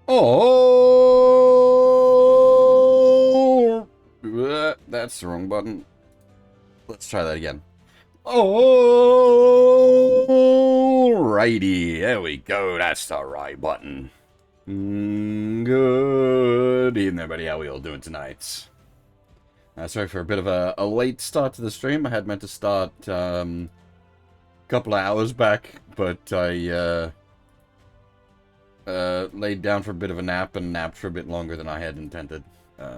Oh, that's the wrong button. Let's try that again. Alrighty, there we go. That's the right button. Good evening, everybody. How we all doing tonight? Sorry for a bit of a late start to the stream. I had meant to start a couple of hours back, but I laid down for a bit of a nap and napped for a bit longer than I had intended.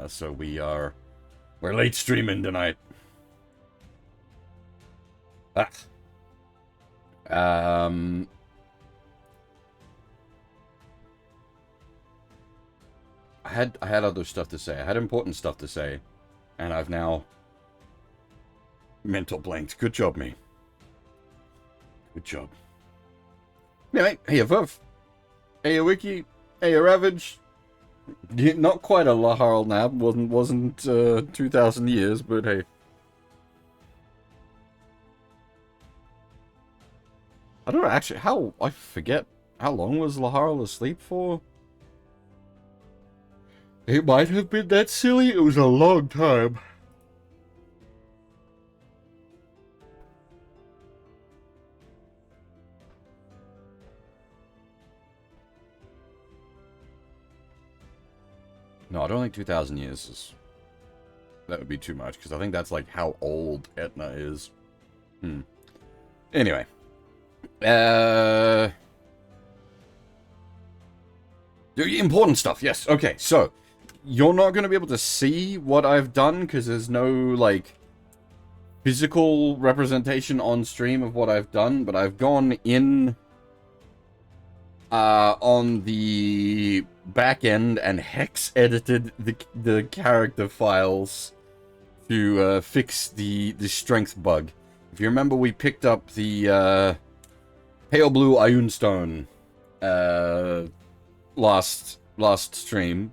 So we're late streaming tonight. Ah. I had other stuff to say. I had important stuff to say, and I've now mental blanked. Good job, me. Good job. Anyway, hey, Verv. Hey, Wiki. Hey, Ravage. Not quite a Lahar Nab. Wasn't 2,000 years, but hey. I don't know, actually, I forget, how long was Lahar asleep for? It might have been that silly, it was a long time. No, I don't think 2,000 years is... That would be too much, because I think that's like how old Etna is. Anyway. The important stuff, yes. Okay, so you're not going to be able to see what I've done because there's no, like, physical representation on stream of what I've done, but I've gone in on the back end and hex edited the character files to fix the strength bug. If you remember, we picked up the Pale Blue Ioun Stone last stream,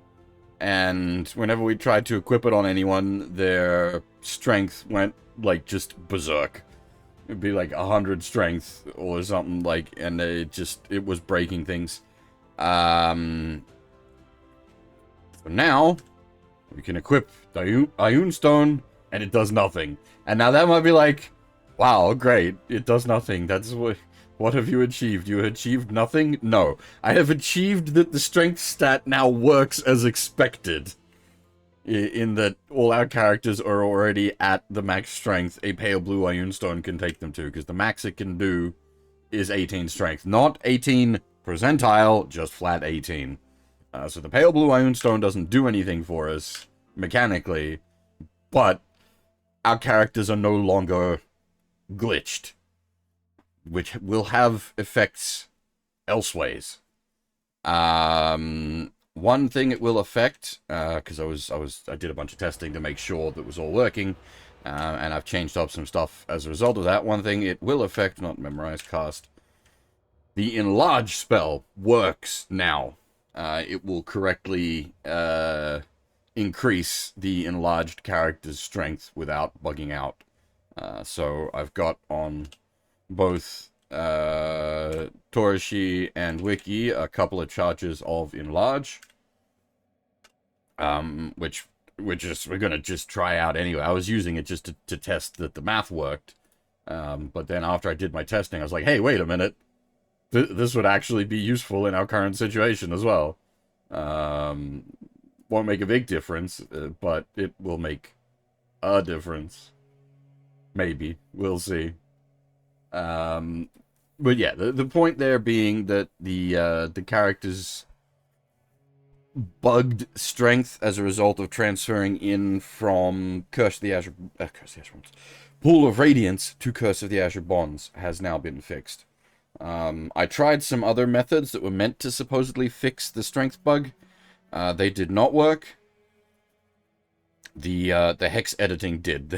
and whenever we tried to equip it on anyone, their strength went like just berserk. It'd be like 100 strength or something, like, and it was breaking things. So now we can equip the Ioun Stone, and it does nothing. And now that might be like, wow, great, it does nothing. That's what have you achieved? You achieved nothing? No. I have achieved that the strength stat now works as expected. In that all our characters are already at the max strength a Pale Blue Ioun Stone can take them to, because the max it can do is 18 strength. Not 18 percentile, just flat 18. So the Pale Blue Ioun Stone doesn't do anything for us, mechanically, but our characters are no longer glitched, which will have effects elseways. One thing it will affect, because I did a bunch of testing to make sure that it was all working, and I've changed up some stuff as a result of that. One thing it will affect, not memorize cast, the enlarge spell works now. It will correctly increase the enlarged character's strength without bugging out. So I've got on both Torishi and Wiki a couple of charges of enlarge, which we're gonna just try out anyway. I was using it just to test that the math worked, but then after I did my testing, I was like, hey, wait a minute, this would actually be useful in our current situation as well. Won't make a big difference, but it will make a difference. Maybe. We'll see. But yeah, the point there being that the character's bugged strength as a result of transferring in from Curse of the Azure Bonds, Pool of Radiance to Curse of the Azure Bonds has now been fixed. I tried some other methods that were meant to supposedly fix the strength bug. They did not work. The hex editing did.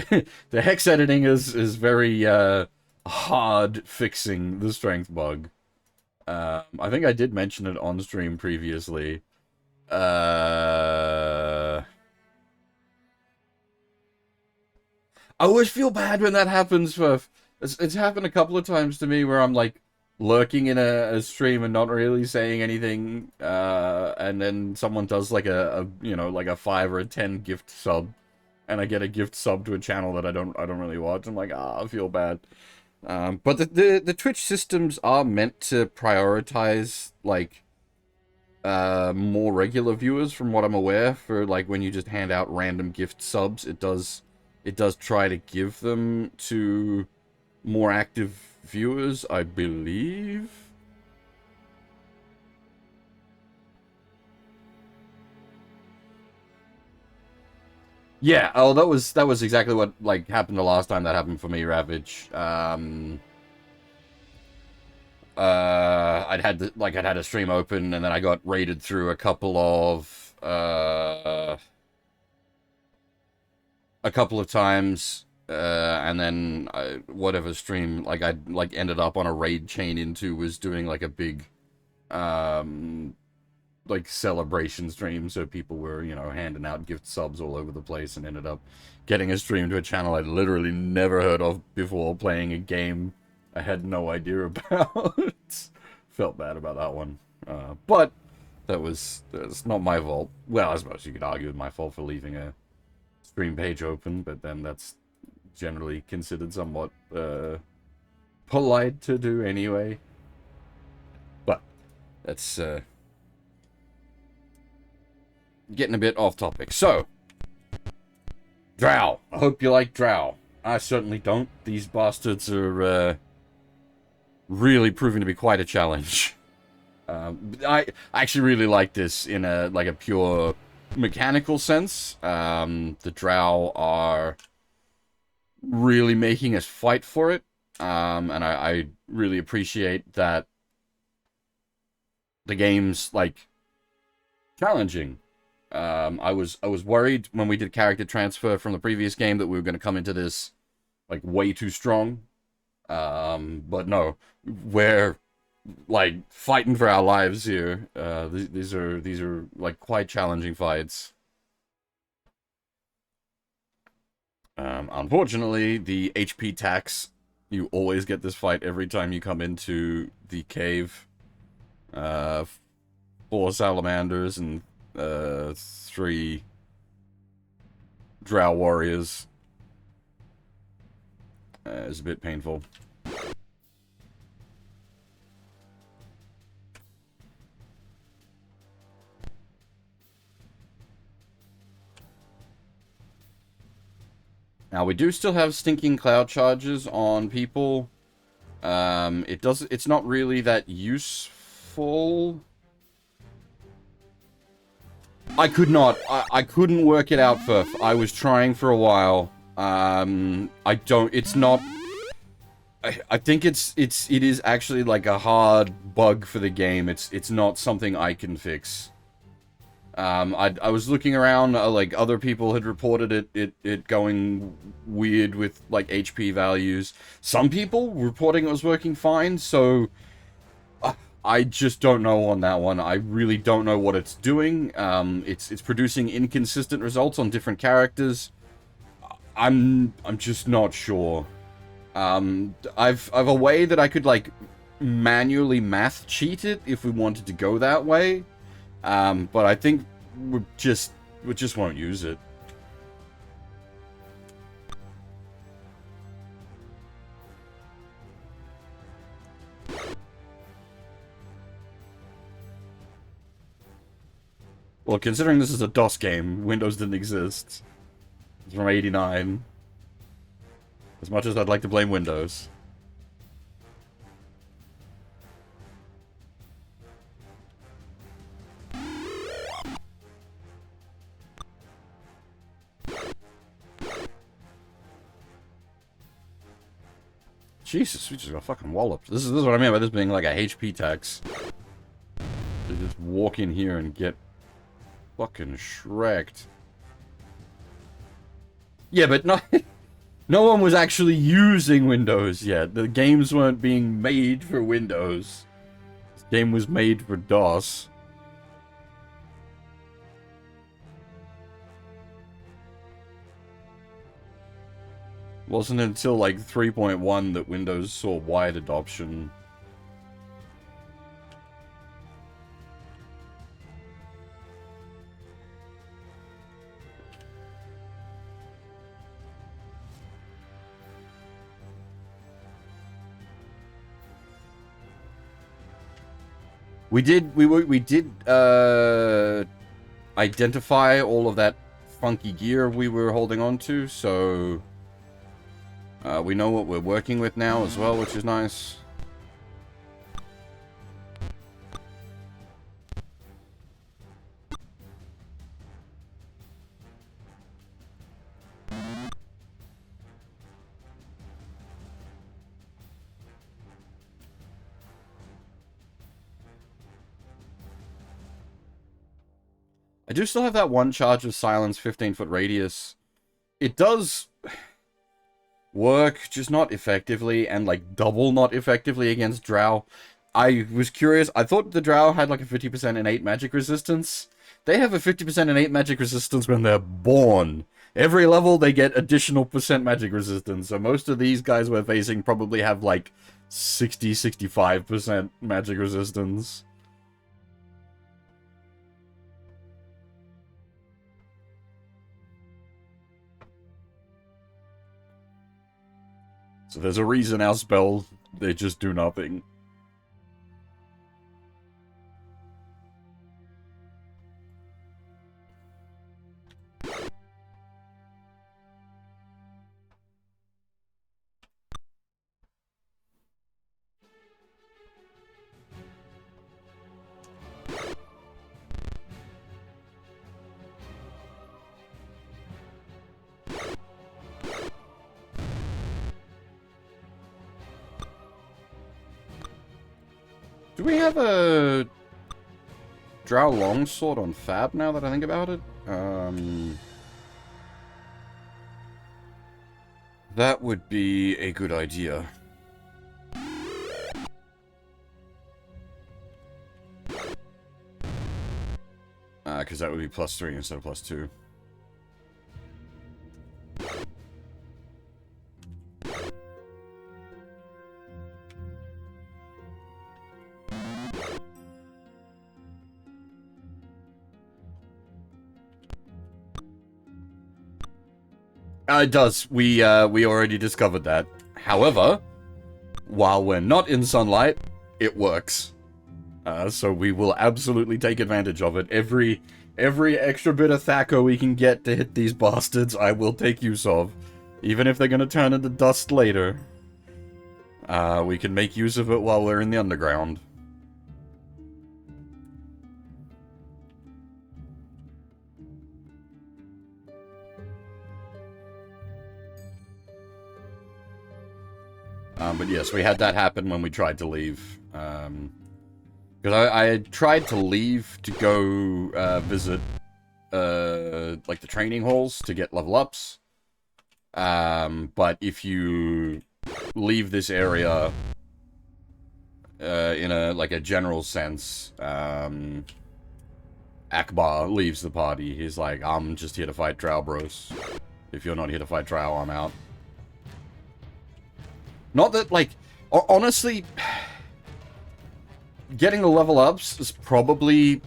The hex editing is very hard fixing the strength bug. I think I did mention it on stream previously. I always feel bad when that happens. It's happened a couple of times to me where I'm like, lurking in a stream and not really saying anything, and then someone does like you know, like a 5 or a 10 gift sub, and I get a gift sub to a channel that I don't really watch. I'm like, I feel bad. But the Twitch systems are meant to prioritize like more regular viewers, from what I'm aware. For like when you just hand out random gift subs, it does try to give them to more active viewers, I believe. Yeah, oh, that was exactly what like happened the last time that happened for me, Ravage. I'd had a stream open, and then I got raided through a couple of times, and then whatever stream I ended up on a raid chain into was doing like a big like celebration stream, so people were, you know, handing out gift subs all over the place, and ended up getting a stream to a channel I'd literally never heard of before, playing a game I had no idea about. Felt bad about that one, but that's not my fault. Well, I suppose you could argue it's my fault for leaving a stream page open, but then that's generally considered somewhat polite to do anyway. But that's getting a bit off topic. So, Drow. I hope you like Drow. I certainly don't. These bastards are really proving to be quite a challenge. I actually really like this in a pure mechanical sense. The Drow are really making us fight for it, and I really appreciate that the game's like challenging. I was worried when we did character transfer from the previous game that we were going to come into this like way too strong, but no, we're like fighting for our lives here. These are like quite challenging fights. Unfortunately, the HP tax, you always get this fight every time you come into the cave. 4 salamanders and 3 drow warriors. Is a bit painful. Now, we do still have stinking cloud charges on people. It's not really that useful. I couldn't work it out, Furf. I was trying for a while. It's not... I think it is actually like a hard bug for the game. It's not something I can fix. I was looking around, like other people had reported it going weird with like HP values. Some people reporting it was working fine, so I just don't know on that one. I really don't know what it's doing. It's producing inconsistent results on different characters. I'm just not sure. I've a way that I could like manually math cheat it if we wanted to go that way. But I think we just won't use it. Well, considering this is a DOS game, Windows didn't exist. It's from '89. As much as I'd like to blame Windows. Jesus, we just got fucking walloped. This is what I mean by this being like a HP tax. They just walk in here and get fucking shreked. Yeah, but no one was actually using Windows yet. The games weren't being made for Windows. This game was made for DOS. Wasn't until like 3.1 that Windows saw wide adoption. We did identify all of that funky gear we were holding on to, so we know what we're working with now as well, which is nice. I do still have that one charge of silence, 15-foot radius. It does work, just not effectively, and like double not effectively against Drow. I was curious, I thought the Drow had like a 50% innate magic resistance. They have a 50% innate magic resistance when they're born. Every level they get additional percent magic resistance, so most of these guys we're facing probably have like 60-65% magic resistance. So there's a reason our spells, they just do nothing. Do we have a Drow longsword on Fab now that I think about it? That would be a good idea. Because that would be +3 instead of +2. It does. We already discovered that. However, while we're not in sunlight, it works. So we will absolutely take advantage of it. Every extra bit of thaco we can get to hit these bastards, I will take use of. Even if they're gonna turn into dust later. We can make use of it while we're in the underground. But yes, we had that happen when we tried to leave. Because I had tried to leave to go visit like the training halls to get level ups. But if you leave this area in a general sense, Akbar leaves the party. He's like, I'm just here to fight Drow, bros. If you're not here to fight Drow, I'm out. Not that, like, honestly, getting the level ups is probably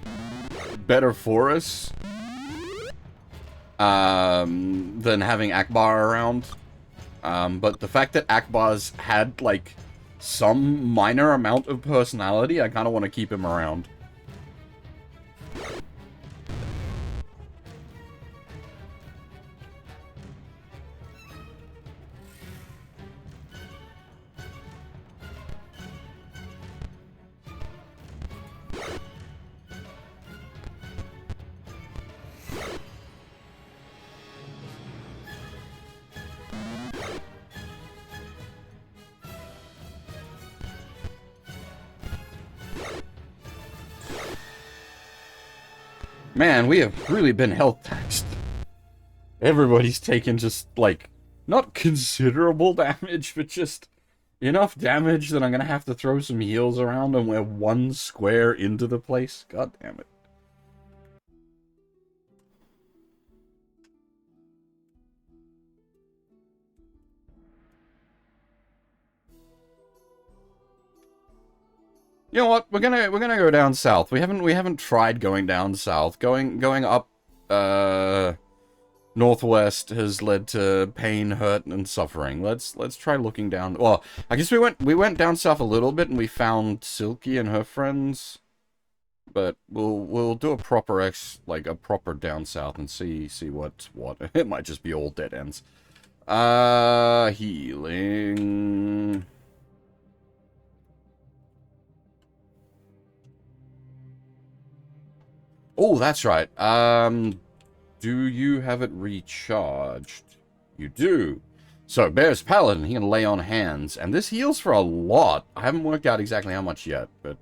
better for us than having Akbar around. But the fact that Akbar's had, like, some minor amount of personality, I kind of want to keep him around. Man, we have really been health taxed. Everybody's taken just, like, not considerable damage, but just enough damage that I'm gonna have to throw some heals around and we're one square into the place. God damn it. You know what? We're gonna go down south. We haven't tried going down south. Going up northwest has led to pain, hurt, and suffering. Let's try looking down. Well, I guess we went down south a little bit and we found Silky and her friends. But we'll do a proper like a proper down south and see what's what. It might just be all dead ends. Healing. Oh, that's right. Do you have it recharged? You do. So, Bear's Paladin, he can lay on hands, and this heals for a lot. I haven't worked out exactly how much yet, but,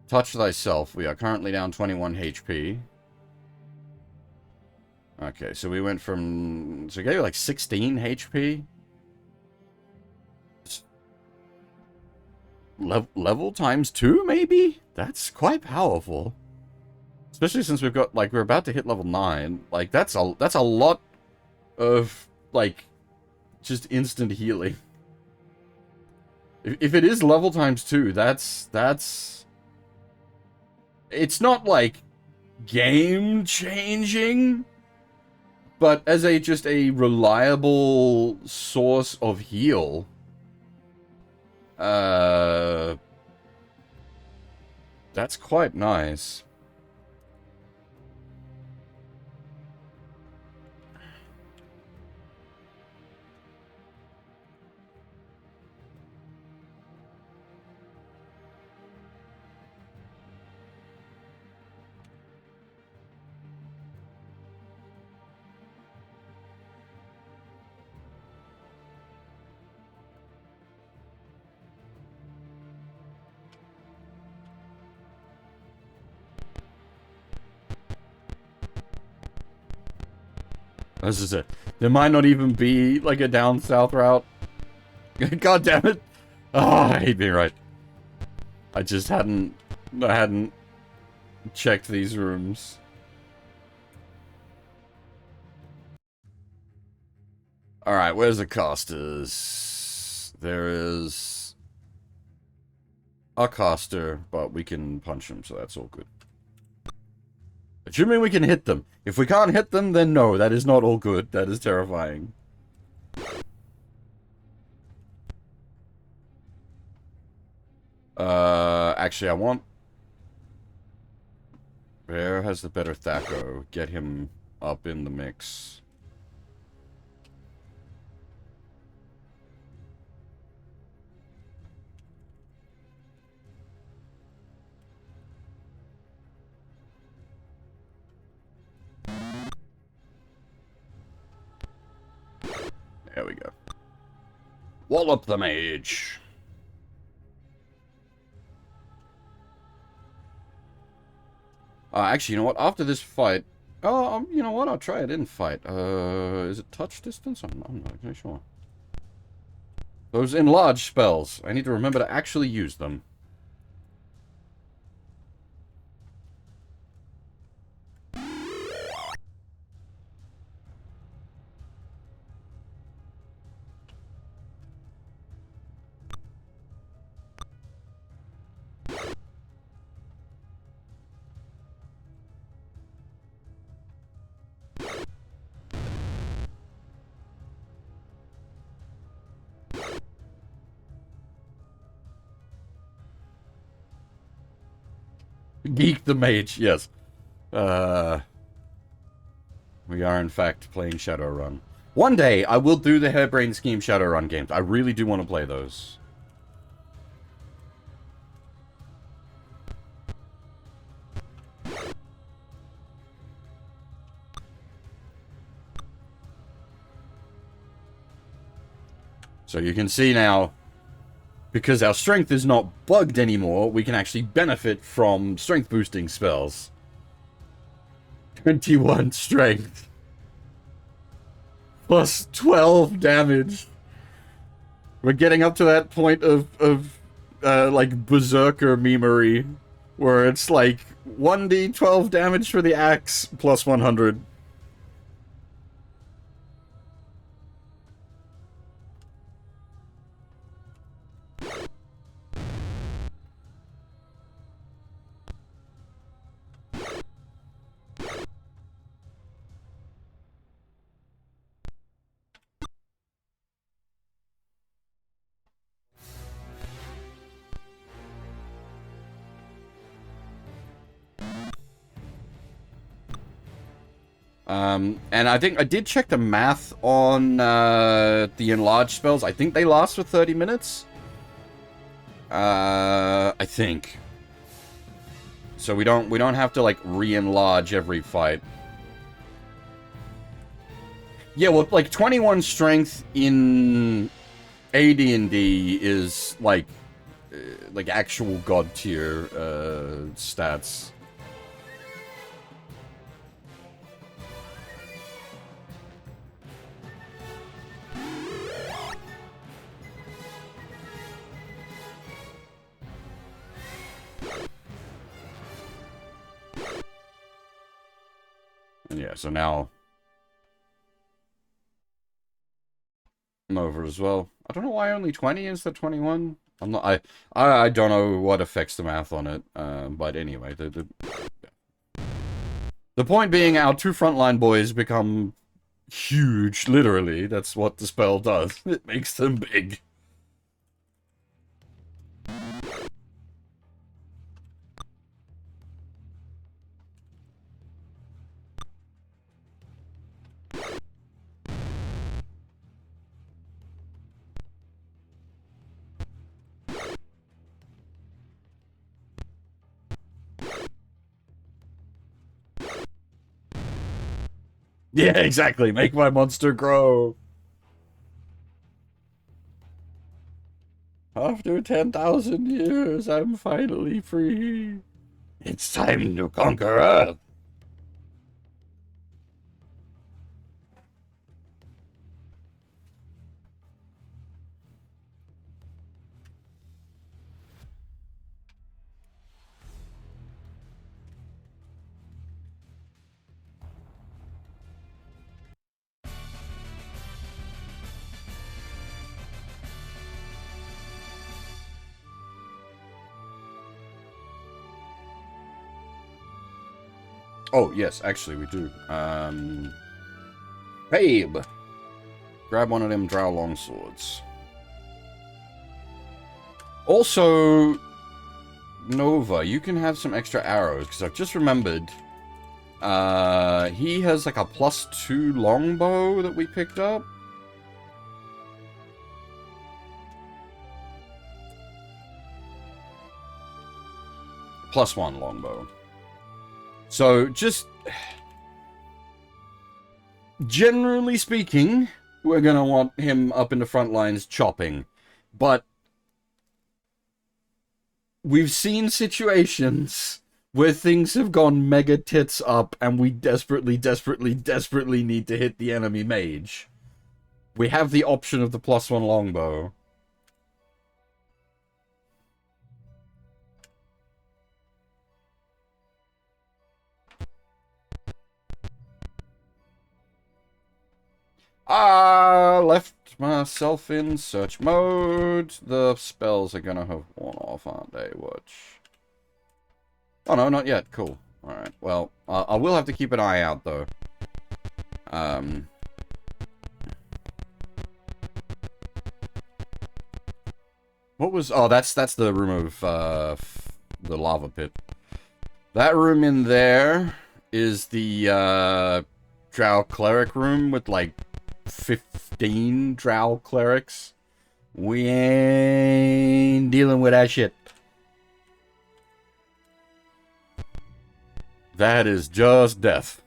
touch thyself. We are currently down 21 HP. Okay, so we went from... So, we gave you like 16 HP? Level times 2, maybe? That's quite powerful. Especially since we've got, like, we're about to hit level 9. Like, that's a lot of, like, just instant healing. If it is level times 2, that's... It's not, like, game-changing, but as just a reliable source of heal, that's quite nice. This is it. There might not even be, like, a down south route. God damn it. Oh, I hate being right. I just hadn't checked these rooms. Alright, where's the casters? There is a caster, but we can punch him, so that's all good. Assuming we can hit them. If we can't hit them, then no, that is not all good. That is terrifying. Actually, I want... Bear has the better Thaco. Get him up in the mix. There we go. Wallop the mage. Actually, you know what? After this fight... Oh, you know what? I'll try it in fight. Is it touch distance? I'm not really sure. Those enlarge spells. I need to remember to actually use them. Geek the mage, yes. We are in fact playing Shadowrun. One day, I will do the Hairbrain Scheme Shadowrun games. I really do want to play those. So you can see now, because our strength is not bugged anymore, we can actually benefit from strength boosting spells. 21 strength. Plus 12 damage. We're getting up to that point of like, Berserker memery, where it's like 1d12 damage for the axe, plus 100. And I think I did check the math on the enlarged spells. I think they last for 30 minutes. I think. So we don't have to like re-enlarge every fight. Yeah, well, like 21 strength in AD&D is like actual god tier stats. And yeah, so now I'm over as well. I don't know why only 20 instead of 21. I don't know what affects the math on it. But anyway, the point being, our two frontline boys become huge. Literally, that's what the spell does. It makes them big. Yeah, exactly. Make my monster grow. After 10,000 years, I'm finally free. It's time to conquer Earth. Oh, yes, actually, we do. Babe! Grab one of them Drow longswords. Also, Nova, you can have some extra arrows, because I've just remembered, he has like a +2 longbow that we picked up. +1 longbow. So, just... generally speaking, we're gonna want him up in the front lines chopping. But we've seen situations where things have gone mega tits up and we desperately need to hit the enemy mage. We have the option of the +1 longbow. Left myself in search mode. The spells are gonna have worn off, aren't they? Watch. Oh no, not yet. Cool. Alright, well, I will have to keep an eye out, though. What was... oh, that's the room of, the lava pit. That room in there is the, Drow cleric room with, like, 15 Drow clerics. We ain't dealing with that shit. That is just death.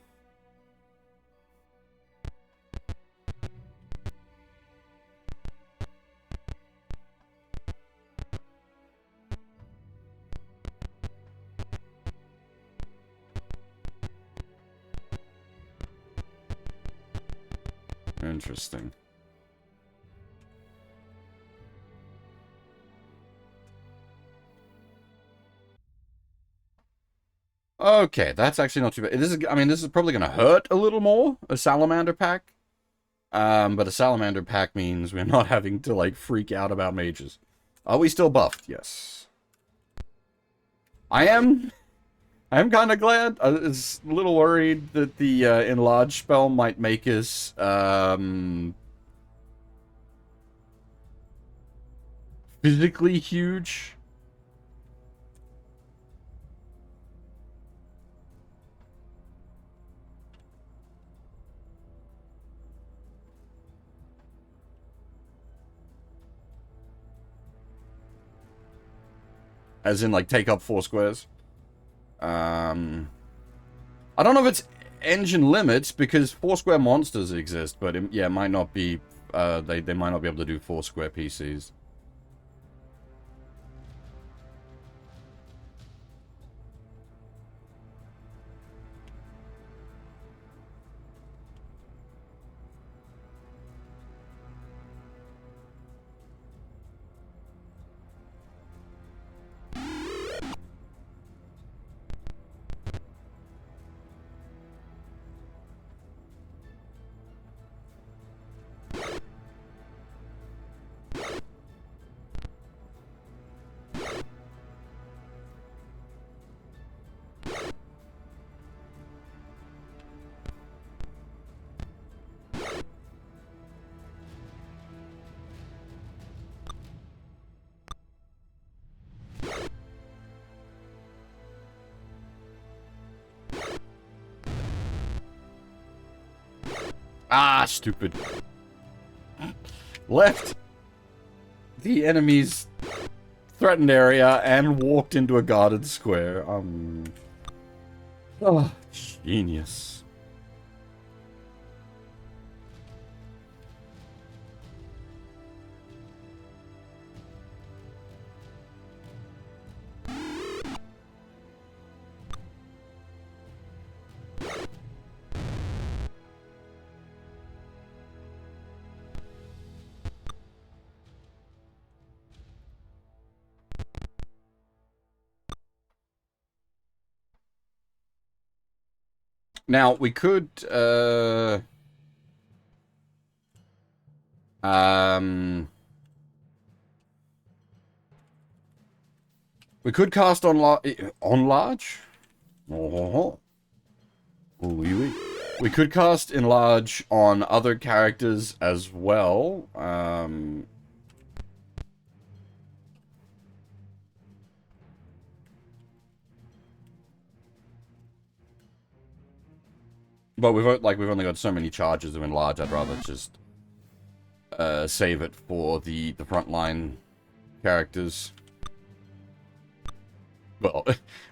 Interesting. Okay, that's actually not too bad. This is, I mean, this is probably going to hurt a little more, a salamander pack. But a salamander pack means we're not having to, like, freak out about mages. Are we still buffed? Yes. I am kind of glad. I was a little worried that the enlarge spell might make us physically huge. As in, like, take up 4 squares. I don't know if it's engine limits, because 4 square monsters exist, but yeah, it might not be, they might not be able to do 4 square PCs. Ah, stupid. Left the enemy's threatened area and walked into a guarded square. Oh, genius. Now, we could, we could cast on large? Oh. Oui, oui. We could cast enlarge on other characters as well. But we've only got so many charges of enlarge. I'd rather just save it for the frontline characters. Well,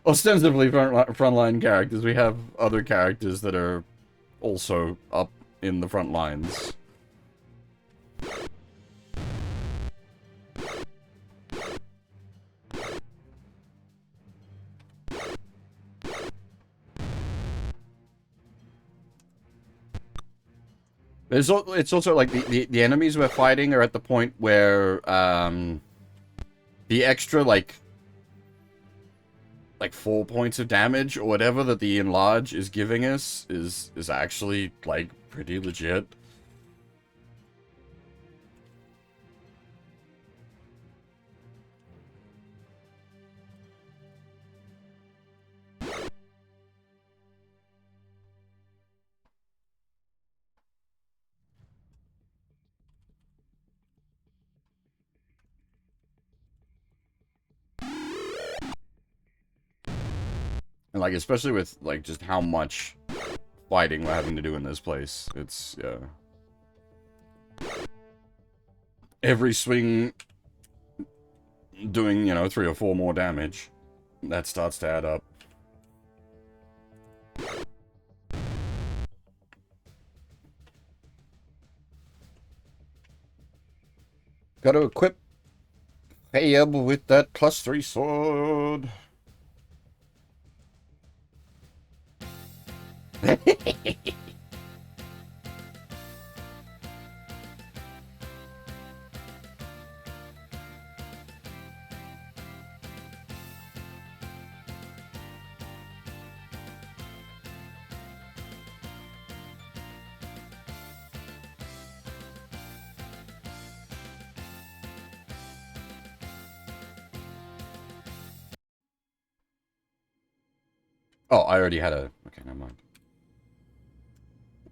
ostensibly frontline characters. We have other characters that are also up in the front lines. It's also like the enemies we're fighting are at the point where the extra like 4 points of damage or whatever that the enlarge is giving us is actually like pretty legit. And like especially with like just how much fighting we're having to do in this place. It's yeah. Every swing doing, 3 or 4 more damage. That starts to add up. Got to equip Fayeb with that +3 sword. Oh, I already had a... Okay, never mind.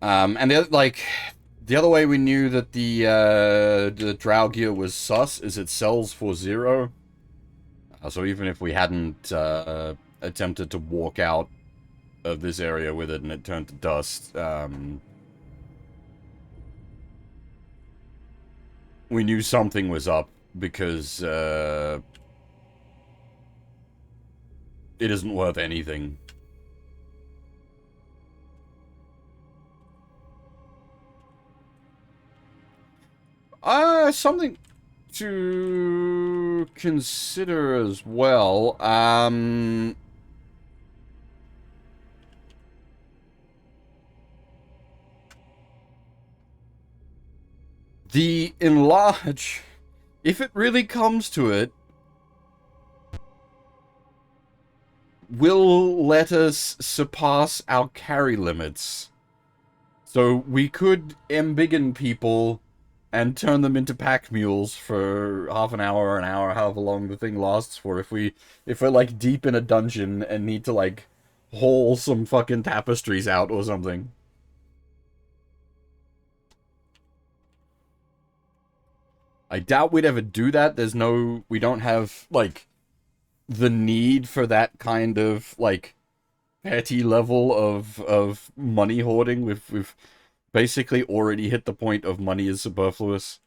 And the other way we knew that the Drow gear was sus is it sells for 0. So even if we hadn't attempted to walk out of this area with it and it turned to dust, we knew something was up because it isn't worth anything. Something to consider as well. The enlarge, if it really comes to it, will let us surpass our carry limits. So we could embiggen people and turn them into pack mules for half an hour or an hour, however long the thing lasts for. If we're like deep in a dungeon and need to like haul some fucking tapestries out or something. I doubt we'd ever do that. We don't have like the need for that kind of like petty level of money hoarding. We've basically already hit the point of money is superfluous.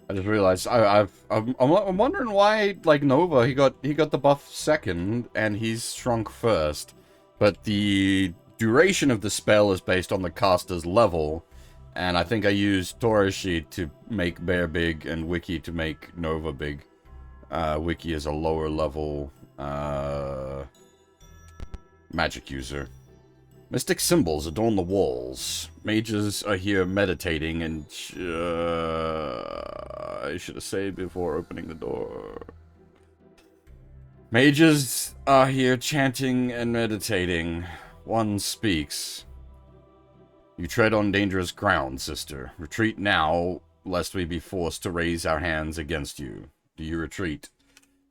I just realized I'm wondering why like Nova he got the buff second and he's shrunk first, but the duration of the spell is based on the caster's level, and I think I used Torashi to make Bear big and Wiki to make Nova big. Wiki is a lower level magic user. Mystic symbols adorn the walls. Mages are here meditating and... I should have saved before opening the door. Mages are here chanting and meditating. One speaks. You tread on dangerous ground, sister. Retreat now, lest we be forced to raise our hands against you. Do you retreat?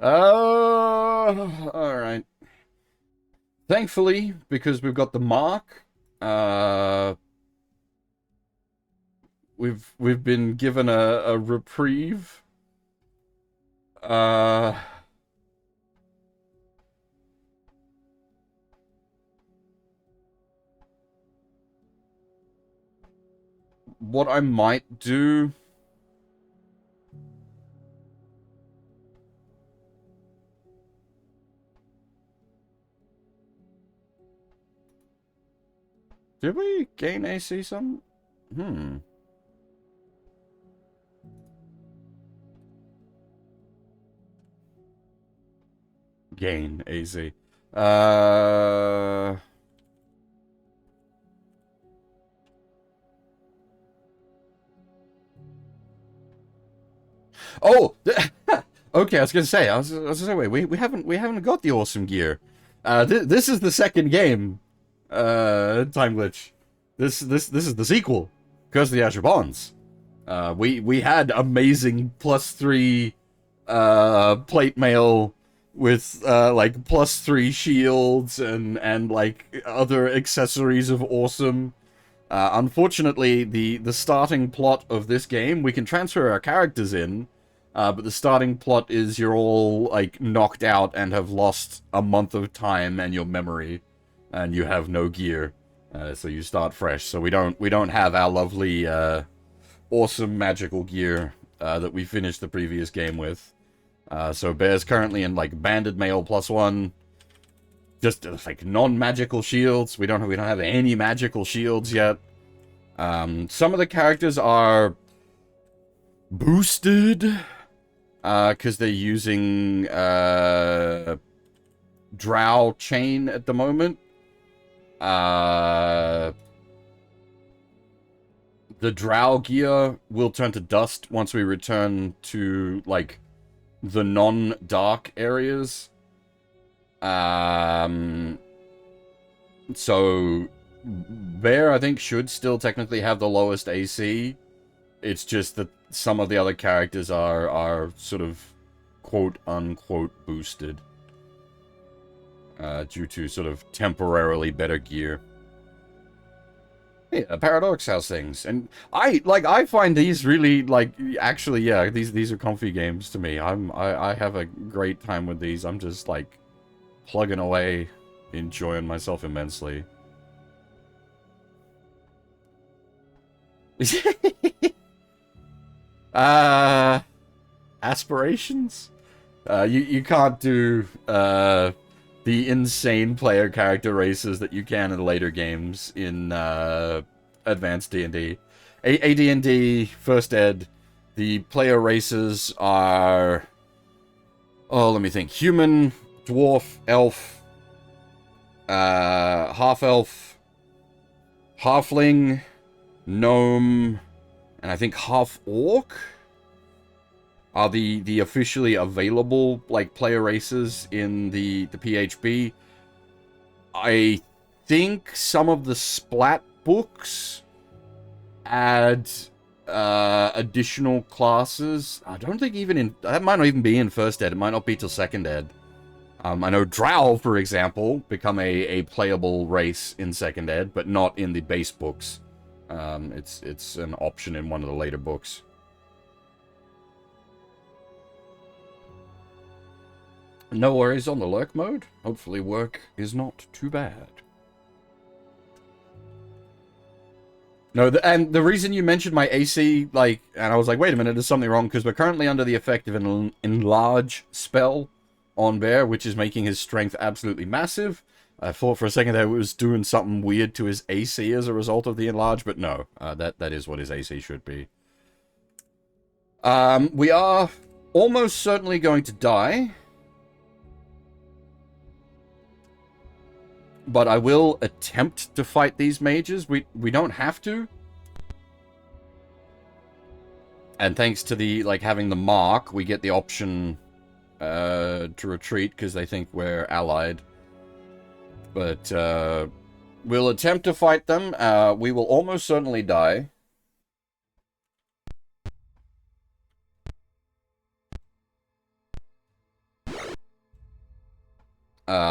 Alright. Thankfully, because we've got the mark, we've been given a reprieve. What I might do... Did we gain AC some? Gain AC. Oh! Okay, I was gonna say, wait, we haven't got the awesome gear. This is the second game. Time glitch. This is the sequel. Curse of the Azure Bonds. We had amazing +3 plate mail with like +3 shields and like other accessories of awesome. Unfortunately, the starting plot of this game, we can transfer our characters in, but the starting plot is you're all like knocked out and have lost a month of time and your memory, and you have no gear, so you start fresh. So we don't have our lovely awesome magical gear that we finished the previous game with. So Bear's currently in like banded mail +1, just like non-magical shields. We don't have any magical shields yet. Some of the characters are boosted because they're using Drow chain at the moment. The Drow gear will turn to dust once we return to like the non-dark areas. So Bear, I think, should still technically have the lowest AC. It's just that some of the other characters are sort of quote-unquote boosted. Due to sort of temporarily better gear. Yeah, Paradox House things. And I find these really, like, actually, yeah, these are comfy games to me. I have a great time with these. I'm just, like, plugging away, enjoying myself immensely. Aspirations? You can't do, the insane player character races that you can in later games in advanced D&D. AD&D First Ed, the player races are... Oh, let me think. Human, dwarf, elf, half-elf, halfling, gnome, and I think half-orc are the officially available, like, player races in the PHB. I think some of the Splat books add additional classes. I don't think even in... That might not even be in First Ed. It might not be till Second Ed. I know Drow, for example, become a playable race in Second Ed, but not in the base books. It's an option in one of the later books. No worries on the lurk mode. Hopefully work is not too bad. No, and the reason you mentioned my AC, like, and I was like, wait a minute, there's something wrong, because we're currently under the effect of an enlarge spell on Bear, which is making his strength absolutely massive. I thought for a second that it was doing something weird to his AC as a result of the enlarge, but no, that is what his AC should be. We are almost certainly going to die. But I will attempt to fight these mages. We don't have to. And thanks to the, like, having the mark, we get the option to retreat because they think we're allied. But we'll attempt to fight them. We will almost certainly die.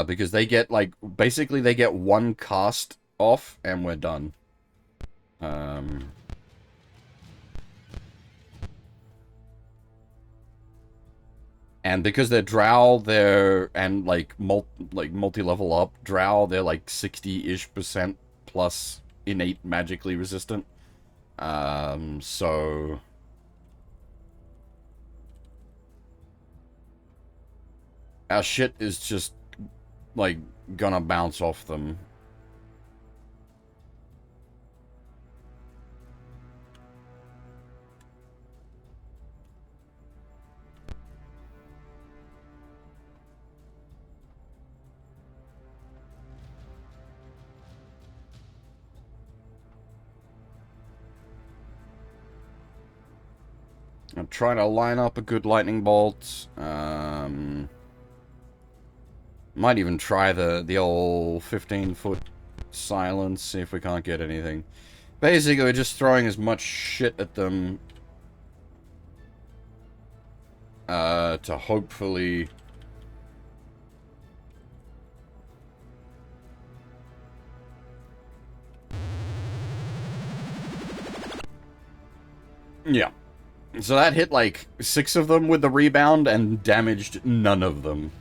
Because they get, like, basically they get one cast off and we're done. And because they're Drow, and like multi-level up Drow, they're like 60-ish% plus innate magically resistant. So our shit is just like gonna bounce off them. I'm trying to line up a good lightning bolt. Might even try the old 15-foot silence, see if we can't get anything. Basically, we're just throwing as much shit at them to hopefully... Yeah. So that hit like 6 of them with the rebound and damaged none of them.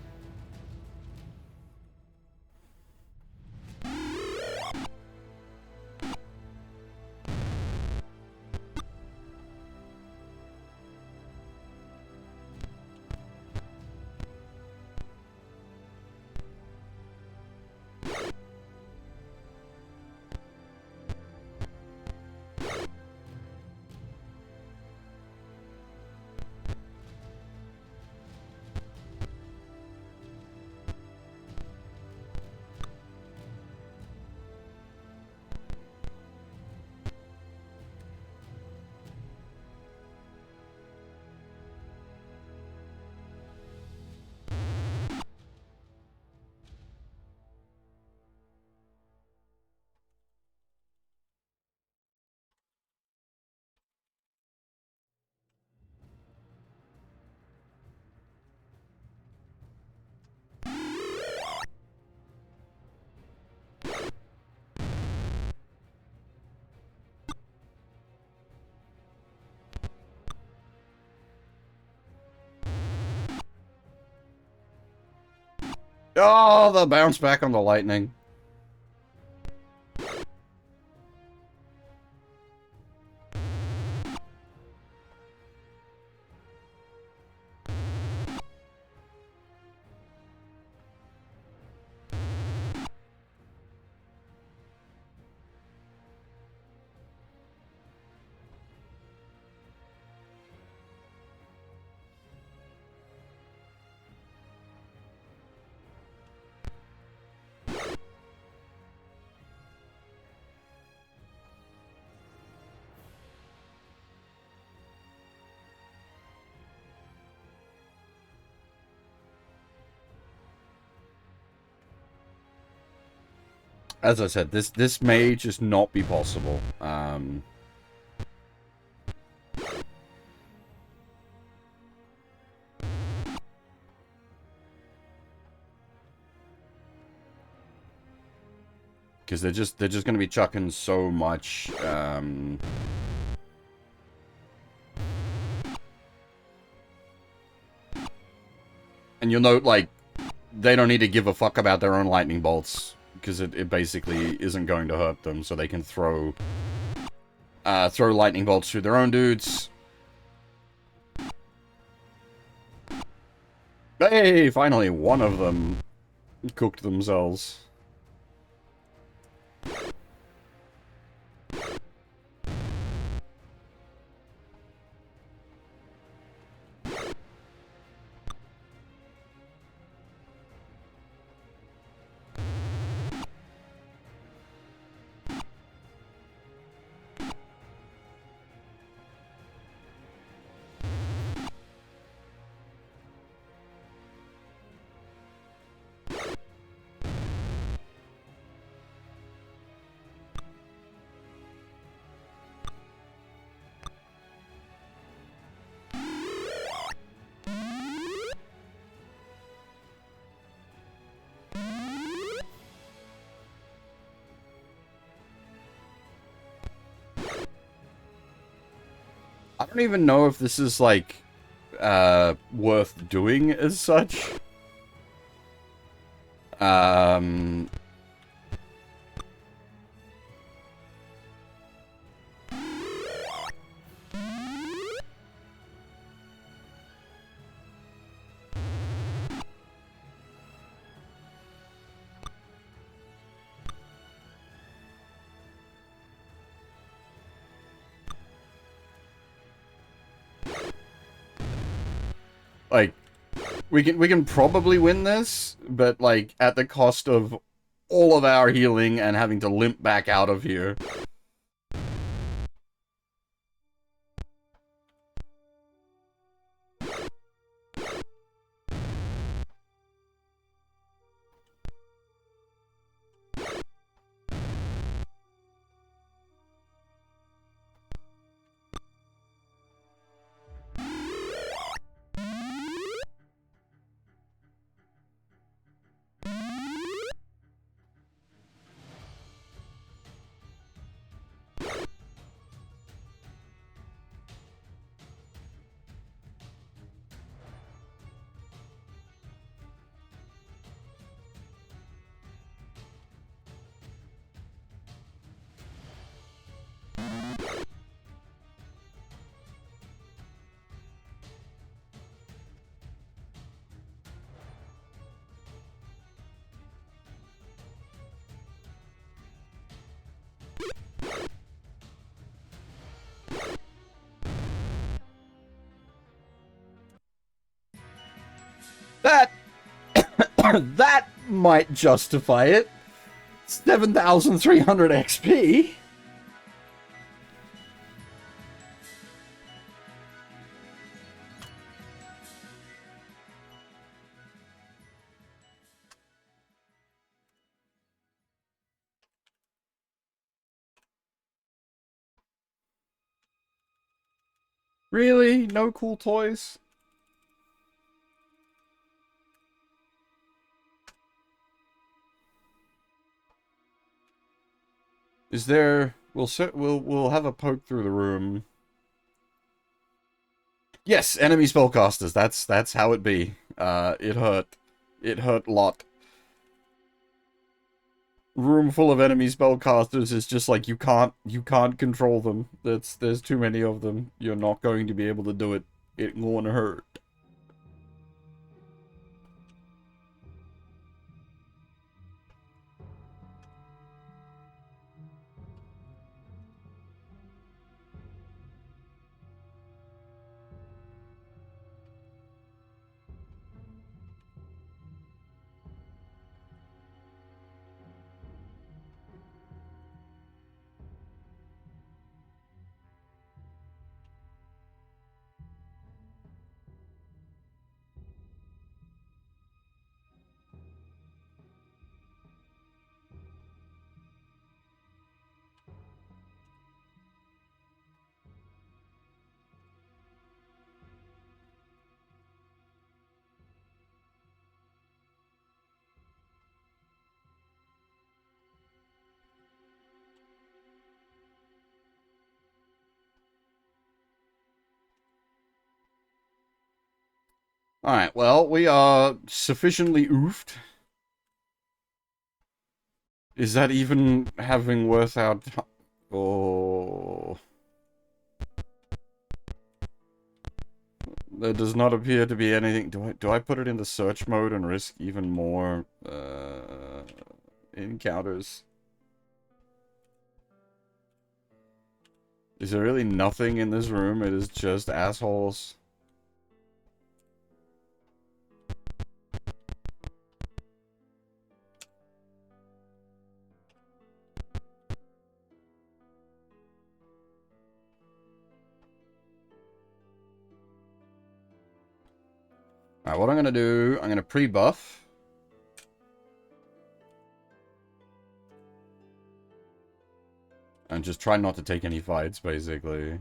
Oh, the bounce back on the lightning. As I said, this may just not be possible. Because they're just gonna be chucking so much, and you'll note, like, they don't need to give a fuck about their own lightning bolts, because it basically isn't going to hurt them, so they can throw lightning bolts through their own dudes. Hey, finally, one of them cooked themselves. I don't even know if this is, like, worth doing as such. Like, we can probably win this, but, like, at the cost of all of our healing and having to limp back out of here. That that might justify it. 7,300 XP. Really? No cool toys? Is there... We'll have a poke through the room. Yes, enemy spellcasters. That's how it be. It hurt. It hurt a lot. room full of enemy spellcasters is just like you can't control them. There's too many of them. You're not going to be able to do it. It won't hurt. Alright, well, we are sufficiently oofed. Is that even having worth our time? Oh. There does not appear to be anything. Do I put it into search mode and risk even more encounters? Is there really nothing in this room? It is just assholes. Alright, what I'm gonna do, I'm gonna pre-buff. And just try not to take any fights, basically.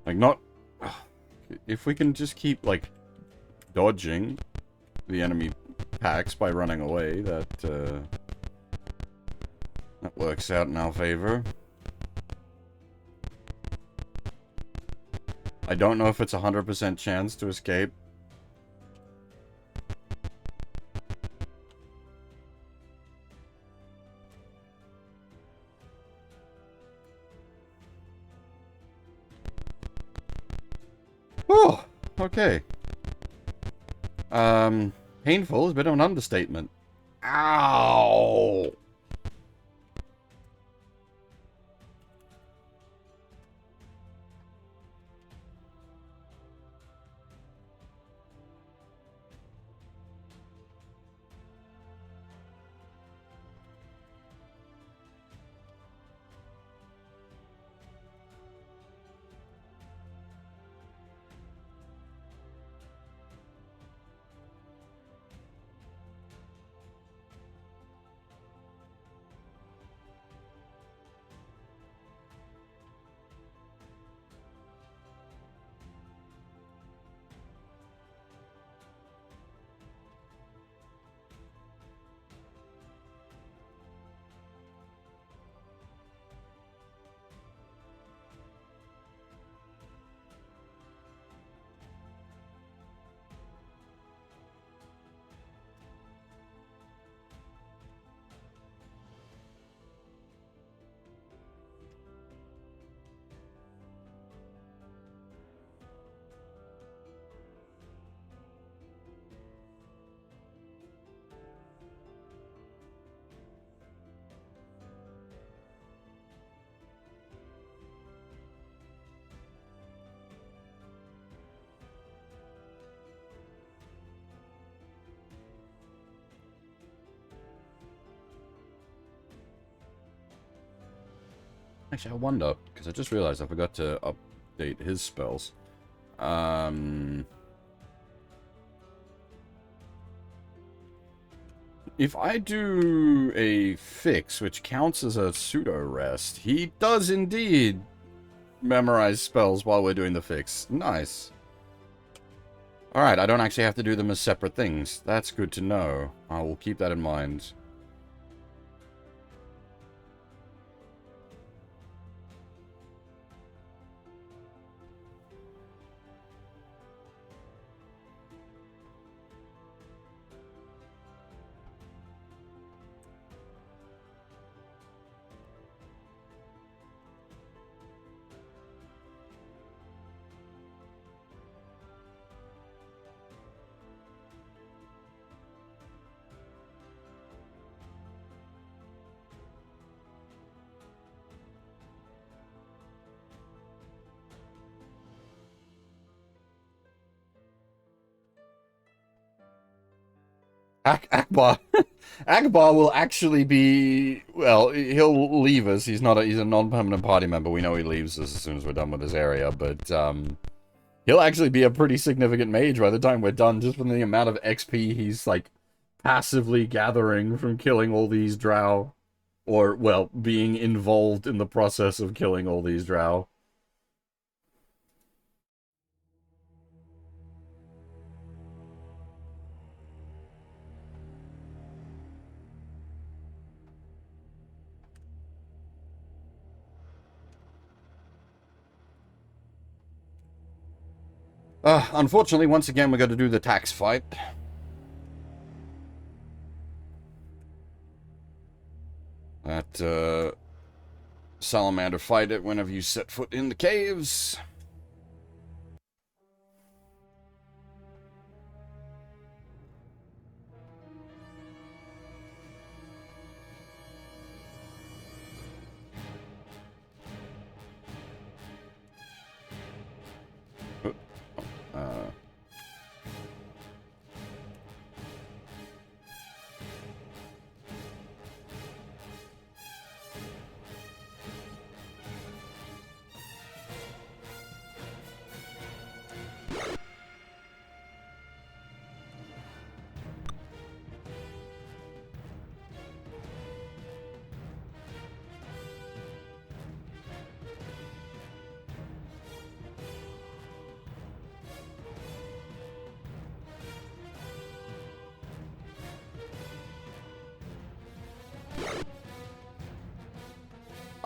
Like, not... If we can just keep, like, dodging the enemy packs by running away, that works out in our favor. I don't know if it's a 100% chance to escape. Oh, okay. Painful is a bit of an understatement. Ow! Actually, I wonder, because I just realized I forgot to update his spells. If I do a fix, which counts as a pseudo-rest, he does indeed memorize spells while we're doing the fix. Nice. Alright, I don't actually have to do them as separate things. That's good to know. I will keep that in mind. Akbar. Akbar will actually be, well, he'll leave us. He's a non-permanent party member. We know he leaves us as soon as we're done with this area, but he'll actually be a pretty significant mage by the time we're done, just from the amount of XP he's like passively gathering from killing all these Drow, or well, being involved in the process of killing all these Drow. Unfortunately, once again, we got to do the tax fight. That, salamander fight it whenever you set foot in the caves.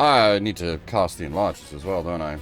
I need to cast the enlargers as well, don't I?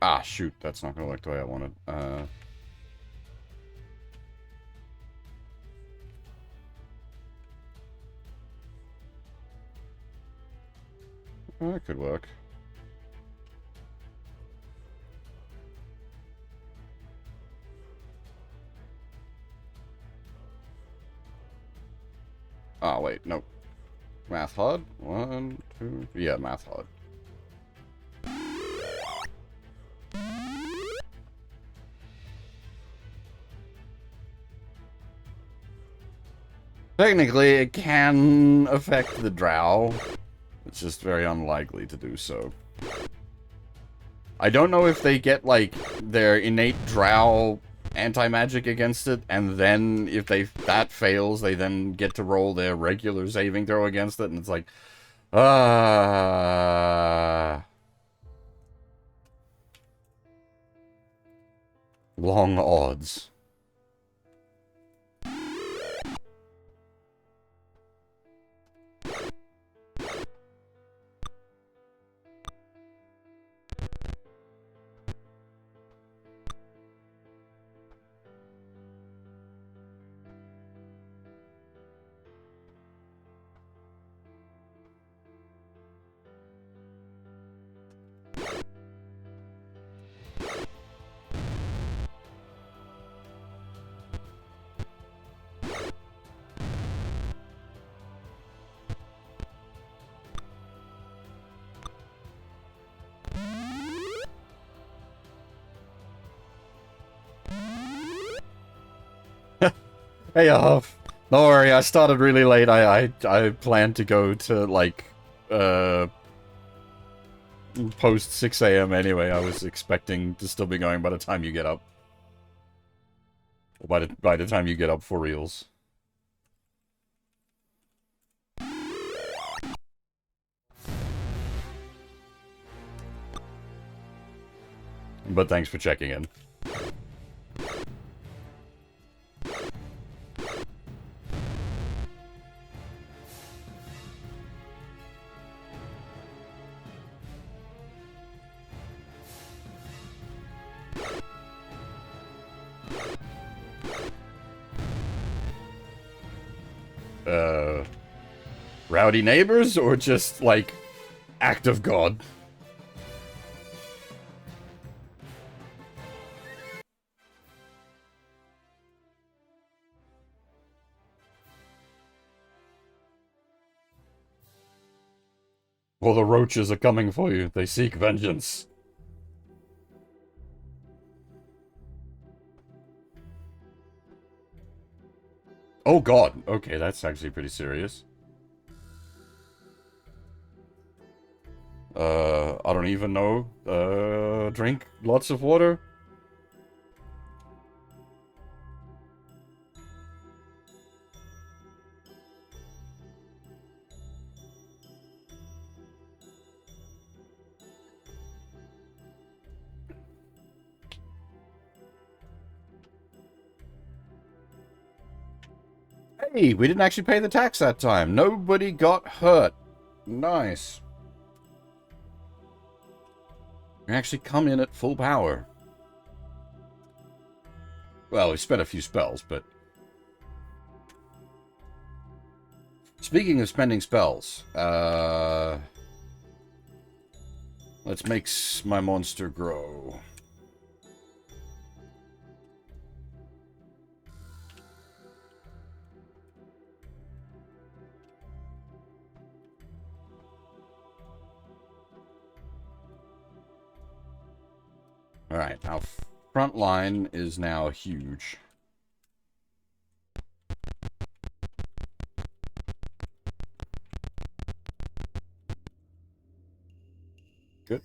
Ah, shoot, that's not gonna work the way I wanted. That could work. Oh, wait, nope. Math hard? 1, 2, yeah, math hard. Technically, it can affect the Drow. It's just very unlikely to do so. I don't know if they get, like, their innate Drow anti-magic against it, and then if that fails, they then get to roll their regular saving throw against it, and it's like, long odds. Hey, don't worry, I started really late. I planned to go to, like, post 6 a.m. anyway. I was expecting to still be going by the time you get up. Or by the time you get up for reals. But thanks for checking in. rowdy neighbors, or just, like, act of God? Well, the roaches are coming for you. They seek vengeance. Oh god. Okay, that's actually pretty serious. I don't even know. Drink lots of water. Hey, we didn't actually pay the tax that time. Nobody got hurt. Nice. We actually come in at full power. Well, we spent a few spells, but... Speaking of spending spells, let's make my monster grow. Alright, our front line is now huge. Good.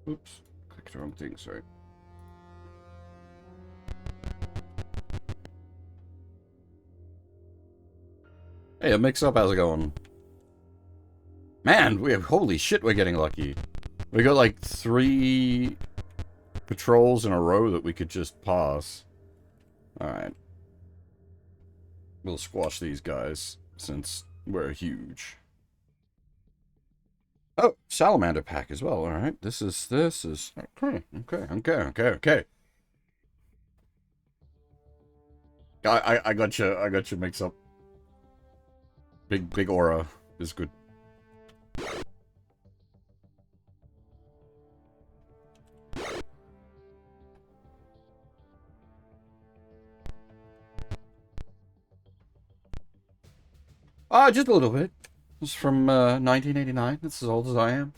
Oops. Clicked the wrong thing, sorry. Hey, mix up, how's it going? Man, holy shit, we're getting lucky. We got like 3 patrols in a row that we could just pass. Alright. We'll squash these guys, since we're huge. Oh, salamander pack as well, alright. This is... Okay. I got you mix up. Big aura is good. Just a little bit. It's from 1989. That's as old as I am.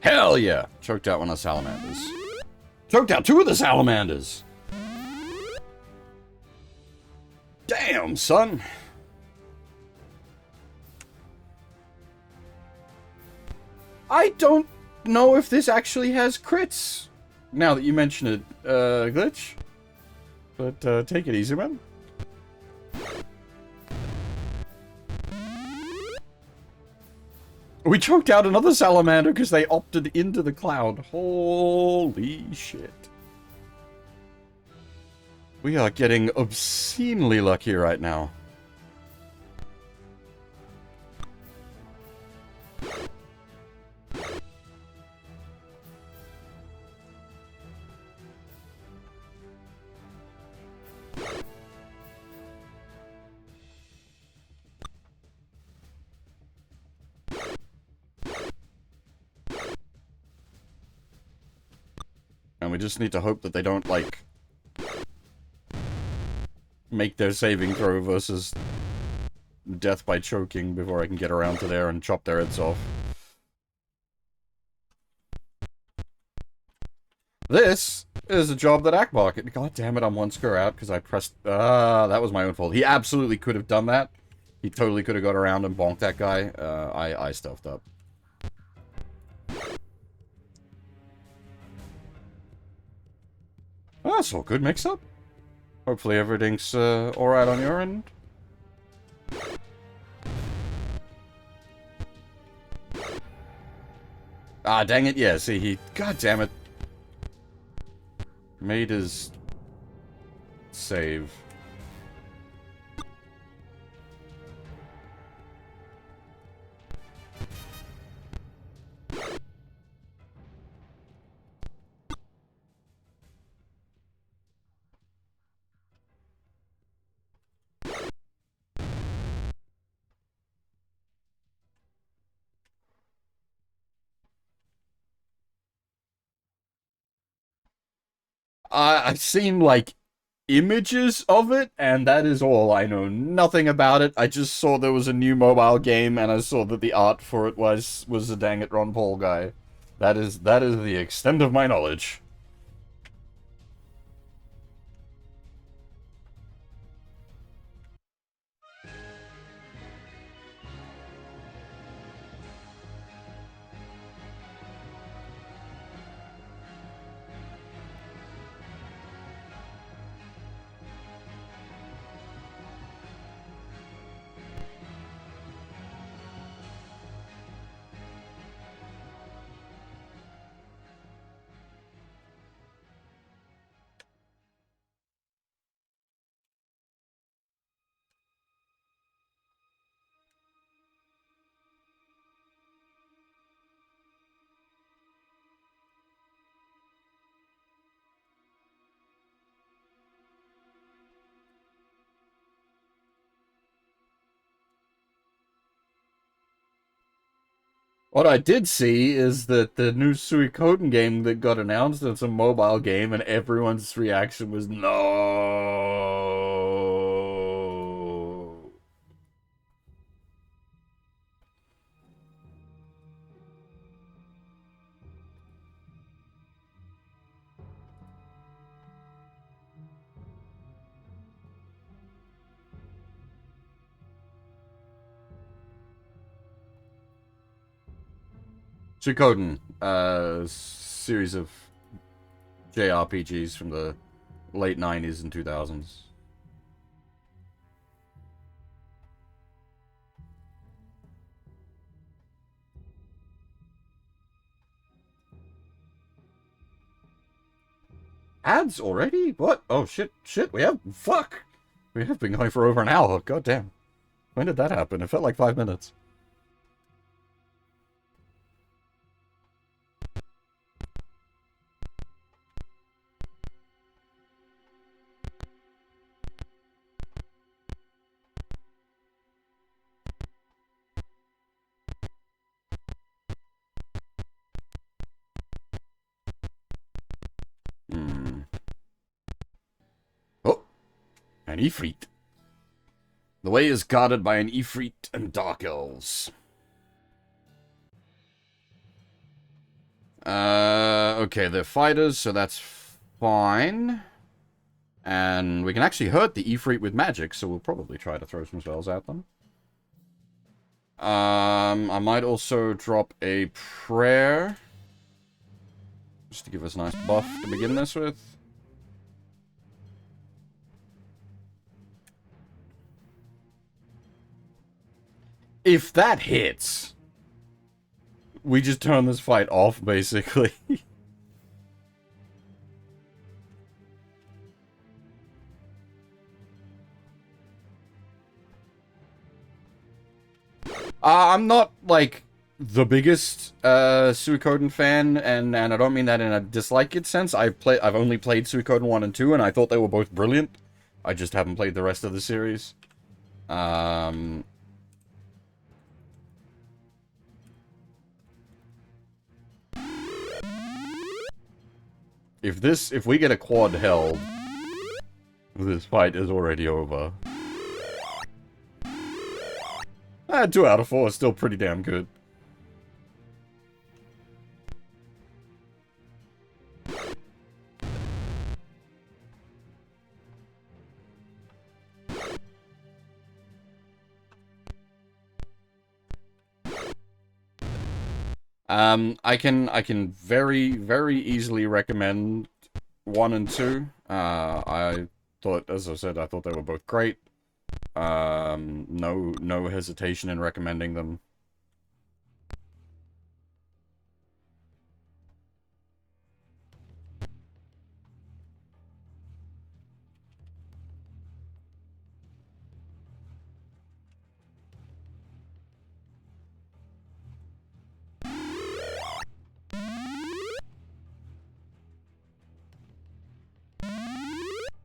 Hell yeah! Choked out one of the salamanders. Choked out 2 of the salamanders! Damn, son! I don't know if this actually has crits, now that you mention it, Glitch. But, take it easy, man. We choked out another salamander because they opted into the cloud. Holy shit. We are getting obscenely lucky right now. And we just need to hope that they don't, like, make their saving throw versus death by choking before I can get around to there and chop their heads off. This is a job that Akbar... God damn it, I'm 1 square out because I pressed... that was my own fault. He absolutely could have done that. He totally could have got around and bonked that guy. I stuffed up. Oh, that's all good mix-up. Hopefully everything's alright on your end. Ah, dang it, yeah, see, he... God damn it. Made his... save. I've seen, like, images of it, and that is all. I know nothing about it. I just saw there was a new mobile game, and I saw that the art for it was the dang it Ron Paul guy. That is the extent of my knowledge. What I did see is that the new Suikoden game that got announced, it's a mobile game, and everyone's reaction was no. Suikoden, series of JRPGs from the late 90s and 2000s. Ads already? What? Oh, shit, we have... Fuck! We have been going for over an hour, god damn. When did that happen? It felt like 5 minutes. Hmm. Oh! An Ifrit. The way is guarded by an Ifrit and Dark Elves. Okay, they're fighters, so that's fine. And we can actually hurt the Ifrit with magic, so we'll probably try to throw some spells at them. I might also drop a prayer. Just to give us a nice buff to begin this with. If that hits, we just turn this fight off, basically. I'm not, like, the biggest Suikoden fan, and I don't mean that in a dislike it sense. I've only played Suikoden 1 and 2, and I thought they were both brilliant. I just haven't played the rest of the series. If we get a quad held, this fight is already over. 2 out of 4 is still pretty damn good. I can very easily recommend 1 and 2. I thought, as I said, I thought they were both great. No hesitation in recommending them.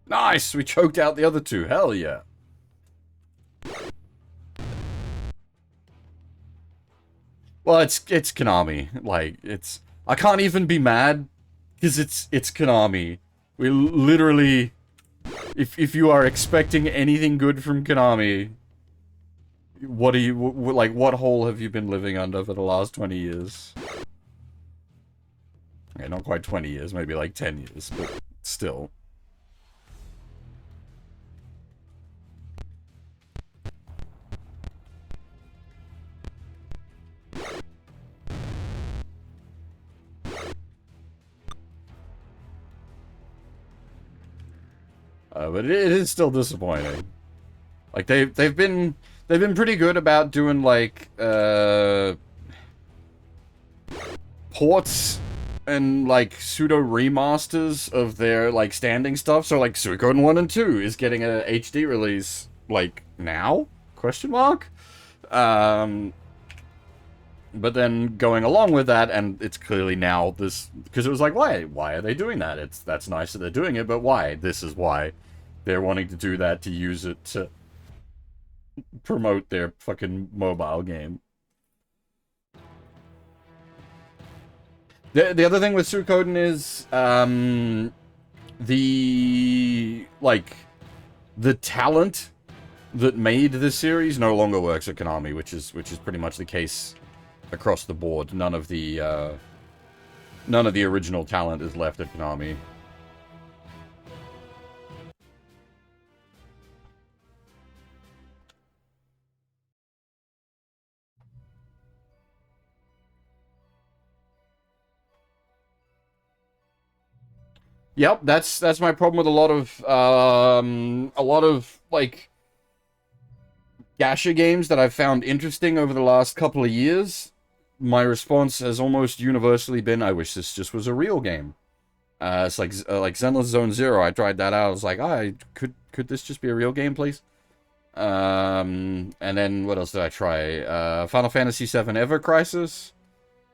Nice! We choked out the other two. Hell yeah. Well, it's Konami. Like, it's... I can't even be mad, because it's Konami. We literally... If you are expecting anything good from Konami, what are you... like, what hole have you been living under for the last 20 years? Okay, not quite 20 years, maybe like 10 years, but still. But it is still disappointing. Like they've been pretty good about doing like ports and like pseudo remasters of their like standing stuff. So like Suikoden 1 and 2 is getting a HD release like now? Question mark? But then going along with that, and it's clearly now this, because it was like, why are they doing that? That's nice that they're doing it, but why? This is why they're wanting to do that, to use it to promote their fucking mobile game. The other thing with Suikoden is the talent that made this series no longer works at Konami, which is pretty much the case across the board. None of the original talent is left at Konami. Yep, that's my problem with a lot of like gacha games that I've found interesting over the last couple of years. My response has almost universally been, I wish this just was a real game. It's like Zenless Zone Zero. I tried that out. I was like, could this just be a real game, please? And then what else did I try? Final Fantasy VII Ever Crisis.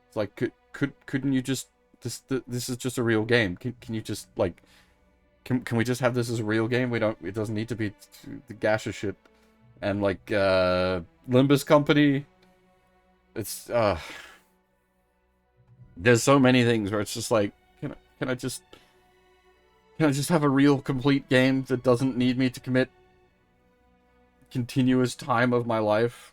It's like, couldn't you just this is just a real game. Can you just like can we just have this as a real game? It doesn't need to be the gacha shit. And like Limbus Company, it's there's so many things where it's just like, can I just have a real complete game that doesn't need me to commit continuous time of my life?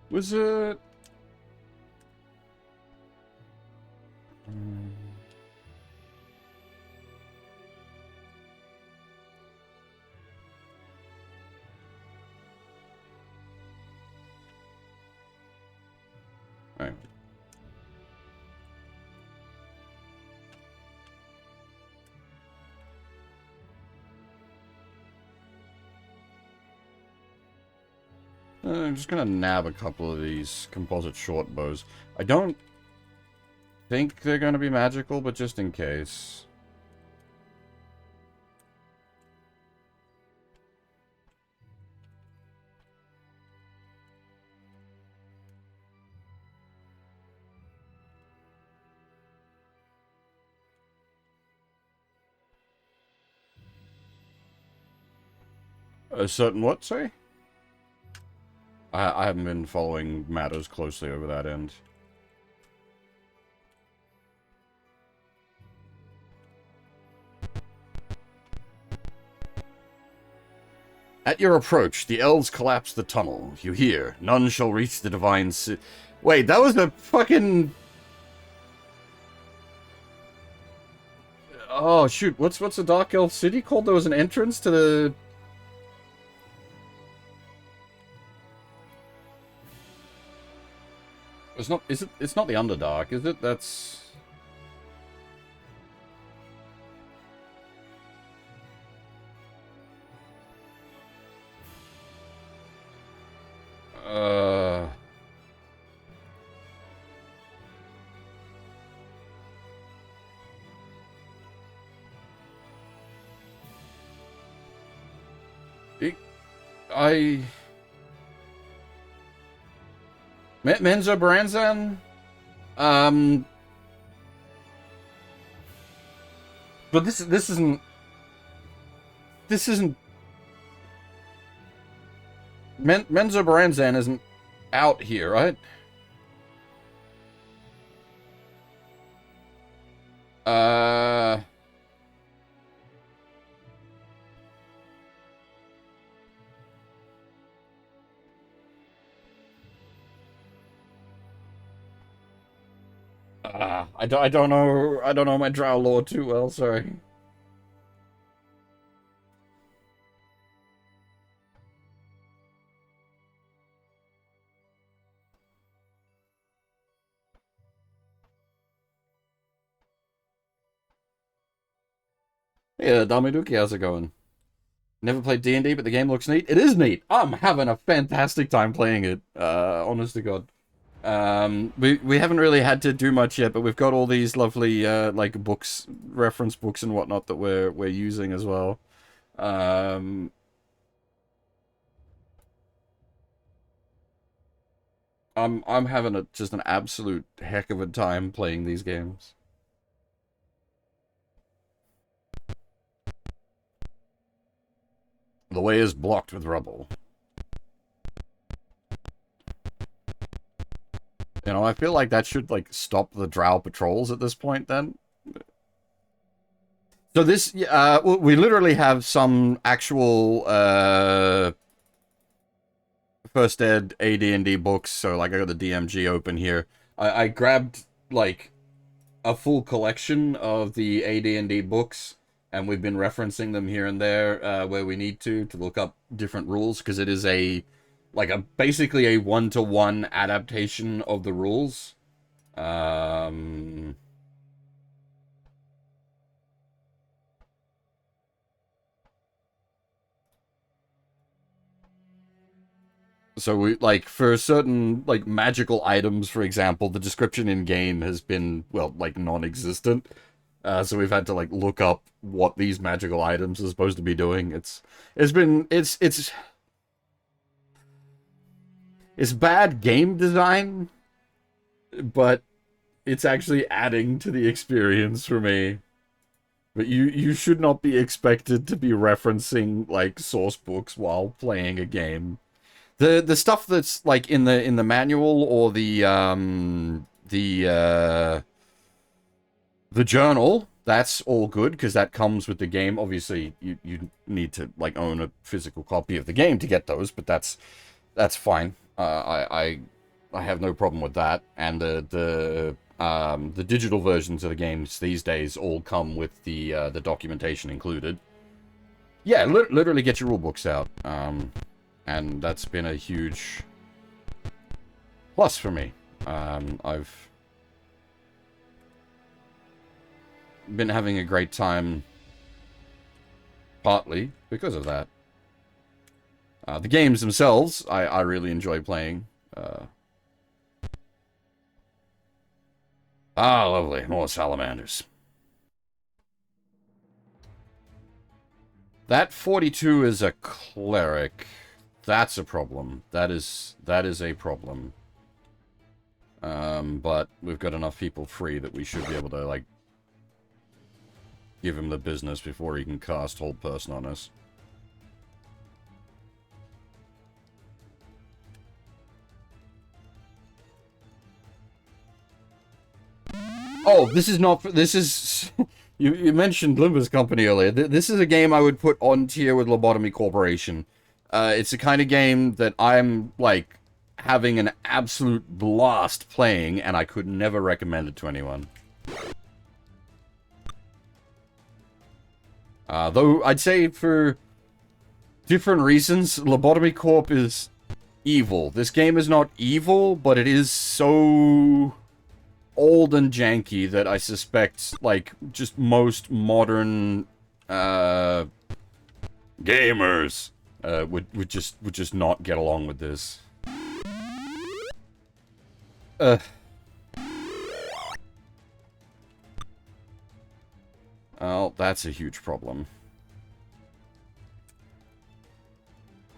Was it? Alright. I'm just gonna nab a couple of these composite short bows. I don't think they're gonna be magical, but just in case. A certain what, sorry? I haven't been following matters closely over that end. At your approach, the elves collapse the tunnel. You hear, none shall reach the divine Wait, that was a fucking... Oh, shoot, what's the Dark Elf city called? There was an entrance to the... It's not, is it? It's not the Underdark, is it? That's... Menzo Baranzan? But this isn't... Menzo Baranzan isn't out here, right? I don't know my Drow lore too well, sorry. Yeah, Damiduki, how's it going? Never played D&D, but the game looks neat. It is neat. I'm having a fantastic time playing it. Honest to God. We haven't really had to do much yet, but we've got all these lovely like books, reference books and whatnot that we're using as well. I'm having just an absolute heck of a time playing these games. The way is blocked with rubble. You know, I feel like that should, like, stop the Drow patrols at this point, then. So this, we literally have some actual, First Ed AD&D books, so, like, I got the DMG open here. I grabbed, like, a full collection of the AD&D books, and we've been referencing them here and there, where we need to look up different rules, because it is basically a one-to-one adaptation of the rules. So we, like, for certain, like, magical items, for example, the description in-game has been, well, like, non-existent. So we've had to, like, look up what these magical items are supposed to be doing. It's bad game design, but it's actually adding to the experience for me. But you should not be expected to be referencing, like, source books while playing a game. The stuff that's, like, in the manual or the journal, that's all good, because that comes with the game. Obviously, you need to, like, own a physical copy of the game to get those, but that's fine. I have no problem with that. And the digital versions of the games these days all come with the documentation included. Yeah, literally get your rulebooks out. And that's been a huge plus for me. I've been having a great time, partly because of that. The games themselves, I really enjoy playing. Lovely. More salamanders. That 42 is a cleric. That's a problem. That is a problem. But we've got enough people free that we should be able to, like, give him the business before he can cast Hold Person on us. Oh, this is not... This is... You mentioned Limber's Company earlier. This is a game I would put on tier with Lobotomy Corporation. It's the kind of game that I'm, like, having an absolute blast playing, and I could never recommend it to anyone. Though, I'd say for different reasons, Lobotomy Corp is evil. This game is not evil, but it is so old and janky that I suspect, like, just most modern, gamers, would just not get along with this. Oh, that's a huge problem.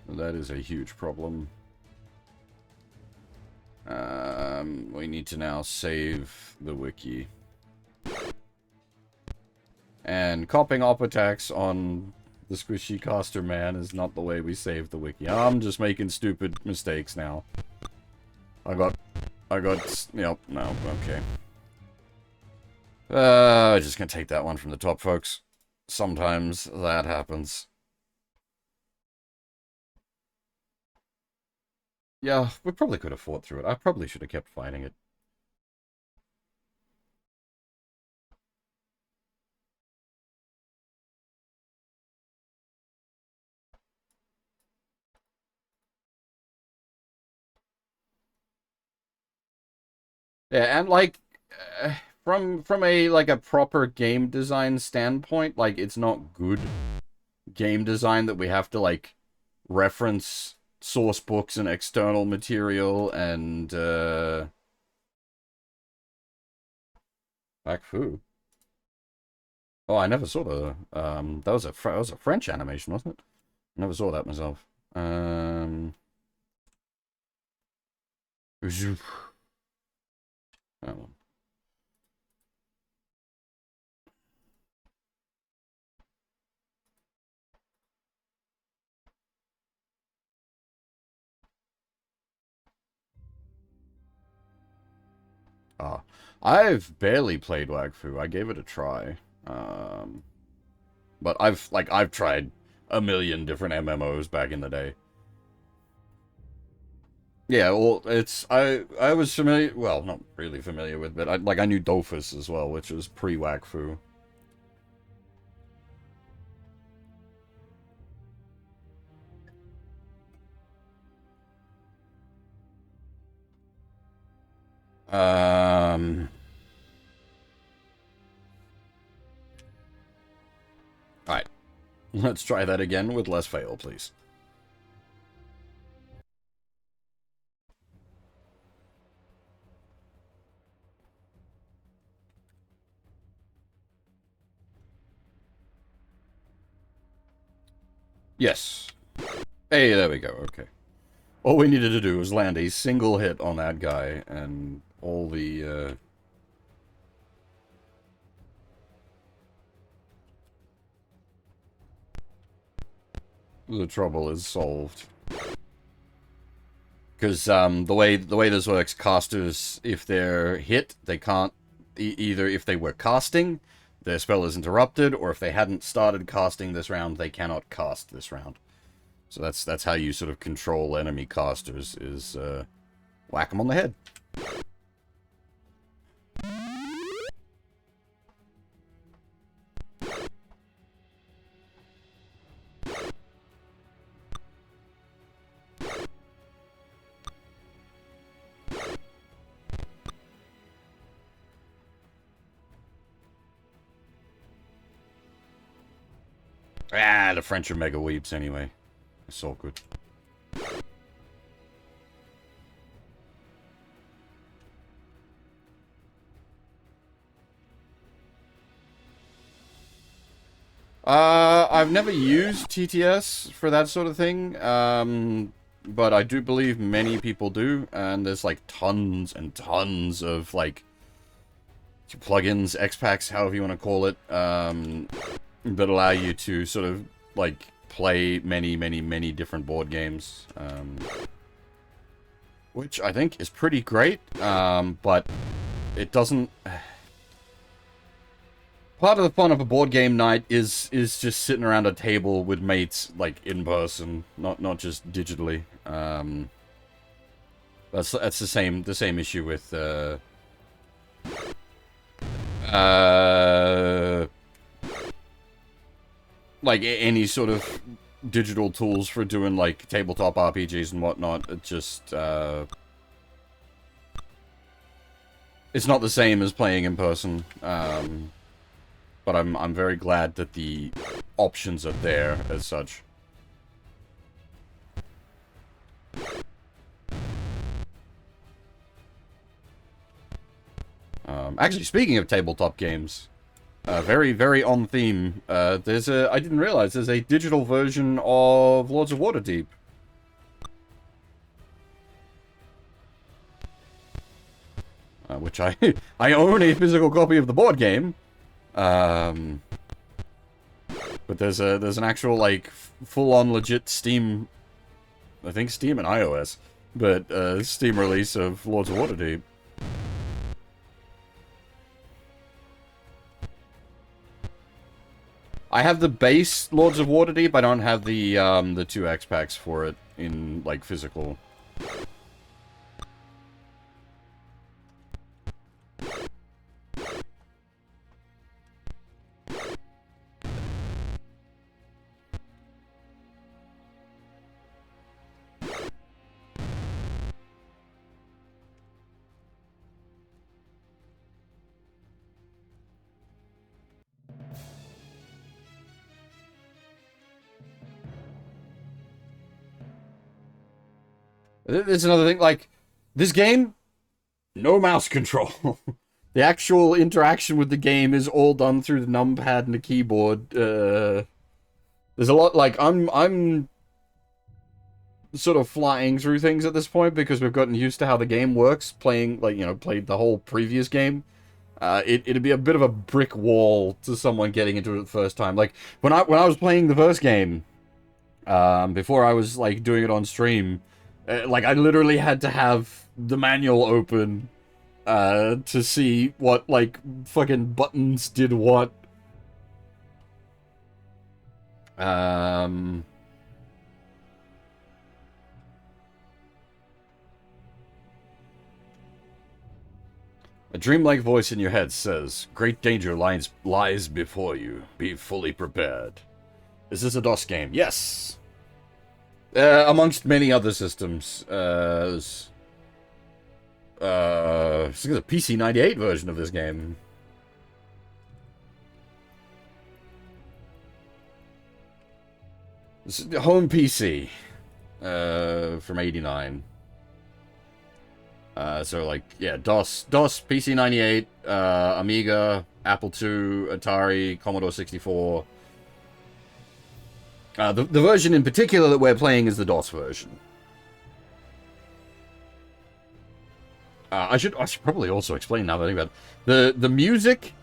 That is a huge problem. We need to now save the wiki. And copying op attacks on the squishy caster man is not the way we save the wiki. I'm just making stupid mistakes now. Yep, no, okay. Just gonna take that one from the top, folks. Sometimes that happens. Yeah, we probably could have fought through it. I probably should have kept fighting it. Yeah, and like, from a like a proper game design standpoint, like it's not good game design that we have to like reference source books and external material and back fu. Oh, I never saw the that was a French animation, wasn't it? Never saw that myself. Oh. Ah, I've barely played Wagfu. I gave it a try. But I've tried a million different MMOs back in the day. Yeah, well, I was familiar, well, not really familiar with, but I knew Dofus as well, which was pre-Wagfu. Alright. Let's try that again with less fail, please. Yes. Hey, there we go, okay. All we needed to do was land a single hit on that guy, and all the, the trouble is solved. Because the way this works, casters, if they're hit, they can't either if they were casting, their spell is interrupted, or if they hadn't started casting this round, they cannot cast this round. So that's how you sort of control enemy casters, is whack them on the head. Ah, the French are mega weeps anyway. It's all good. I've never used TTS for that sort of thing, but I do believe many people do, and there's like tons and tons of like plugins, X-Packs, however you want to call it, that allow you to sort of like play many different board games, which I think is pretty great, but it doesn't... part of the fun of a board game night is just sitting around a table with mates, like in person, not just digitally. That's the same issue with like any sort of digital tools for doing like tabletop RPGs and whatnot. It just it's not the same as playing in person. But I'm very glad that the options are there as such. Actually, speaking of tabletop games, very, very on theme. I didn't realize there's a digital version of Lords of Waterdeep. Which I own a physical copy of the board game. But there's an actual like full-on legit Steam, I think Steam and iOS, but Steam release of Lords of Waterdeep. I have the base Lords of Waterdeep. I don't have the 2X packs for it in like physical. There's another thing, like, this game, no mouse control. The actual interaction with the game is all done through the numpad and the keyboard. There's a lot, like, I'm sort of flying through things at this point because we've gotten used to how the game works, playing, like, you know, played the whole previous game. It'd be a bit of a brick wall to someone getting into it the first time. Like, when I was playing the first game, before I was, like, doing it on stream, like, I literally had to have the manual open to see what, like, fucking buttons did what. A dreamlike voice in your head says, "Great danger lies before you. Be fully prepared." Is this a DOS game? Yes! Amongst many other systems. There's a PC-98 version of this game. This is the home PC. From '89. So, like, yeah, DOS, PC-98, Amiga, Apple II, Atari, Commodore 64. The version in particular that we're playing is the DOS version. I should probably also explain now that I think about it. The music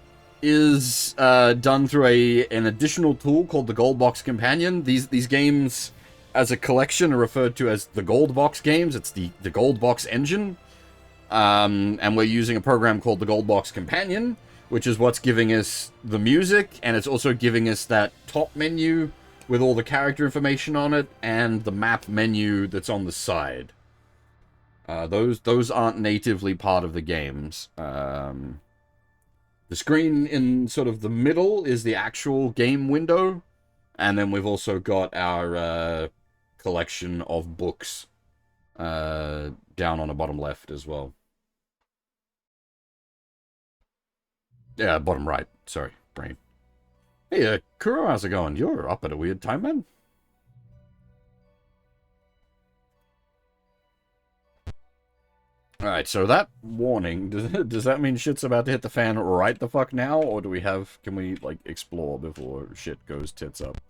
is done through an additional tool called the Gold Box Companion. These games, as a collection, are referred to as the Gold Box games. It's the Gold Box engine. And we're using a program called the Gold Box Companion, which is what's giving us the music, and it's also giving us that top menu with all the character information on it, and the map menu that's on the side. Those aren't natively part of the games. The screen in sort of the middle is the actual game window, and then we've also got our collection of books down on the bottom left as well. Yeah, bottom right. Sorry, brain. Hey, Kuro, how's it going? You're up at a weird time, man. Alright, so that warning, does that mean shit's about to hit the fan right the fuck now? Or can we, like, explore before shit goes tits up?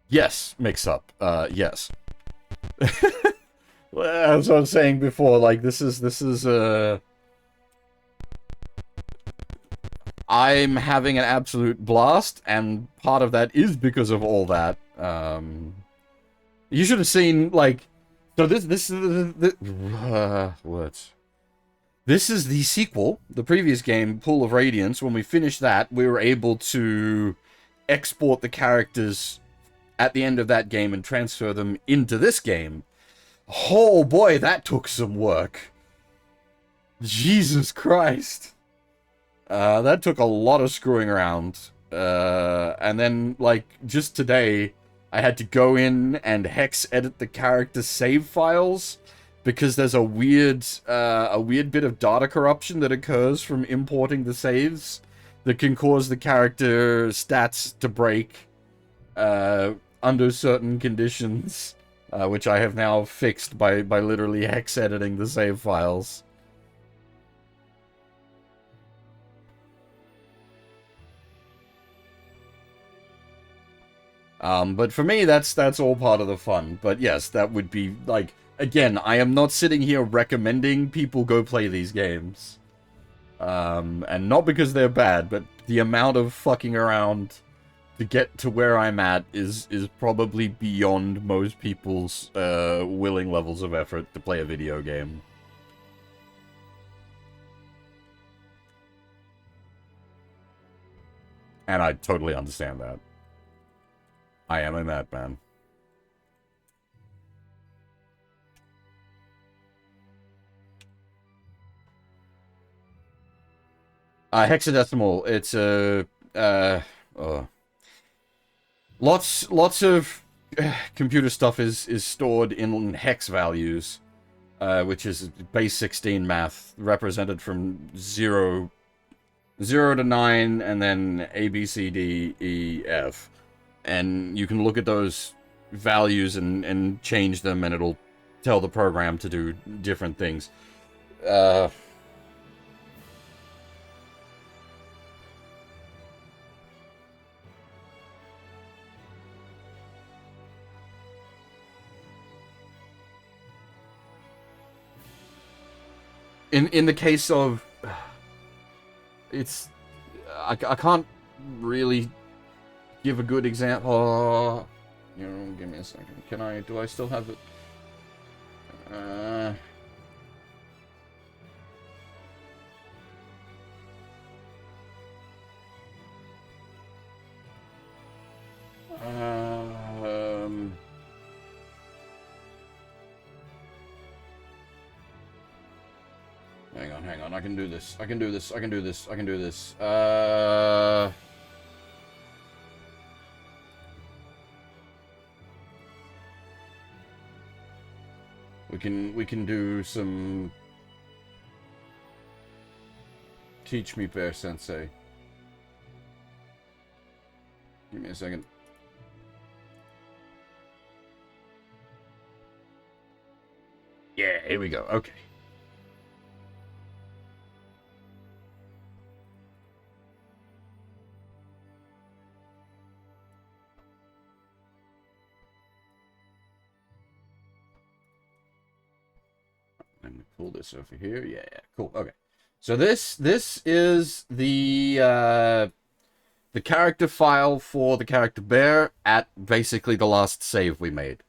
Yes, mix up. Yes. As I was saying before, like, this is, I'm having an absolute blast, and part of that is because of all that. You should have seen, like, so this what? This is the sequel. The previous game, Pool of Radiance, when we finished that, we were able to export the characters at the end of that game and transfer them into this game. Oh boy, that took some work. Jesus Christ. That took a lot of screwing around. And then, like, just today, I had to go in and hex edit the character save files because there's a weird bit of data corruption that occurs from importing the saves that can cause the character stats to break under certain conditions, which I have now fixed by literally hex editing the save files. But for me, that's all part of the fun. But yes, that would be, like, again, I am not sitting here recommending people go play these games. And not because they're bad, but the amount of fucking around to get to where I'm at is probably beyond most people's willing levels of effort to play a video game. And I totally understand that. I am a madman. Hexadecimal, it's a, lots of computer stuff is stored in hex values, which is base 16 math, represented from 0 to 9, and then A, B, C, D, E, F. And you can look at those values and change them, and it'll tell the program to do different things. In the case of, it's, I can't really give a good example. Oh, you know, give me a second. Do I still have it? Hang on. I can do this. I can do this. We can do some. Teach me, Bear Sensei. Give me a second. Yeah, here we go. Okay. Let me pull this over here. Yeah, cool. Okay. So this is the character file for the character Bear at basically the last save we made.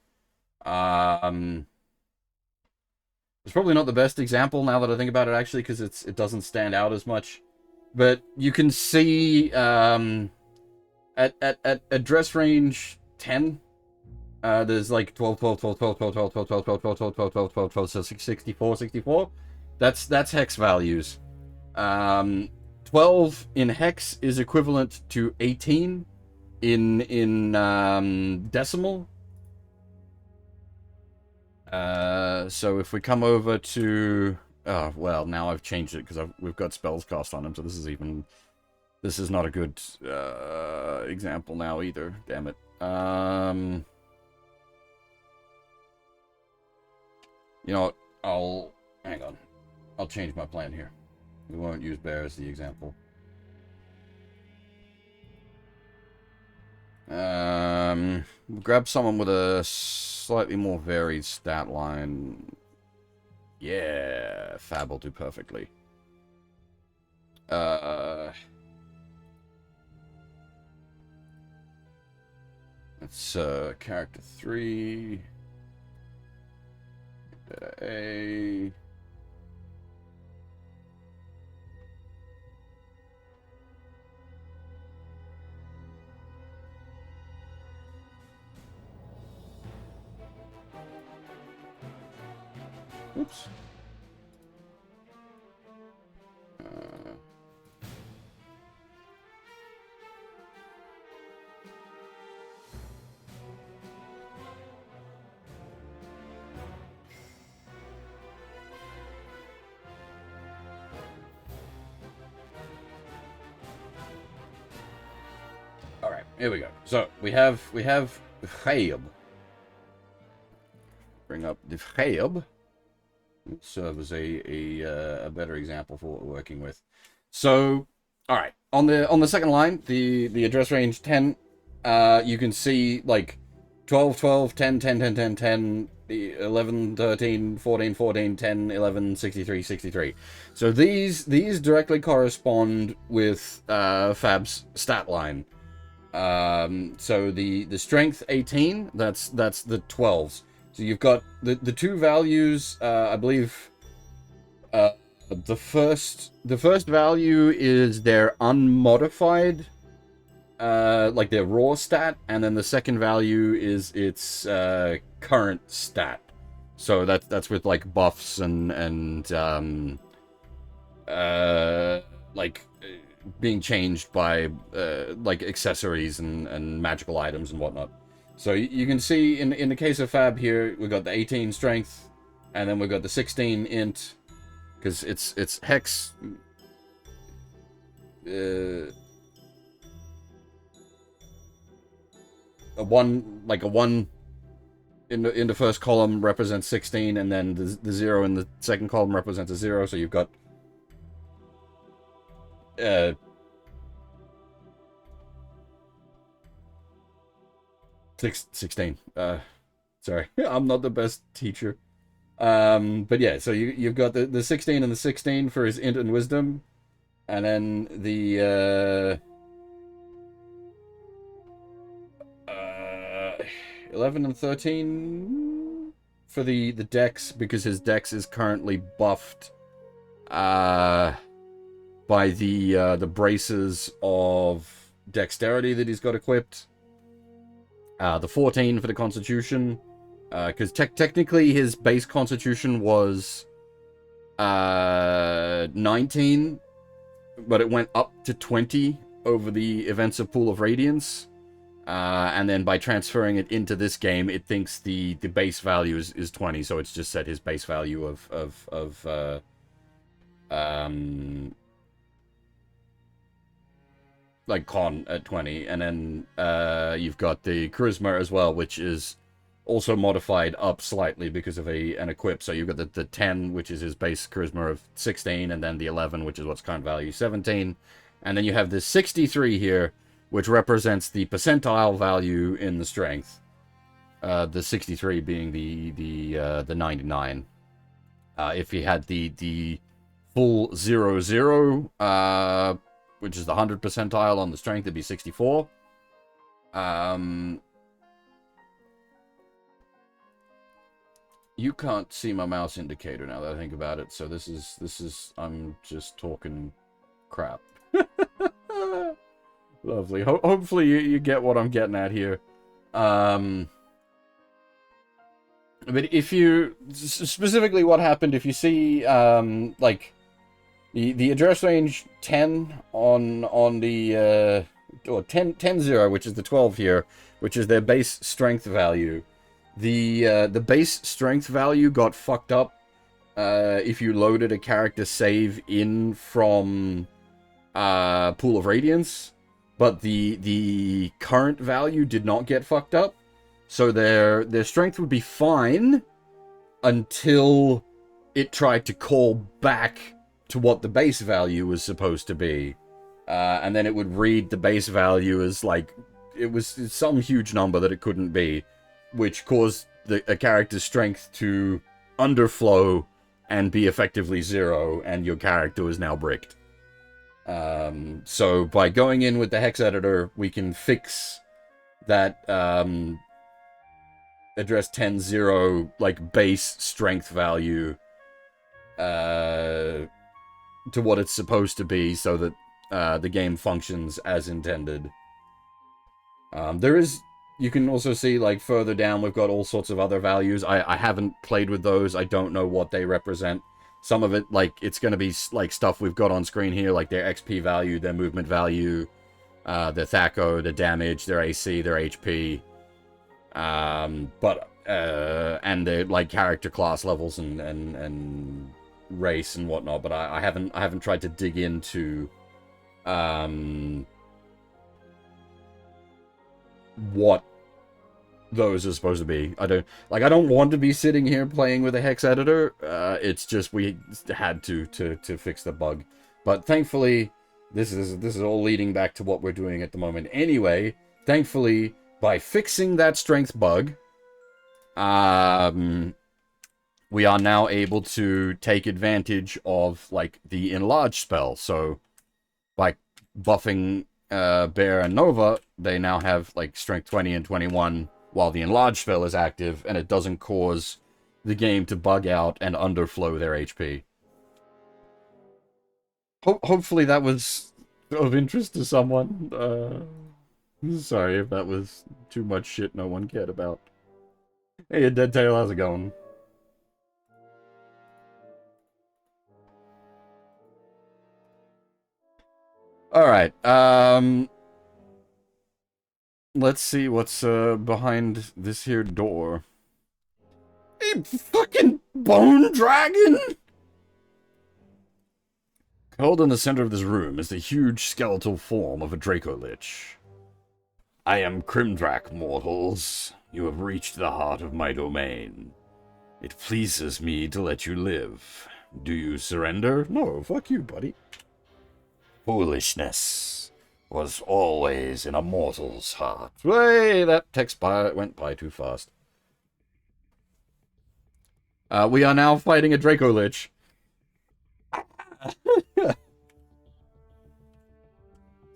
It's probably not the best example now that I think about it, actually, because it doesn't stand out as much. But you can see at address range 10, there's like 12, 12, 12, 12, 12, 12, 12, 12, 12, 12, 12, 12, 12, 12, 12, so 64, 64. That's hex values. 12 in hex is equivalent to 18 in decimal. So if we come over to, oh well, now I've changed it because we've got spells cast on him, so this is not a good example now either. Damn it. You know what? Hang on. I'll change my plan here. We won't use Bear as the example. Grab someone with a slightly more varied stat line. Yeah, Fab will do perfectly. It's character 3. A. Oops. All right, here we go. So we have Chayeb. Bring up the Chayeb. Serve as a better example for what we're working with. So, all right, on the second line, the address range 10, you can see like 12, 12, 10, 10, 10, 10, 10, 11, 13, 14, 14, 10, 11, 63, 63. So these directly correspond with Fab's stat line. So the strength 18, that's the 12s. So you've got the two values, I believe, the first value is their unmodified, like their raw stat, and then the second value is its current stat. So that's with like buffs and like being changed by like accessories and magical items and whatnot. So you can see in the case of Fab here, we've got the 18 strength, and then we've got the 16 int, because it's hex. A one in the first column represents 16, and then the 0 in the second column represents a 0. So you've got 16. Sorry, I'm not the best teacher. But yeah, so you've got the 16 and the 16 for his int and wisdom, and then the 11 and 13 for the dex, because his dex is currently buffed by the braces of dexterity that he's got equipped. The 14 for the constitution, because technically his base constitution was 19, but it went up to 20 over the events of Pool of Radiance. And then by transferring it into this game, it thinks the base value is 20, so it's just set his base value of like con at 20, and then you've got the charisma as well, which is also modified up slightly because of an equip. So you've got the 10, which is his base charisma of 16, and then the 11, which is what's current value 17, and then you have this 63 here, which represents the percentile value in the strength. The 63 being the 99. If he had the full 0, which is the 100 percentile on the strength, it'd be 64. You can't see my mouse indicator now that I think about it, so this is I'm just talking crap. Lovely. Hopefully you get what I'm getting at here. But if you specifically, what happened if you see like the address range 10 on the or 10-0, which is the 12 here, which is their base strength value. The base strength value got fucked up if you loaded a character save in from Pool of Radiance, but the current value did not get fucked up. So their strength would be fine until it tried to call back to what the base value was supposed to be. And then it would read the base value as like, it was some huge number that it couldn't be, which caused a character's strength to underflow and be effectively 0, and your character is now bricked. So by going in with the hex editor, we can fix that address 10-0 like base strength value to what it's supposed to be, so that the game functions as intended. There is You can also see, like, further down, we've got all sorts of other values. I haven't played with those. I don't know what they represent. Some of it, like, it's going to be, like, stuff we've got on screen here, like their XP value, their movement value, their THAC0, their damage, their AC, their HP, and their, like, character class levels and race and whatnot. But I haven't tried to dig into what those are supposed to be. I don't want to be sitting here playing with a hex editor. It's just we had to fix the bug. But thankfully, this is all leading back to what we're doing at the moment. Anyway, thankfully, by fixing that strength bug, we are now able to take advantage of, like, the enlarge spell. So by buffing Bear and Nova, they now have, like, strength 20 and 21 while the enlarge spell is active, and it doesn't cause the game to bug out and underflow their HP. Hopefully that was of interest to someone. Sorry if that was too much shit no one cared about. Hey, Dead Tail, how's it going? Alright, let's see what's behind this here door. A fucking bone dragon! Held in the center of this room is the huge skeletal form of a Dracolich. I am Crimdrak, mortals. You have reached the heart of my domain. It pleases me to let you live. Do you surrender? No, fuck you, buddy. Foolishness was always in a mortal's heart. Hey, that text went by too fast. We are now fighting a Dracolich.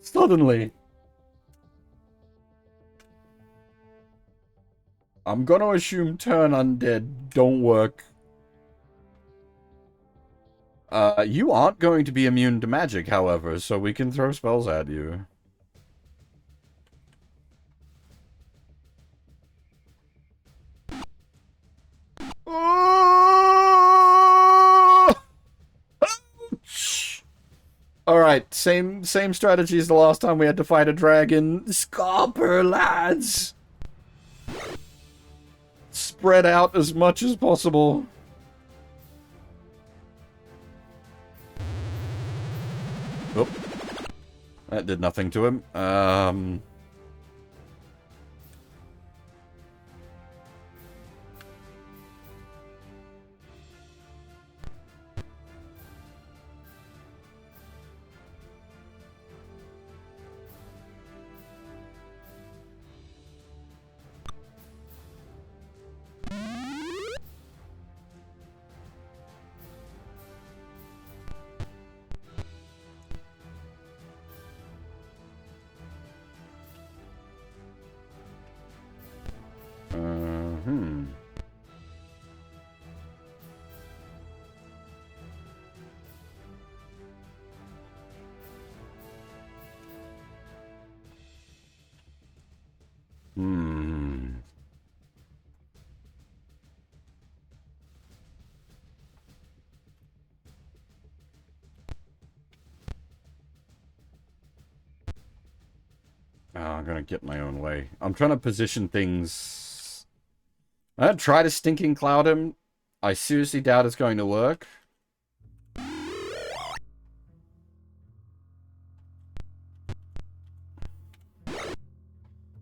Suddenly. I'm gonna assume turn undead don't work. You aren't going to be immune to magic, however, so we can throw spells at you. Alright, same strategy as the last time we had to fight a dragon. Scalper, lads! Spread out as much as possible. Oh. That did nothing to him. Oh, I'm gonna get my own way. I'm trying to position things. I'm gonna try to stinking cloud him. I seriously doubt it's going to work.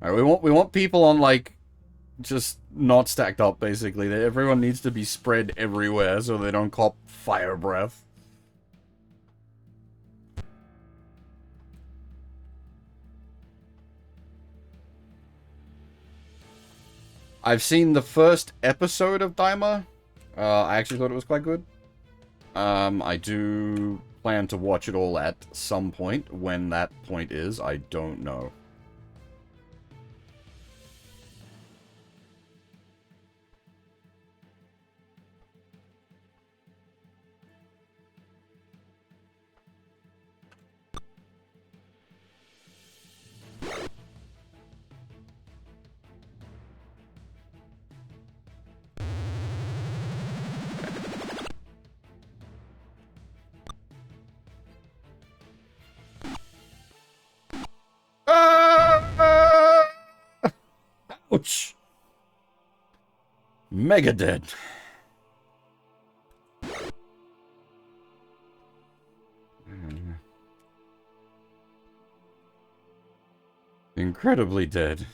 Alright, we want people on, like, just not stacked up, basically. Everyone needs to be spread everywhere so they don't cop fire breath. I've seen the first episode of Daima. I actually thought it was quite good. I do plan to watch it all at some point. When that point is, I don't know. mega dead. Incredibly dead.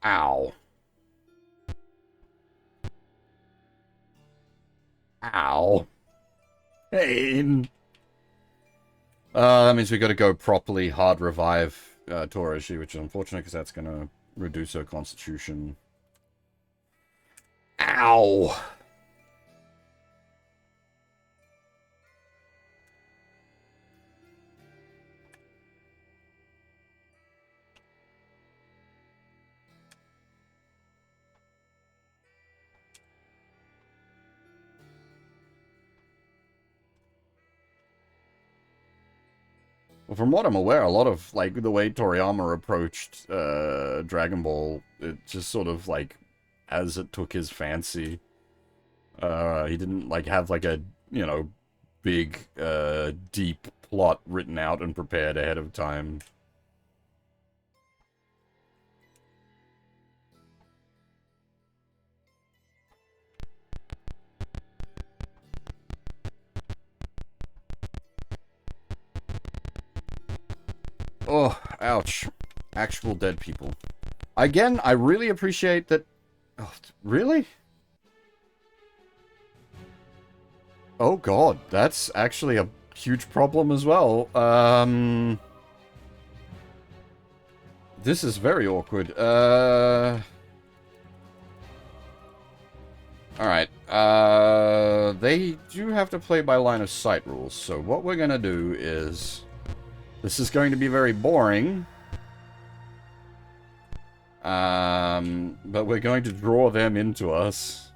Ow. Ow. Pain. That means we gotta go properly hard revive Torishi, which is unfortunate because that's gonna reduce her constitution. Ow. Well, from what I'm aware, a lot of, like, the way Toriyama approached Dragon Ball, it just sort of, like, as it took his fancy. He didn't, like, have, like, a, you know, big, deep plot written out and prepared ahead of time. Oh, ouch. Actual dead people. Again, I really appreciate that... Oh, really? Oh god, that's actually a huge problem as well. This is very awkward. Alright, they do have to play by line of sight rules, so what we're gonna do is... This is going to be very boring. But we're going to draw them into us.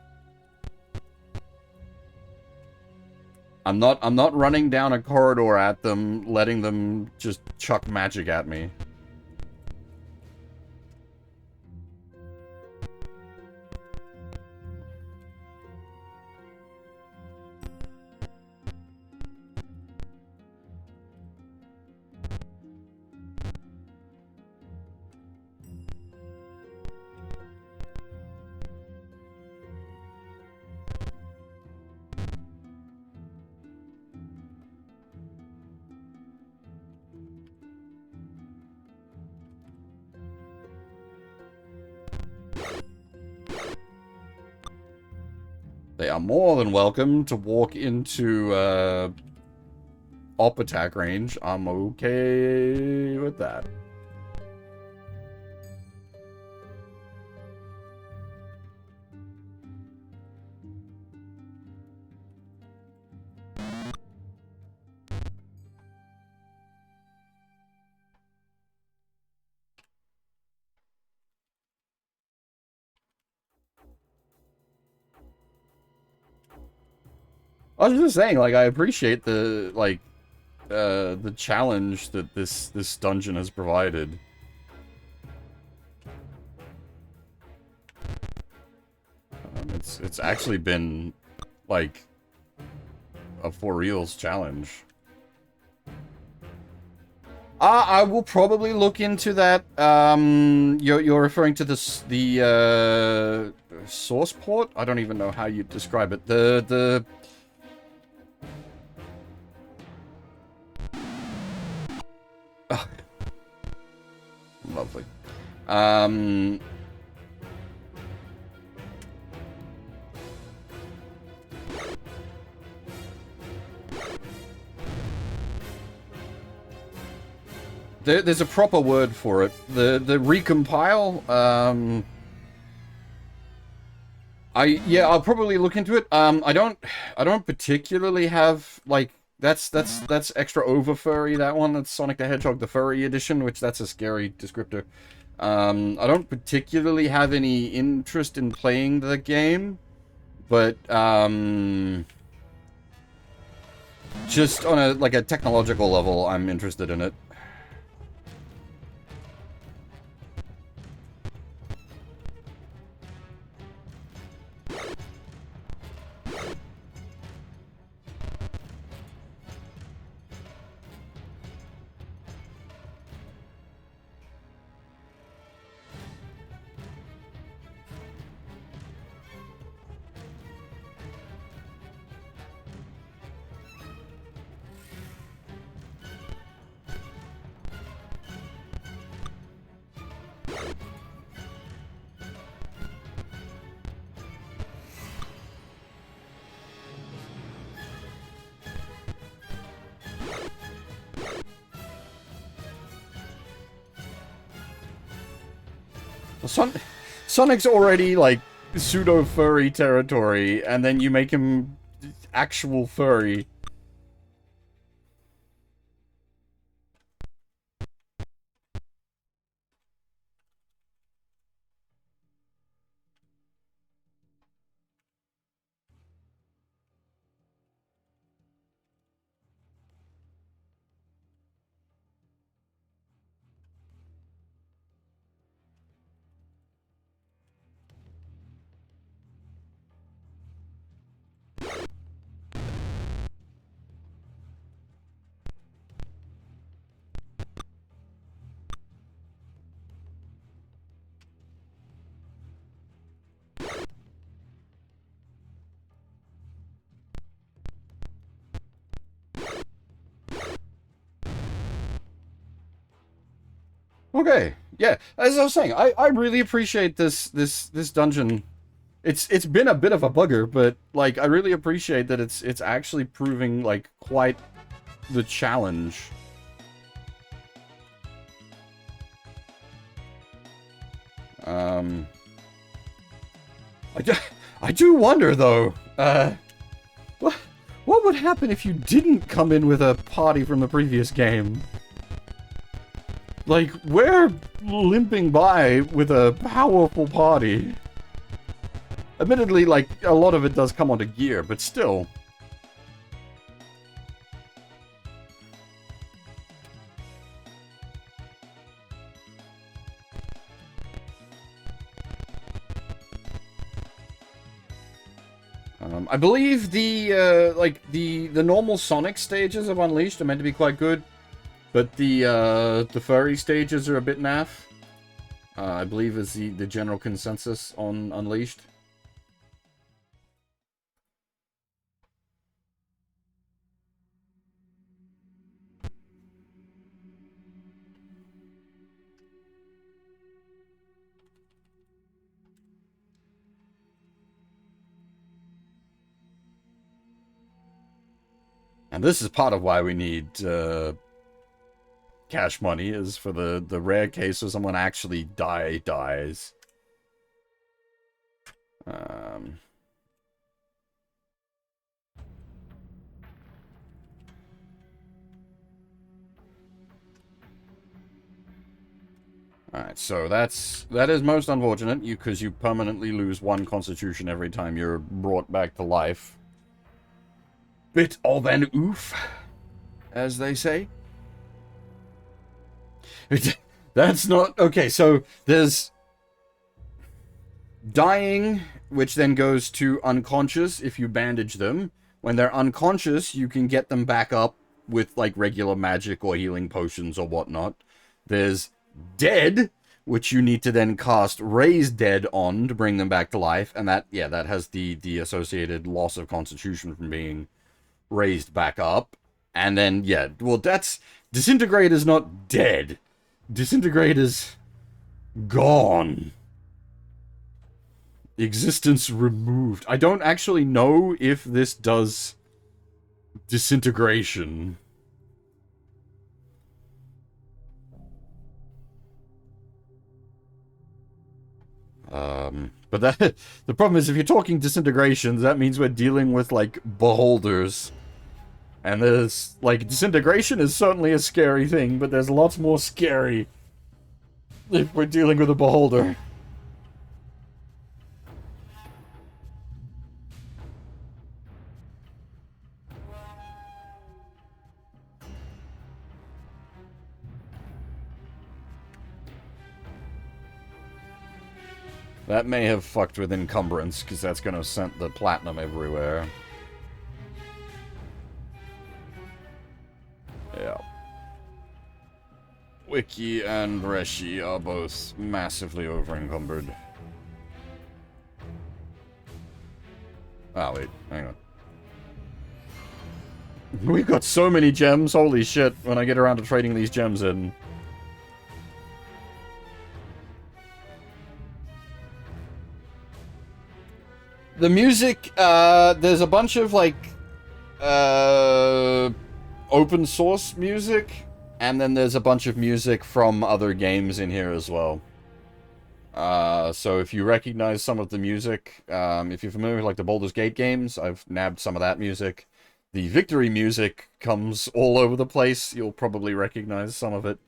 I'm not running down a corridor at them, letting them just chuck magic at me. They are more than welcome to walk into, op attack range. I'm okay with that. I was just saying, like, I appreciate the, like, the challenge that this dungeon has provided. It's actually been, like, a for reals challenge. I will probably look into that. You're referring to the source port? I don't even know how you describe it. The oh. Lovely. There's a proper word for it. The recompile. I'll probably look into it. I don't particularly have like that's extra over furry. That one, that's Sonic the Hedgehog the Furry Edition, which that's a scary descriptor. I don't particularly have any interest in playing the game, but just on a technological level, I'm interested in it. Sonic's already, like, pseudo-furry territory, and then you make him actual furry. Okay, yeah, as I was saying, I really appreciate this dungeon. It's been a bit of a bugger, but like I really appreciate that it's actually proving like quite the challenge. I do wonder though, what would happen if you didn't come in with a party from the previous game? Like, we're limping by with a powerful party. Admittedly, like, a lot of it does come onto gear, but still. I believe the normal Sonic stages of Unleashed are meant to be quite good. But the furry stages are a bit naff. I believe is the general consensus on Unleashed. And this is part of why we need cash money, is for the rare case where someone actually dies. Alright, so that is most unfortunate, because you permanently lose 1 constitution every time you're brought back to life. Bit of an oof, as they say. That's not... Okay, so there's dying, which then goes to unconscious if you bandage them. When they're unconscious, you can get them back up with, like, regular magic or healing potions or whatnot. There's dead, which you need to then cast Raise Dead on to bring them back to life. And that, yeah, that has the associated loss of constitution from being raised back up. And then, yeah, well, that's... Disintegrate is not dead. Disintegrate is gone. Existence removed. I don't actually know if this does disintegration. But that the problem is if you're talking disintegrations, that means we're dealing with like beholders. And there's like disintegration is certainly a scary thing, but there's lots more scary if we're dealing with a beholder. That may have fucked with encumbrance, because that's going to send the platinum everywhere. Yeah. Wiki and Reshi are both massively over-encumbered. Oh, wait. Hang on. We've got so many gems, holy shit, when I get around to trading these gems in. The music, there's a bunch of, like, open source music, and then there's a bunch of music from other games in here as well. So if you recognize some of the music, if you're familiar with, like, the Baldur's Gate games, I've nabbed some of that music. The Victory music comes all over the place. You'll probably recognize some of it.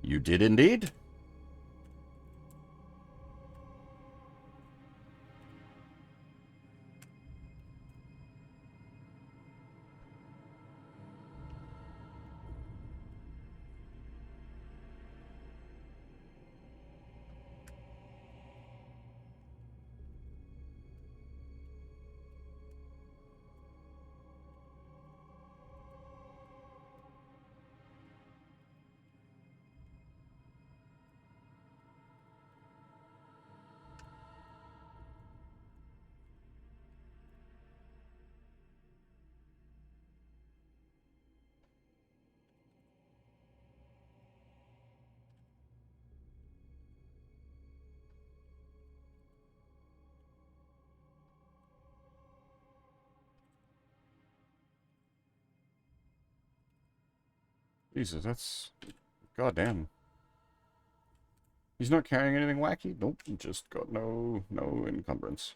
You did indeed. Jesus, that's... goddamn. He's not carrying anything wacky? Nope, just got no encumbrance.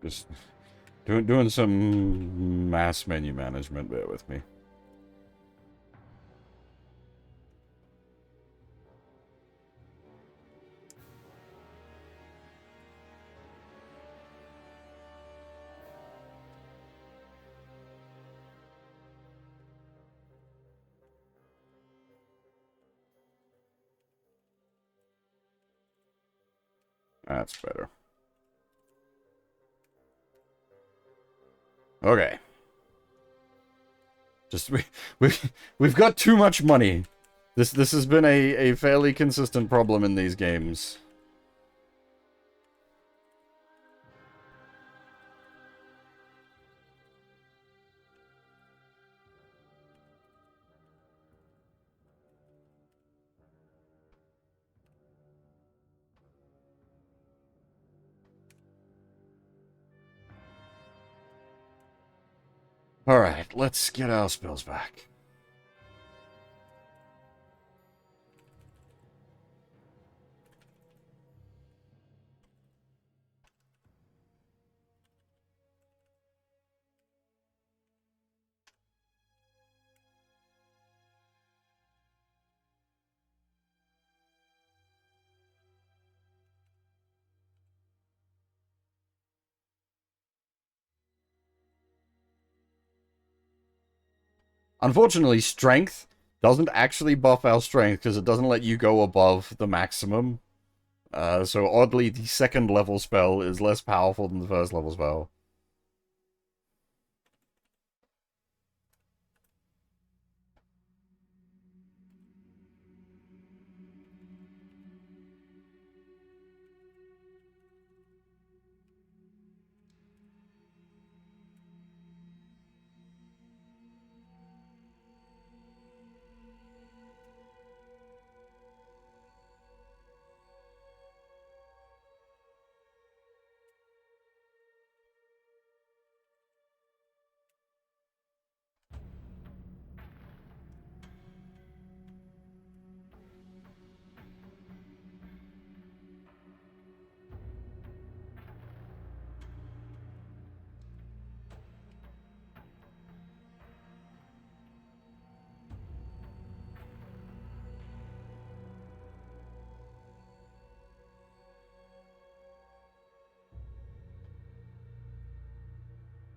Just doing some mass menu management, bear with me. That's better. Okay. Just we've got too much money. This has been a fairly consistent problem in these games. Alright, let's get our spells back. Unfortunately, strength doesn't actually buff our strength because it doesn't let you go above the maximum. So oddly, the second level spell is less powerful than the first level spell.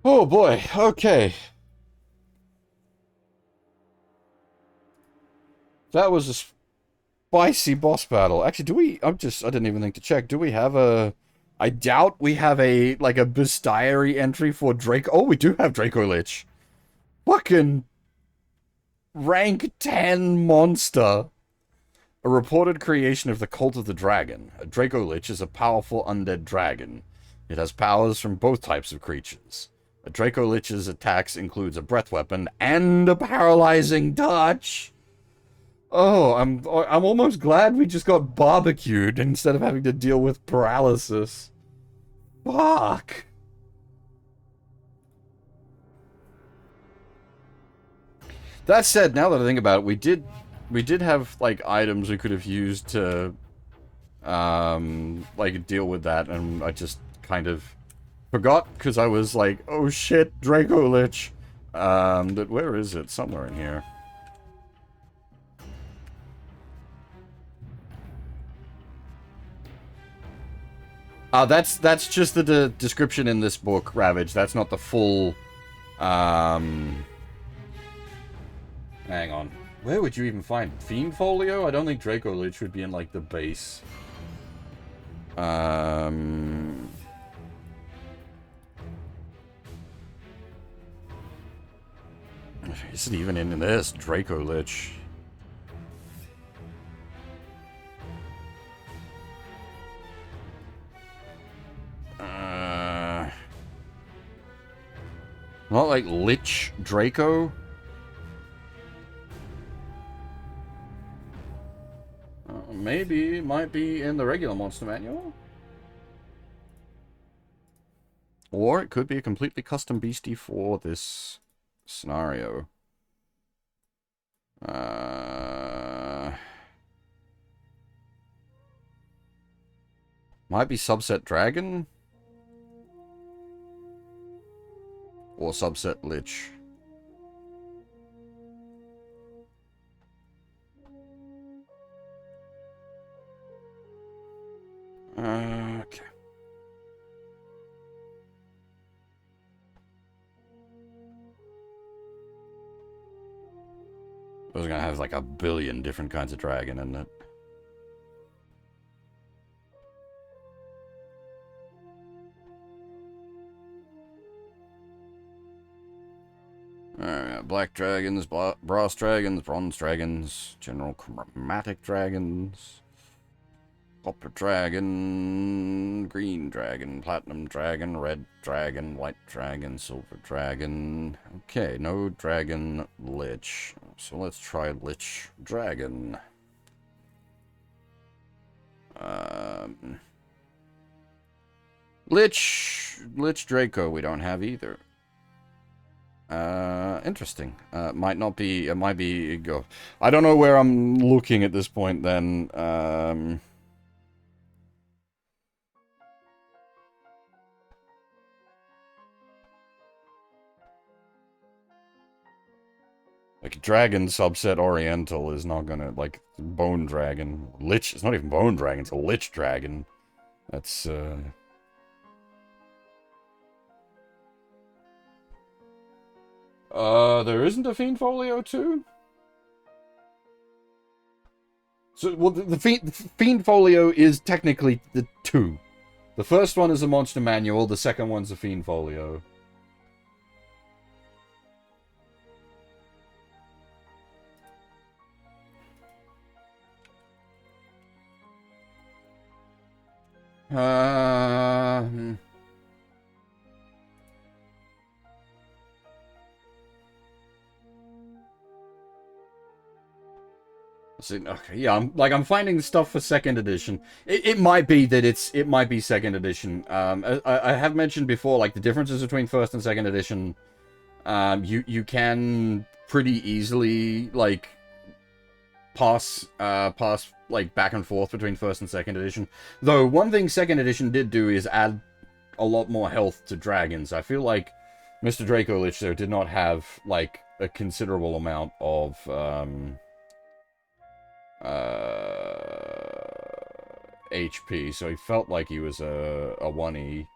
Oh boy, okay. That was a spicy boss battle. Actually, do we... I didn't even think to check. Do we have a... I doubt we have a, like, a bestiary entry for Drake. Oh, we do have Draco Lich. Fucking rank 10 monster. A reported creation of the Cult of the Dragon. A Draco Lich is a powerful undead dragon. It has powers from both types of creatures. A Draco Lich's attacks includes a breath weapon and a paralyzing touch. Oh, I'm almost glad we just got barbecued instead of having to deal with paralysis. Fuck. That said, now that I think about it, we did have like items we could have used to like deal with that, and I just kind of forgot because I was like, oh shit, Draco Lich. But where is it? Somewhere in here. That's just the description in this book, Ravage. That's not the full, hang on. Where would you even find Fiend Folio? I don't think Draco Lich would be in, like, the base. Is it even in this? Draco Lich. Not like Lich Draco? Maybe it might be in the regular monster manual. Or it could be a completely custom beastie for this scenario. Might be subset dragon? Or subset lich. Okay. I was gonna have like a billion different kinds of dragon in it. Alright, black dragons, brass dragons, bronze dragons, general chromatic dragons, copper dragon, green dragon, platinum dragon, red dragon, white dragon, silver dragon. Okay, no dragon lich. So let's try lich dragon. Lich Draco we don't have either. Interesting. Might not be, it might be, go. I don't know where I'm looking at this point then. Like, dragon subset oriental is not gonna, like, bone dragon. Lich, it's not even bone dragon, it's a lich dragon. That's, There isn't a Fiend Folio 2? So, well, the Fiend Folio is technically the 2. The first one is a Monster Manual, the second one's a Fiend Folio. Okay, yeah, I'm finding stuff for second edition. It might be that it might be second edition. I have mentioned before, like the differences between first and second edition. You can pretty easily like pass like back and forth between first and second edition. Though one thing second edition did do is add a lot more health to dragons. I feel like Mr. Draco Lich there did not have like a considerable amount of HP, so he felt like he was a 1E.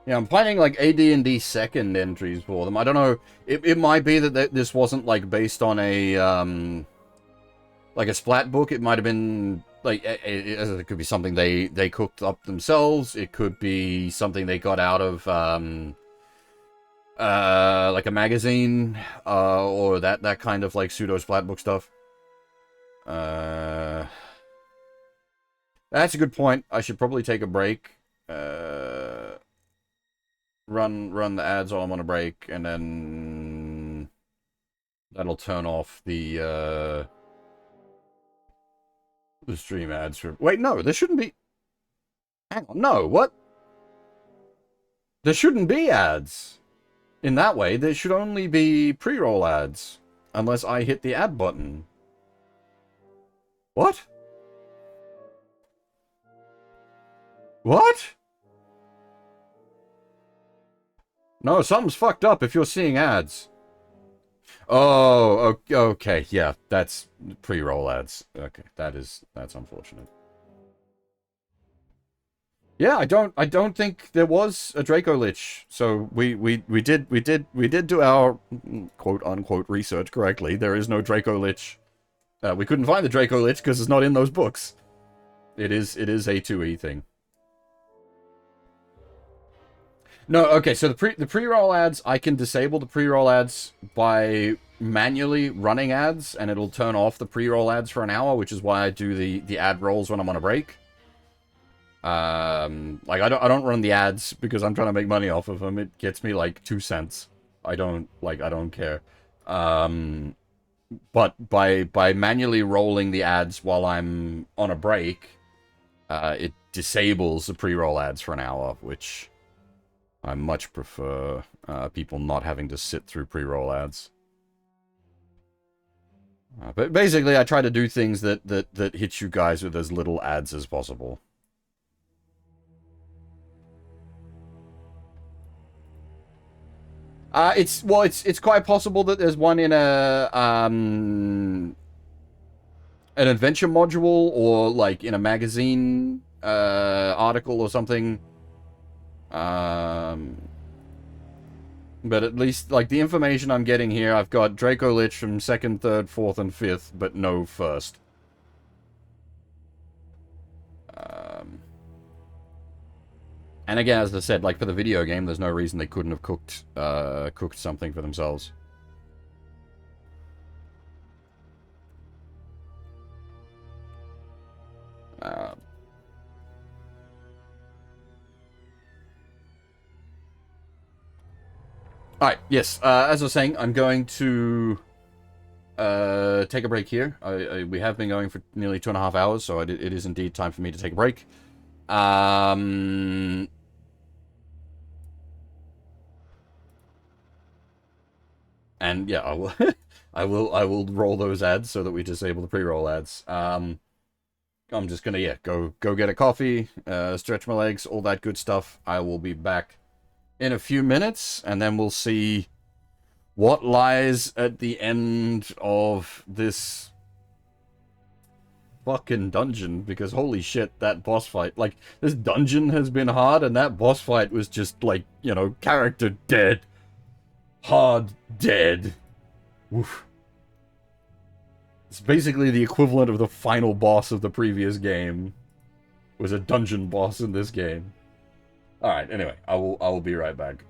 Yeah, I'm finding like AD&D second entries for them. I don't know. It might be that this wasn't like based on a like a splat book. It might have been like it could be something they cooked up themselves. It could be something they got out of like a magazine or that kind of like pseudo splat book stuff. That's a good point. I should probably take a break. Run the ads while I'm on a break, and then that'll turn off the stream ads for... Wait, no, there shouldn't be... Hang on, no, what? There shouldn't be ads. In that way, there should only be pre-roll ads. Unless I hit the ad button. What? What? No, something's fucked up if you're seeing ads. Oh, okay, yeah, that's pre-roll ads. Okay, that's unfortunate. Yeah, I don't think there was a Draco Lich. So we did do our quote unquote research correctly. There is no Draco Lich. We couldn't find the Draco Lich because it's not in those books. It is a 2E thing. No, okay, so the pre-roll ads, I can disable the pre-roll ads by manually running ads, and it'll turn off the pre-roll ads for an hour, which is why I do the ad rolls when I'm on a break. Like I don't run the ads because I'm trying to make money off of them. It gets me like 2 cents. I don't care. But by manually rolling the ads while I'm on a break, it disables the pre-roll ads for an hour, which I much prefer people not having to sit through pre-roll ads. But basically, I try to do things that hit you guys with as little ads as possible. It's quite possible that there's one in a an adventure module or like in a magazine article or something. But at least like the information I'm getting here, I've got Draco Lich from 2nd, 3rd, 4th, and 5th, but no 1st. And again, as I said, like for the video game, there's no reason they couldn't have cooked something for themselves. Alright, yes, as I was saying, I'm going to take a break here. We have been going for nearly 2.5 hours, so it is indeed time for me to take a break. And yeah, I will I will roll those ads so that we disable the pre-roll ads. I'm just gonna, yeah, go get a coffee, stretch my legs, all that good stuff. I will be back in a few minutes, and then we'll see what lies at the end of this fucking dungeon, because holy shit, that boss fight, like, this dungeon has been hard, and that boss fight was just, like, you know, character dead. Hard dead. Oof. It's basically the equivalent of the final boss of the previous game. Was a dungeon boss in this game. Alright, anyway, I will be right back.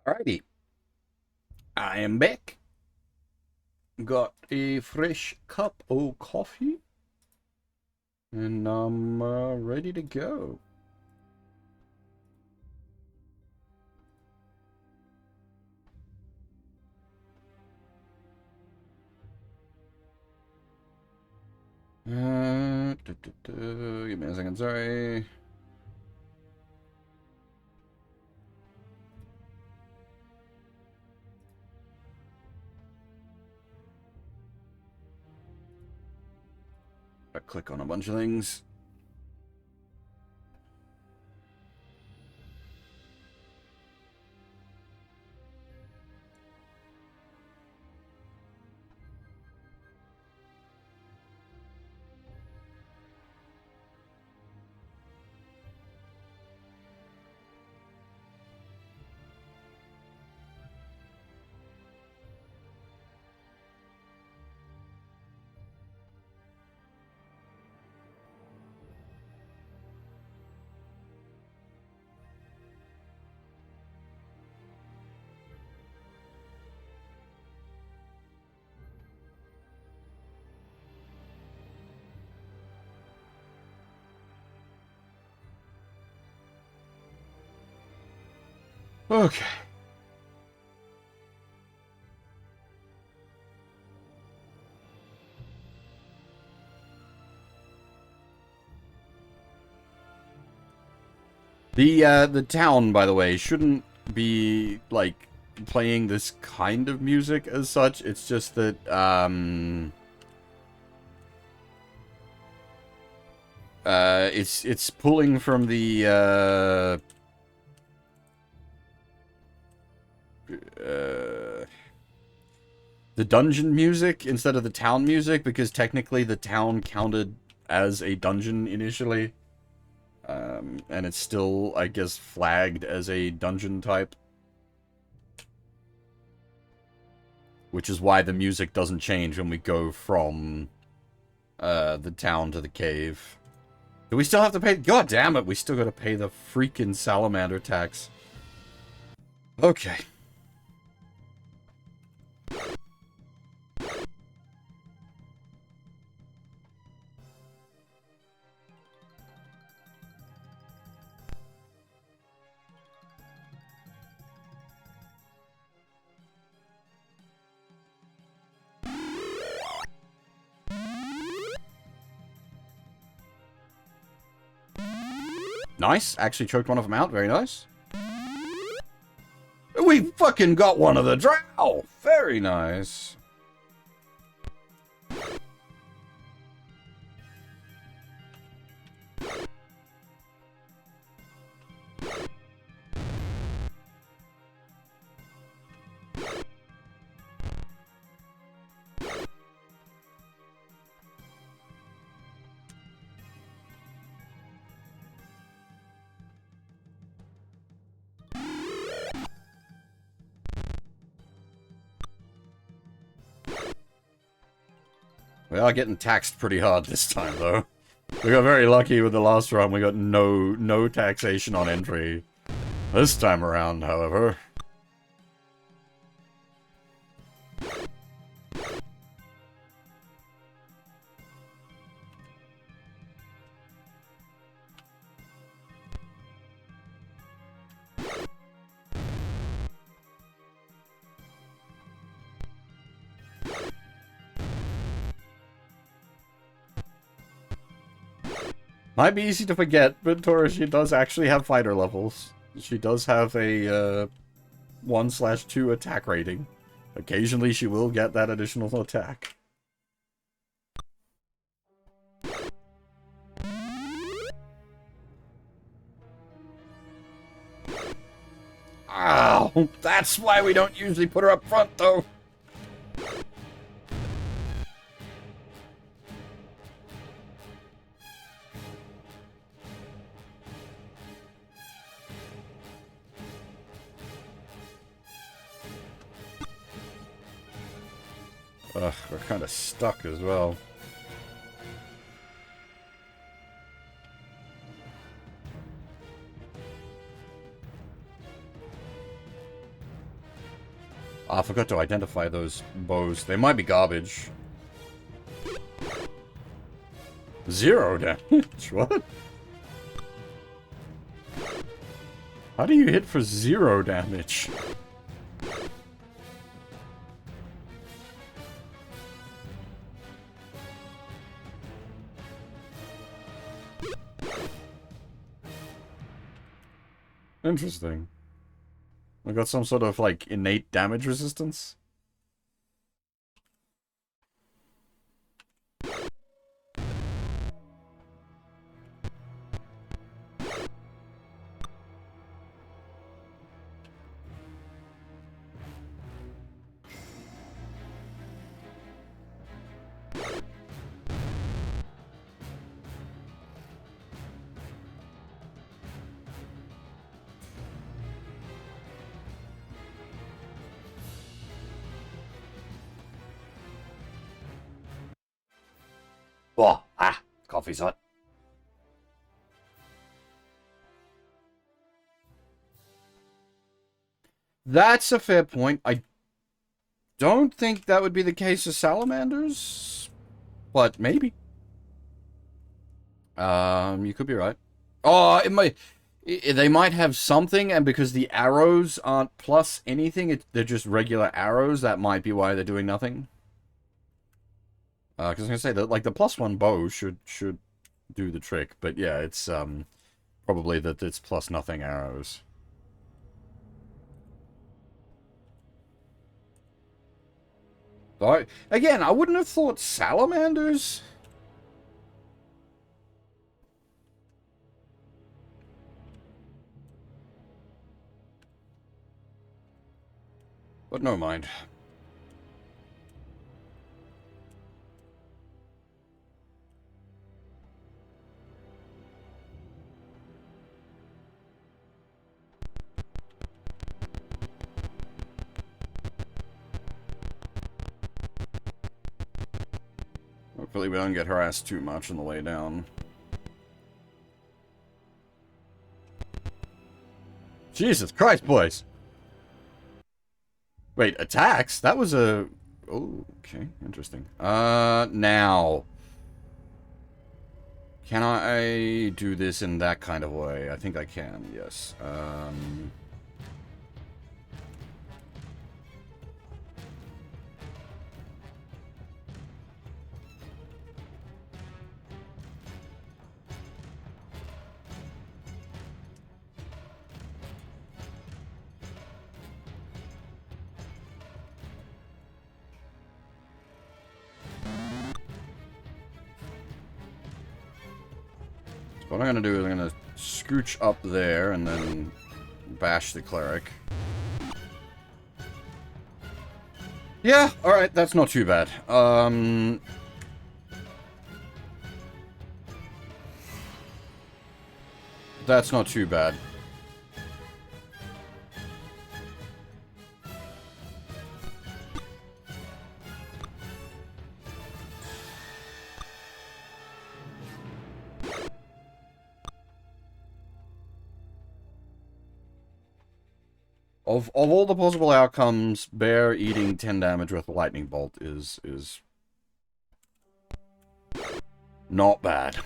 Alrighty. I am back. Got a fresh cup of coffee. And I'm ready to go. Give me a second, sorry. I click on a bunch of things. Okay. The town, by the way, shouldn't be like playing this kind of music as such. It's just that it's pulling from the dungeon music instead of the town music, because technically the town counted as a dungeon initially. And it's still, I guess, flagged as a dungeon type. Which is why the music doesn't change when we go from the town to the cave. Do we still have to pay? God damn it, we still gotta pay the freaking salamander tax. Okay. Nice. Actually choked one of them out. Very nice. We fucking got one of the Drow. Very nice. We are getting taxed pretty hard this time, though. We got very lucky with the last run. We got no taxation on entry. This time around, however. Might be easy to forget, but Tora, does actually have fighter levels. She does have a 1/2 attack rating. Occasionally she will get that additional attack. Ow! That's why we don't usually put her up front, though! Ugh, we're kind of stuck as well. I forgot to identify those bows. They might be garbage. 0 damage? What? How do you hit for 0 damage? Interesting. We got some sort of, like, innate damage resistance? Oh, coffee's hot. That's a fair point. I don't think that would be the case with salamanders, but maybe. You could be right. Oh, it might. They might have something, and because the arrows aren't plus anything, they're just regular arrows. That might be why they're doing nothing. Because I was gonna say that, like, the +1 bow should do the trick, but yeah, it's probably that it's plus nothing arrows. Again, I wouldn't have thought salamanders. But no mind. Hopefully we don't get harassed too much on the way down. Jesus Christ, boys! Wait, attacks? That was a... Oh, okay, interesting. Now... Can I do this in that kind of way? I think I can, yes. What I'm gonna do is I'm gonna scooch up there and then bash the cleric. Yeah, alright, that's not too bad. That's not too bad. Of all the possible outcomes, Bear eating 10 damage with a lightning bolt is not bad.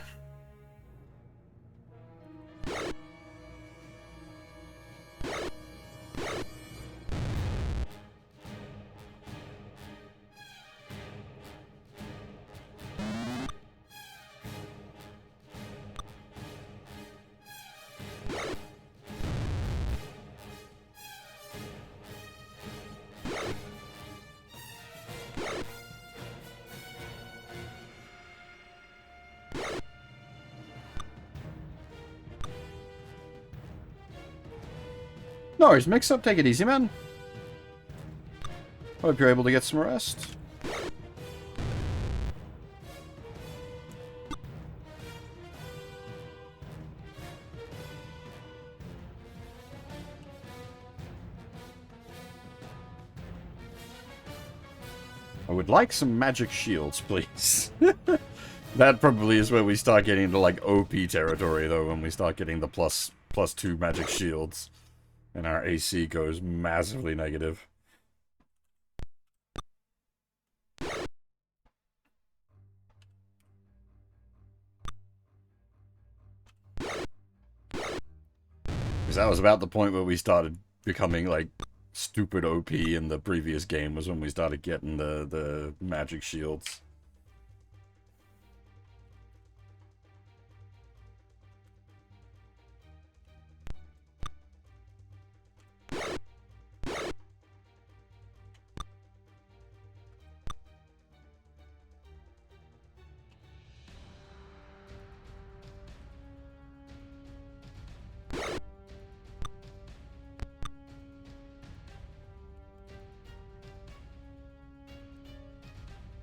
No worries, mix up, take it easy, man. Hope you're able to get some rest. I would like some magic shields, please. That probably is where we start getting into, like, OP territory, though, when we start getting the +2 magic shields. And our AC goes massively negative. Because that was about the point where we started becoming, like, stupid OP in the previous game, was when we started getting the magic shields.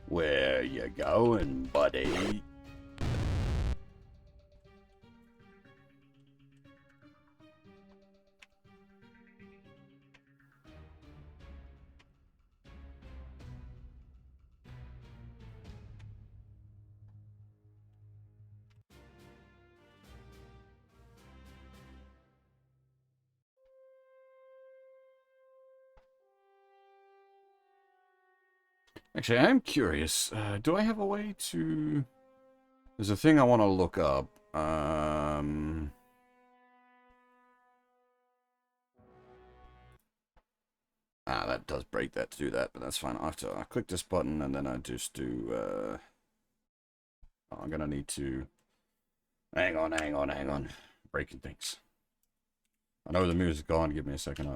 Where you going, buddy? Actually, I'm curious. Do I have a way to... There's a thing I want to look up. That does break that to do that, but that's fine. I have to click this button, and then I just do... I'm gonna need to... Hang on. Breaking things. I know the music's gone. Give me a second.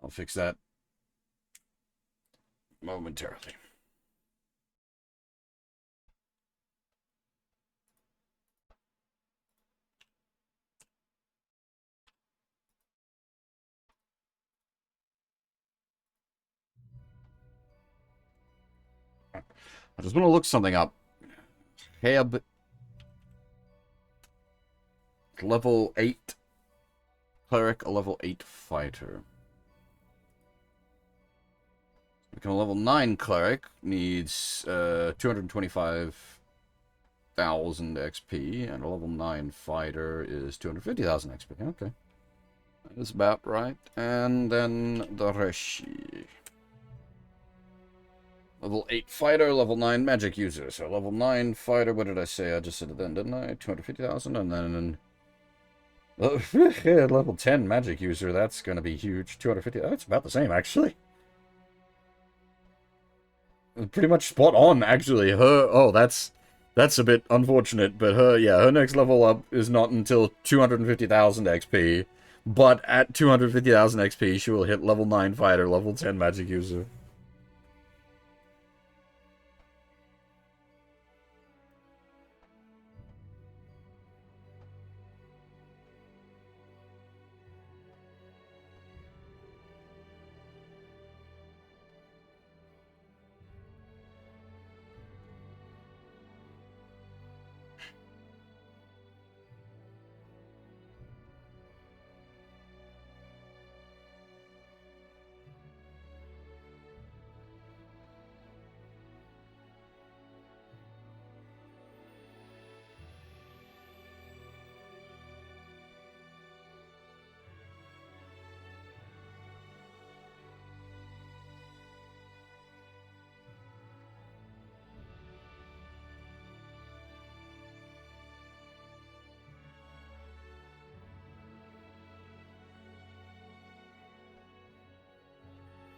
I'll fix that momentarily. I just want to look something up. Heb level 8 cleric, a level 8 fighter. Become a level 9 cleric needs 225,000 XP, and a level 9 fighter is 250,000 XP. Okay. That is about right. And then the Reshi. Level 8 fighter, level 9 magic user. So level 9 fighter, what did I say? I just said it then, didn't I? 250,000, and then... level 10 magic user, that's going to be huge. 250, that's about the same, actually. Pretty much spot on, actually. That's a bit unfortunate, but her next level up is not until 250,000 XP. But at 250,000 XP, she will hit level 9 fighter, level 10 magic user.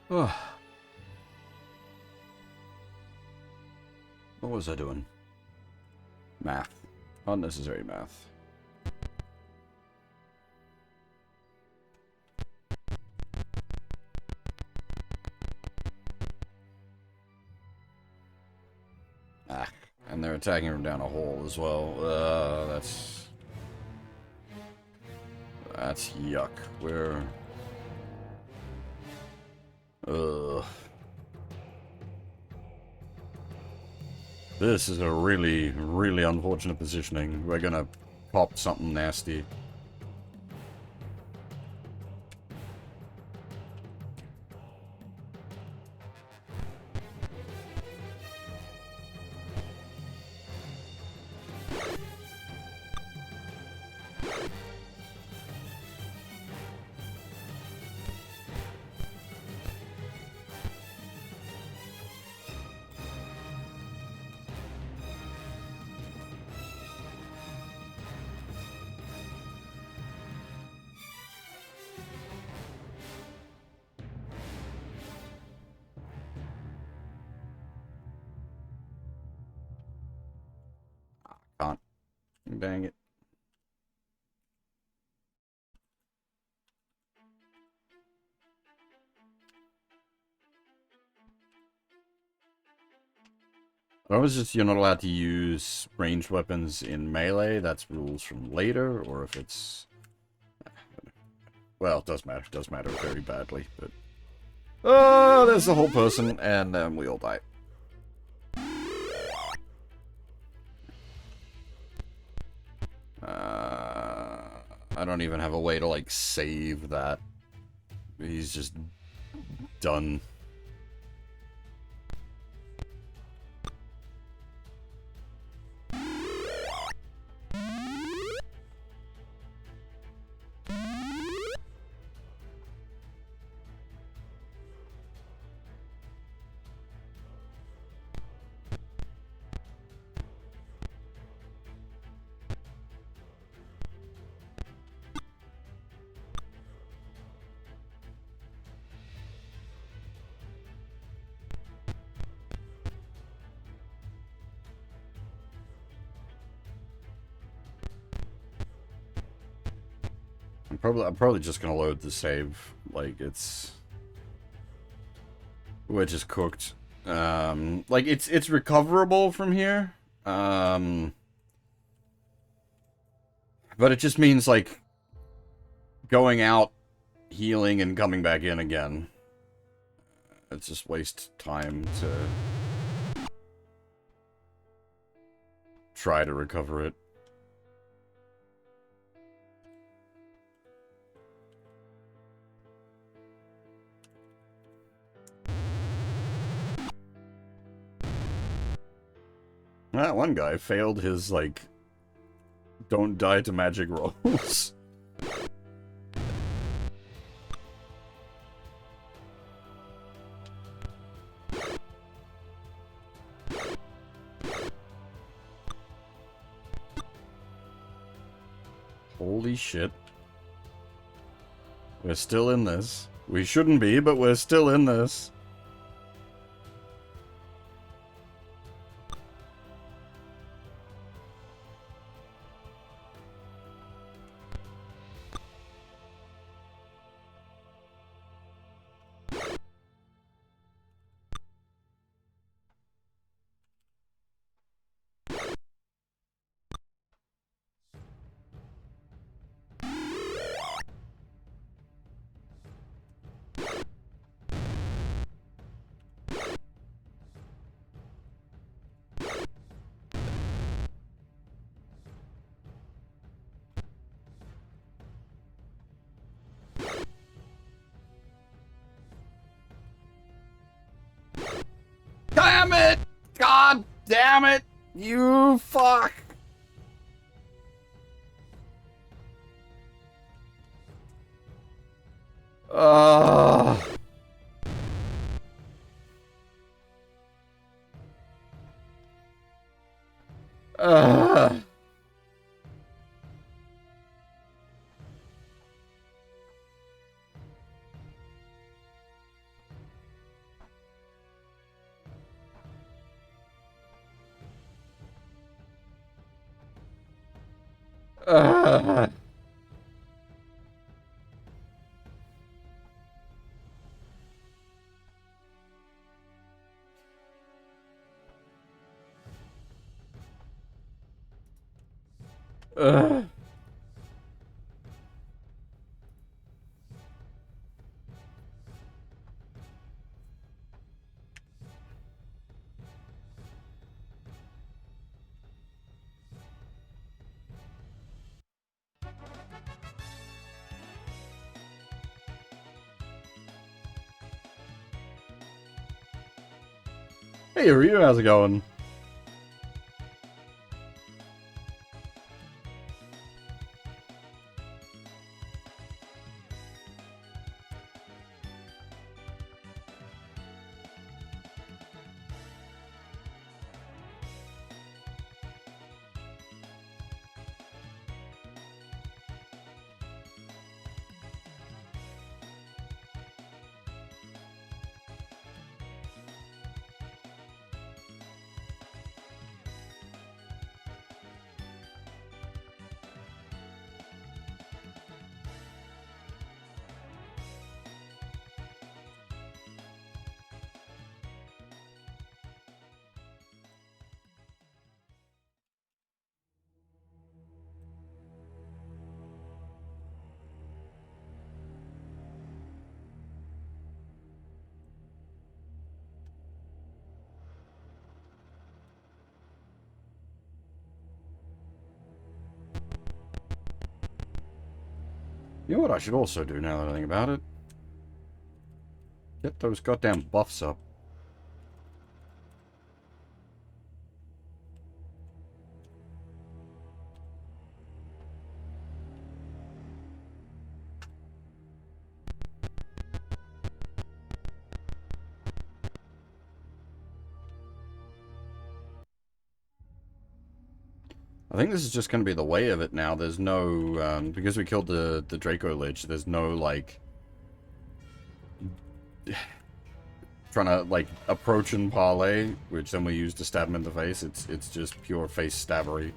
What was I doing? Math. Unnecessary math. And they're attacking from down a hole as well. That's yuck. This is a really, really unfortunate positioning. We're gonna pop something nasty. Dang it. Or was just you're not allowed to use ranged weapons in melee. That's rules from later, or if it's... Well, it does matter. It does matter very badly, but... Oh, there's the whole person, and we all die. I don't even have a way to, like, save that. He's just done. I'm probably just gonna load the save. Like, it's... Which is cooked. Like, it's recoverable from here. But it just means, like, going out, healing, and coming back in again. It's just waste time to try to recover it. That one guy failed his, like, don't die to magic rolls. Holy shit. We're still in this. We shouldn't be, but we're still in this. Damn it! God damn it! You fuck! Uh... Uh... Uh... Uh... Hey, Ryu, how's it going? You know what I should also do now that I think about it? Get those goddamn buffs up. I think this is just going to be the way of it now. There's no, because we killed the Draco Lich, there's no, like, trying to, like, approach and parlay, which then we use to stab him in the face. It's just pure face stabbery,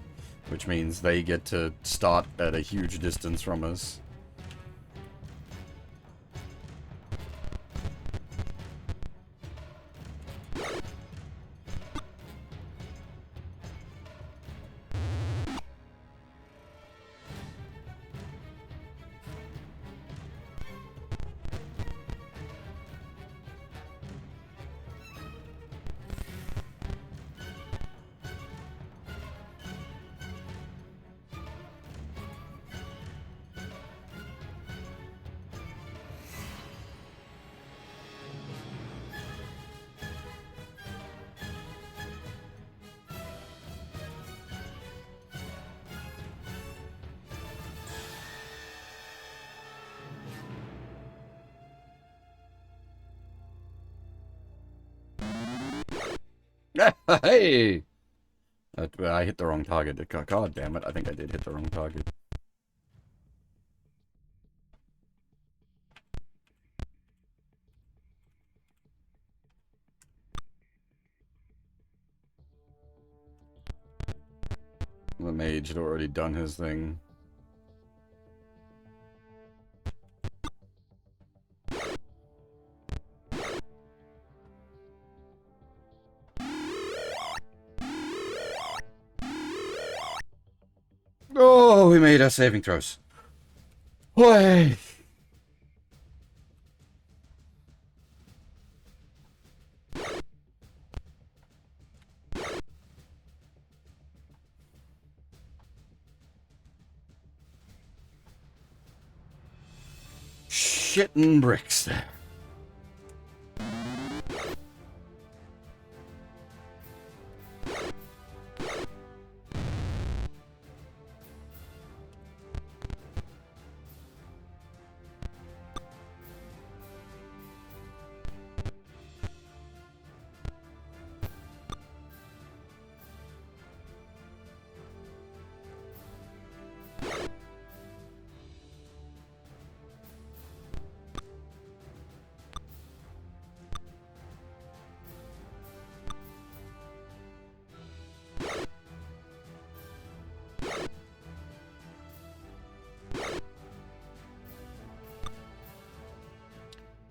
which means they get to start at a huge distance from us. Hey! I hit the wrong target. God damn it, I think I did hit the wrong target. The mage had already done his thing. Oh, we made our saving throws. Boy! Shitting bricks there.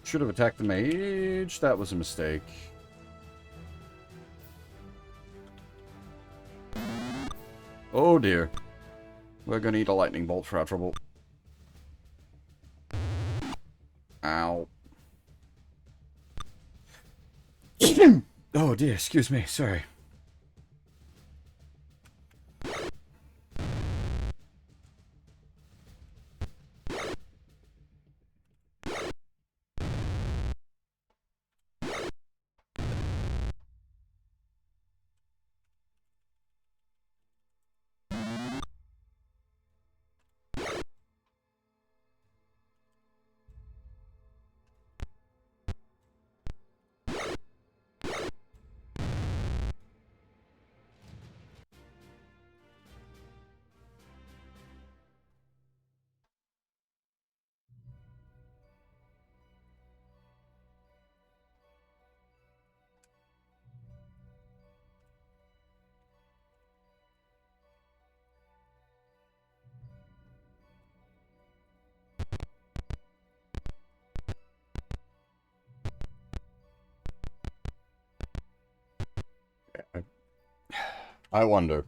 Should have attacked the mage. That was a mistake. Oh dear. We're gonna need a lightning bolt for our trouble. Ow. Oh dear, excuse me, sorry. I wonder.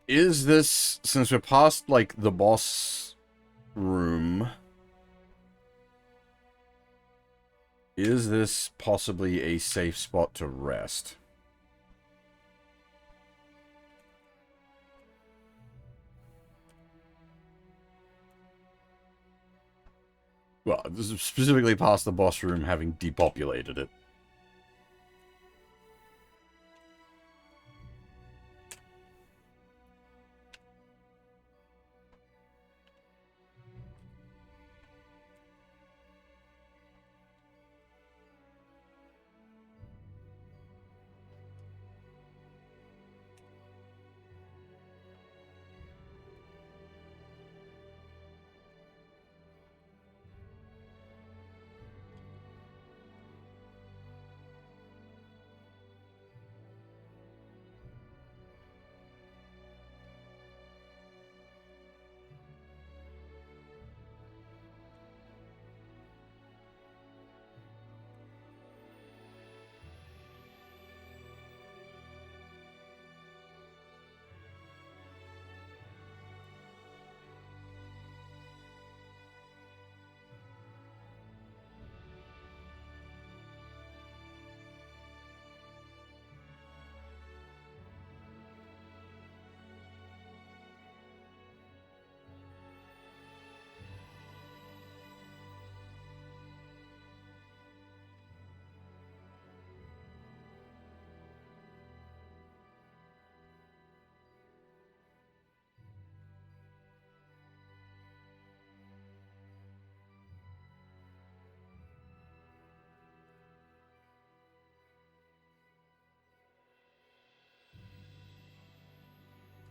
Is this, since we're past, like, the boss room, is this possibly a safe spot to rest? Well, this is specifically past the boss room having depopulated it.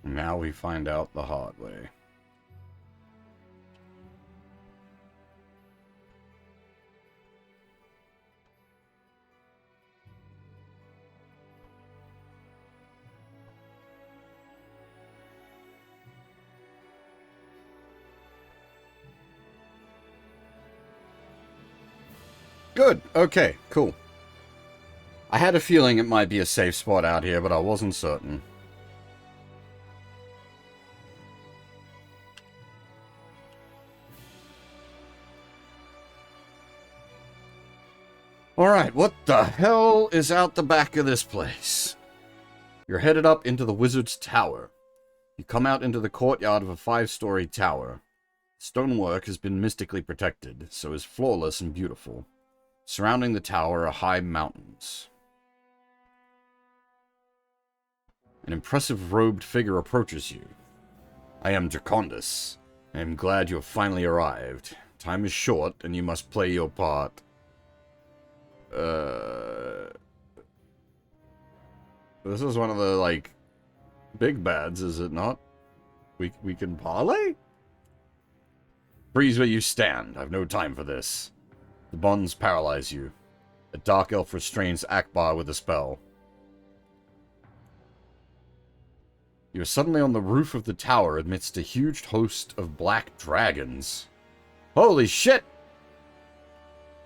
Now we find out the hard way. Good. Okay, cool. I had a feeling it might be a safe spot out here, but I wasn't certain. Alright, what the hell is out the back of this place? You're headed up into the Wizard's Tower. You come out into the courtyard of a 5-story tower. Stonework has been mystically protected, so is flawless and beautiful. Surrounding the tower are high mountains. An impressive robed figure approaches you. I am Dracandros. I am glad you have finally arrived. Time is short, and you must play your part. This is one of the, like, big bads, is it not? We can parley? Freeze where you stand. I've no time for this. The bonds paralyze you. A dark elf restrains Akbar with a spell. You are suddenly on the roof of the tower amidst a huge host of black dragons. Holy shit!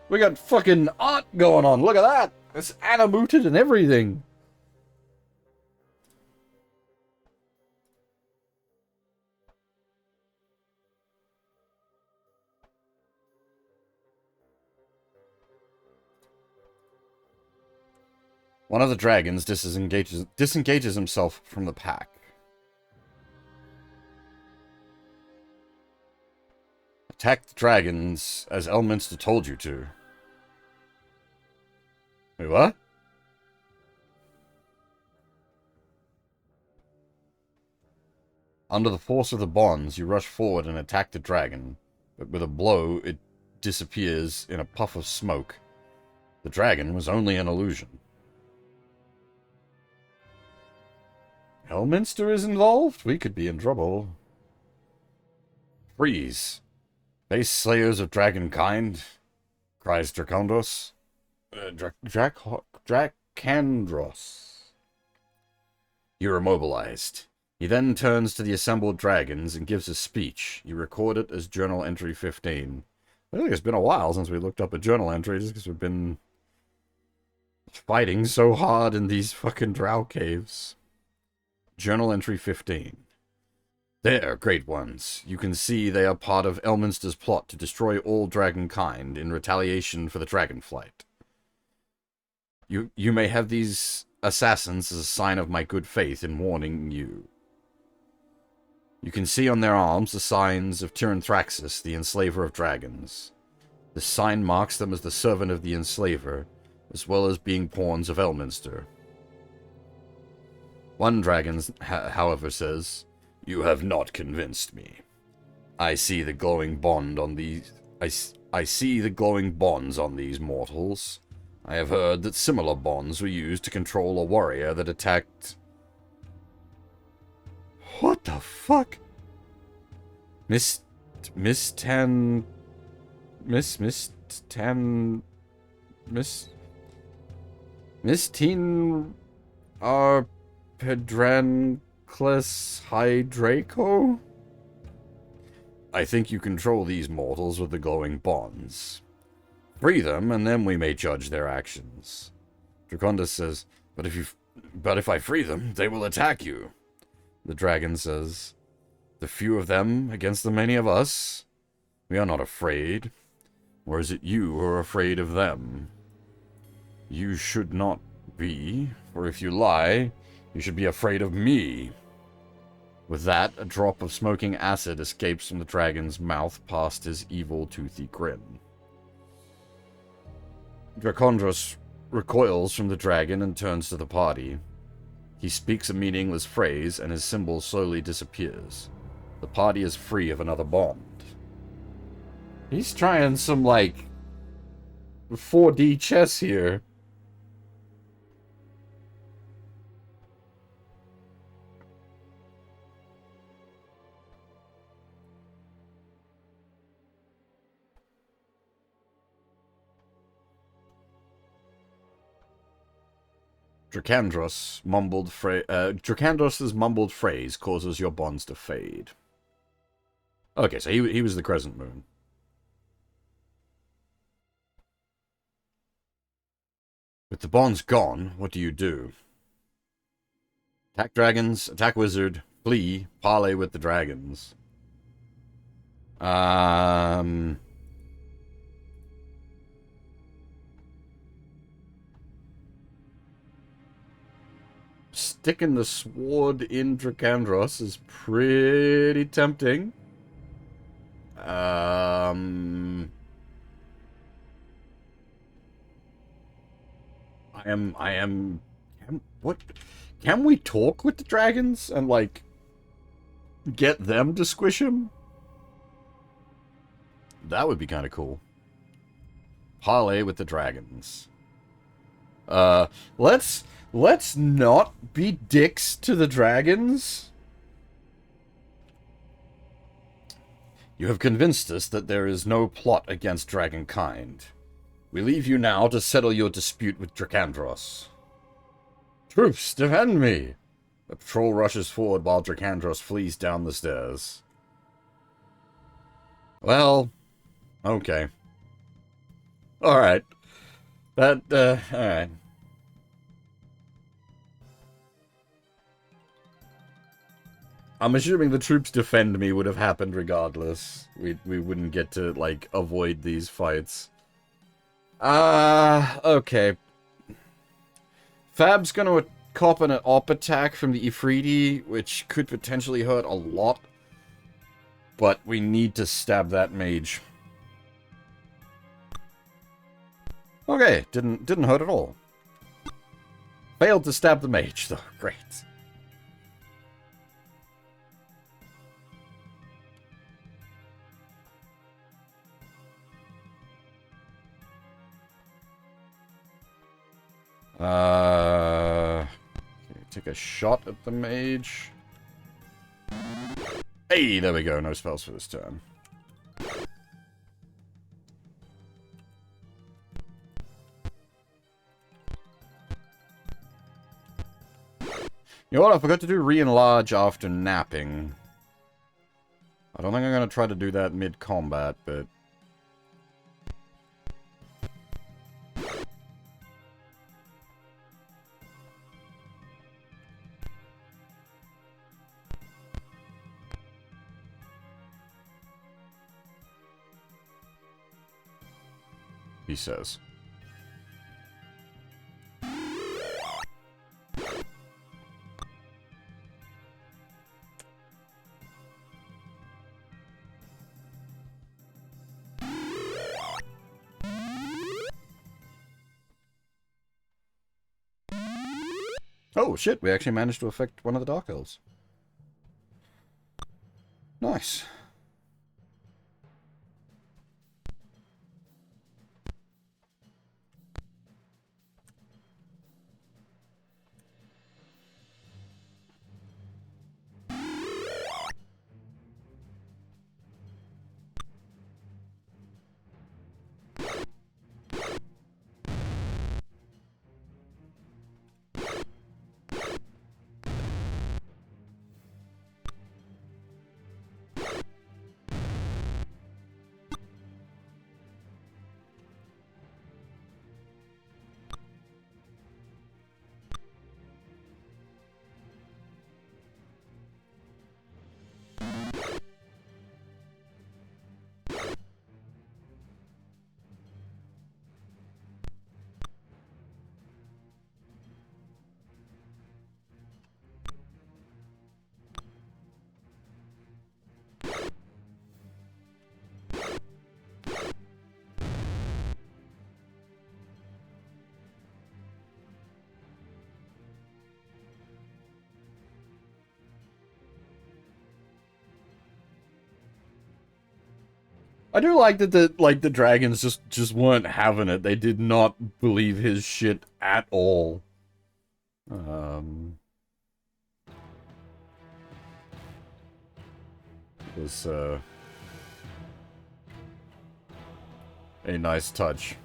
We got fucking art going on. Look at that. It's animated and everything. One of the dragons disengages himself from the pack. Attack the dragons as Elminster told you to. Wait, what? Under the force of the bonds, you rush forward and attack the dragon, but with a blow, it disappears in a puff of smoke. The dragon was only an illusion. Elminster is involved? We could be in trouble. Freeze. Base slayers of dragonkind, cries Dracandros. Dracandros. You're immobilized. He then turns to the assembled dragons and gives a speech. You record it as journal entry 15. I think it's been a while since we looked up a journal entry, just because we've been fighting so hard in these fucking Drow caves. Journal entry 15. There, great ones. You can see they are part of Elminster's plot to destroy all dragonkind in retaliation for the dragonflight. You may have these assassins as a sign of my good faith in warning you. You can see on their arms the signs of Tyranthraxis, the enslaver of dragons. The sign marks them as the servant of the enslaver, as well as being pawns of Elminster. One dragon, however, says, "You have not convinced me. I see the glowing bond on these... I see the glowing bonds on these mortals. I have heard that similar bonds were used to control a warrior that attacked..." What the fuck? Miss Tan... Miss Teen Arpedranclus Hydraco? I think you control these mortals with the glowing bonds. Free them, and then we may judge their actions. Dracandros says, but if I free them, they will attack you. The dragon says, the few of them against the many of us? We are not afraid. Or is it you who are afraid of them? You should not be, for if you lie, you should be afraid of me. With that, a drop of smoking acid escapes from the dragon's mouth past his evil, toothy grin. Dracandros recoils from the dragon and turns to the party. He speaks a meaningless phrase, and his symbol slowly disappears. The party is free of another bond. He's trying some, like, 4D chess here. Dracandros' mumbled phrase causes your bonds to fade. Okay, so he was the Crescent Moon. With the bonds gone, what do you do? Attack dragons, attack wizard, flee, parley with the dragons. Sticking the sword in Dracandros is pretty tempting. What? Can we talk with the dragons and, like, get them to squish him? That would be kind of cool. Parley with the dragons. Let's not be dicks to the dragons. You have convinced us that there is no plot against dragonkind. We leave you now to settle your dispute with Dracandros. Troops, defend me! The patrol rushes forward while Dracandros flees down the stairs. Well, okay. Alright. Alright. I'm assuming the troops defend me would have happened regardless. We wouldn't get to, like, avoid these fights. Okay. Fab's gonna cop an op attack from the Ifriti, which could potentially hurt a lot. But we need to stab that mage. Okay, didn't hurt at all. Failed to stab the mage, though. Great. Okay, take a shot at the mage. Hey, there we go. No spells for this turn. You know what? I forgot to do re-enlarge after napping. I don't think I'm going to try to do that mid-combat, but... he says. Oh, shit, we actually managed to affect one of the Dark Elves. Nice. I do like that the dragons just weren't having it. They did not believe his shit at all. It was a nice touch.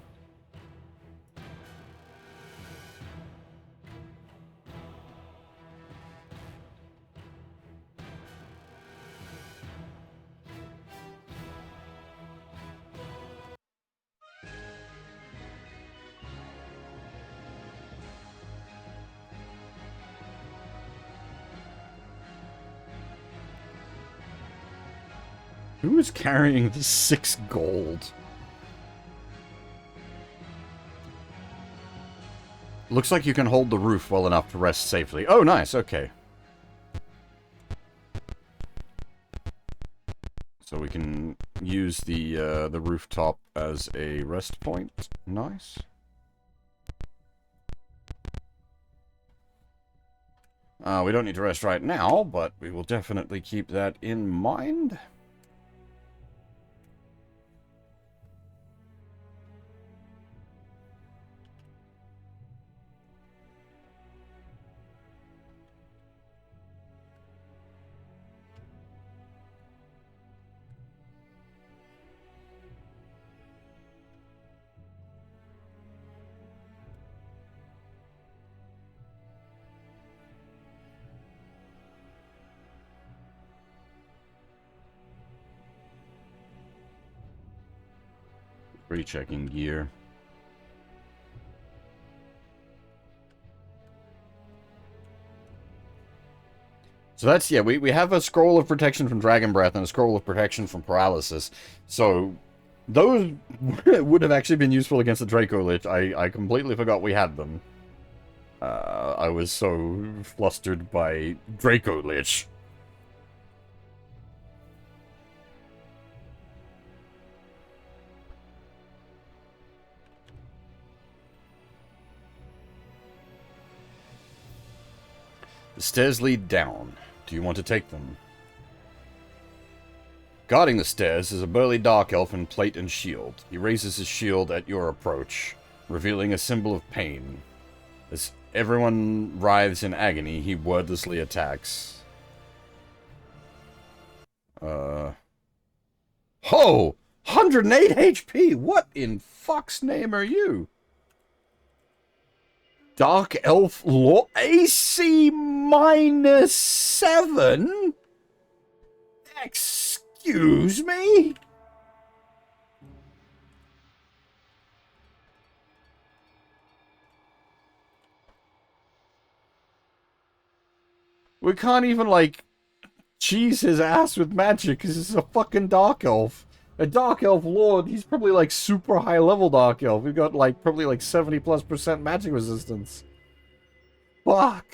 Who is carrying the 6 gold? Looks like you can hold the roof well enough to rest safely. Oh, nice, okay. So we can use the rooftop as a rest point. Nice. We don't need to rest right now, but we will definitely keep that in mind. Rechecking gear. So that's, yeah, we have a scroll of protection from Dragon Breath and a scroll of protection from Paralysis. So those would have actually been useful against the Draco Lich. I completely forgot we had them. I was so flustered by Draco Lich. The stairs lead down. Do you want to take them? Guarding the stairs is a burly dark elf in plate and shield. He raises his shield at your approach, revealing a symbol of pain. As everyone writhes in agony, he wordlessly attacks. Ho! 108 HP! What in fuck's name are you? Dark Elf Law AC -7? Excuse me? We can't even, like, cheese his ass with magic because he's a fucking Dark Elf. A Dark Elf Lord, he's probably, like, super high level Dark Elf. We've got, like, probably, like, 70+% magic resistance. Fuck.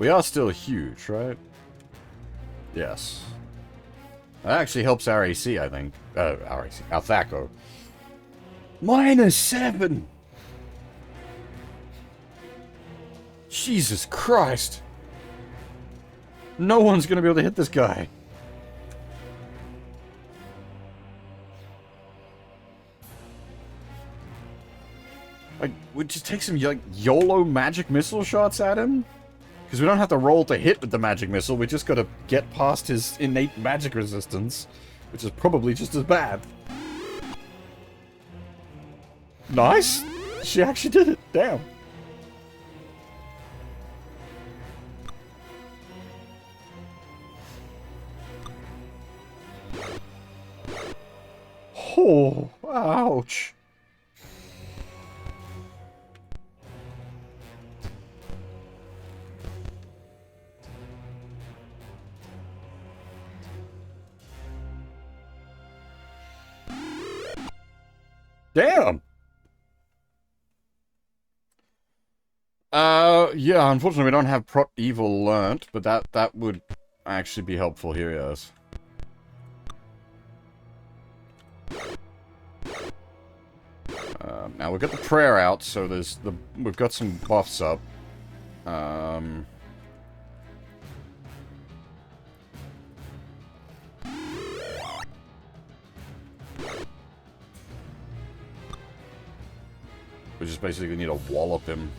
We are still huge, right? Yes. That actually helps our AC, I think. Our AC. Our THACO. -7! Jesus Christ! No one's gonna be able to hit this guy. Like, we just take some, like, YOLO magic missile shots at him? Because we don't have to roll to hit with the magic missile, we just gotta get past his innate magic resistance, which is probably just as bad. Nice! She actually did it, damn. Oh, ouch. Damn! Yeah, unfortunately we don't have Prot Evil learnt, but that would actually be helpful here, yes. Now we've got the prayer out, so we've got some buffs up. We just basically need to wallop him.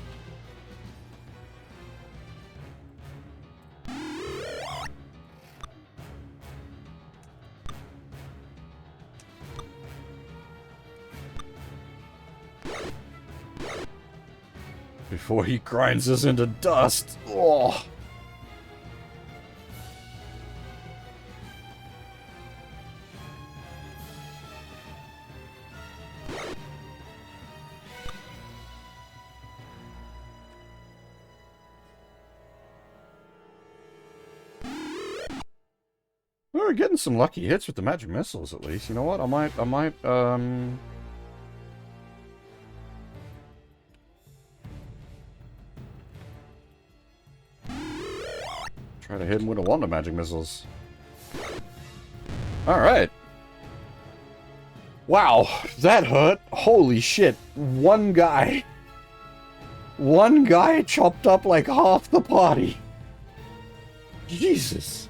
Before he grinds us into dust. Oh. We're getting some lucky hits with the magic missiles, at least. You know what? I might, try to hit him with a wand of magic missiles. Alright. Wow, that hurt. Holy shit. One guy chopped up like half the party. Jesus.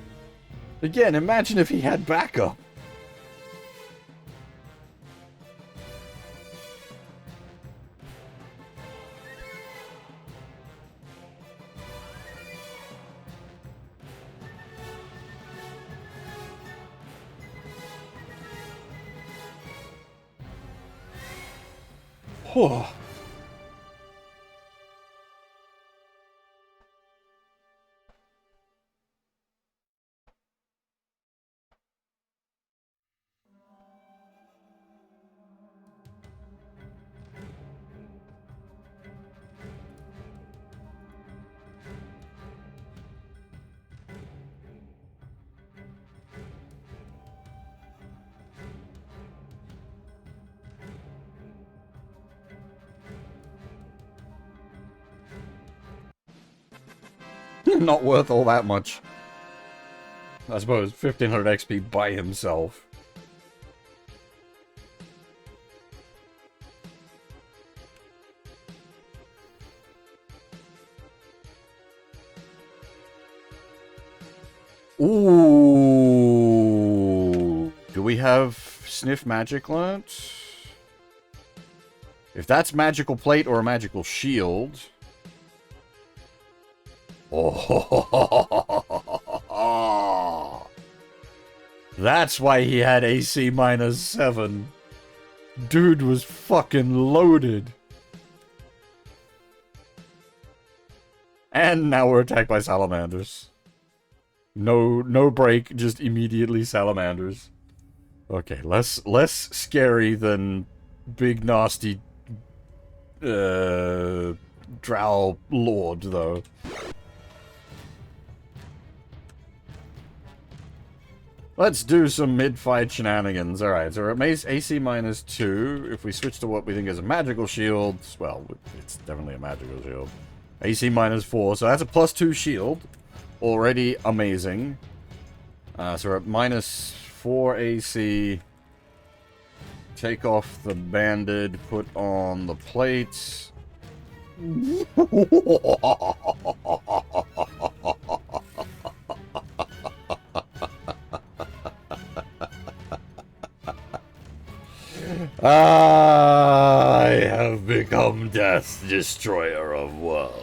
Again, imagine if he had backup. Oh. Not worth all that much. I suppose 1500 XP by himself. Ooh. Do we have Sniff Magic learnt? If that's Magical Plate or a Magical Shield... Oh, that's why he had AC -7. Dude was fucking loaded. And now we're attacked by salamanders. No break, just immediately salamanders. Okay, less scary than big nasty Drow Lord though. Let's do some mid-fight shenanigans. Alright, so we're at AC -2. If we switch to what we think is a magical shield, well, it's definitely a magical shield. AC -4, so that's a +2 shield. Already amazing. So we're at -4 AC. Take off the banded, put on the plates. I have become Death, Destroyer of Worlds.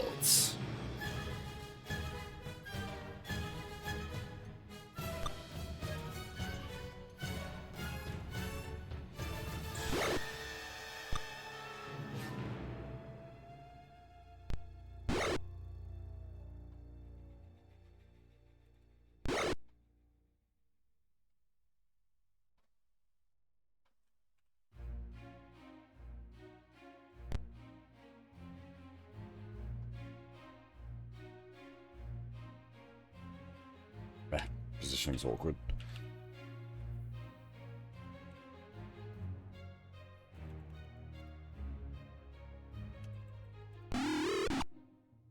Positioning's awkward.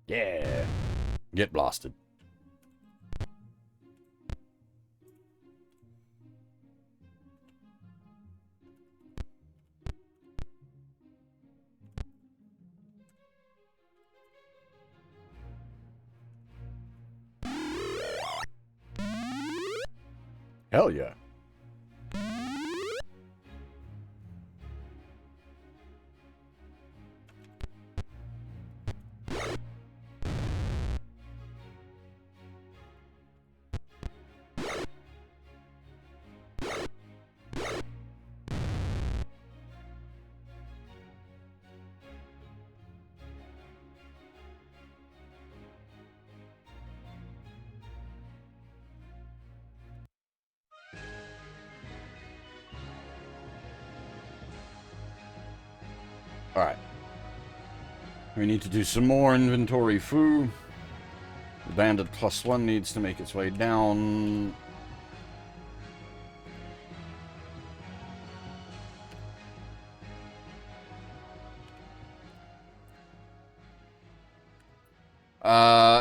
Yeah. Get blasted. Hell yeah. Alright. We need to do some more inventory foo. The bandit +1 needs to make its way down.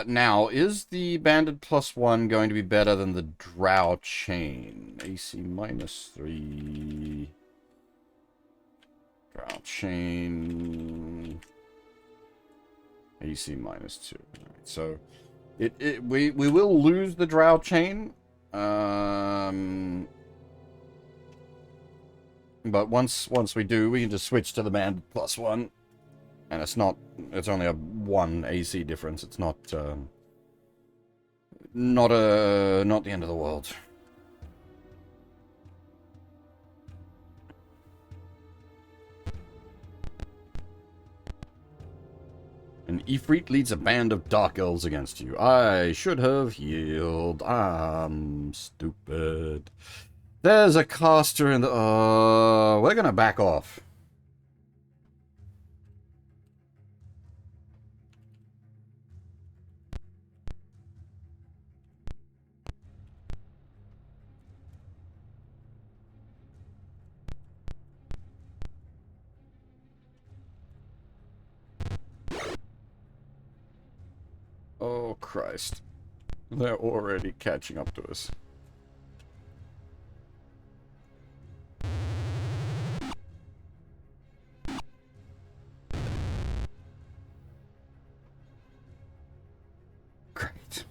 Now, is the bandit +1 going to be better than the Drow chain? AC -3. Drow chain. AC -2. Right, so we will lose the Drow chain. But once we do, we can just switch to the bandit +1. And it's only a 1 AC difference. It's not the end of the world. An Ifrit leads a band of dark elves against you. I should have healed. I'm stupid. There's a caster in the... we're gonna back off. Oh, Christ. They're already catching up to us. Great.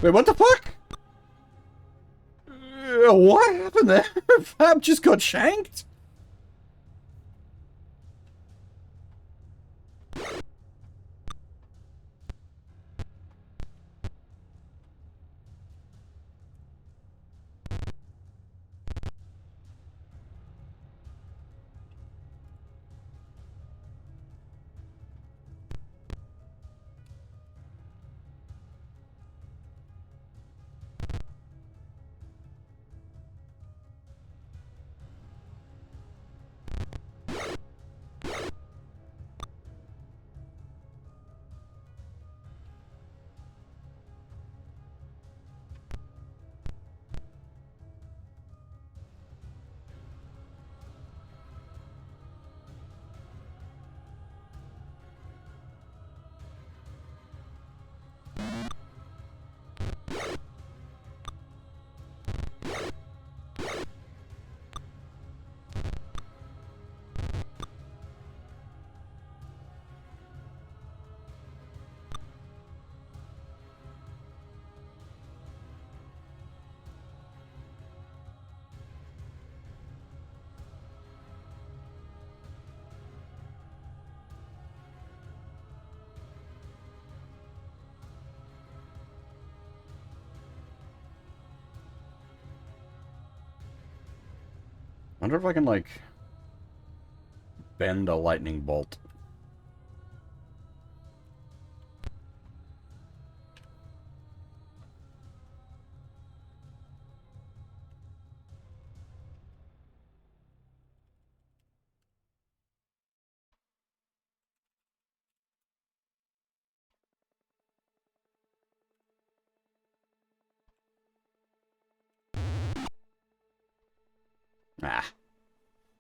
Wait, what the fuck? What happened there? Fab just got shanked? wonder if I can, like, bend a lightning bolt. Ah.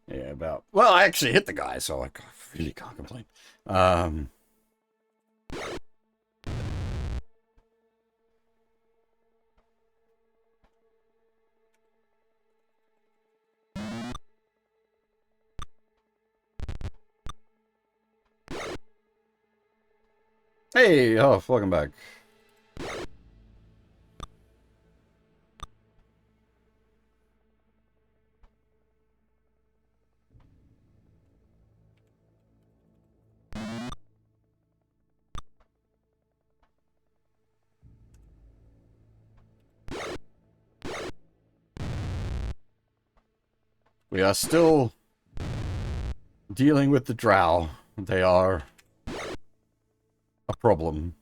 Yeah, about... Well, I actually hit the guy, so I really can't complain. Hey, oh, welcome back. We are still dealing with the Drow. They are a problem.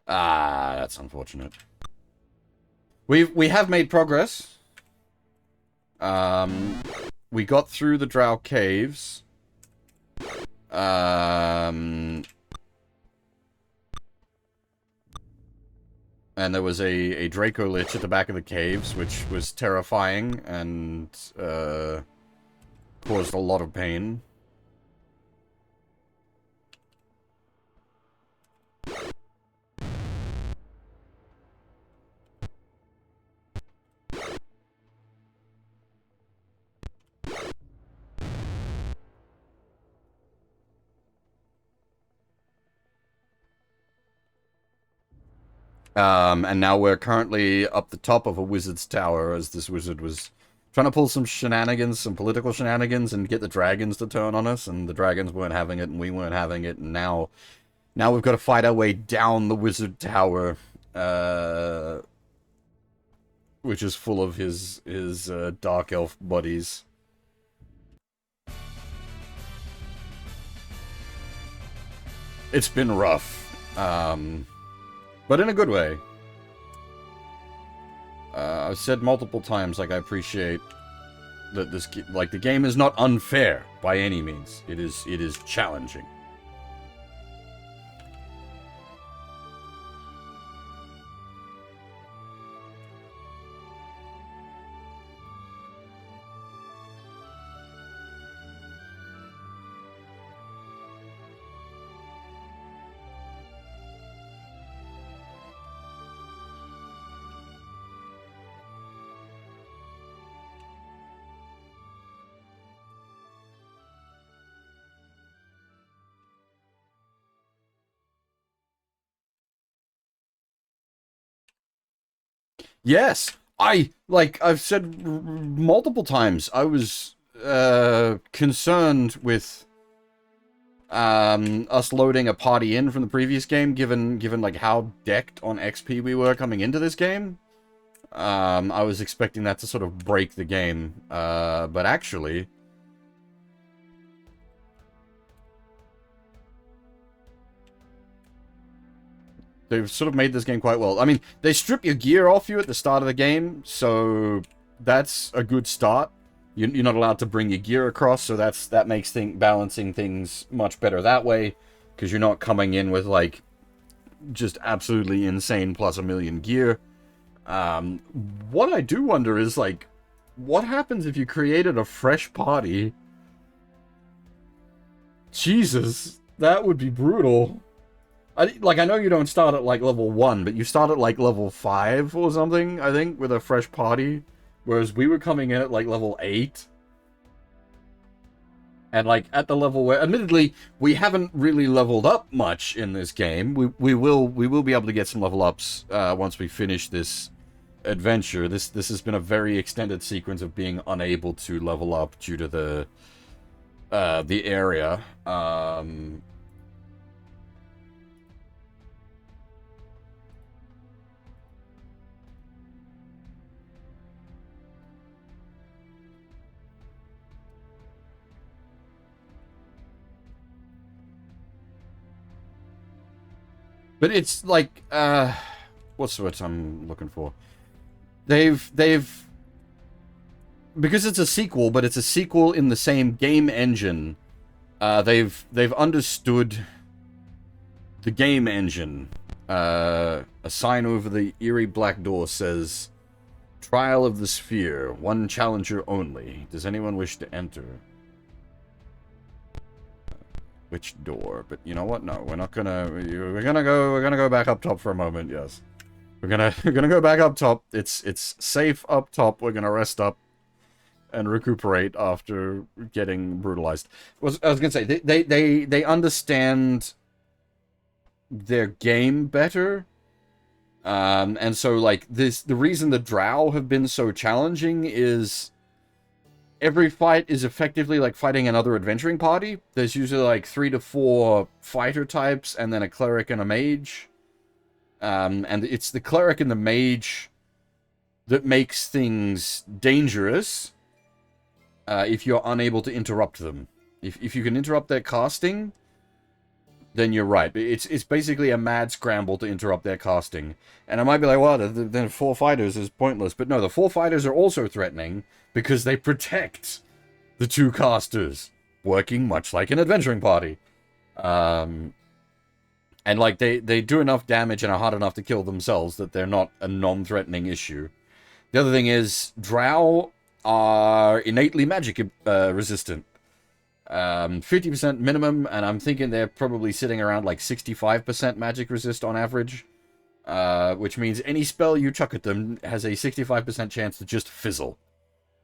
Ah, that's unfortunate. We have made progress. We got through the Drow caves. And there was a Draco Lich at the back of the caves, which was terrifying and caused a lot of pain. And now we're currently up the top of a wizard's tower, as this wizard was trying to pull some shenanigans, some political shenanigans, and get the dragons to turn on us, and the dragons weren't having it, and we weren't having it, and now we've got to fight our way down the wizard tower, which is full of his dark elf buddies. It's been rough. But in a good way. I've said multiple times, like, I appreciate that this, like, the game is not unfair by any means. It is challenging. Yes, I've said multiple times, I was concerned with us loading a party in from the previous game, given like how decked on XP we were coming into this game. I was expecting that to sort of break the game, but actually, they've sort of made this game quite well. I mean, they strip your gear off you at the start of the game, so that's a good start. You're not allowed to bring your gear across, so that makes balancing things much better that way, because you're not coming in with, like, just absolutely insane plus a million gear. What I do wonder is, like, what happens if you created a fresh party? Jesus, that would be brutal. I know you don't start at, like, level 1, but you start at, like, level 5 or something, I think, with a fresh party. Whereas we were coming in at, like, level 8. And, like, at the level where, admittedly, we haven't really leveled up much in this game. We will be able to get some level ups once we finish this adventure. This has been a very extended sequence of being unable to level up due to the area. But it's like, what's the word I'm looking for? They've because it's a sequel, but it's a sequel in the same game engine. They've understood the game engine. A sign over the eerie black door says, "Trial of the Sphere. One challenger only. Does anyone wish to enter?" Which door? But you know what? No, we're not gonna. We're gonna go back up top for a moment. Yes, we're gonna go back up top. It's safe up top. We're gonna rest up and recuperate after getting brutalized. I was gonna say they understand their game better. And so like the reason the Drow have been so challenging is every fight is effectively like fighting another adventuring party. There's usually like 3 to 4 fighter types and then a cleric and a mage. And it's the cleric and the mage that makes things dangerous if you're unable to interrupt them. If you can interrupt their casting, then you're right. It's basically a mad scramble to interrupt their casting. And I might be like, well, then 4 fighters is pointless. But no, the 4 fighters are also threatening because they protect the 2 casters, working much like an adventuring party. And like they do enough damage and are hard enough to kill themselves that they're not a non-threatening issue. The other thing is, Drow are innately magic resistant. 50% minimum, and I'm thinking they're probably sitting around like 65% magic resist on average. Which means any spell you chuck at them has a 65% chance to just fizzle.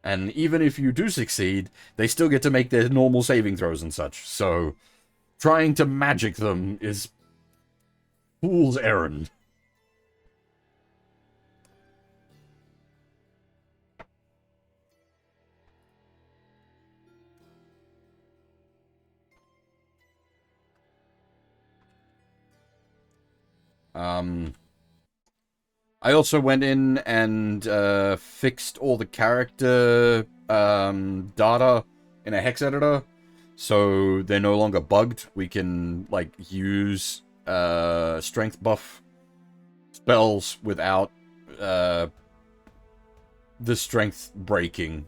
And even if you do succeed, they still get to make their normal saving throws and such. So, trying to magic them is fool's errand. I also went in and fixed all the character data in a hex editor, so they're no longer bugged. We can like use strength buff spells without the strength breaking.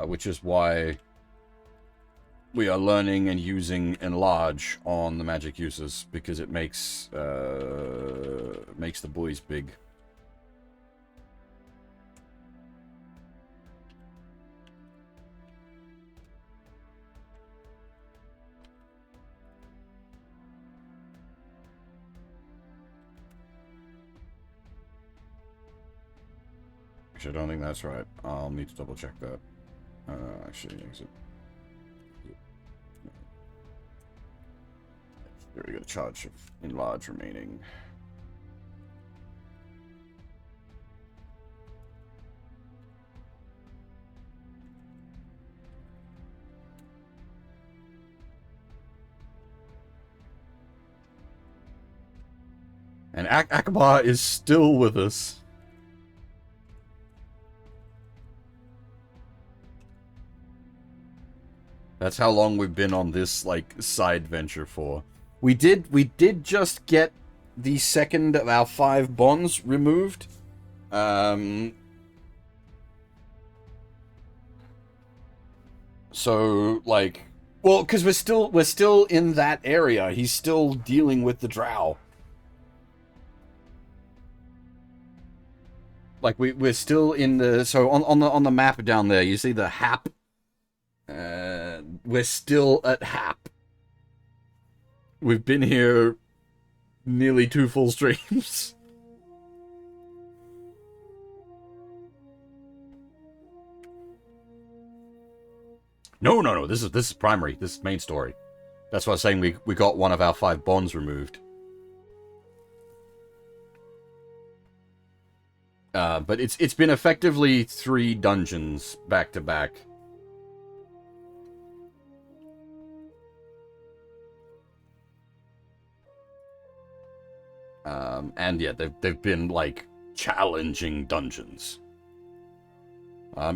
Which is why we are learning and using enlarge on the magic uses, because it makes the boys big. Actually, I don't think that's right. I'll need to double check that. Actually, exit. There we go. Charge of enlarge remaining. And Akbar is still with us. That's how long we've been on this, like, side venture for. We did just get the second of our 5 bonds removed. So, like, well, because we're still in that area. He's still dealing with the Drow. Like, we're still in the, so on the map down there, you see the Hap. We're still at Hap. We've been here nearly 2 full streams. No. This is primary. This is main story. That's why I was saying we got one of our 5 bonds removed. But it's been effectively 3 dungeons back to back. And yeah, they've been, like, challenging dungeons.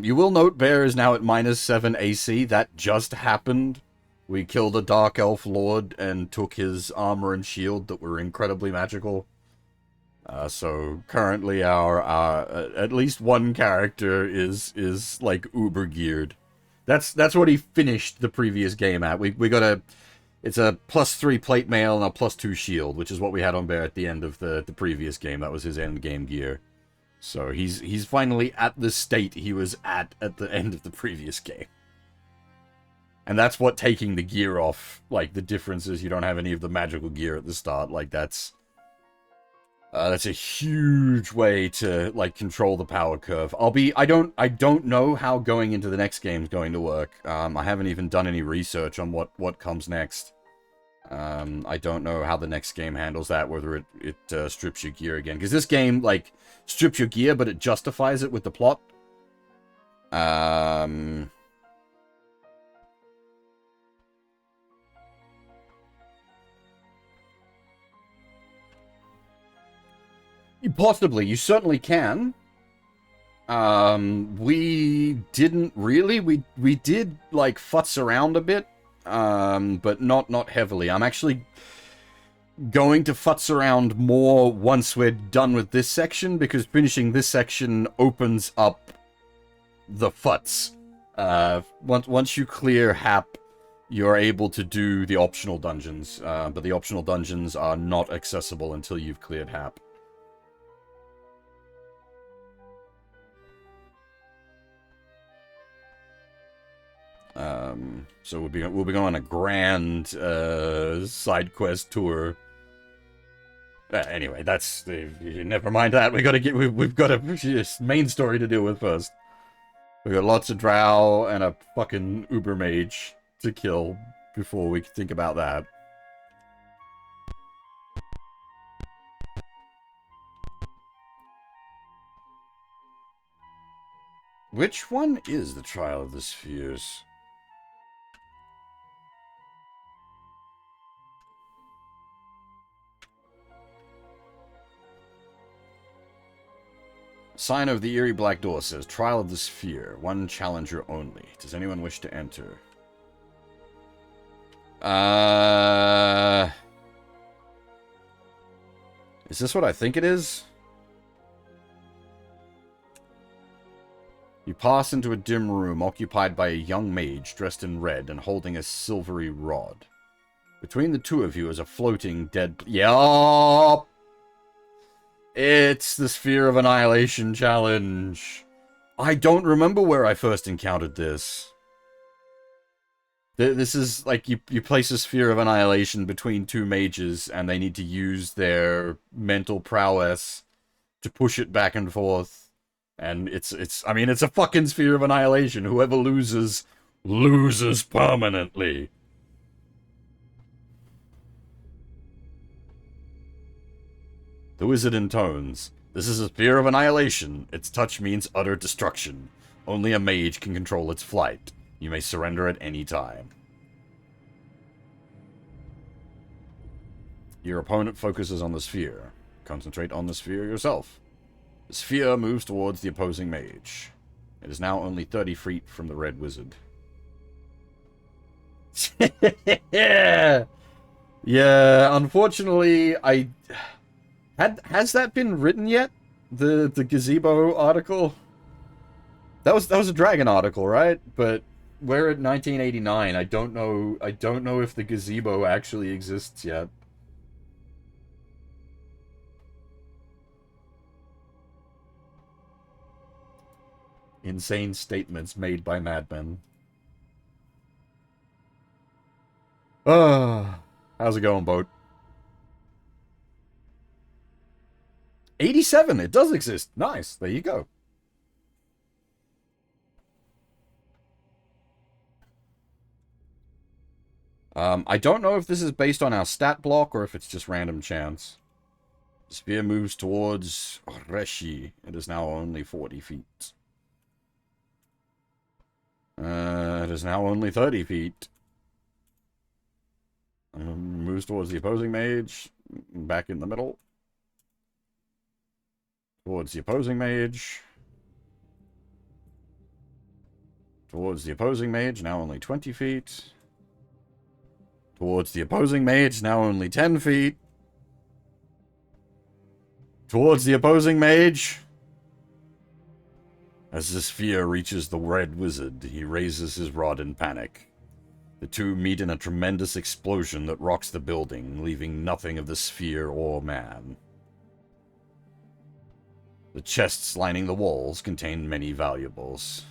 You will note Bear is now at -7 AC. That just happened. We killed a Dark Elf Lord and took his armor and shield that were incredibly magical. So currently our at least one character is like uber geared. That's what he finished the previous game at. We got it's a +3 plate mail and a +2 shield, which is what we had on Bear at the end of the previous game. That was his end game gear. So he's finally at the state he was at the end of the previous game. And that's what taking the gear off, like, the difference is you don't have any of the magical gear at the start. Like, that's a huge way to, like, control the power curve. I don't know how going into the next game is going to work. I haven't even done any research on what comes next. I don't know how the next game handles that, whether it strips your gear again. Because this game, like, strips your gear, but it justifies it with the plot. Possibly, you certainly can. We didn't really. We did, like, futz around a bit, but not heavily. I'm actually going to futz around more once we're done with this section, because finishing this section opens up the futz. Once you clear Hap, you're able to do the optional dungeons, but the optional dungeons are not accessible until you've cleared Hap. So we'll be going on a grand side quest tour. Anyway, that's never mind that. We've got a main story to deal with first. We got lots of Drow and a fucking Uber Mage to kill before we can think about that. Which one is the Trial of the Spheres? Sign of the Eerie Black Door says, Trial of the Sphere, one challenger only. Does anyone wish to enter? Is this what I think it is? You pass into a dim room occupied by a young mage dressed in red and holding a silvery rod. Between the two of you is a floating dead... Yup! It's the Sphere of Annihilation challenge. I don't remember where I first encountered this. This is like you place a Sphere of Annihilation between two mages and they need to use their mental prowess to push it back and forth. And I mean, it's a fucking Sphere of Annihilation. Whoever loses permanently. The wizard intones. This is a Sphere of Annihilation. Its touch means utter destruction. Only a mage can control its flight. You may surrender at any time. Your opponent focuses on the sphere. Concentrate on the sphere yourself. The sphere moves towards the opposing mage. It is now only 30 feet from the red wizard. Yeah! Yeah, unfortunately, Has that been written yet? The gazebo article? That was a Dragon article, right? But we're at 1989. I don't know if the gazebo actually exists yet. Insane statements made by madmen. How's it going, boat? 87, it does exist. Nice, there you go. I don't know if this is based on our stat block or if it's just random chance. The spear moves towards Reshi. It is now only 40 feet. It is now only 30 feet. Moves towards the opposing mage. Back in the middle. Towards the opposing mage. Towards the opposing mage, now only 20 feet. Towards the opposing mage, now only 10 feet. Towards the opposing mage. As the sphere reaches the red wizard, he raises his rod in panic. The two meet in a tremendous explosion that rocks the building, leaving nothing of the sphere or man. The chests lining the walls contain many valuables.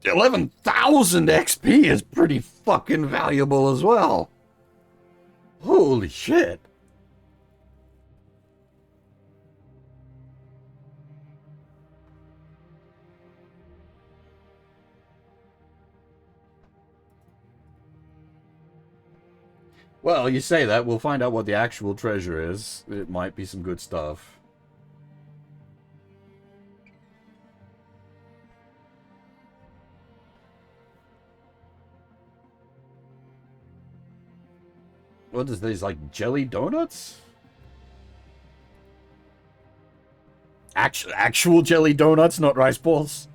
11,000 XP is pretty fucking valuable as well. Holy shit. Well, you say that. We'll find out what the actual treasure is. It might be some good stuff. What is these, like, jelly donuts? Actual jelly donuts, not rice balls?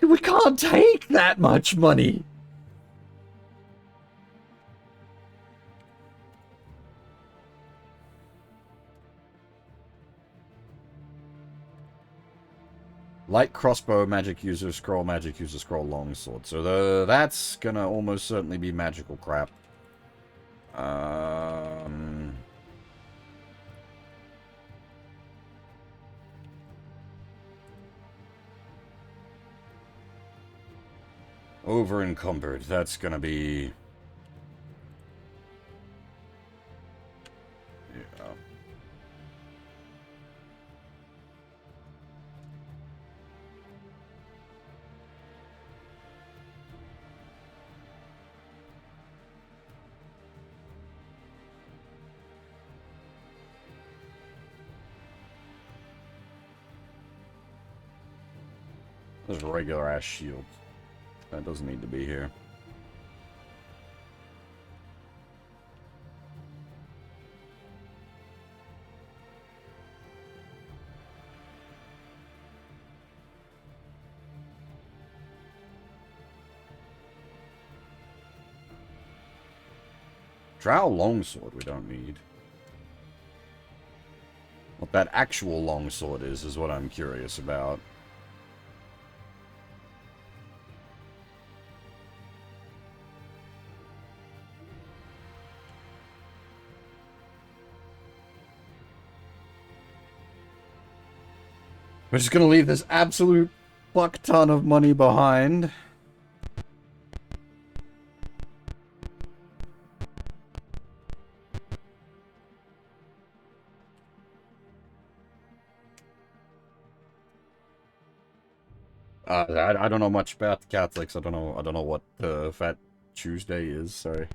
We can't take that much money. Light crossbow, magic user, scroll, longsword. So that's gonna almost certainly be magical crap. Over encumbered. That's gonna be... yeah. There's a regular ass shield. That doesn't need to be here. Drow longsword we don't need. What that actual longsword is what I'm curious about. We're just gonna leave this absolute fuck ton of money behind. I don't know much about the Catholics. I don't know what Fat Tuesday is. Sorry.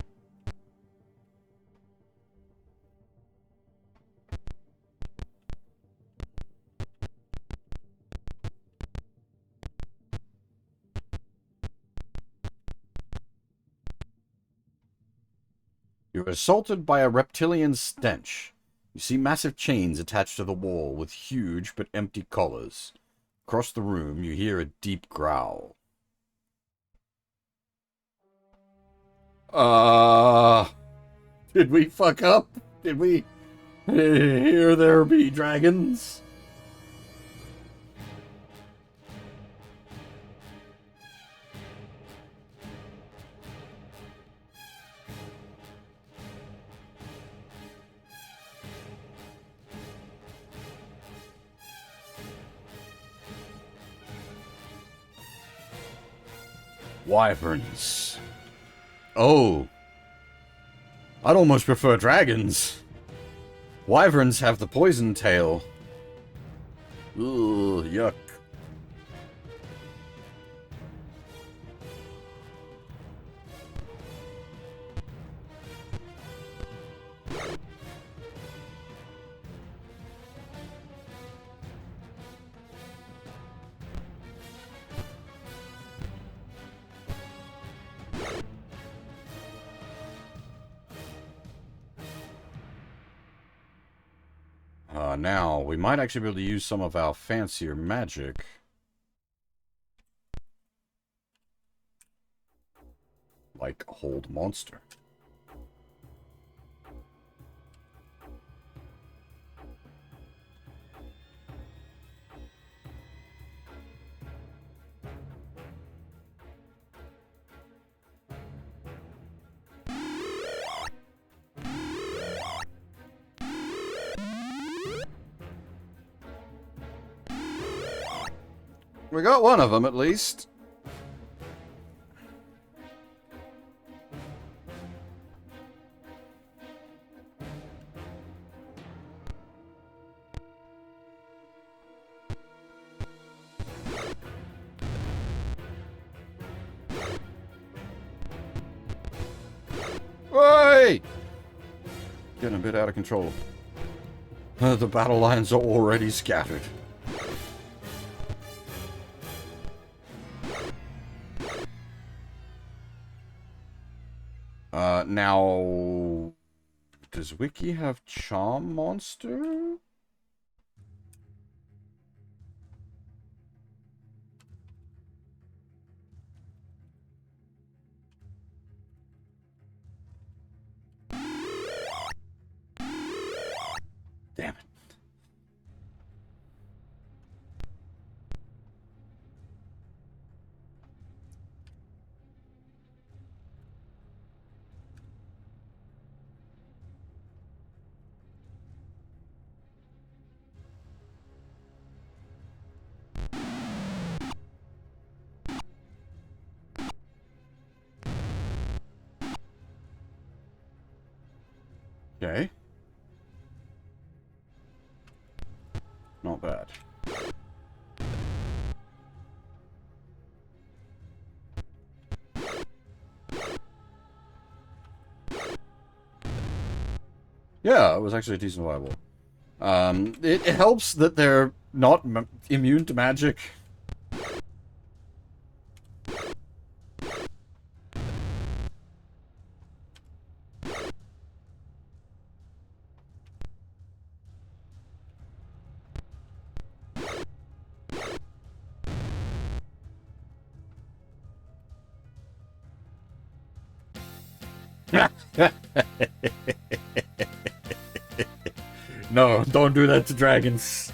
You're assaulted by a reptilian stench. You see massive chains attached to the wall with huge but empty collars. Across the room, you hear a deep growl. Did we fuck up? Did we hear there be dragons? Wyverns. Oh. I'd almost prefer dragons. Wyverns have the poison tail. Ugh, yuck. Now, we might actually be able to use some of our fancier magic. Like hold monster. We got one of them, at least. Hey! Getting a bit out of control. The battle lines are already scattered. Now... Does Wiki have Charm Monster? Damn it. Okay. Not bad. Yeah, it was actually a decent viable. It helps that they're not immune to magic. No, don't do that to dragons.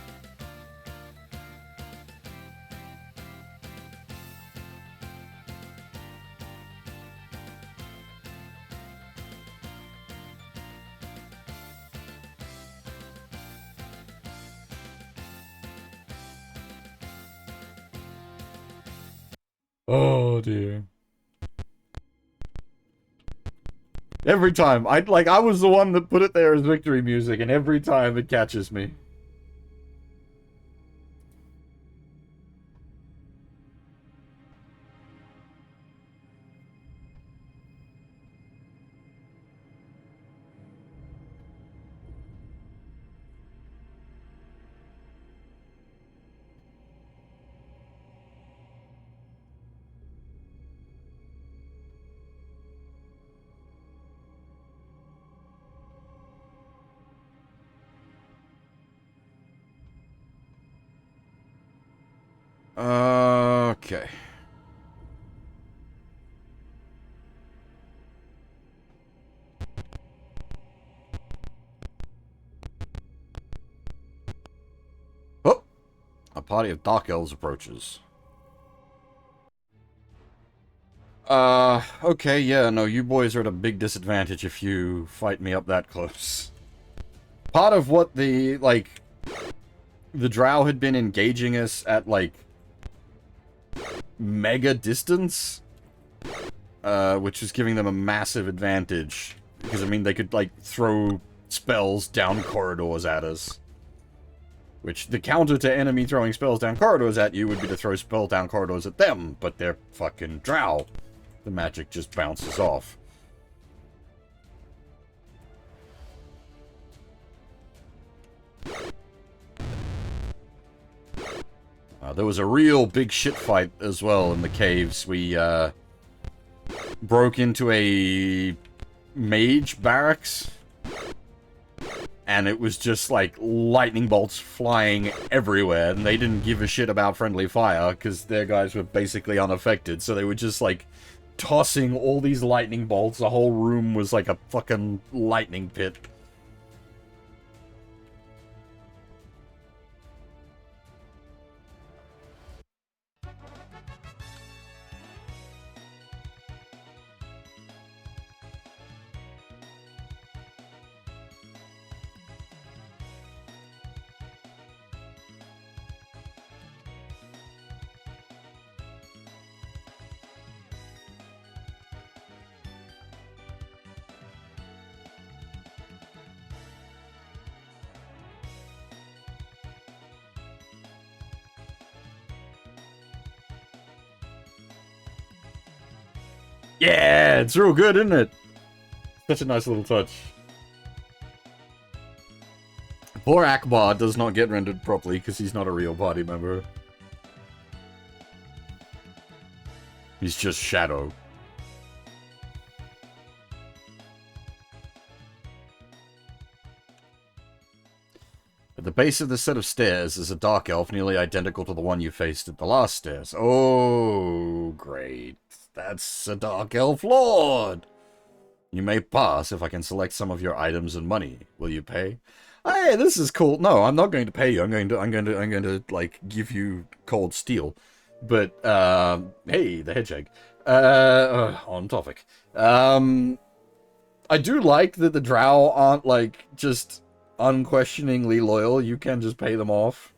Oh dear. Every time. I was the one that put it there as victory music, and every time it catches me. Okay. Oh! A party of Dark Elves approaches. Okay, yeah, no, you boys are at a big disadvantage if you fight me up that close. Part of what the Drow had been engaging us at, mega distance, which was giving them a massive advantage. Because, I mean, they could, throw spells down corridors at us. Which, the counter to enemy throwing spells down corridors at you would be to throw spells down corridors at them, but they're fucking Drow. The magic just bounces off. There was a real big shit fight as well in the caves. We broke into a mage barracks, and it was just like lightning bolts flying everywhere, and they didn't give a shit about friendly fire because their guys were basically unaffected, so they were just like tossing all these lightning bolts. The whole room was like a fucking lightning pit. Yeah, it's real good, isn't it? Such a nice little touch. Poor Akbar does not get rendered properly because he's not a real party member. He's just Shadow. At the base of the set of stairs is a dark elf nearly identical to the one you faced at the last stairs. Oh, great. That's a dark elf lord. You may pass if I can select some of your items and money. Will you pay? Hey, this is cool. No, I'm not going to pay you. I'm going to like give you cold steel. But hey, the hedgehog. On topic. I do like that the Drow aren't like just unquestioningly loyal. You can just pay them off.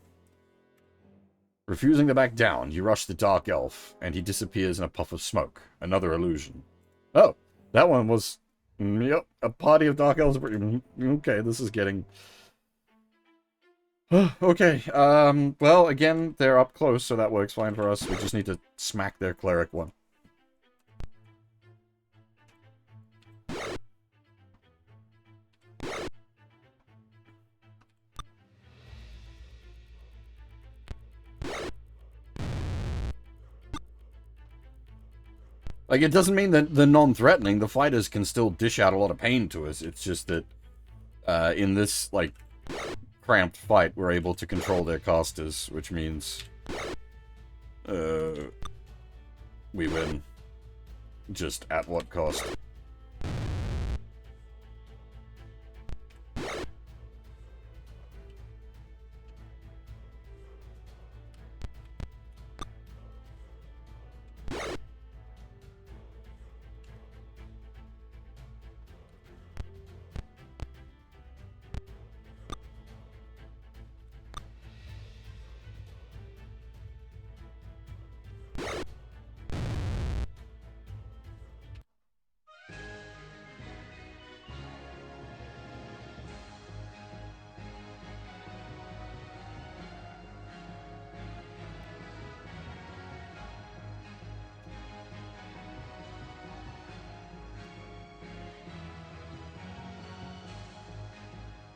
Refusing to back down, you rush the dark elf, and he disappears in a puff of smoke. Another illusion. Oh, that one was... Yep, a party of dark elves. Okay, this is getting... Okay, well, again, they're up close, so that works fine for us. We just need to smack their cleric one. Like, it doesn't mean that they're non-threatening. The fighters can still dish out a lot of pain to us. It's just that, in this, like, cramped fight, we're able to control their casters, which means, we win. Just at what cost?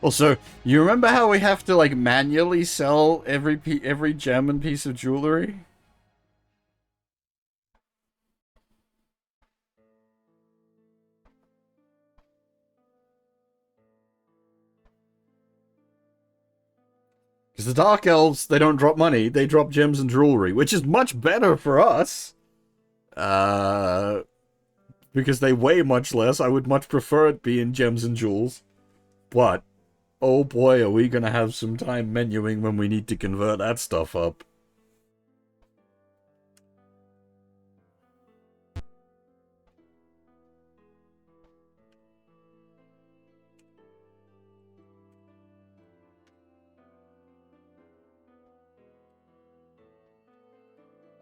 Also, you remember how we have to, like, manually sell every gem and piece of jewelry? Because the Dark Elves, they don't drop money, they drop gems and jewelry, which is much better for us. Because they weigh much less. I would much prefer it being gems and jewels. But... oh boy, are we gonna have some time menuing when we need to convert that stuff up.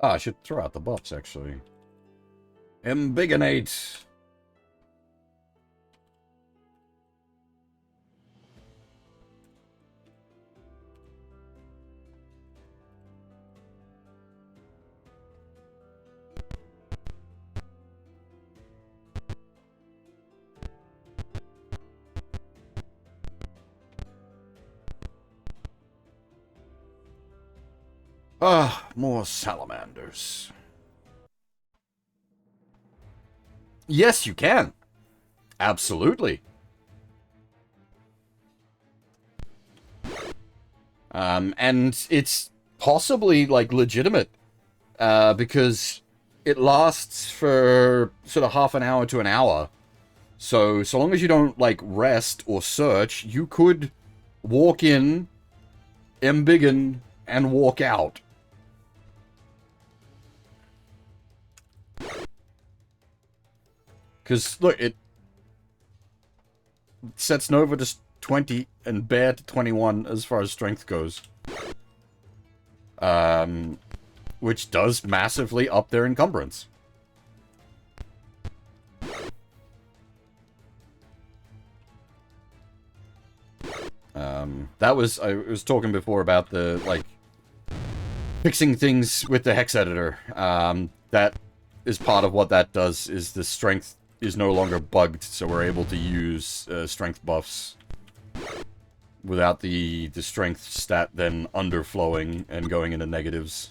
Ah, I should throw out the buffs, actually. Embiggenate! Ah, more salamanders. Yes, you can. Absolutely. And it's possibly, like, legitimate, because it lasts for sort of half an hour to an hour. So long as you don't, like, rest or search, you could walk in, embiggen, and walk out. Because, look, it sets Nova to 20 and Bear to 21 as far as strength goes. Which does massively up their encumbrance. That was, I was talking before about the, like, fixing things with the hex editor. That is part of what that does, is the strength is no longer bugged, so we're able to use strength buffs without the strength stat then underflowing and going into negatives.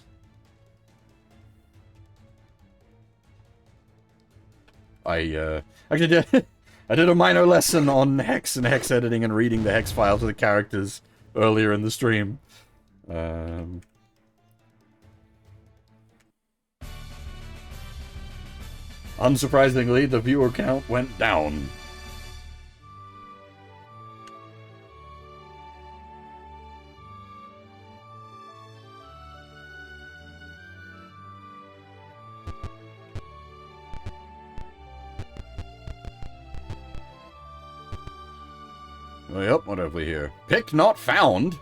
I actually did I did a minor lesson on hex and hex editing and reading the hex files of the characters earlier in the stream. Unsurprisingly, the viewer count went down. Oh, yep, what have we here? Pick not found.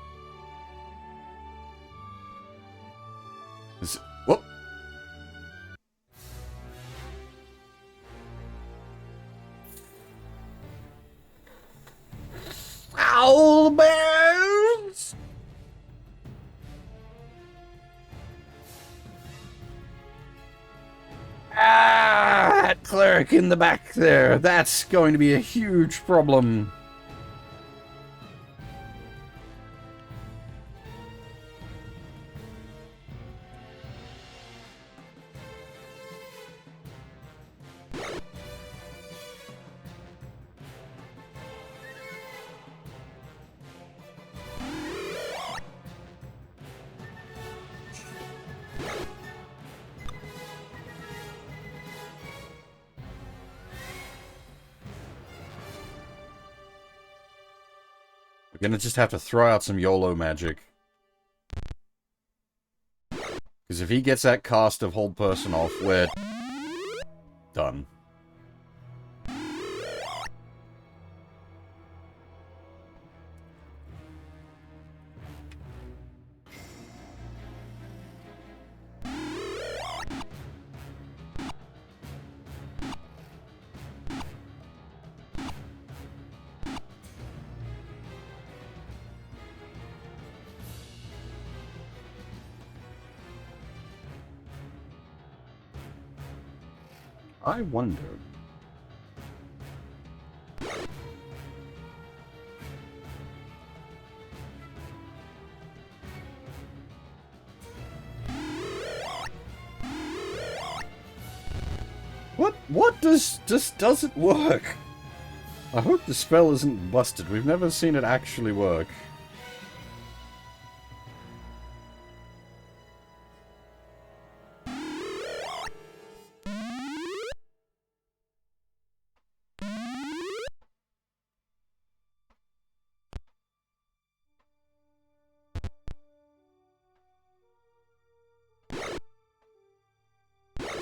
Whoop. Owl bears! Ah, that cleric in the back there. That's going to be a huge problem. We're gonna just have to throw out some YOLO magic. Because if he gets that cast of Hold Person off, we're done. I wonder. What does it work? I hope the spell isn't busted. We've never seen it actually work.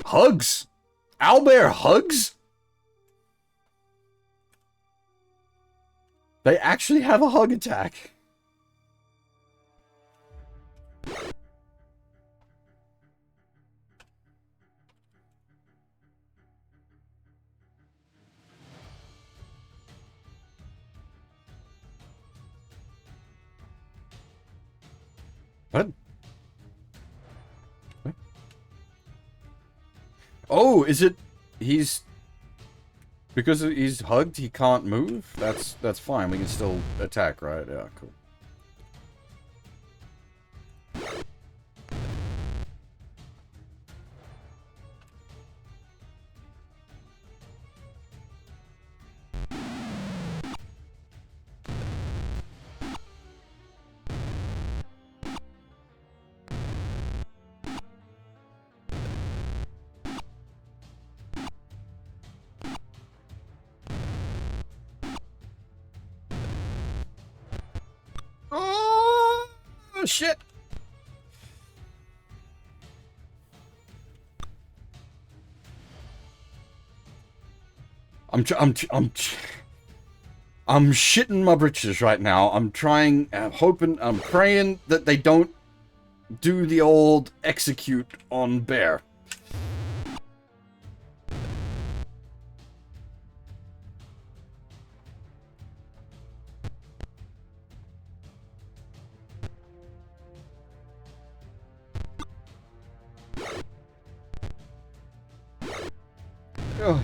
Hugs? Owlbear hugs? They actually have a hug attack. What? Oh, is it... He's... Because he's hugged, he can't move? That's fine. We can still attack, right? Yeah, cool. Oh, shit! I'm shitting my britches right now. I'm trying, I'm hoping, I'm praying that they don't do the old execute on bear. Oh,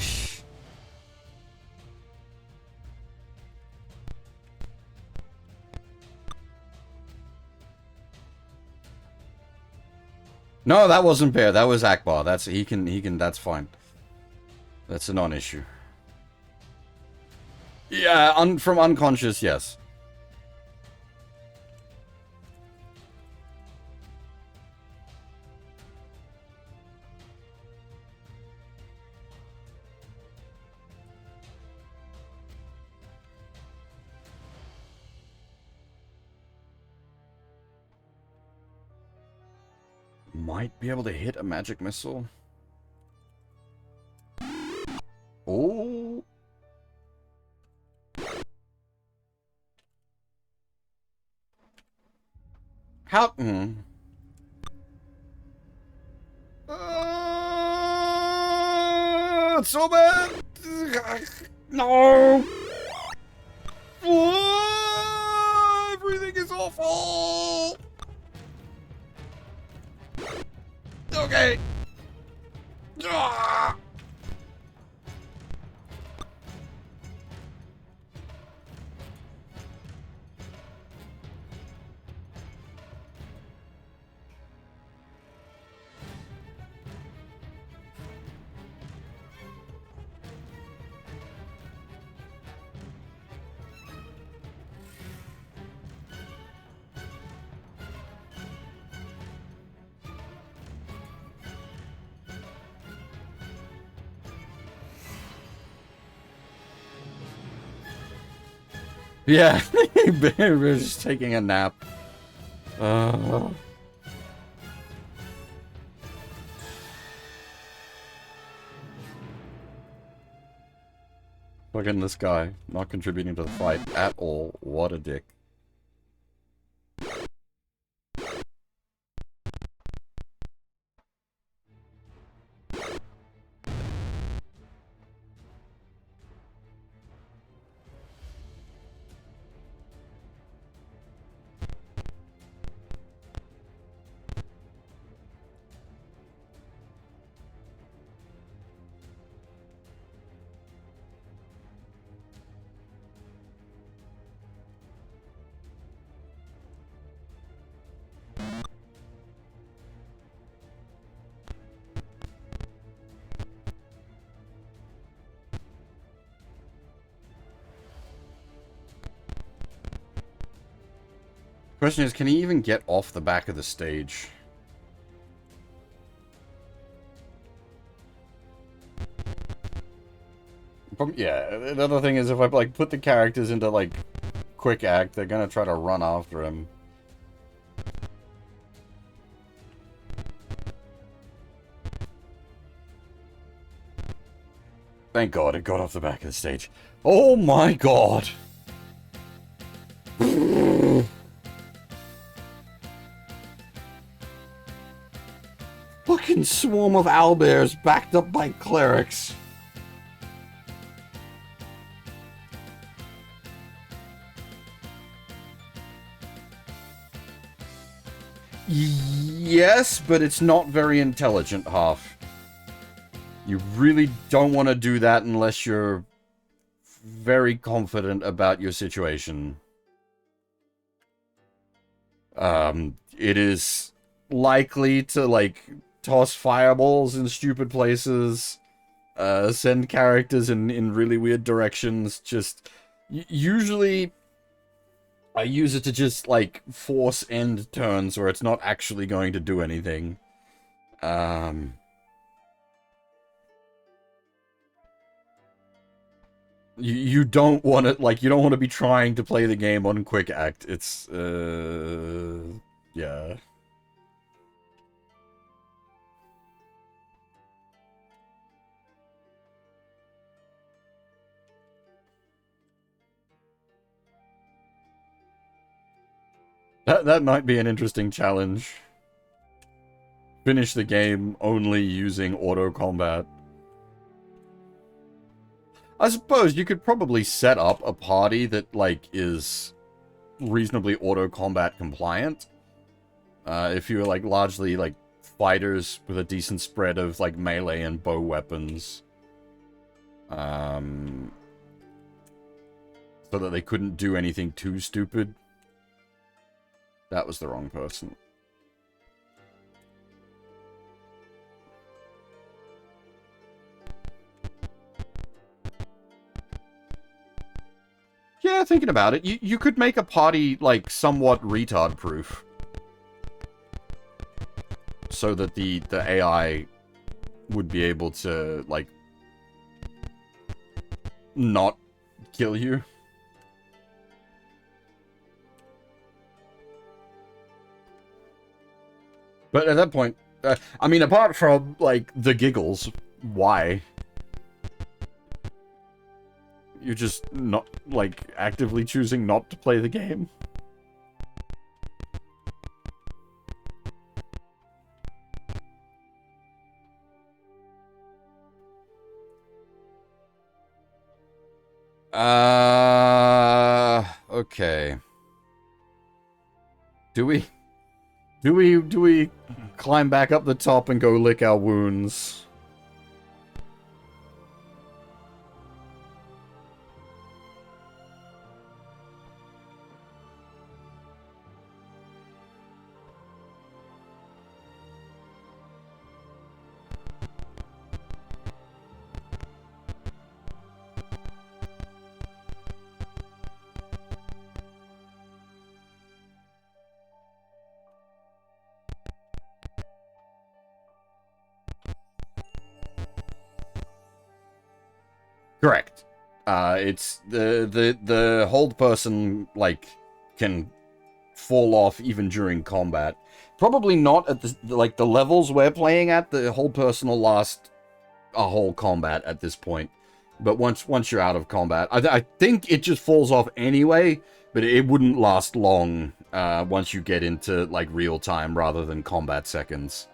no, that wasn't Bear. That was Akbar. That's he can. That's fine. That's a non-issue. Yeah, from unconscious, yes. Might be able to hit a magic missile. Oh. How? It's so bad. No. Everything is awful. Okay. Ah. Yeah, we're just taking a nap. Fucking this guy, not contributing to the fight at all. What a dick. Question is, can he even get off the back of the stage? Yeah, another thing is if I like put the characters into like quick act, they're gonna try to run after him. Thank God it got off the back of the stage. Oh my God! Fucking swarm of owlbears backed up by clerics. Yes, but it's not very intelligent, half. You really don't want to do that unless you're very confident about your situation. It is likely to, like, toss fireballs in stupid places, send characters in really weird directions, just... usually, I use it to just, like, force end turns where it's not actually going to do anything. You don't want to, like, you don't want to be trying to play the game on quick act. It's, Yeah. That might be an interesting challenge. Finish the game only using auto combat. I suppose you could probably set up a party that, like, is reasonably auto combat compliant. If you're, like, largely, like, fighters with a decent spread of, like, melee and bow weapons. So that they couldn't do anything too stupid. That was the wrong person. Yeah, thinking about it, you could make a party, like, somewhat retard-proof. So that the AI would be able to, like, not kill you. But at that point, I mean, apart from, like, the giggles, why? You're just not, like, actively choosing not to play the game? Okay. Do we climb back up the top and go lick our wounds? Correct. It's the hold person, like, can fall off even during combat. Probably not at the levels we're playing at. The hold person will last a whole combat at this point. But once you're out of combat, I think it just falls off anyway. But it wouldn't last long once you get into, like, real time rather than combat seconds.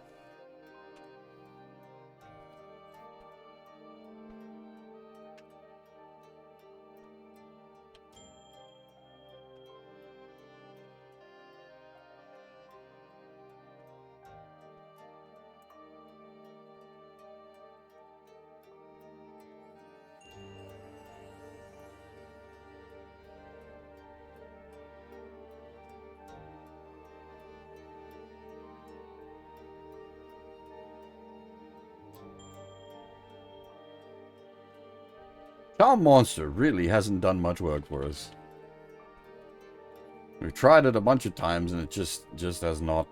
Charm Monster really hasn't done much work for us. We've tried it a bunch of times and it just has not,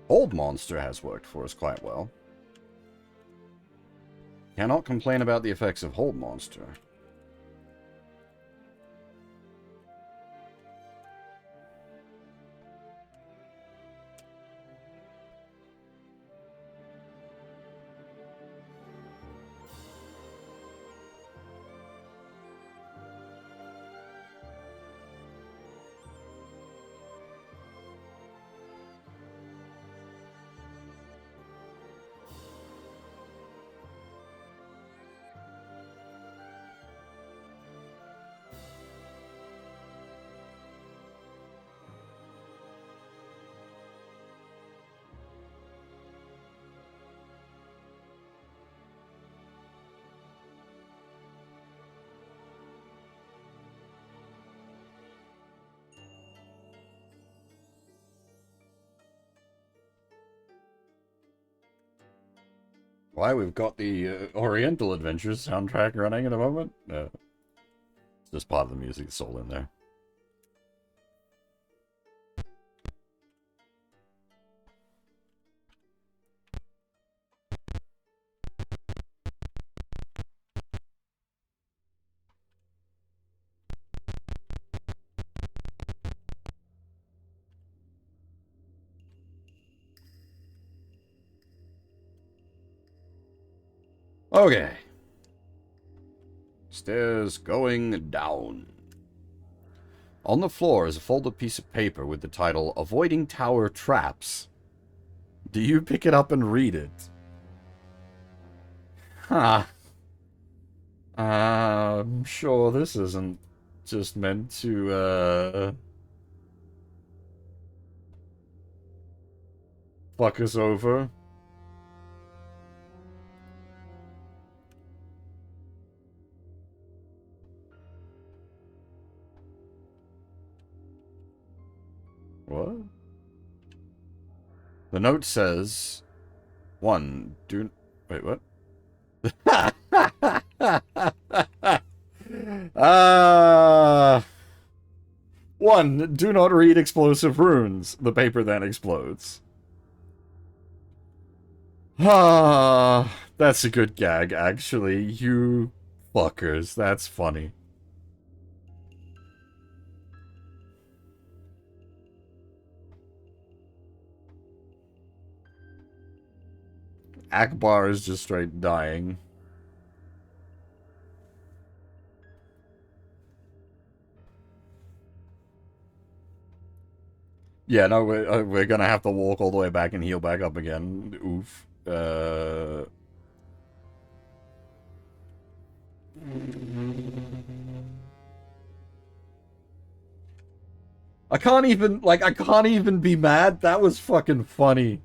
Hold Monster has worked for us quite well. Cannot complain about the effects of Hold Monster. Why, we've got the Oriental Adventures soundtrack running at the moment. It's just part of the music that's all in there. Okay. Stairs going down. On the floor is a folded piece of paper with the title, Avoiding Tower Traps. Do you pick it up and read it? Huh. I'm sure this isn't just meant to, fuck us over. What? The note says, 1, do... Wait, what? uh... 1, do not read explosive runes. The paper then explodes. Ah, that's a good gag, actually. You fuckers. That's funny. Akbar is just straight dying. Yeah, no, we're gonna have to walk all the way back and heal back up again. Oof. I can't even be mad. That was fucking funny.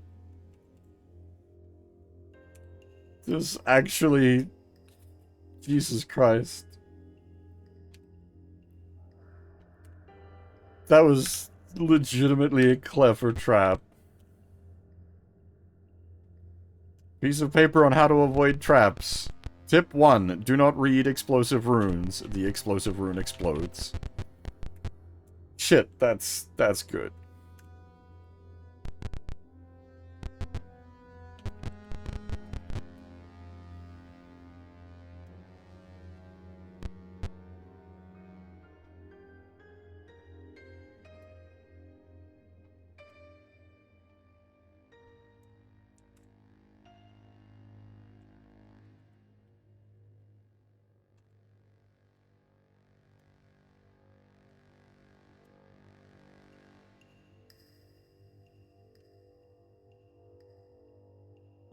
Just actually... Jesus Christ. That was legitimately a clever trap. Piece of paper on how to avoid traps. Tip 1. Do not read explosive runes. The explosive rune explodes. Shit, that's good.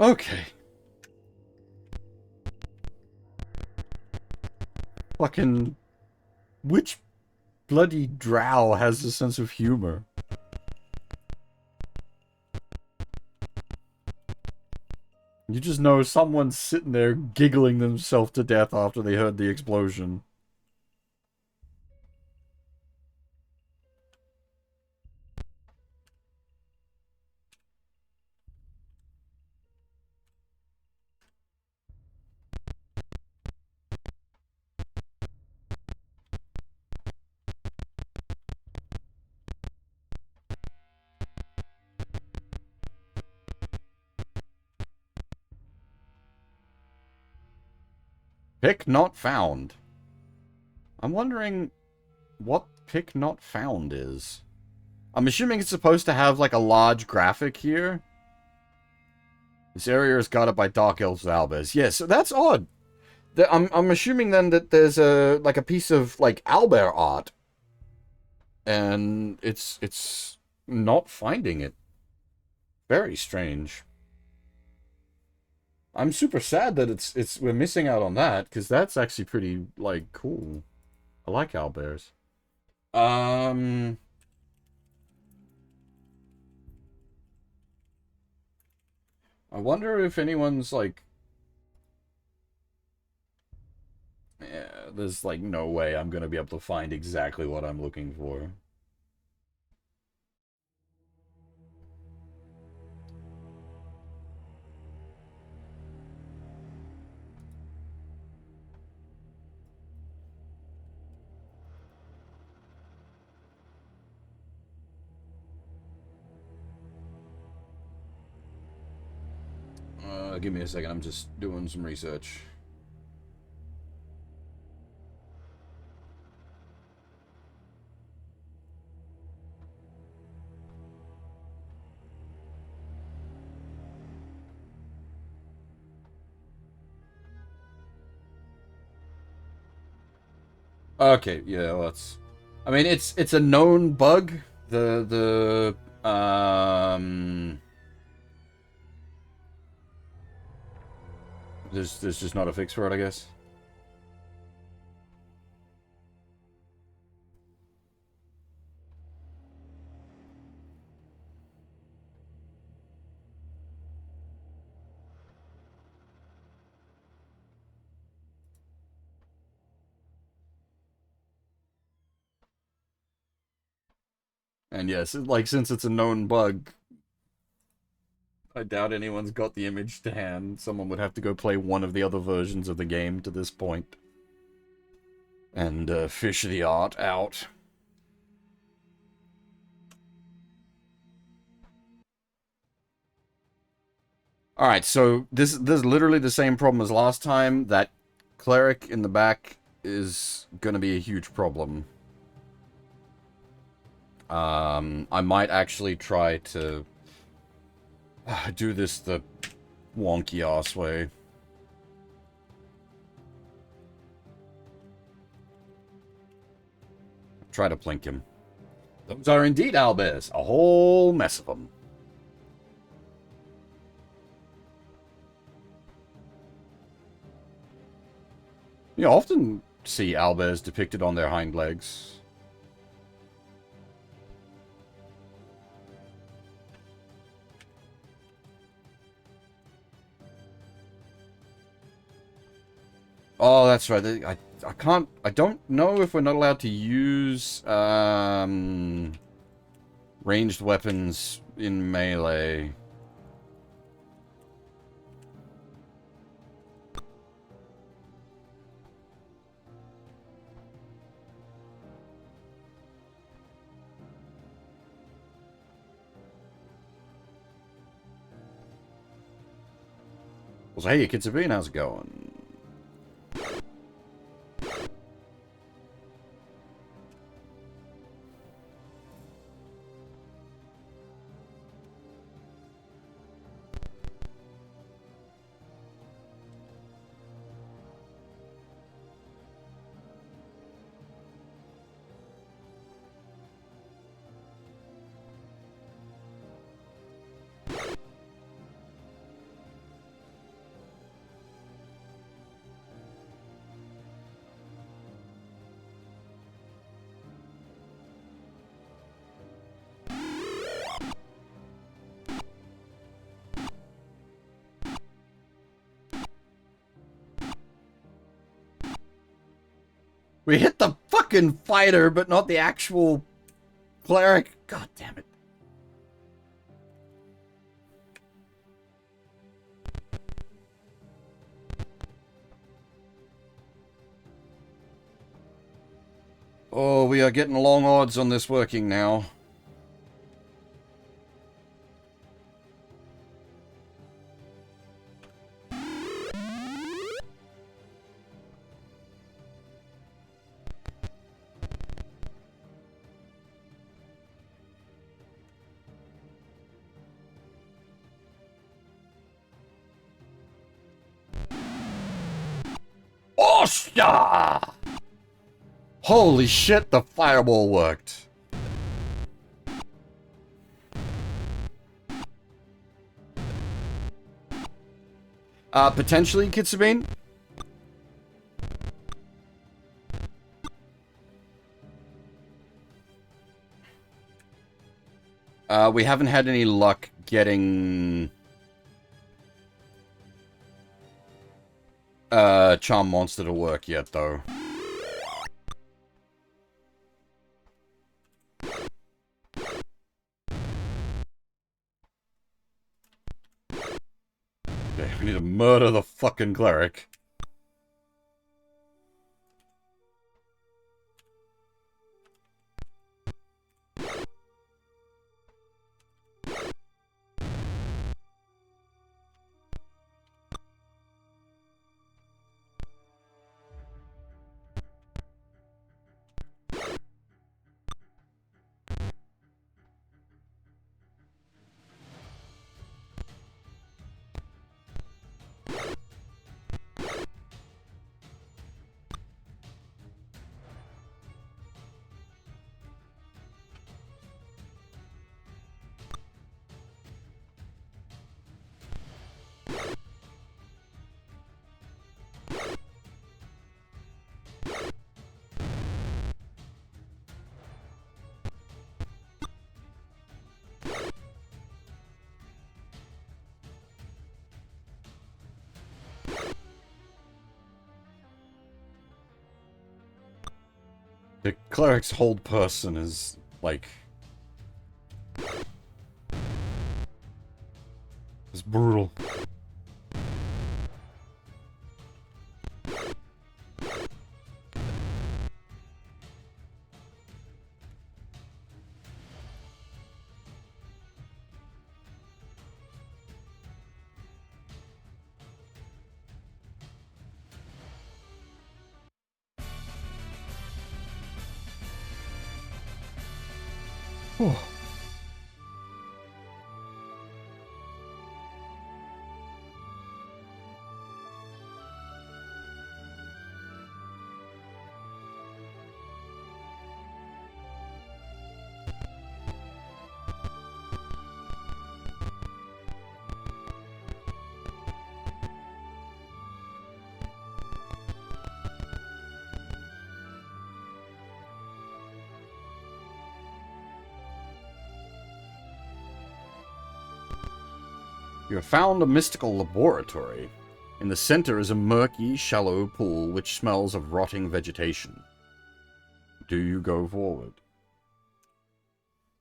Okay. Fucking... Which bloody drow has a sense of humor? You just know someone's sitting there giggling themselves to death after they heard the explosion. Pick not found. I'm wondering what pick not found is. I'm assuming it's supposed to have like a large graphic here. This area is guarded by dark elves with owlbears. Yes, so that's odd. I'm assuming then that there's a piece of like owlbear art, and it's not finding it. Very strange. I'm super sad that we're missing out on that, because that's actually pretty like cool. I like owlbears. I wonder if anyone's like... Yeah, there's like no way I'm gonna be able to find exactly what I'm looking for. Give me a second, I'm just doing some research. Okay, yeah, well, that's... I mean, it's a known bug. There's just not a fix for it, I guess. And yes, like, since it's a known bug, I doubt anyone's got the image to hand. Someone would have to go play one of the other versions of the game to this point. And fish the art out. Alright, so this is literally the same problem as last time. That cleric in the back is gonna be a huge problem. I might actually try to do this the wonky ass way. Try to plink him. Those are indeed owlbears. A whole mess of them. You often see owlbears depicted on their hind legs. Oh, that's right. I don't know if we're not allowed to use ranged weapons in melee. Well, hey, Kids Sabine, how's it going? We hit the fucking fighter, but not the actual cleric. God damn it. Oh, we are getting long odds on this working now. Osha! Holy shit, the fireball worked. Potentially, Kitsubane? We haven't had any luck getting Charm Monster to work yet, though. Okay, we need to murder the fucking cleric. The cleric's hold person is, like... It's brutal. Oh. You have found a mystical laboratory. In the center is a murky, shallow pool which smells of rotting vegetation. Do you go forward?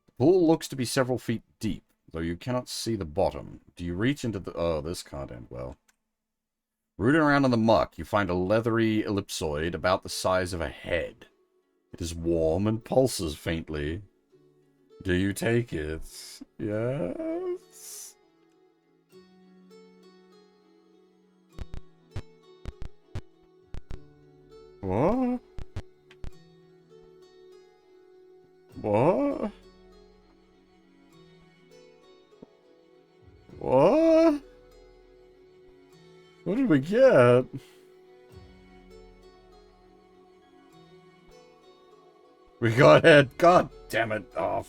The pool looks to be several feet deep, though you cannot see the bottom. Do you reach into the... Oh, this can't end well. Rooting around in the muck, you find a leathery ellipsoid about the size of a head. It is warm and pulses faintly. Do you take it? Yes? What? What? What? What did we get? We got it. God damn it. Off.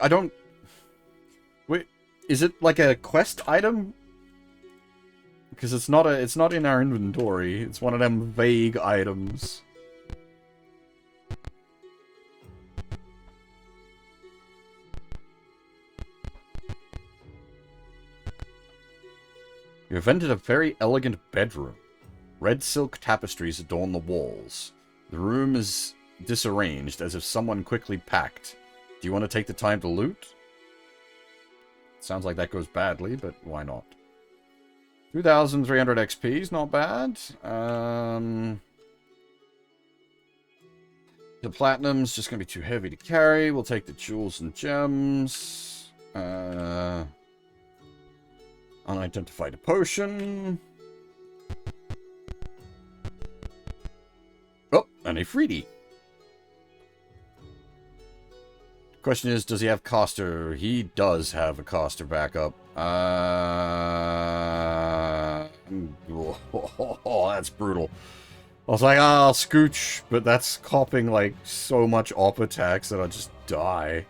I don't... Wait, is it like a quest item? Because it's not in our inventory. It's one of them vague items. You have entered a very elegant bedroom. Red silk tapestries adorn the walls. The room is disarranged as if someone quickly packed. Do you want to take the time to loot? Sounds like that goes badly, but why not? 2,300 XP is not bad. The platinum's just going to be too heavy to carry. We'll take the jewels and gems. Unidentified potion. Oh, and a Freedy. Question is, does he have caster? He does have a caster backup. Oh, that's brutal. I was like, I'll scooch, but that's copping like so much op attacks that I'll just die.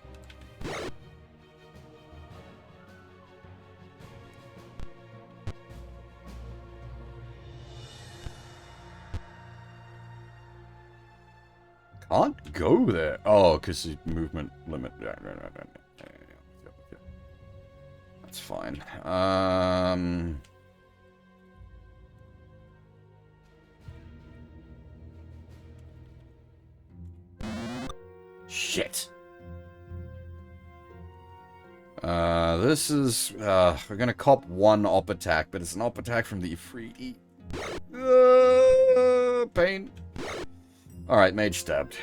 Can't go there. Oh, because the movement limit. That's fine. Shit. This is, we're gonna cop one op attack, but it's an op attack from the Ifriti. Pain. Alright, mage stabbed.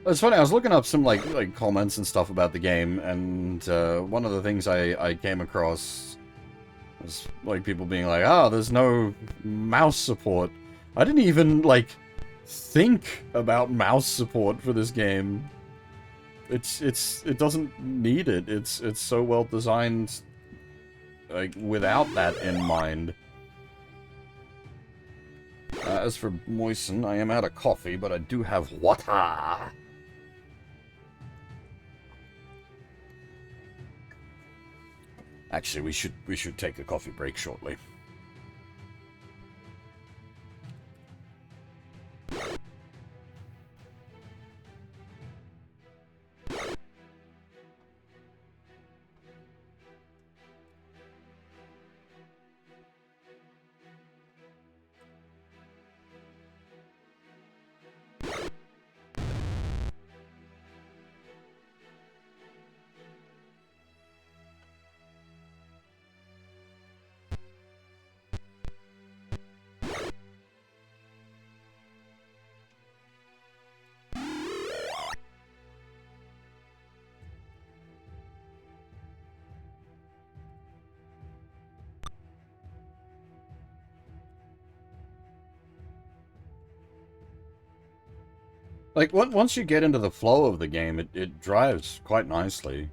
It's funny, I was looking up some, like comments and stuff about the game, and, one of the things I came across was, like, people being like, oh, there's no mouse support. I didn't even, like, think about mouse support for this game. It doesn't need it. It's so well designed, like, without that in mind. As for moisten, I am out of coffee, but I do have water. Actually, we should take a coffee break shortly. Like, once you get into the flow of the game, it drives quite nicely.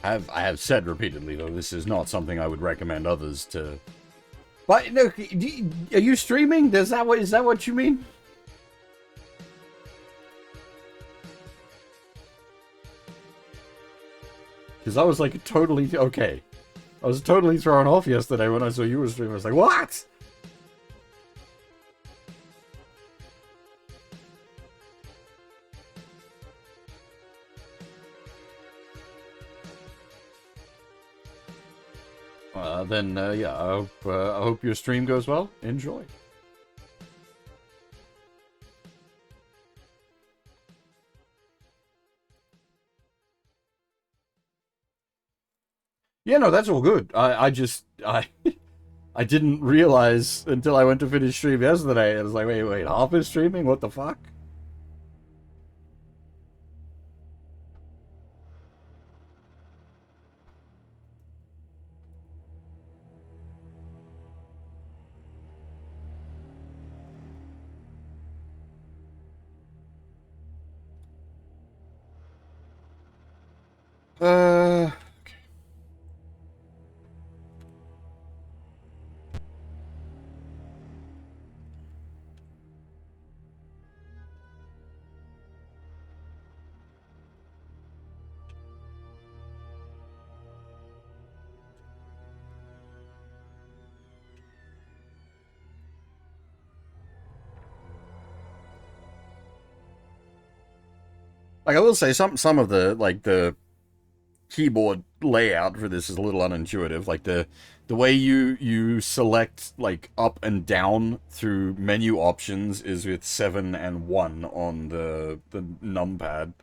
I have said repeatedly, though, this is not something I would recommend others to... But, no, are you streaming? Is that what you mean? Because I was, like, totally... Okay. I was totally thrown off yesterday when I saw you were streaming. I was like, what? Yeah, I hope your stream goes well. Enjoy. Yeah, no, that's all good. I I didn't realize until I went to finish stream yesterday. I was like, wait, half is streaming? What the fuck? Okay. Like, I will say, some of the keyboard layout for this is a little unintuitive. Like, the way you select, like, up and down through menu options is with 7 and 1 on the numpad.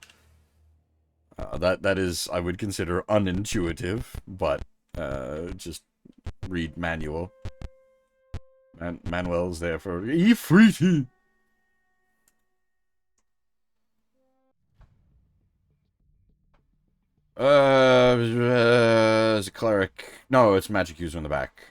That is, I would consider unintuitive, but just read manual. Manuel's there for E3T. It's a cleric. No, it's magic user in the back.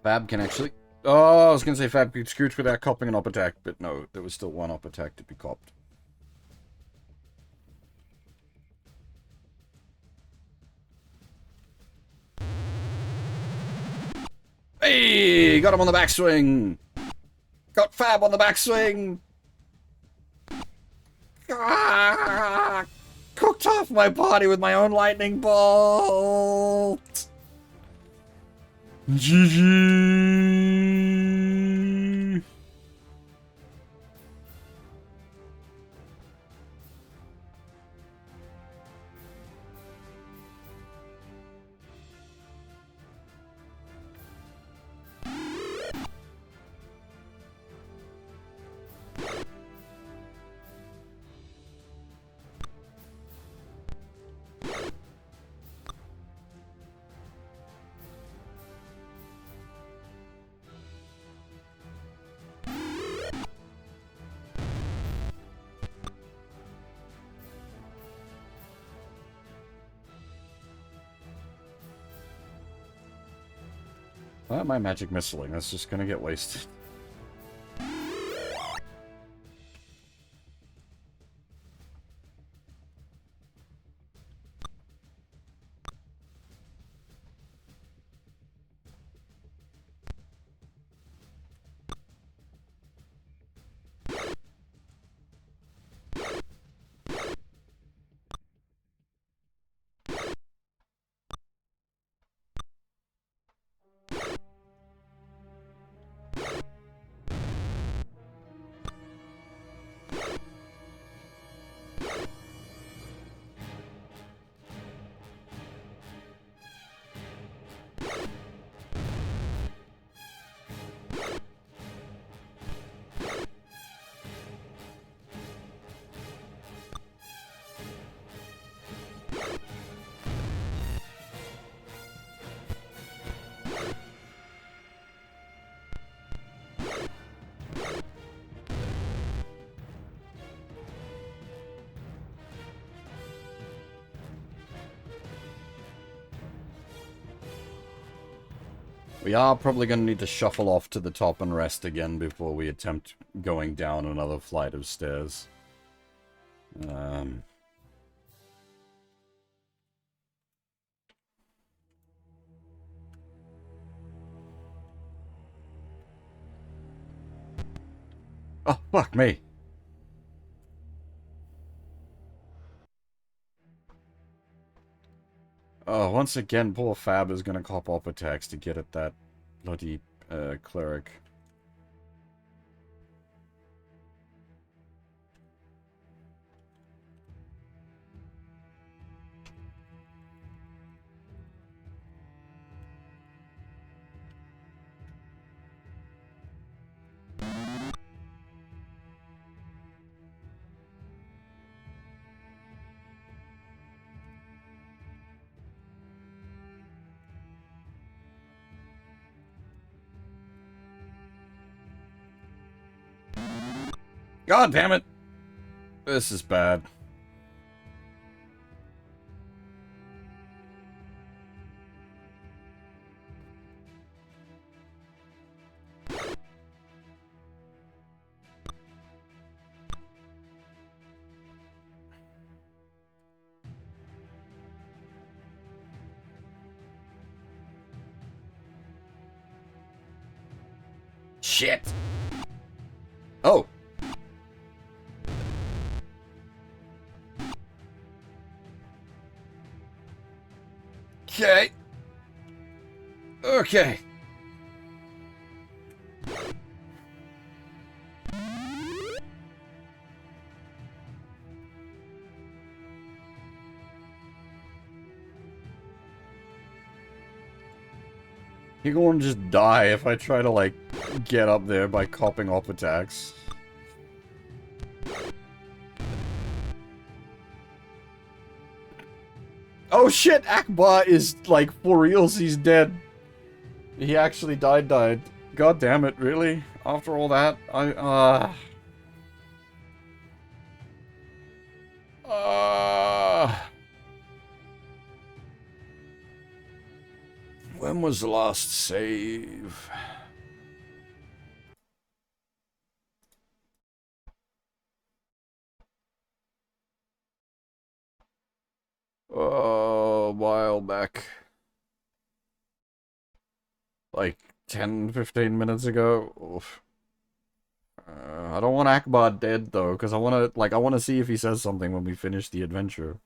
Fab can actually... Oh, I was gonna say Fab could scooch without copping an up attack, but no, there was still one up attack to be copped. Hey! Hey, got him on the backswing. Got Fab on the backswing. Ah, cooked off my body with my own lightning bolt. GG. Why am I magic missiling? That's just gonna get wasted. We are probably going to need to shuffle off to the top and rest again before we attempt going down another flight of stairs. Oh, fuck me. Oh, once again, poor Fab is going to cop op attacks to get at that bloody cleric. God damn it! This is bad. Shit! Oh! Okay. Okay. You're going to just die if I try to, like, get up there by copping op attacks. Oh shit, Akbar is, like, for reals, he's dead. He actually died. God damn it, really? After all that, when was the last save? A while back. Like, 10, 15 minutes ago. Oof. I don't want Akbar dead though, because I want to see if he says something when we finish the adventure.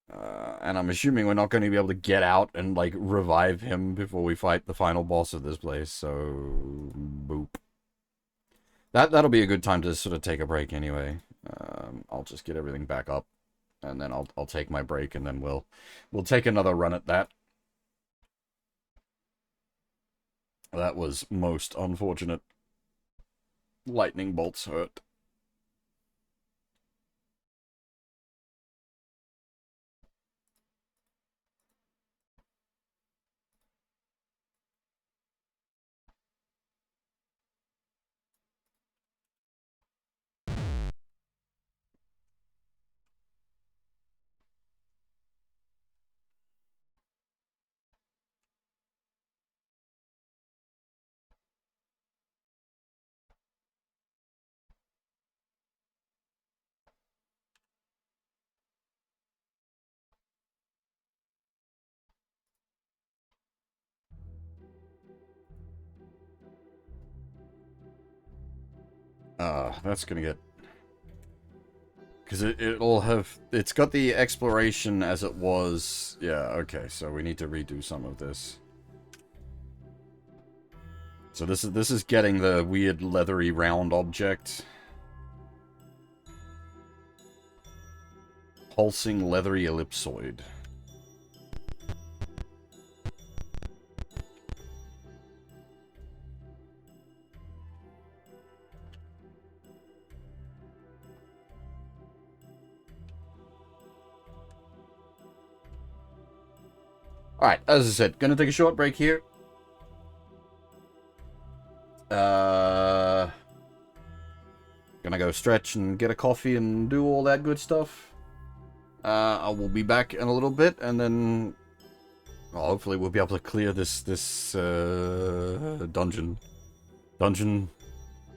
And I'm assuming we're not going to be able to get out and like revive him before we fight the final boss of this place. So, boop. That'll be a good time to sort of take a break anyway. I'll just get everything back up, and then I'll take my break, and then we'll take another run at that. That was most unfortunate. Lightning bolts hurt. That's gonna get... Because it'll have... It's got the exploration as it was... Yeah, okay, so we need to redo some of this. So this is getting the weird leathery round object. Pulsing leathery ellipsoid. Alright, as I said, gonna take a short break here. Gonna go stretch and get a coffee and do all that good stuff. I will be back in a little bit, and then... Well, hopefully we'll be able to clear this dungeon. Dungeon...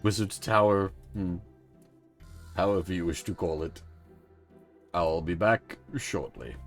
Wizard's Tower... However you wish to call it. I'll be back shortly.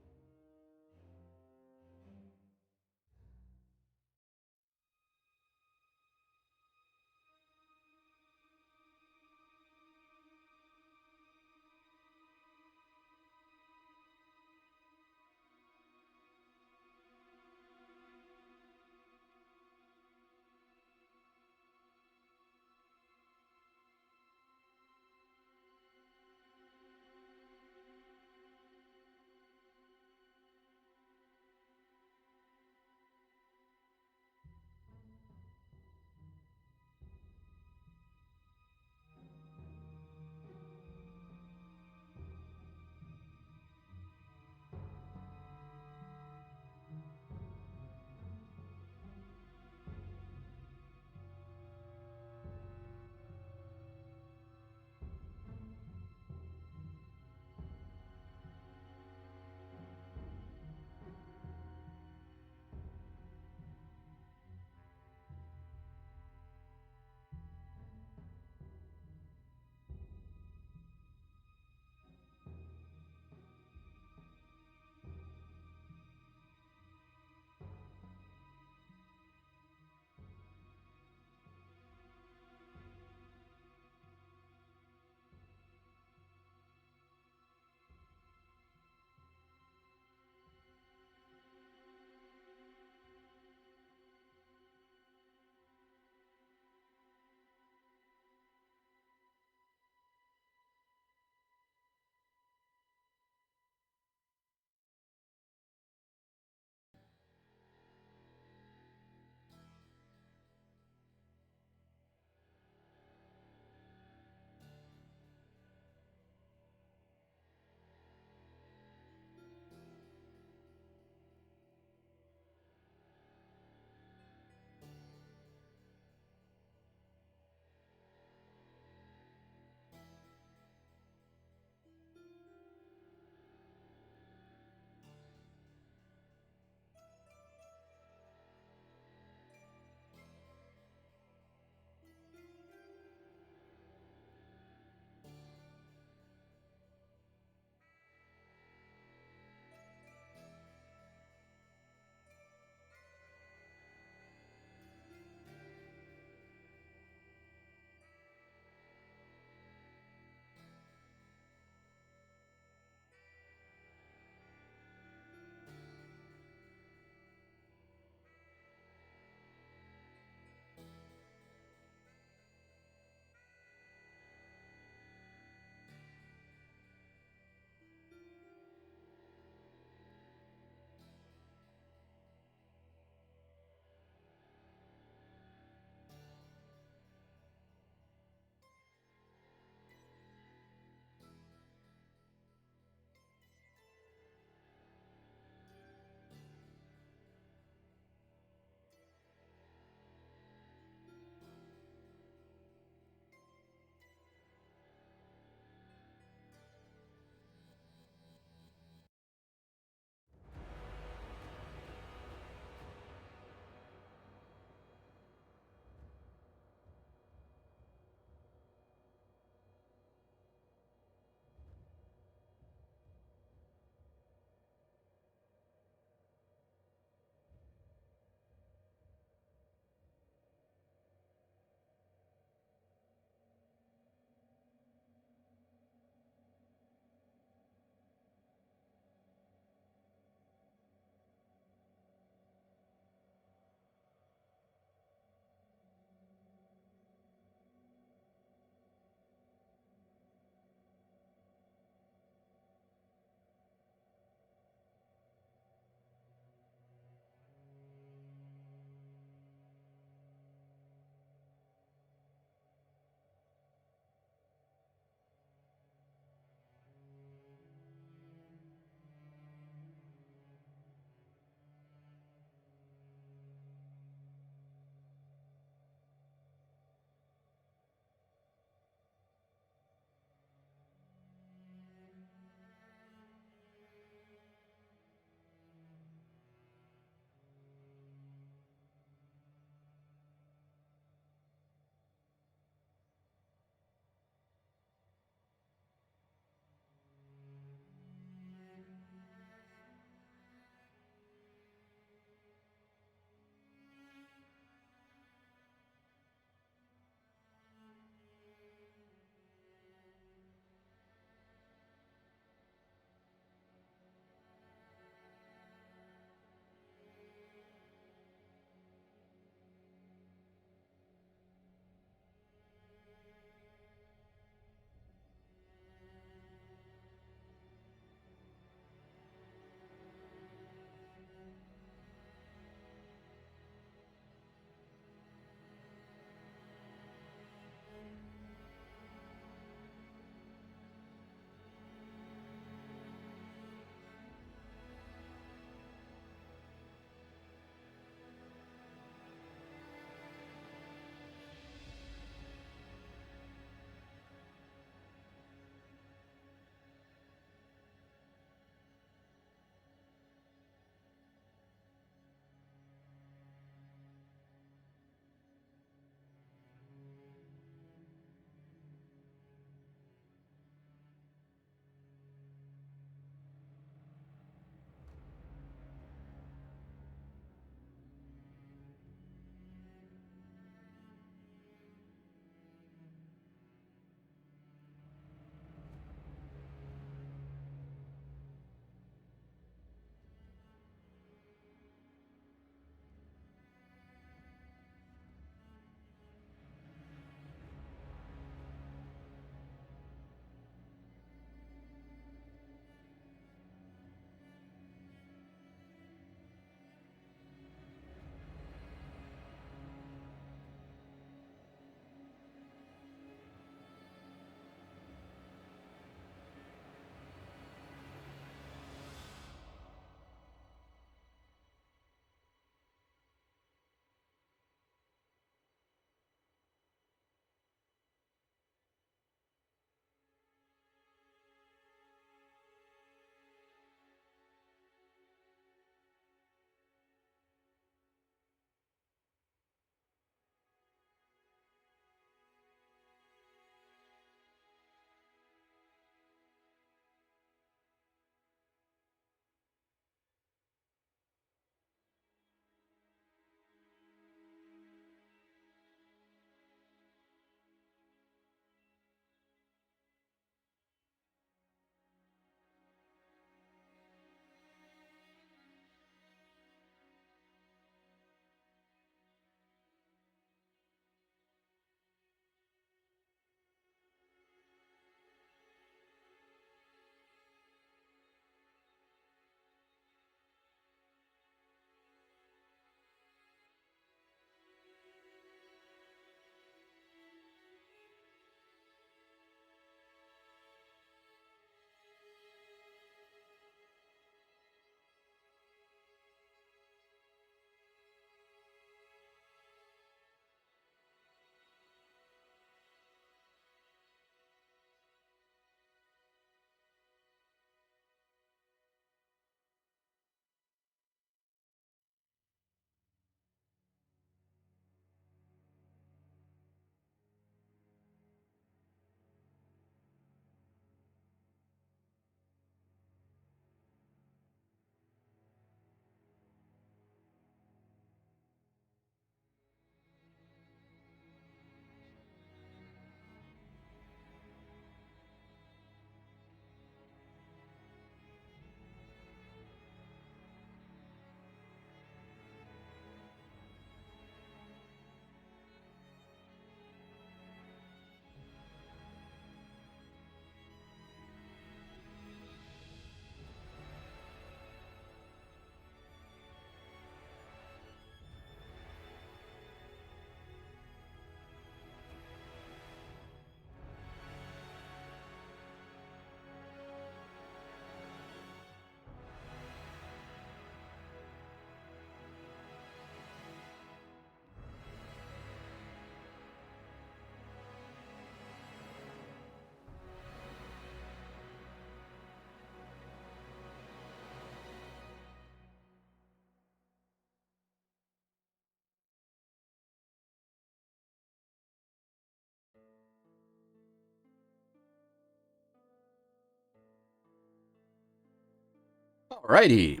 Alrighty.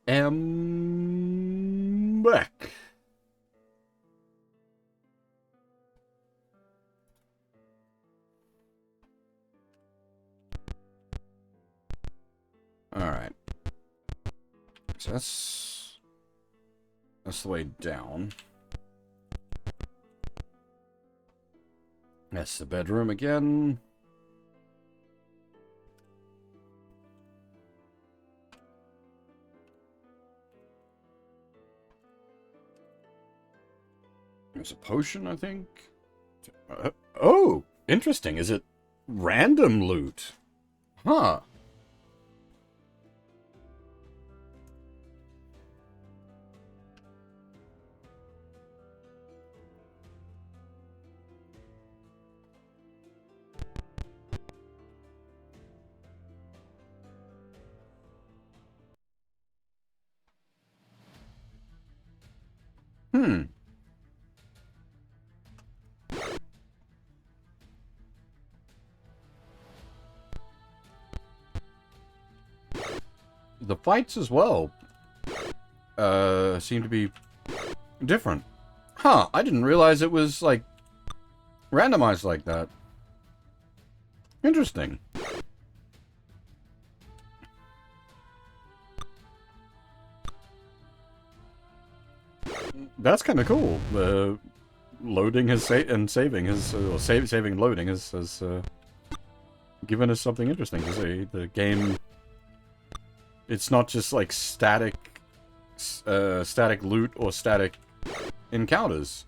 Am back. Alright. So that's the way down. That's the bedroom again. There's a potion, I think. Oh, interesting. Is it random loot? Huh. Hmm. The fights as well seem to be different. Huh, I didn't realize it was, like, randomized like that. Interesting. That's kind of cool. Loading his and saving his, saving and loading has given us something interesting to see. The game, it's not just like static loot or static encounters.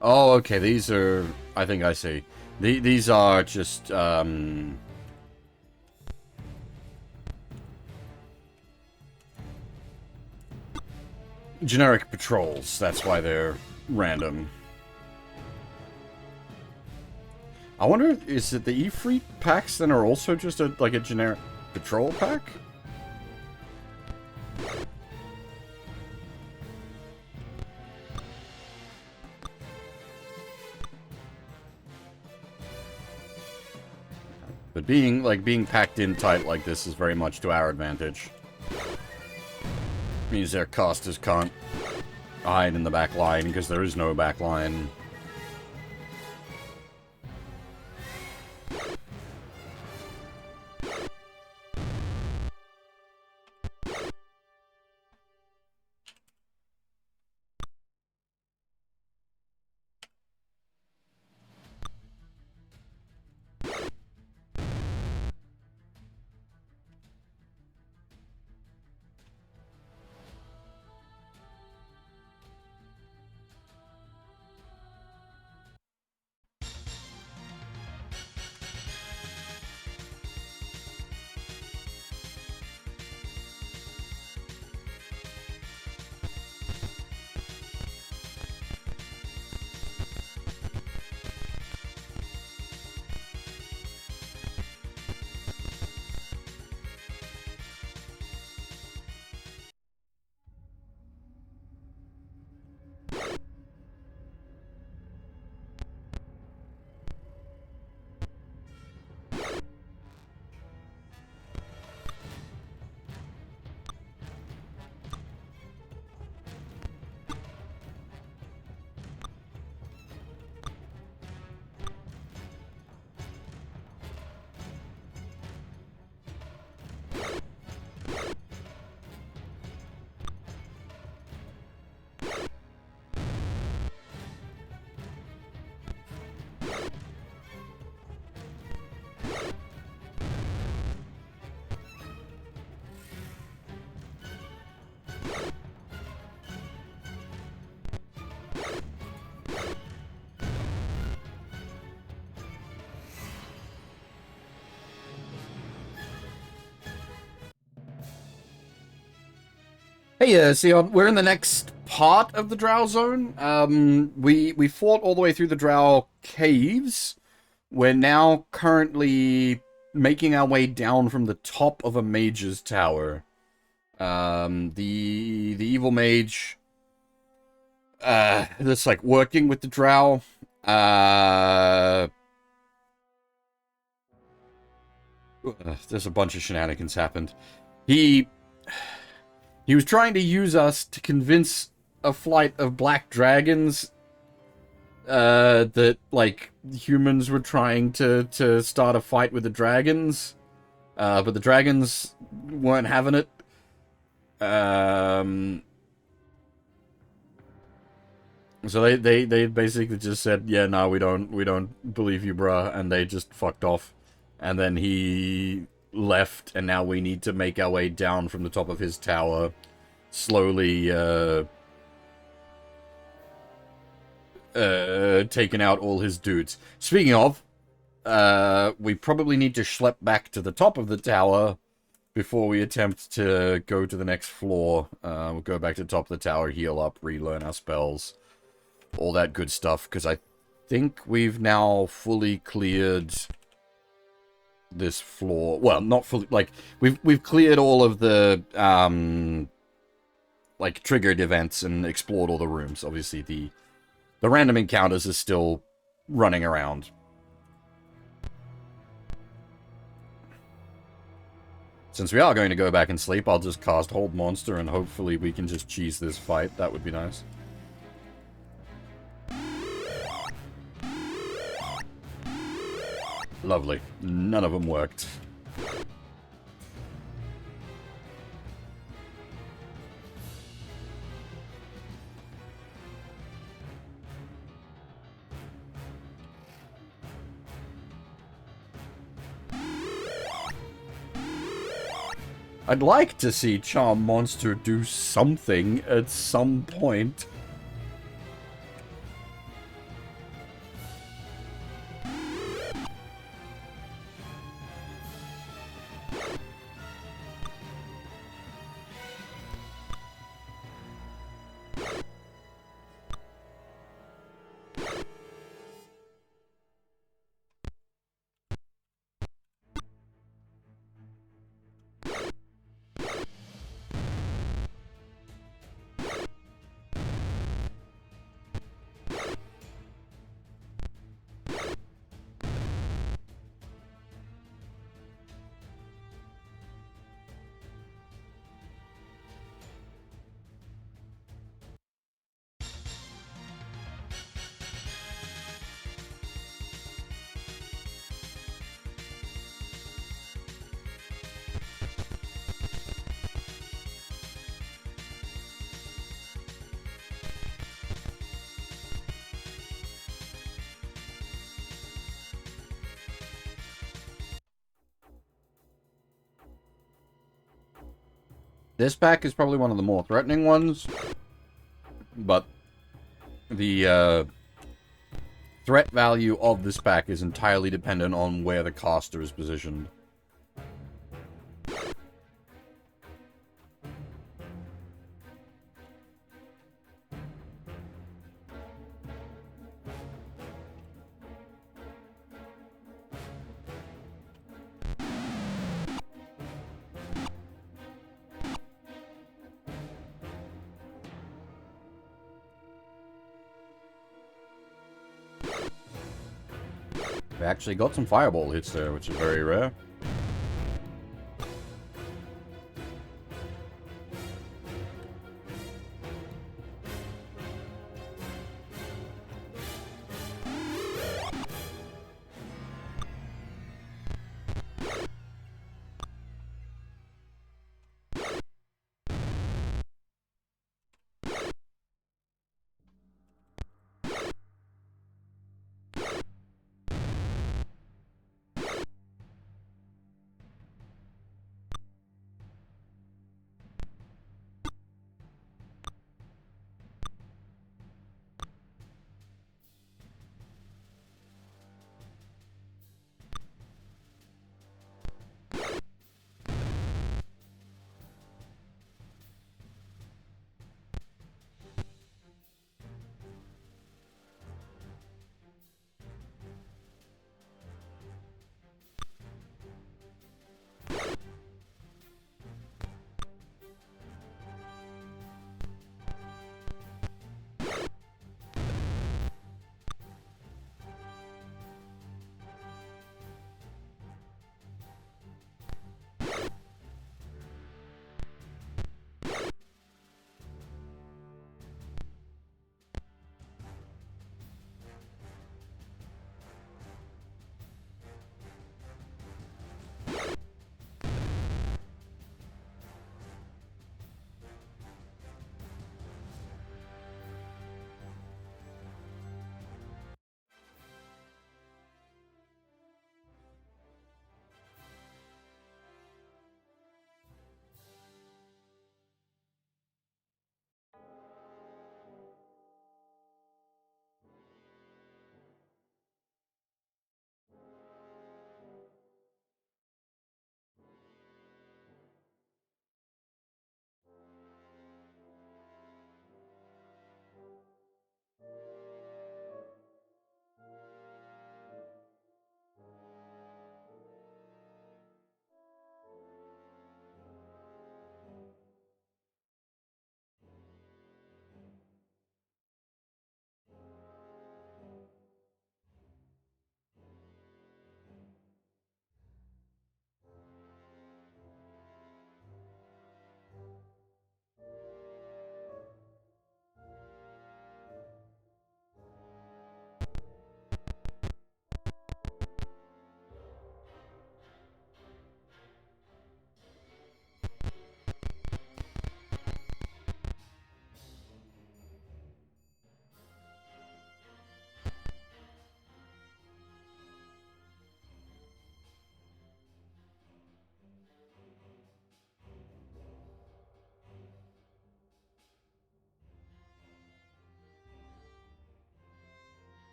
Oh, okay. These are. I think I see. These are just generic patrols. That's why they're random. I wonder, is it the Ifrit packs then are also just like a generic patrol pack? But being packed in tight like this is very much to our advantage. Means their casters can't hide in the back line because there is no back line. Hey, Sion, we're in the next part of the Drow zone. We fought all the way through the Drow caves. We're now currently making our way down from the top of a mage's tower. The evil mage, that's like working with the Drow. There's a bunch of shenanigans happened. He was trying to use us to convince a flight of black dragons that, like, humans were trying to start a fight with the dragons. But the dragons weren't having it. So they basically just said, yeah, no, we don't believe you, bruh, and they just fucked off. And then he left, and now we need to make our way down from the top of his tower, slowly, taking out all his dudes. Speaking of, we probably need to schlep back to the top of the tower before we attempt to go to the next floor. We'll go back to the top of the tower, heal up, relearn our spells, all that good stuff, because I think we've now fully cleared this floor. Well, not fully, like, we've cleared all of the, like, triggered events and explored all the rooms. Obviously, the random encounters are still running around. Since we are going to go back and sleep, I'll just cast Hold Monster, and hopefully we can just cheese this fight. That would be nice. Lovely. None of them worked. I'd like to see Charm Monster do something at some point. This pack is probably one of the more threatening ones, but the threat value of this pack is entirely dependent on where the caster is positioned. We actually got some fireball hits there, which is very rare.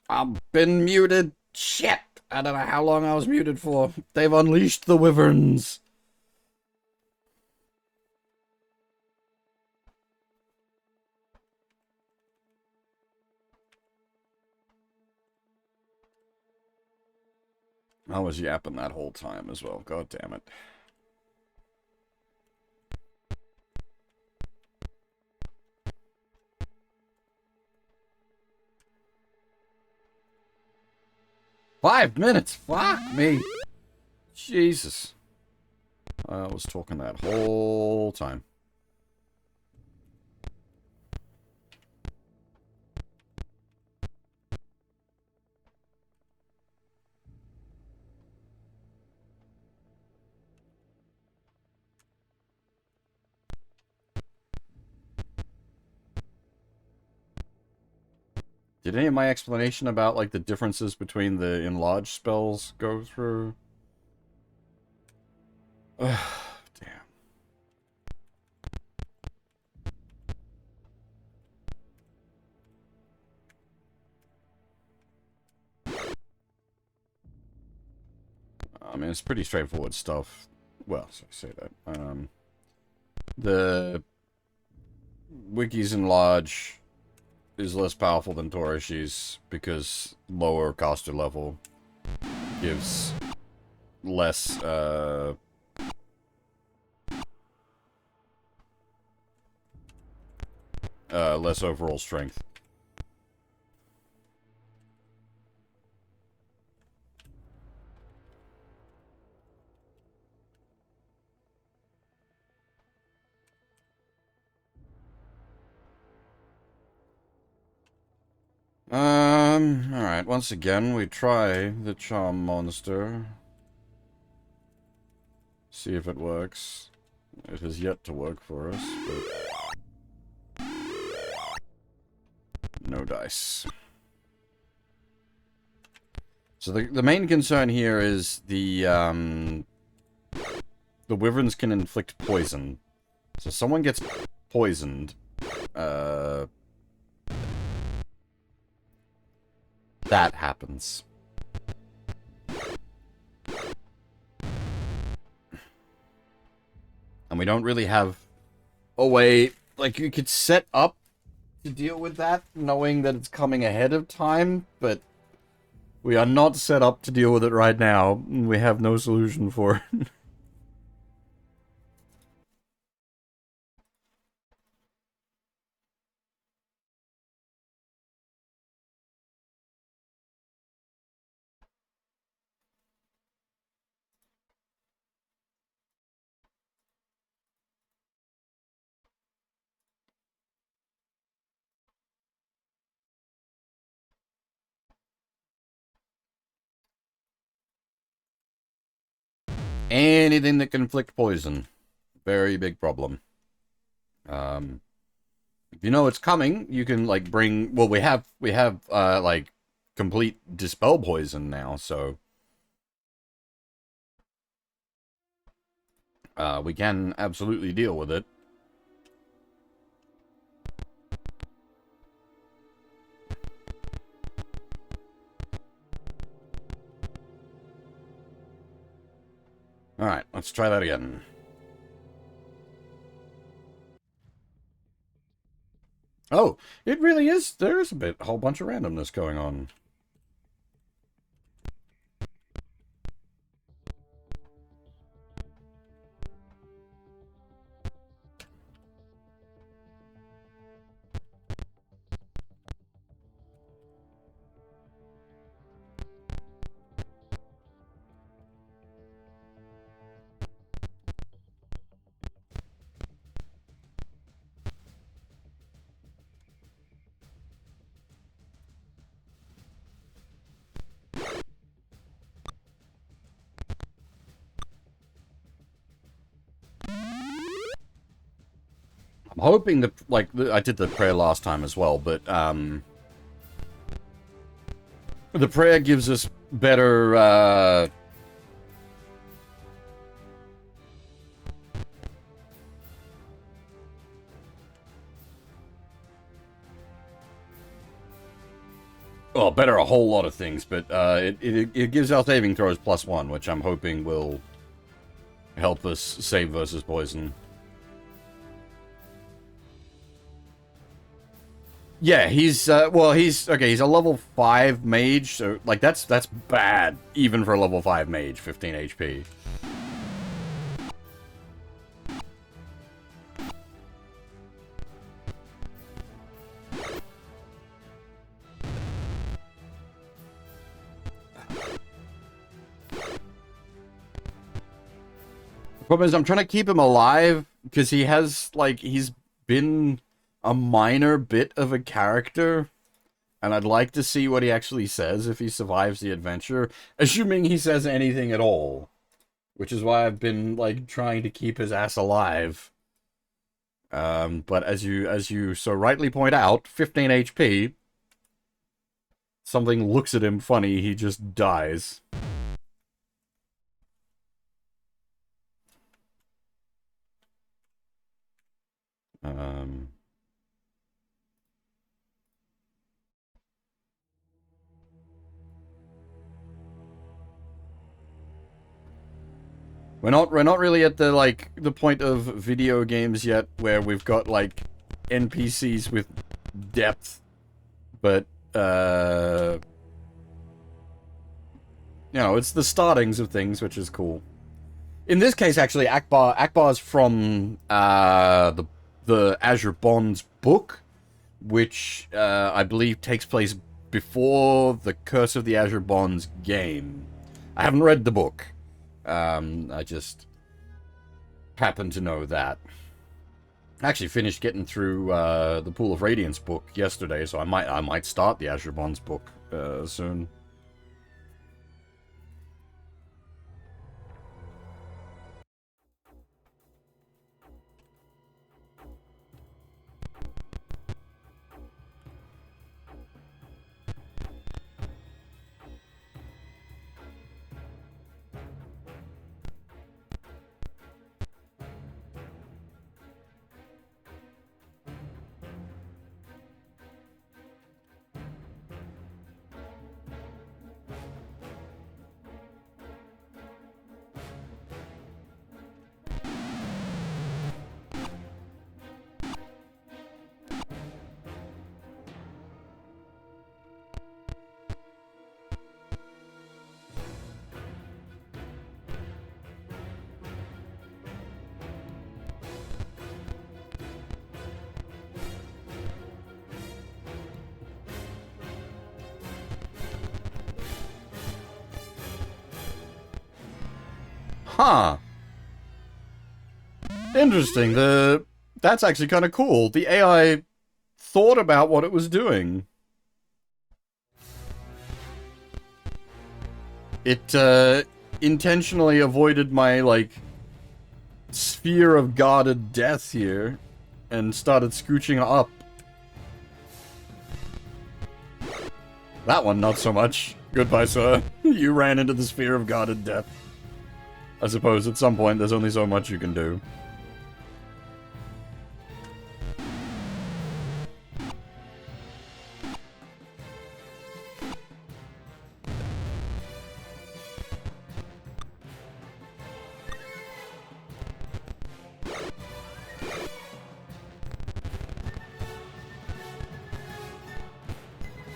I've been muted. Shit! I don't know how long I was muted for. They've unleashed the wyverns. I was yapping that whole time as well. God damn it. "5 minutes? Fuck me. Jesus. I was talking that whole time. Did any of my explanation about, like, the differences between the enlarged spells go through? Damn. I mean, it's pretty straightforward stuff. Well, so I say that. The Wiki's enlarge is less powerful than Torishi's because lower caster level gives less, less overall strength. Alright, once again, we try the charm monster. See if it works. It has yet to work for us, but... no dice. So the main concern here is the wyverns can inflict poison. So someone gets poisoned, that happens. And we don't really have a way, like, you could set up to deal with that, knowing that it's coming ahead of time, but we are not set up to deal with it right now. We have no solution for it. Anything that can inflict poison. Very big problem. If you know it's coming, you can, like, bring... well, we have, like, complete dispel poison now, so... we can absolutely deal with it. Alright, let's try that again. Oh, it really is. There's a whole bunch of randomness going on. I'm hoping that, like, I did the prayer last time as well, but, the prayer gives us better, Well, better a whole lot of things, but it gives our saving throws +1, which I'm hoping will help us save versus poison. Yeah, he's okay, he's a level 5 mage, so like that's bad even for a level 5 mage, 15 HP. The problem is I'm trying to keep him alive because he has like he's been a minor bit of a character, and I'd like to see what he actually says if he survives the adventure, assuming he says anything at all, which is why I've been like trying to keep his ass alive. But as you so rightly point out, 15 HP. Something looks at him funny, he just dies. We're not really at the like the point of video games yet where we've got like NPCs with depth, but you know, it's the startings of things, which is cool. In this case, actually, Akbar's from the Azure Bonds book, which I believe takes place before the Curse of the Azure Bonds game. I haven't read the book. I just happen to know that. I actually finished getting through the Pool of Radiance book yesterday, so I might start the Azure Bonds book soon. Huh. Interesting. That's actually kind of cool. The AI thought about what it was doing. It intentionally avoided my like sphere of guarded death here and started scooching up. That one, not so much. Goodbye, sir. You ran into the sphere of guarded death. I suppose at some point there's only so much you can do.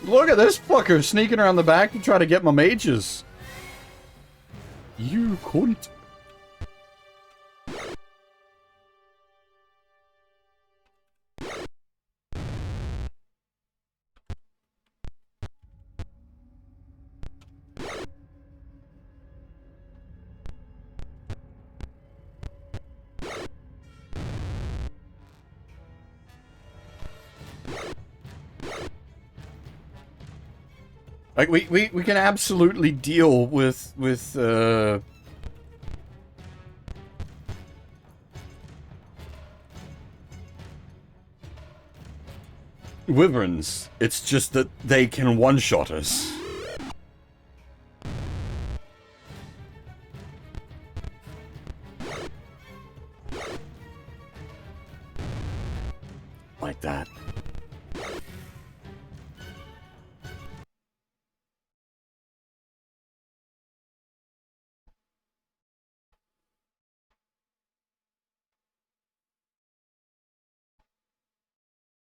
Look at this fucker sneaking around the back to try to get my mages. You cunt. Like, we can absolutely deal with wyverns. It's just that they can one-shot us. Like that.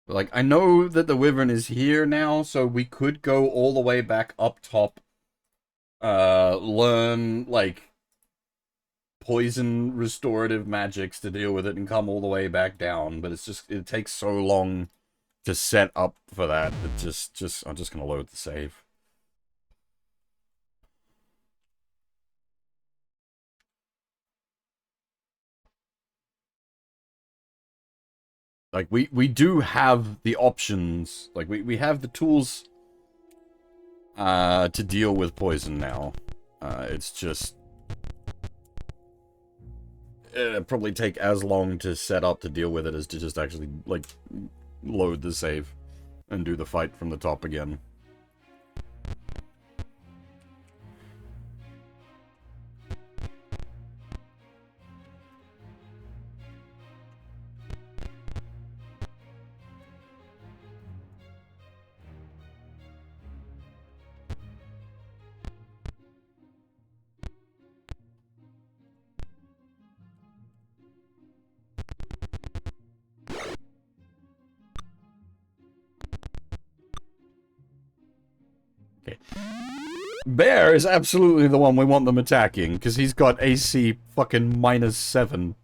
Like, I know that the Wyvern is here now, so we could go all the way back up top, learn, like, poison restorative magics to deal with it and come all the way back down, but it's just, it takes so long to set up for that. It I'm just gonna load the save. Like, we do have the options, like, we have the tools, to deal with poison now. It's just, it'd probably take as long to set up to deal with it as to just actually, like, load the save and do the fight from the top again. Okay. Bear is absolutely the one we want them attacking, because he's got AC fucking -7.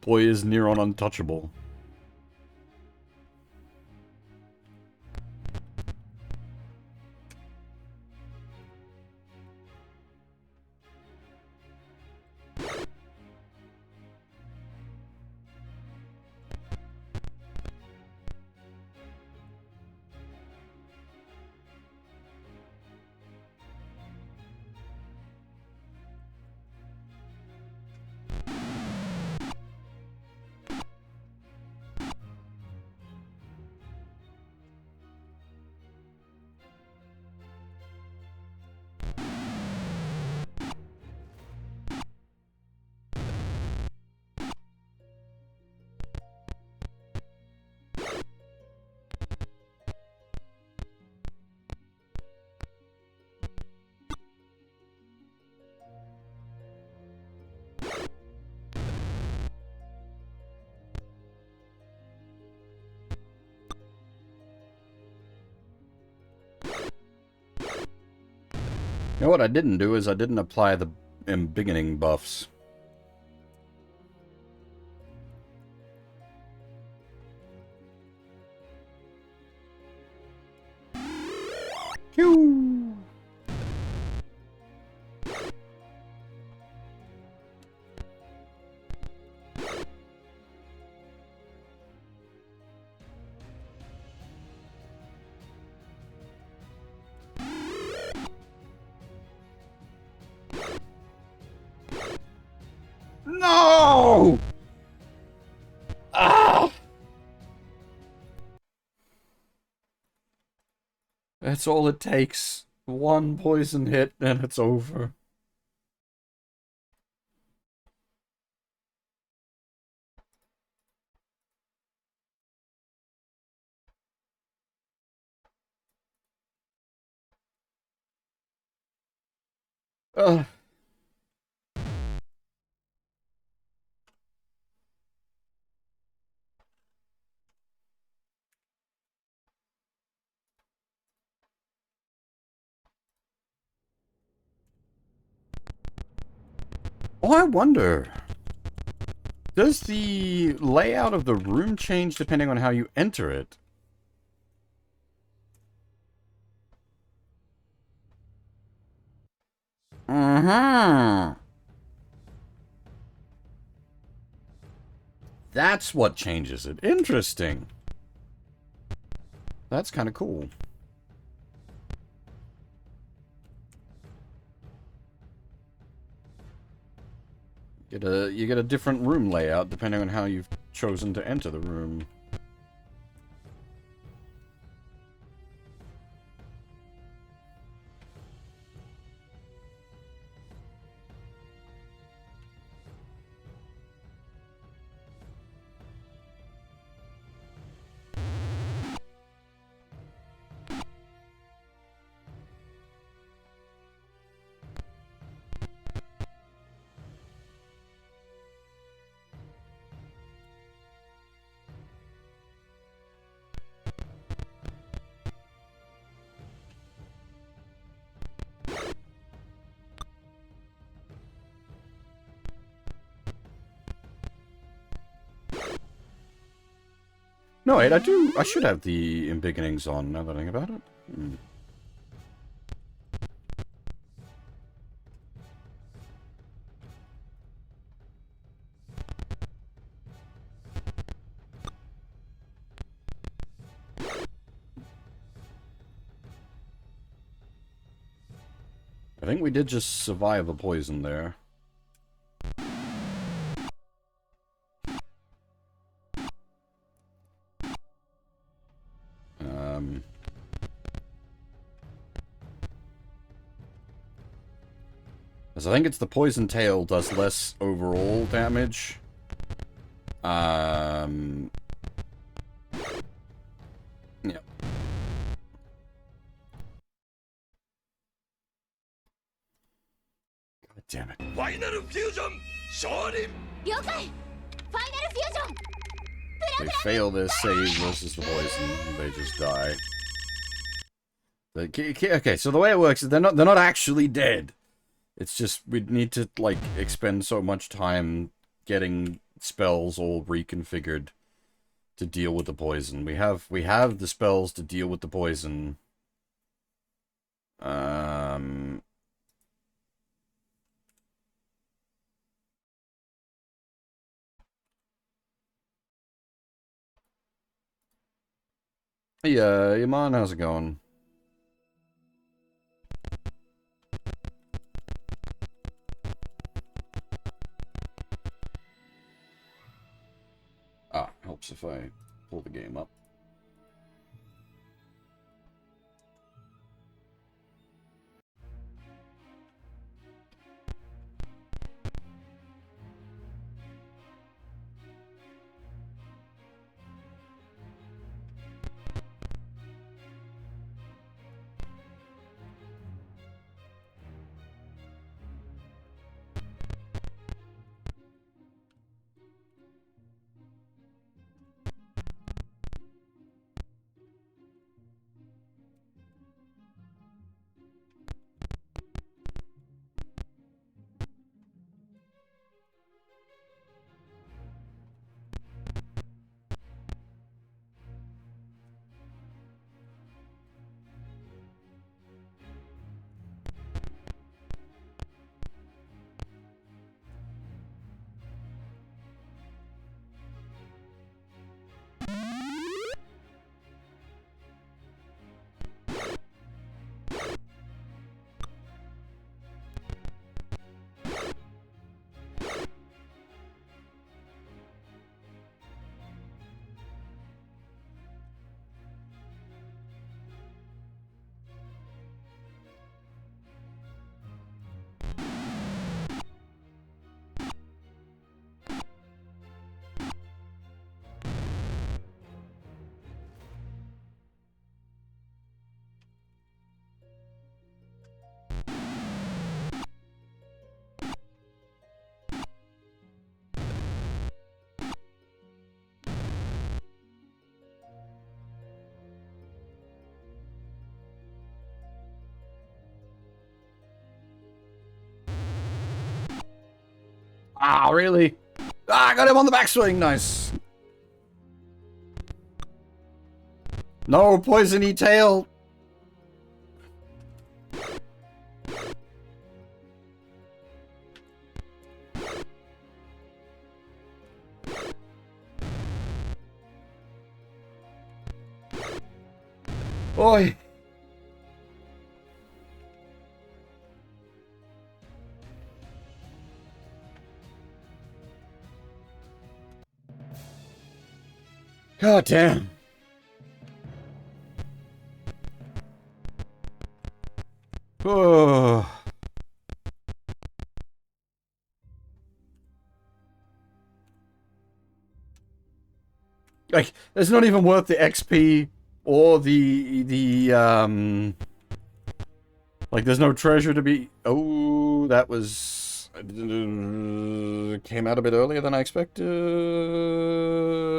Boy is near on untouchable. You know what I didn't do is I didn't apply the embiggening buffs. Pew! No! Ah! That's all it takes. One poison hit and it's over. Ugh. Oh, I wonder. Does the layout of the room change depending on how you enter it? Uh-huh. That's what changes it. Interesting. That's kind of cool. You get a different room layout depending on how you've chosen to enter the room. No, wait, I should have the embiggenings on, now that I think about it. I think we did just survive a poison there. As I think it's the poison tail does less overall damage. Yeah. God damn it. Final fusion! Shorin! They fail their save versus the poison, they just die. Okay, so the way it works is they're not actually dead. It's just we'd need to like expend so much time getting spells all reconfigured to deal with the poison. We have the spells to deal with the poison. Hey, Yaman, how's it going? Ah, helps if I pull the game up. Ah, really? Ah, I got him on the backswing. Nice. No, poisony tail. Oi. God damn. Oh. Like, it's not even worth the XP or like, there's no treasure to be... Oh, that was... came out a bit earlier than I expected.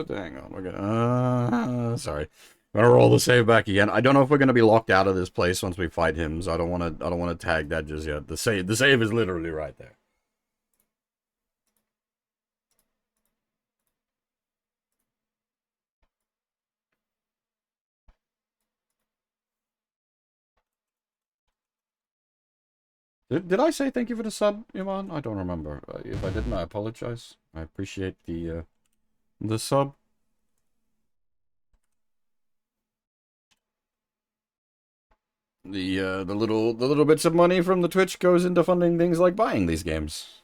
Hang on, we're gonna... sorry. I'm gonna roll the save back again. I don't know if we're gonna be locked out of this place once we fight him, so I don't wanna tag that just yet. The save is literally right there. Did I say thank you for the sub, Iman? I don't remember. If I didn't, I apologize. I appreciate the sub. The little bits of money from the Twitch goes into funding things like buying these games.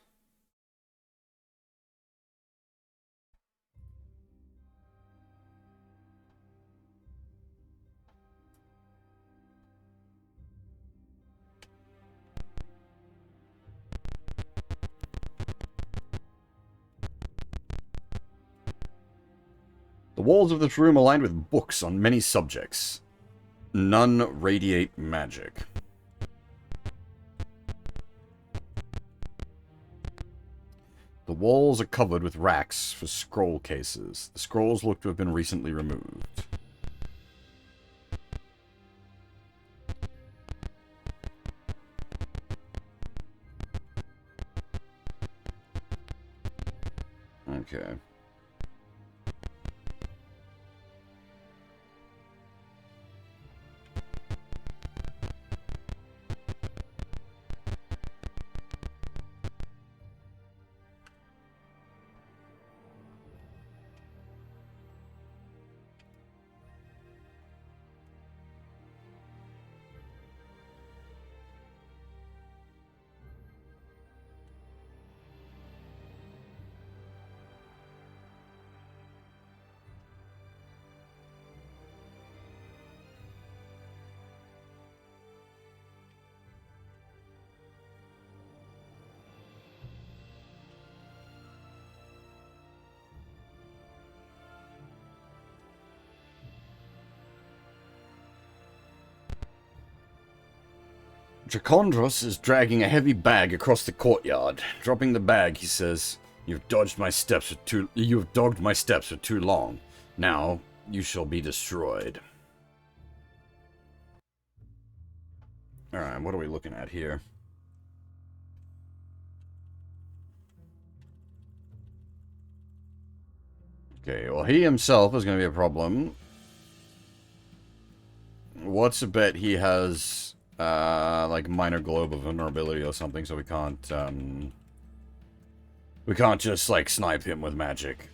The walls of this room are lined with books on many subjects. None radiate magic. The walls are covered with racks for scroll cases. The scrolls look to have been recently removed. Okay. Dracandros is dragging a heavy bag across the courtyard. Dropping the bag, he says, "You've dogged my steps for too long. Now you shall be destroyed." Alright, what are we looking at here? Okay, well, he himself is going to be a problem. What's a bet he has, like, minor globe of vulnerability or something, so we can't just, like, snipe him with magic.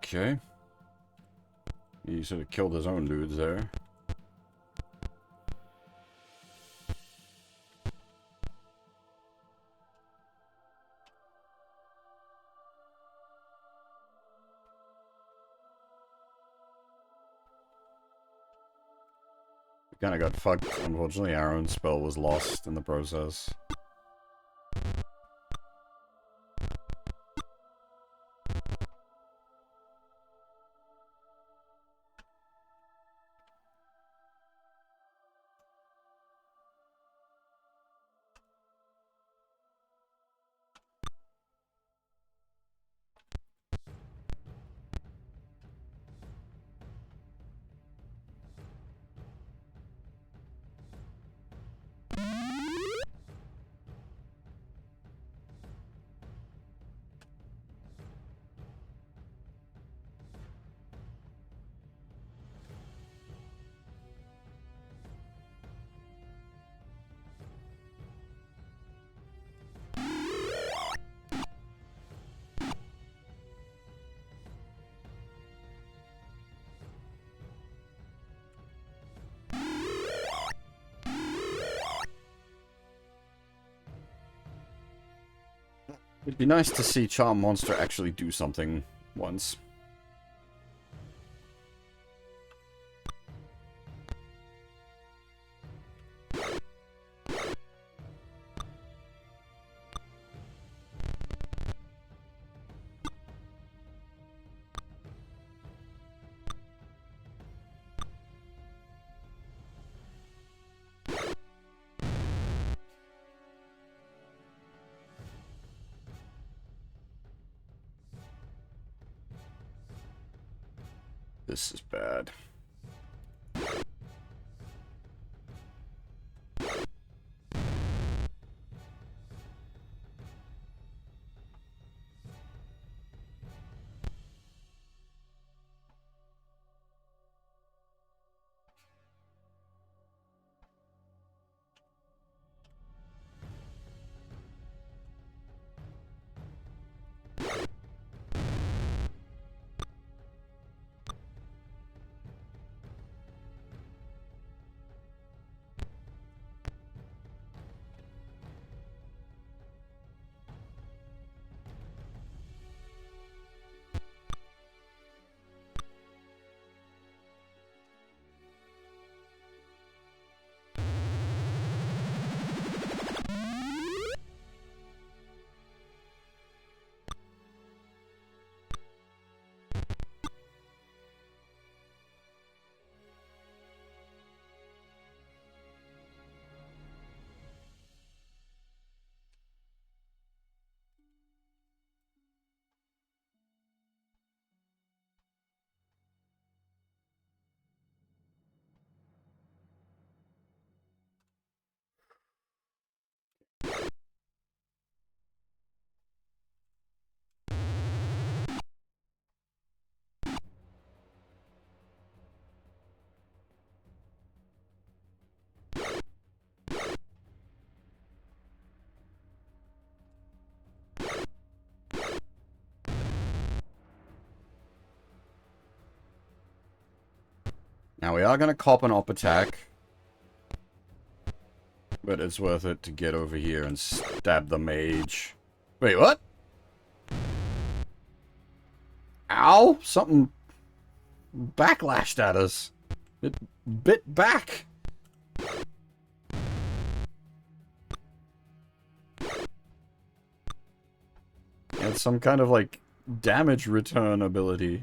Okay. He sort of killed his own dudes there. Kinda got fucked. Unfortunately, our own spell was lost in the process. It'd be nice to see Charm Monster actually do something once. This is bad. Now we are going to cop an op attack. But it's worth it to get over here and stab the mage. Wait, what? Ow! Something backlashed at us. It bit back. It's some kind of, like, damage return ability.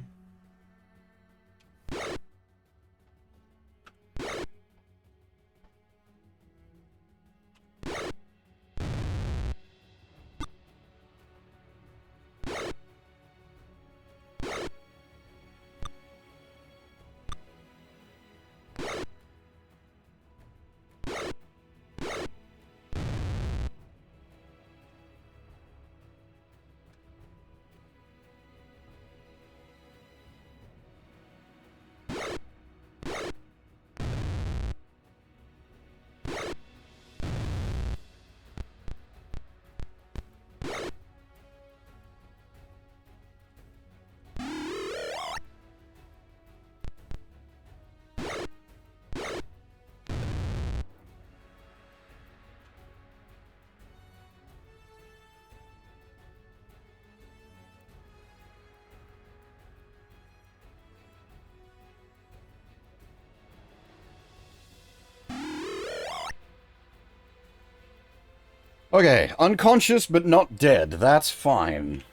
Okay, unconscious but not dead. That's fine.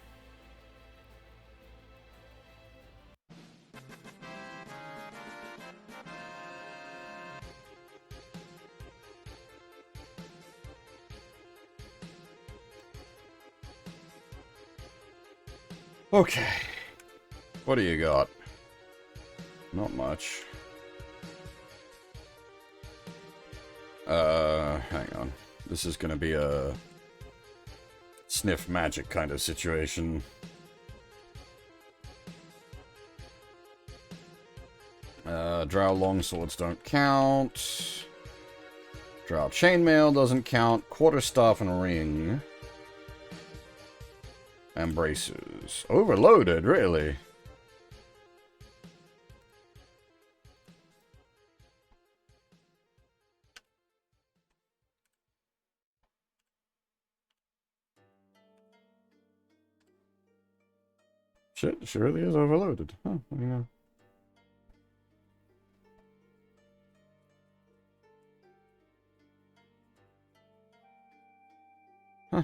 Okay. What do you got? Not much. Hang on. This is gonna be a sniff magic kind of situation. Drow longswords don't count. Drow chainmail doesn't count. Quarterstaff and ring. Embraces. Overloaded, really? Shit, she really is overloaded. Huh, I don't know. Huh.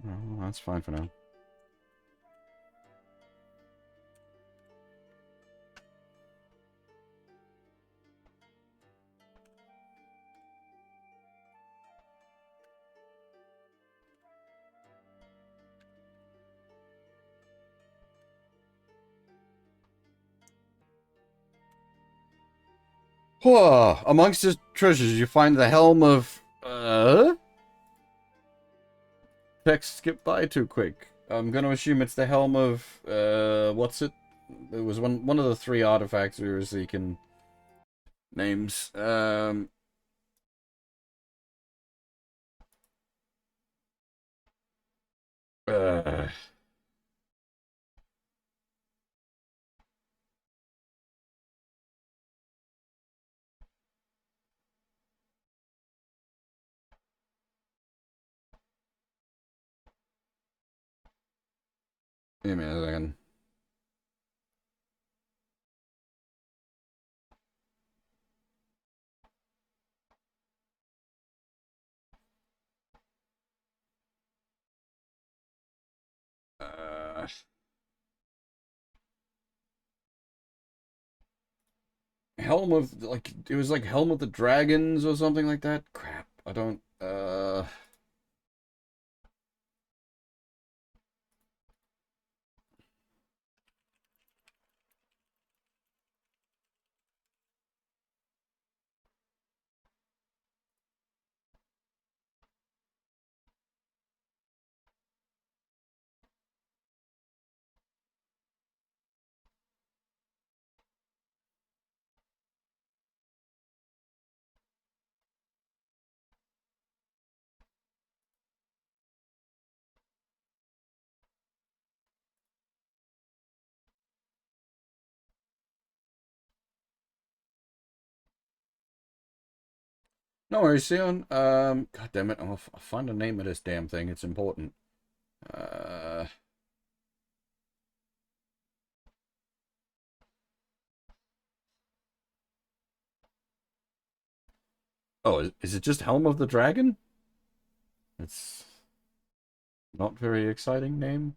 Oh, well, that's fine for now. Whoa! Amongst his treasures, you find the helm of... Text skipped by too quick. I'm gonna assume it's the helm of... what's it? It was one of the 3 artifacts we were seeking. Names. Uh... Give me a second. Helm of, like, it was like Helm of the Dragons or something like that? Crap, I don't, no worries, Sion. God damn it, I'll find the name of this damn thing, it's important. Oh, is it just Helm of the Dragon? It's not very exciting name.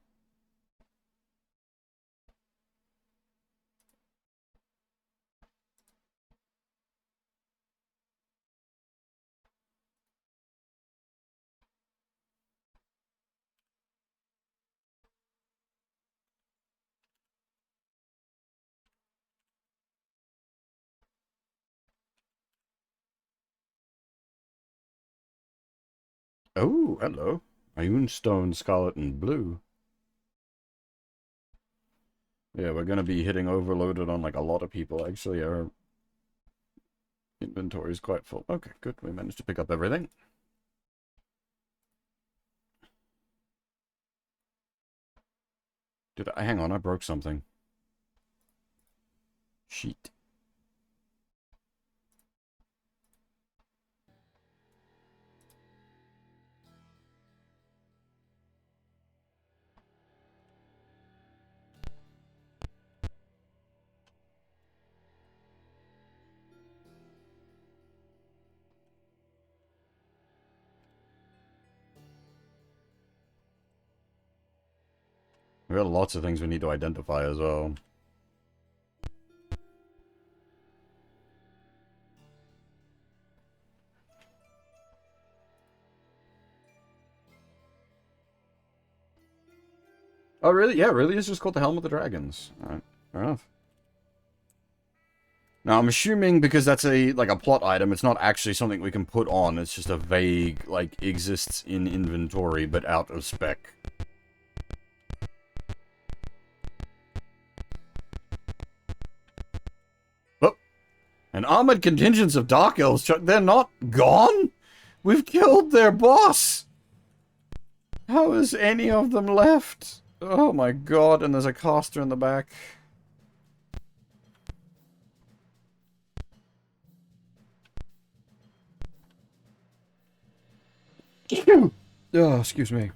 Oh, hello. Stone, Scarlet, and Blue. Yeah, we're gonna be hitting overloaded on, like, a lot of people, actually. Our inventory is quite full. Okay, good. We managed to pick up everything. Hang on, I broke something. Sheet. We got lots of things we need to identify as well. Oh, really? Yeah, really? It's just called the Helm of the Dragons. Alright, fair enough. Now, I'm assuming because that's a plot item, it's not actually something we can put on. It's just a vague, like, exists in inventory, but out of spec. Oh! An armored contingents of Dark Elves, they're not gone? We've killed their boss! How is any of them left? Oh my god, and there's a caster in the back. Oh, excuse me.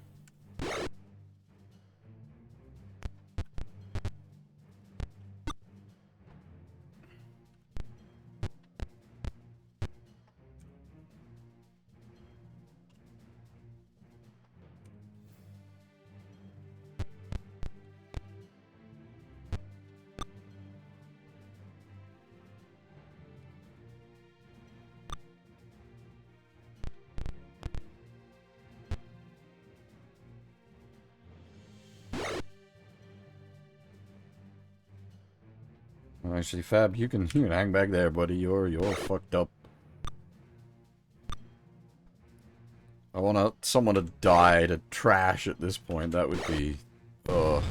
Actually, Fab, you can hang back there, buddy. You're fucked up. I want someone to die to trash at this point. That would be... Ugh.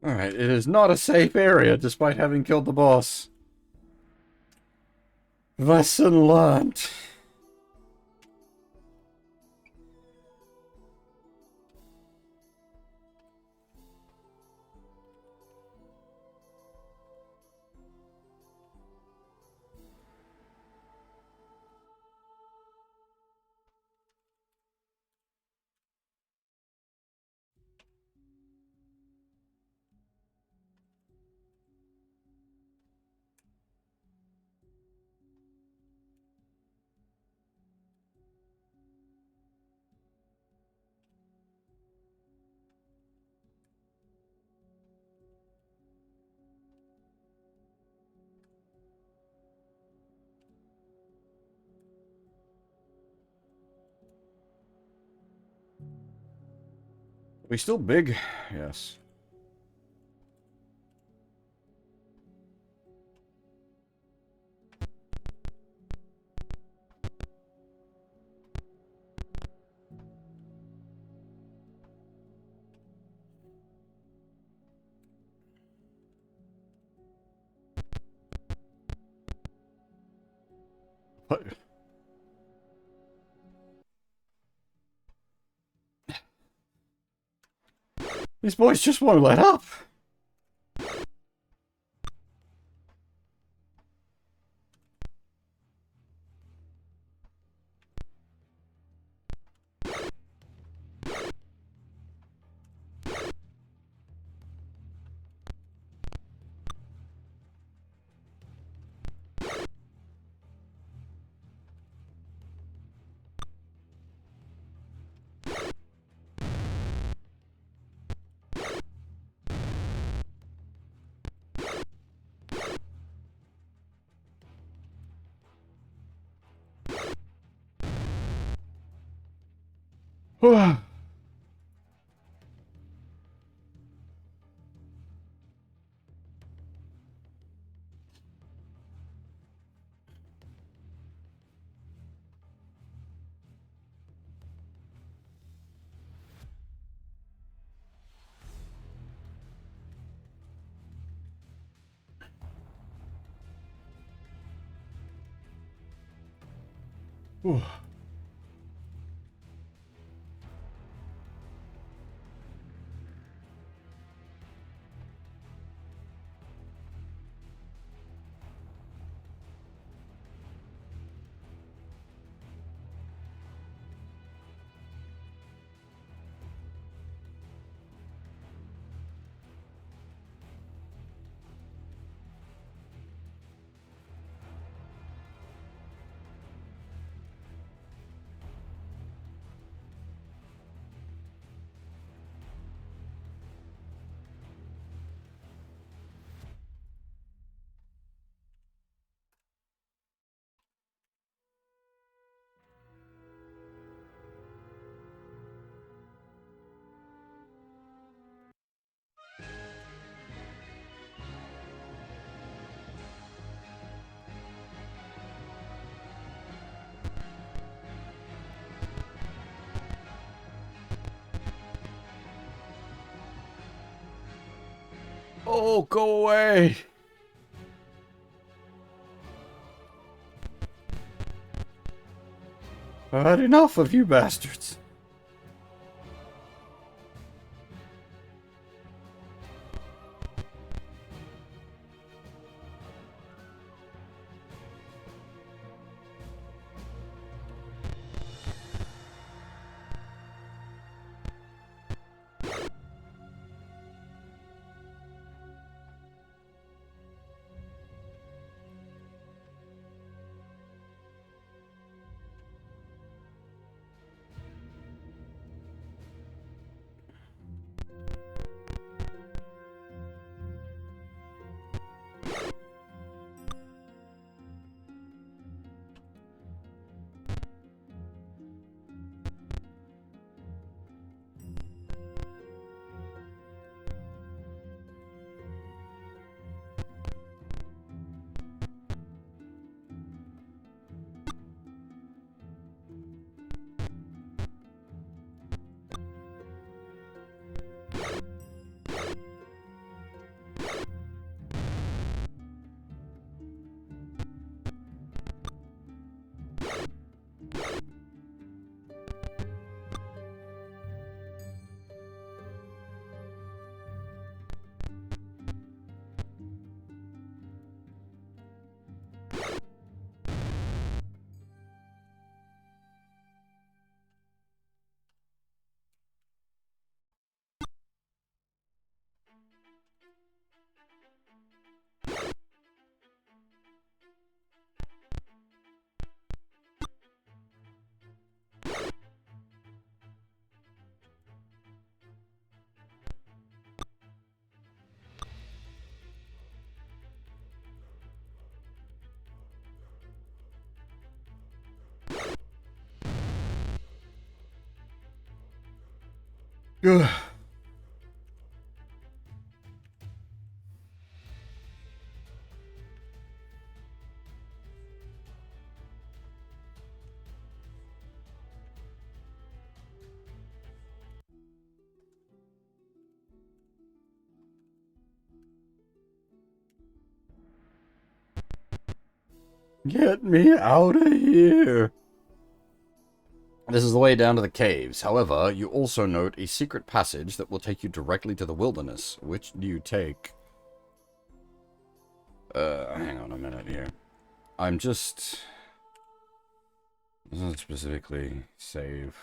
Alright, it is not a safe area despite having killed the boss. Lesson learned. Are we still big? Yes. What? These boys just won't let up. Oh, go away! I've had enough of you bastards. Ugh. Get me out of here! This is the way down to the caves. However, you also note a secret passage that will take you directly to the wilderness. Which do you take? Hang on a minute here. I'm just... Doesn't specifically save.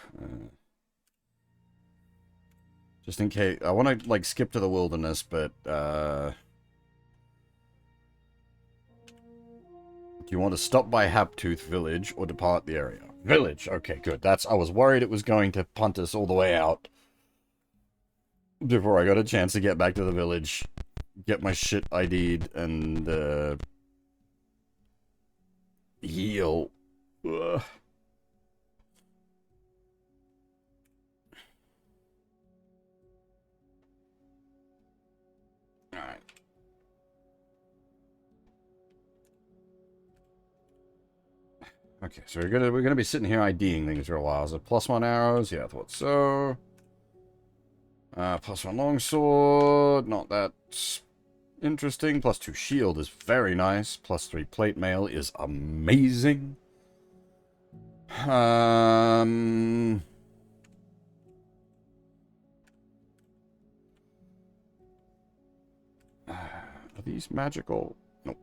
Just in case. I want to, like, skip to the wilderness, but, do you want to stop by Haptooth Village or depart the area? Village! Okay, good. I was worried it was going to punt us all the way out before I got a chance to get back to the village, get my shit ID'd, and, heal. Ugh. Alright. Okay, so we're gonna be sitting here IDing things for a while. Is it +1 arrows? Yeah, I thought so. +1 longsword, not that interesting. +2 shield is very nice. +3 plate mail is amazing. Are these magical? Nope.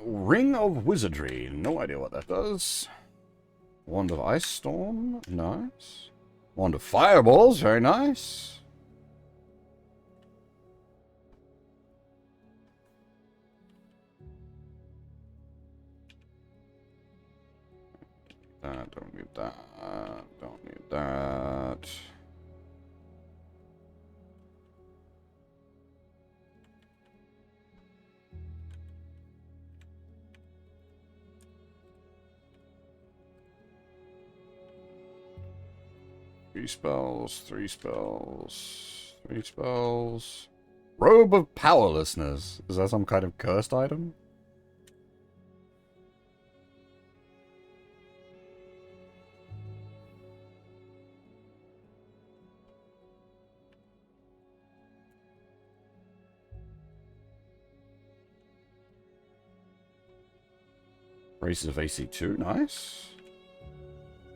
Ring of Wizardry. No idea what that does. Wand of Ice Storm. Nice. Wand of Fireballs. Very nice. Don't need that. Don't need that. Three spells. Three spells. Three spells. Robe of Powerlessness. Is that some kind of cursed item? Races of AC2, nice.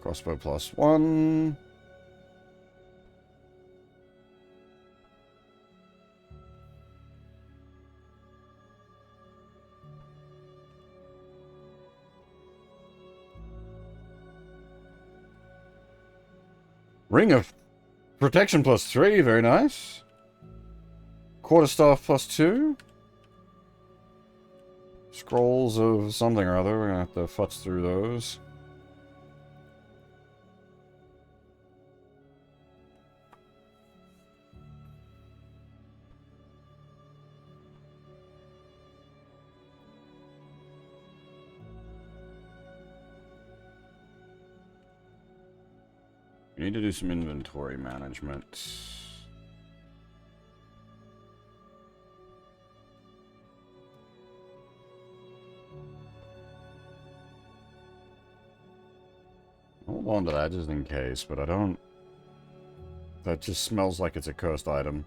Crossbow +1. Ring of Protection +3, very nice. Quarterstaff +2. Scrolls of something or other. We're gonna have to futz through those. We need to do some inventory management. Hold on to that just in case, but I don't... That just smells like it's a cursed item.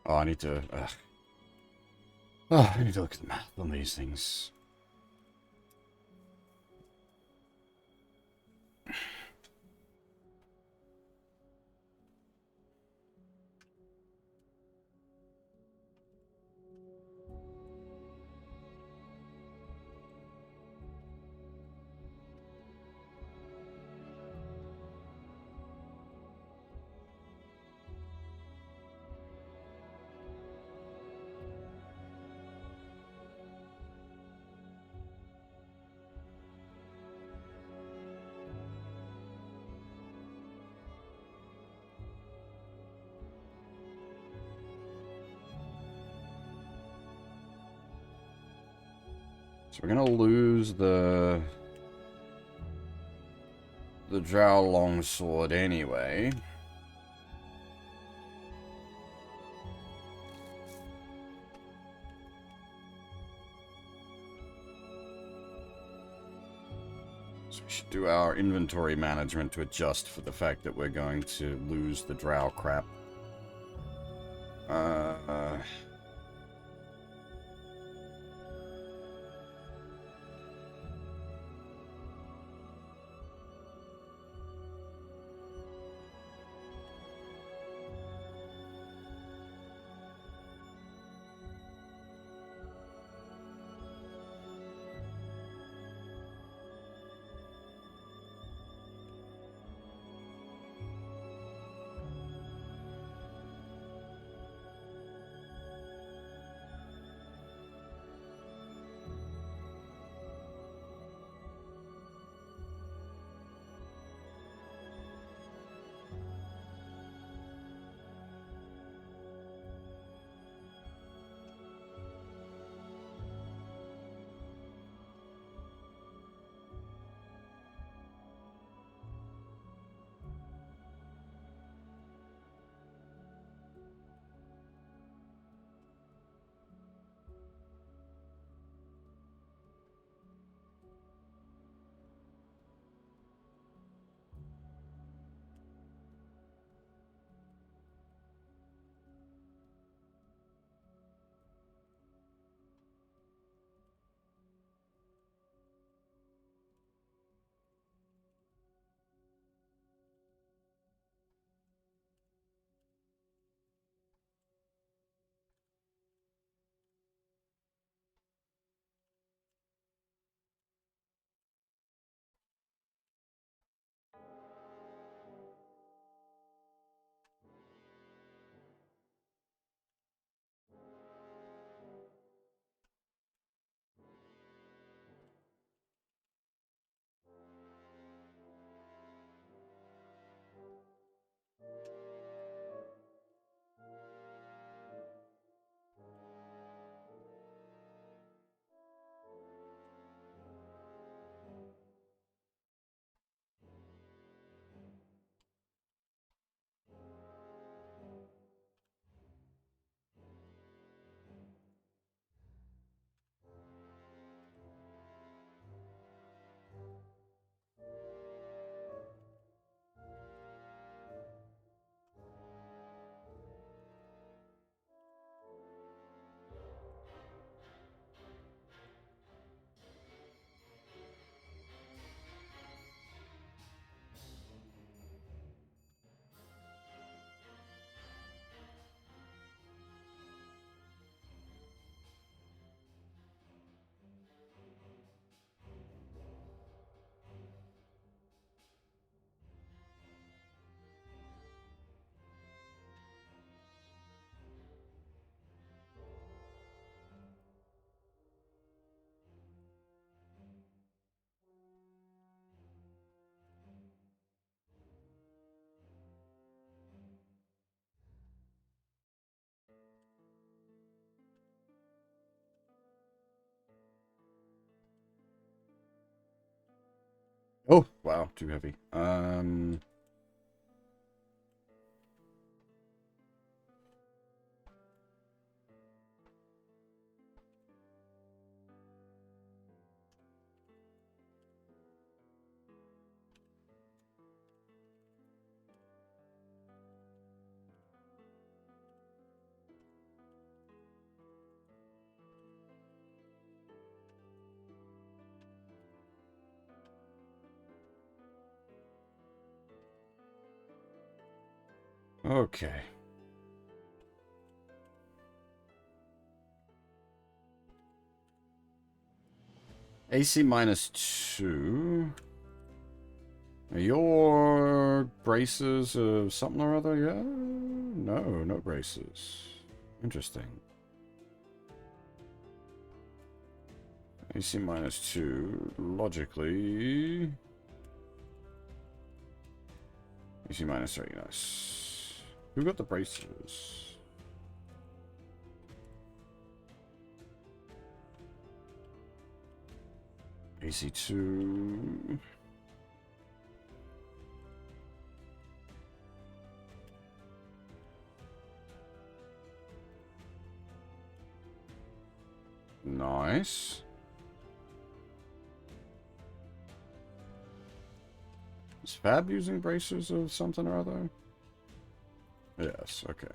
Oh, I need to... Oh, I need to look at the math on these things. So we're gonna lose the Drow longsword anyway. So we should do our inventory management to adjust for the fact that we're going to lose the Drow crap. Oh, wow, too heavy. Okay. AC -2. Your braces of something or other? Yeah? No, no braces. Interesting. AC -2. Logically. AC -3. Nice. Who got the braces? AC2. Nice. Is Fab using bracers of something or other? Yes, okay.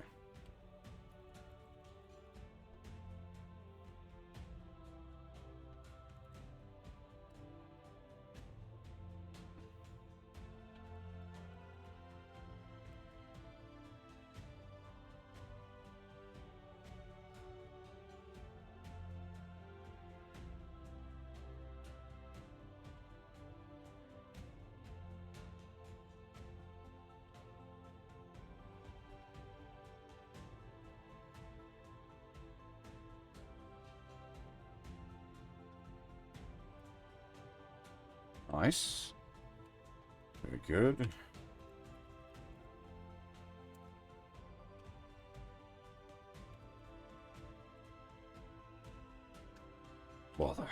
Nice. Very good. Bother.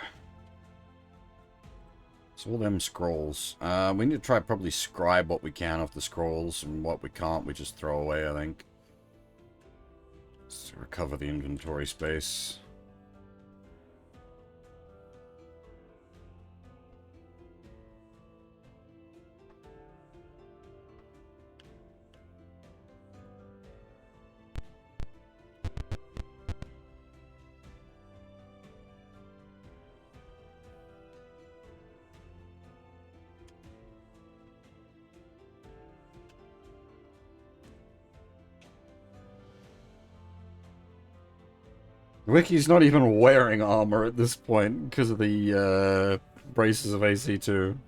So all them scrolls. We need to try probably scribe what we can off the scrolls, and what we can't we just throw away, I think. Just to recover the inventory space. Wiki's not even wearing armor at this point because of the braces of AC2.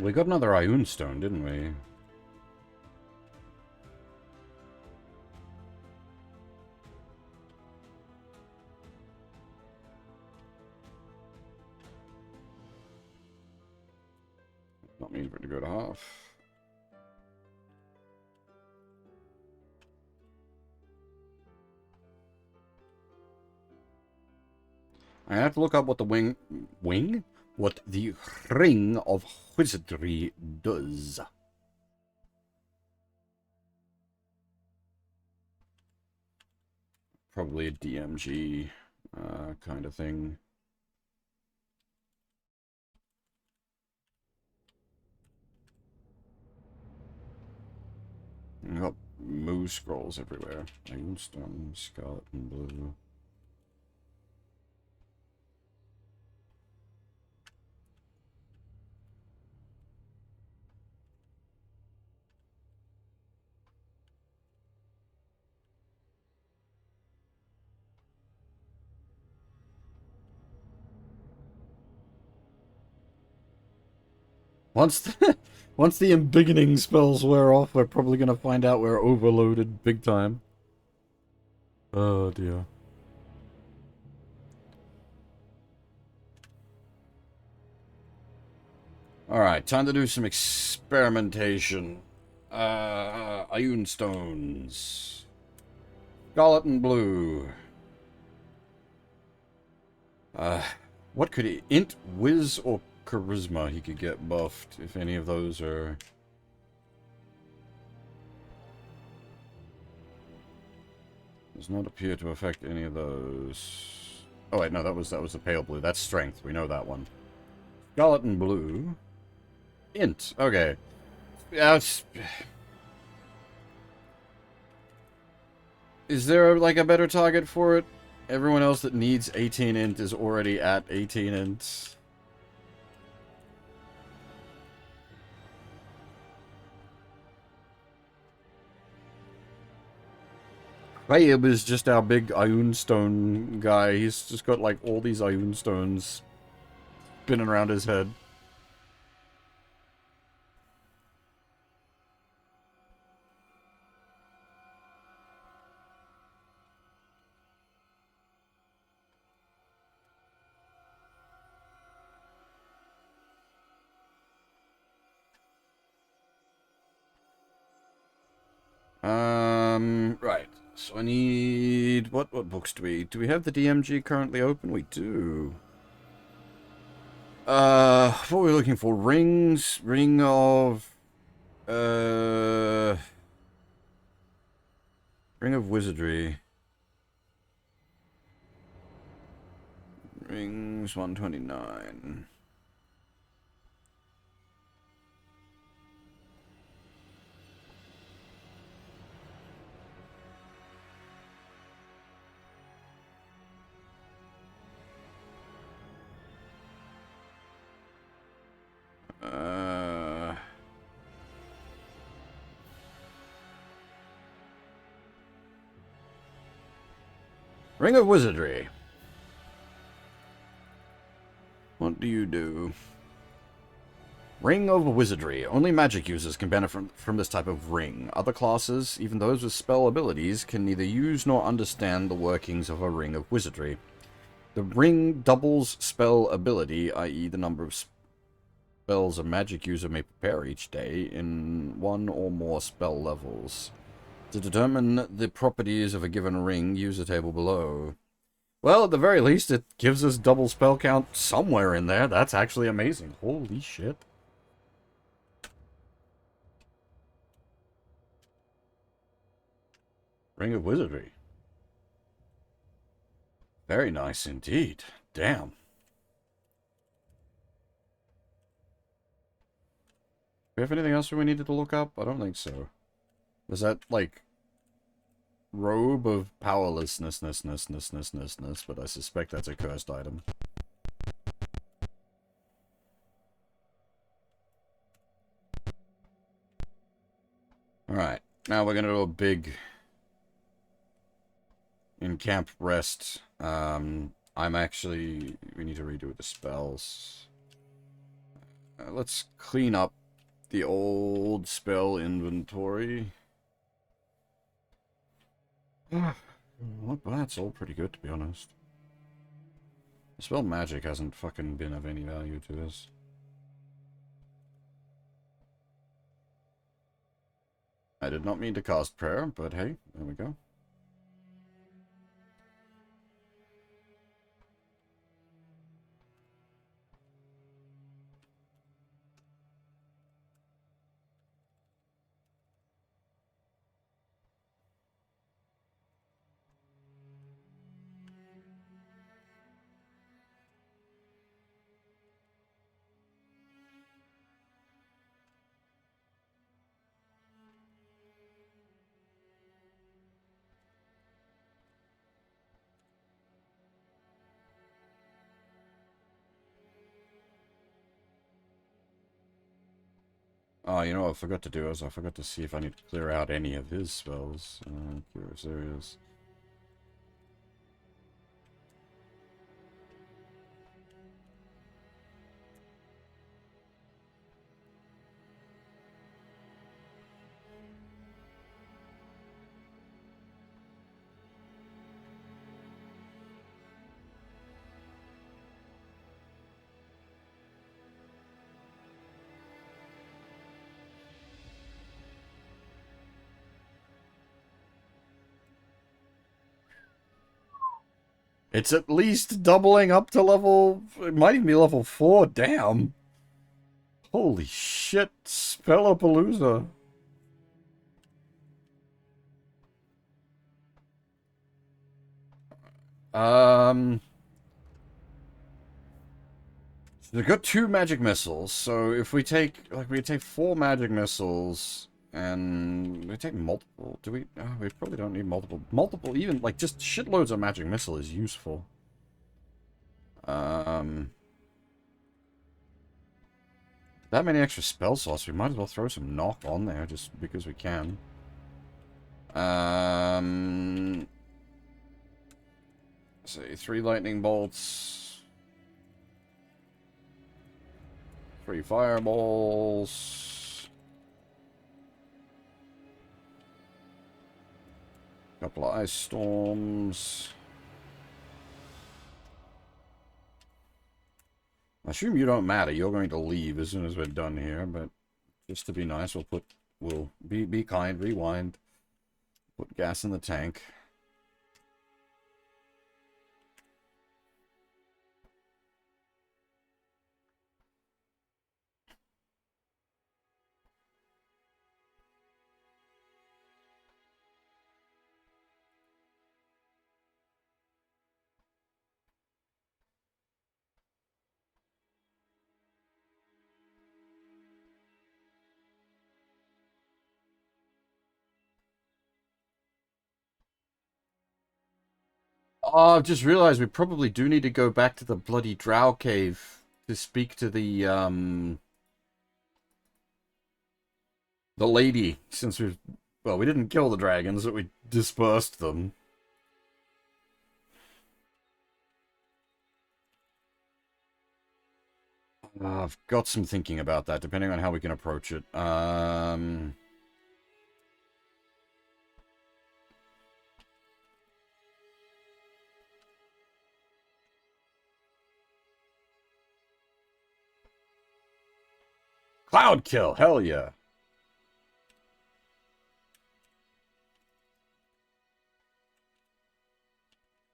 We got another Ioun stone, didn't we? Not mean for it to go to half. I have to look up what the wing? What the ring of wizardry does. Probably a DMG kind of thing. We've got moo scrolls everywhere. Ironstone, scarlet, and blue. Once the embiggening spells wear off, we're probably going to find out we're overloaded big time. Oh dear. Alright, time to do some experimentation. Ioun stones. Scarlet and blue. What could he... Int, Whiz, or Charisma he could get buffed, if any of those are... Does not appear to affect any of those. Oh wait, no, that was the pale blue. That's strength. We know that one. Scarlet and blue. Int. Okay. Yeah, is there like a better target for it? Everyone else that needs 18 int is already at 18 int. Babe is just our big Ioun Stone guy. He's just got like all these Ioun Stones spinning around his head. Right. So I need... What books do we... Do we have the DMG currently open? We do. What are we looking for? Rings? Ring of... Ring of Wizardry. Rings 129. Ring of Wizardry. What do you do? Ring of Wizardry. Only magic users can benefit from this type of ring. Other classes, even those with spell abilities, can neither use nor understand the workings of a ring of wizardry. The ring doubles spell ability, i.e. the number of spells a magic user may prepare each day in one or more spell levels. To determine the properties of a given ring, use the table below. Well, at the very least, it gives us double spell count somewhere in there. That's actually amazing. Holy shit. Ring of Wizardry. Very nice indeed. Damn. Do we have anything else we needed to look up? I don't think so. Was that, like, robe of powerlessness, but I suspect that's a cursed item. Alright, now we're gonna do a big in-camp rest. We need to redo the spells. Let's clean up the old spell inventory. Well, that's all pretty good, to be honest. The spell magic hasn't fucking been of any value to us. I did not mean to cast prayer, but hey, there we go. Oh, you know what I forgot to do is I forgot to see if I need to clear out any of his spells. Curious areas. It's at least doubling up to level... It might even be level 4. Damn. Holy shit. Spellapalooza. So they've got 2 magic missiles, so if we take, like, we take 4 magic missiles, and we take multiple, do we? Oh, we probably don't need multiple, even, like, just shitloads of magic missile is useful. That many extra spell slots, we might as well throw some knock on there, just because we can. Say 3 lightning bolts. 3 fireballs. Couple of ice storms. I assume you don't matter. You're going to leave as soon as we're done here, but just to be nice, we'll be kind, rewind. Put gas in the tank. Oh, I've just realized we probably do need to go back to the bloody Drow cave to speak to the lady, since we've... Well, we didn't kill the dragons, but we dispersed them. I've got some thinking about that, depending on how we can approach it. Cloud kill, hell yeah.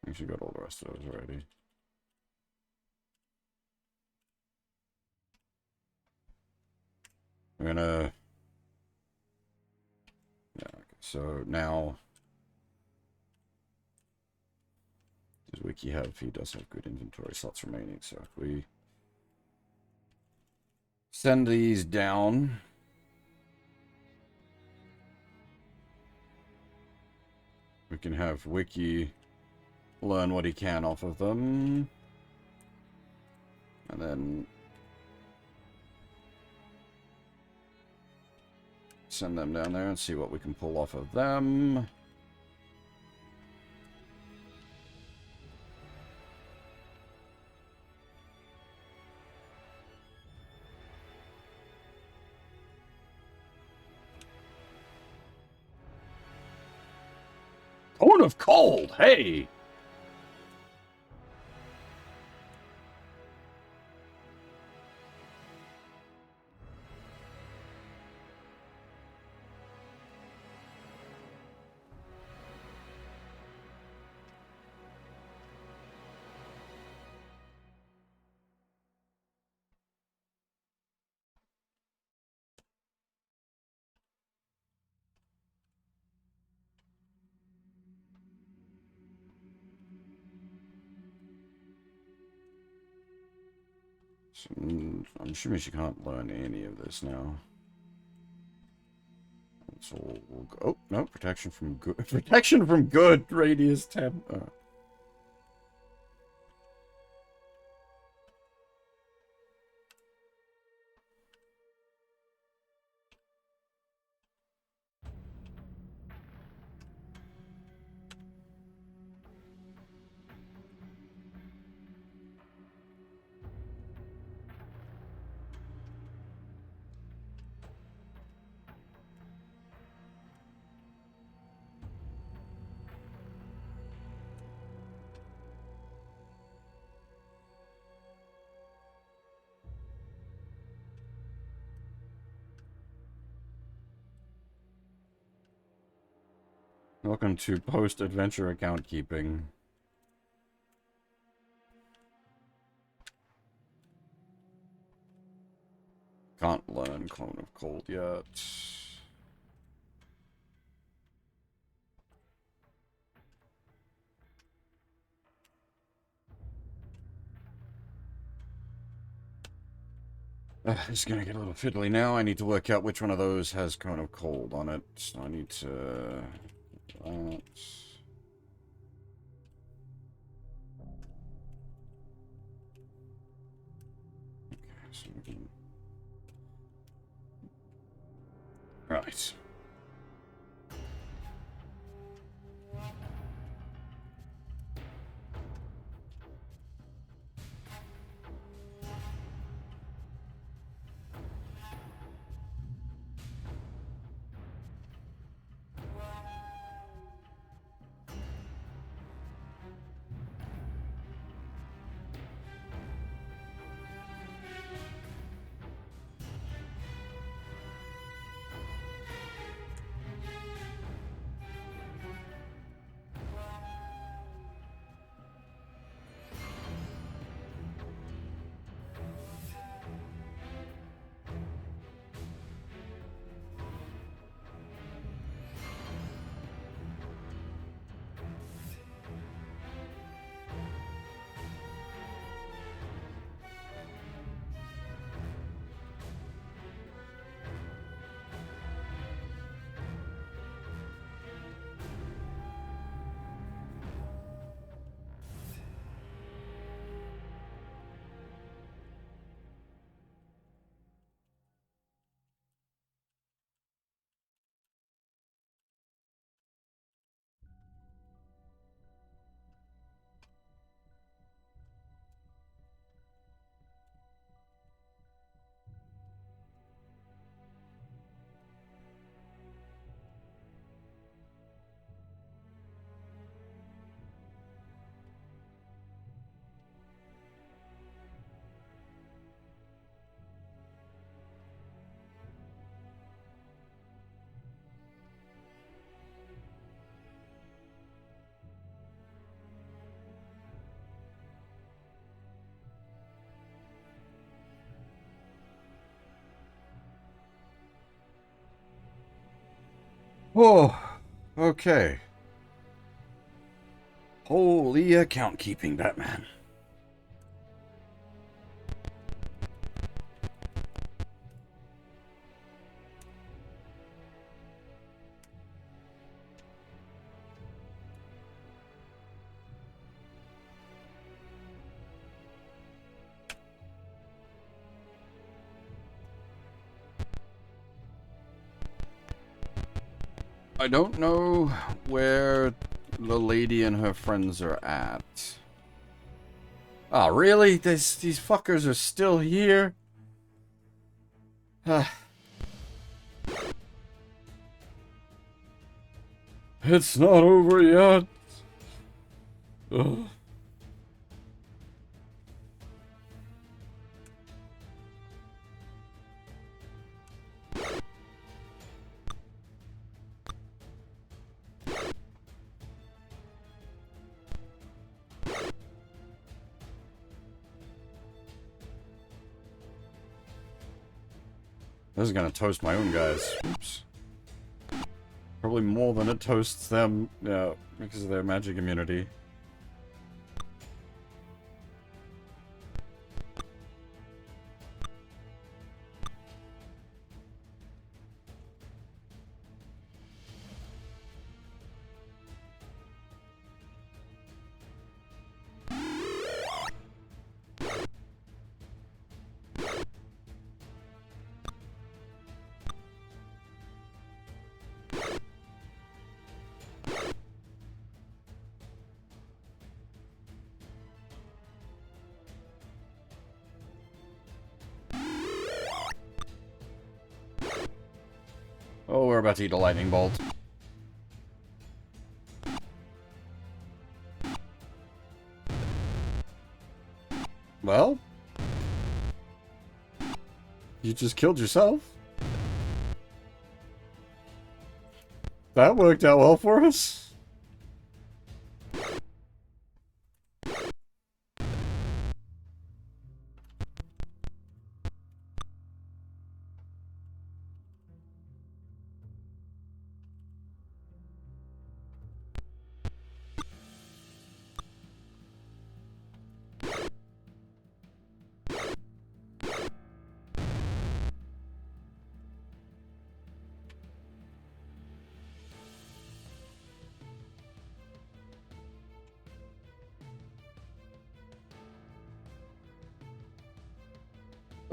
I think she got all the rest of those already. We're gonna... Yeah, okay. So now... Does Wiki have... He does have good inventory slots remaining, so if we... Send these down... We can have Wiki learn what he can off of them. And then... Send them down there and see what we can pull off of them. Cone of Cold, hey! So, I'm assuming she can't learn any of this now. So we'll go... Oh, no, protection from good. Protection from good, radius 10. Welcome to post-adventure account keeping. Can't learn Clone of Cold yet. It's gonna get a little fiddly now. I need to work out which one of those has Cone of Cold on it. So I need to... that. Okay, so we can... Right. Oh, okay. Holy account keeping, Batman. I don't know where the lady and her friends are at. Ah, really? These fuckers are still here? It's not over yet. Ugh. This is gonna toast my own guys. Oops. Probably more than it toasts them, yeah, because of their magic immunity. Oh, we're about to eat a lightning bolt. Well? You just killed yourself? That worked out well for us.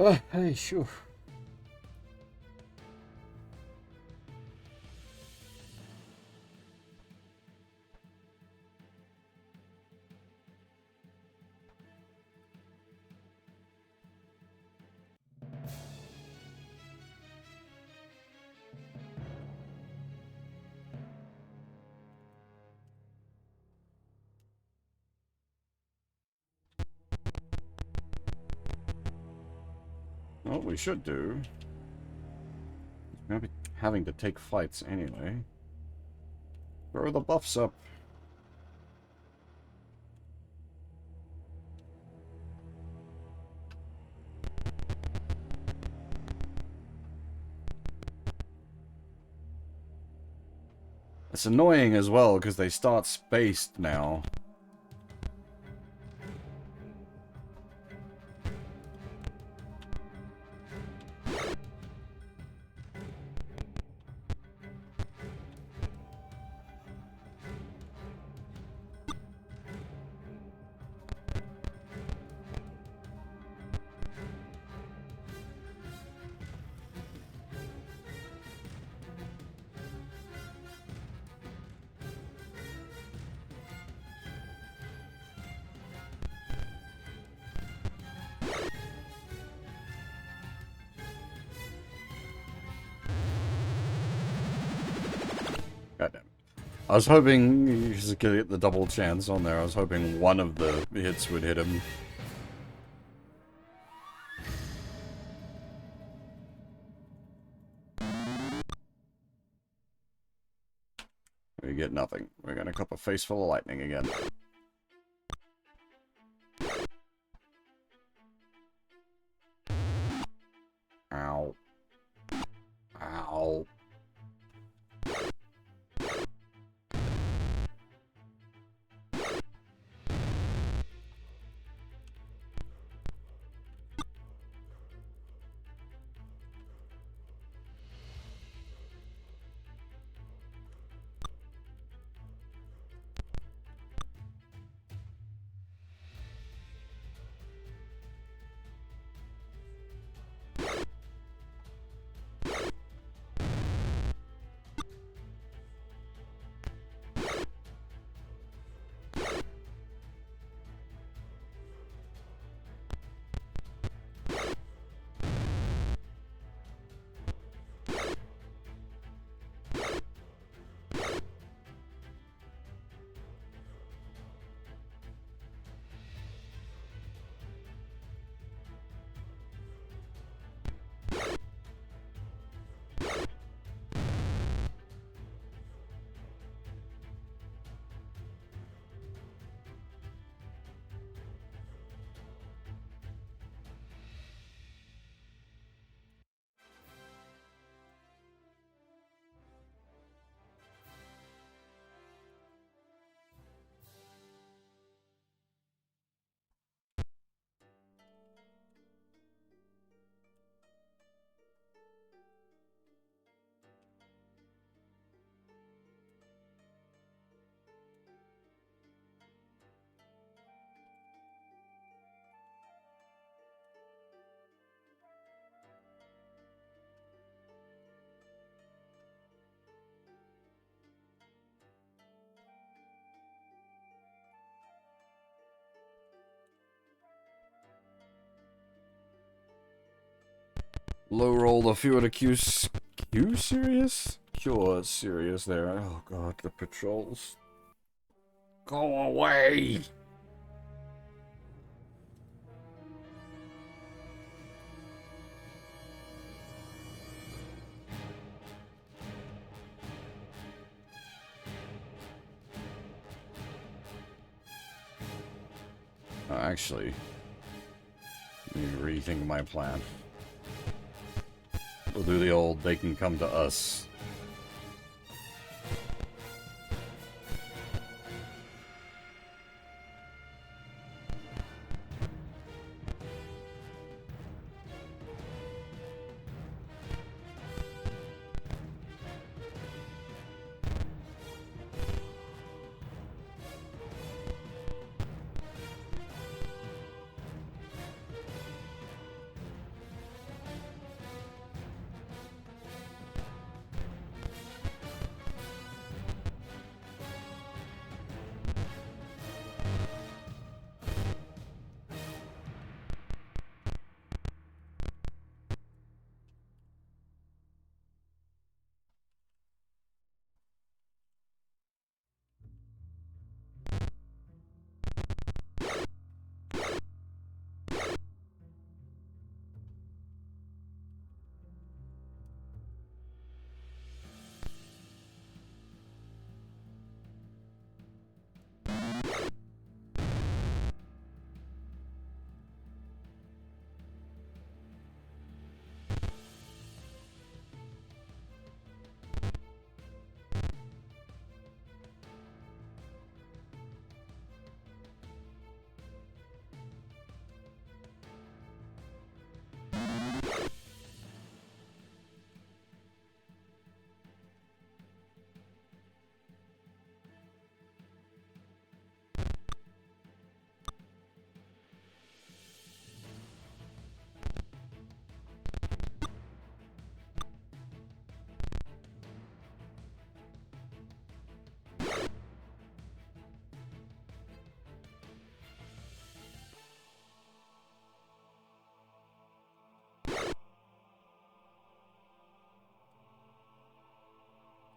Hey, sure. What we should do is maybe having to take fights anyway. Throw the buffs up. It's annoying as well because they start spaced now. Goddamn. I was hoping you should get the double chance on there. I was hoping one of the hits would hit him. We get nothing. We're gonna cup a face full of lightning again. Ow. Ow. Low roll a few of the Q serious? Cure serious there. Oh god, the patrols. Go away! Actually, let me rethink my plan. We'll do the old, they can come to us.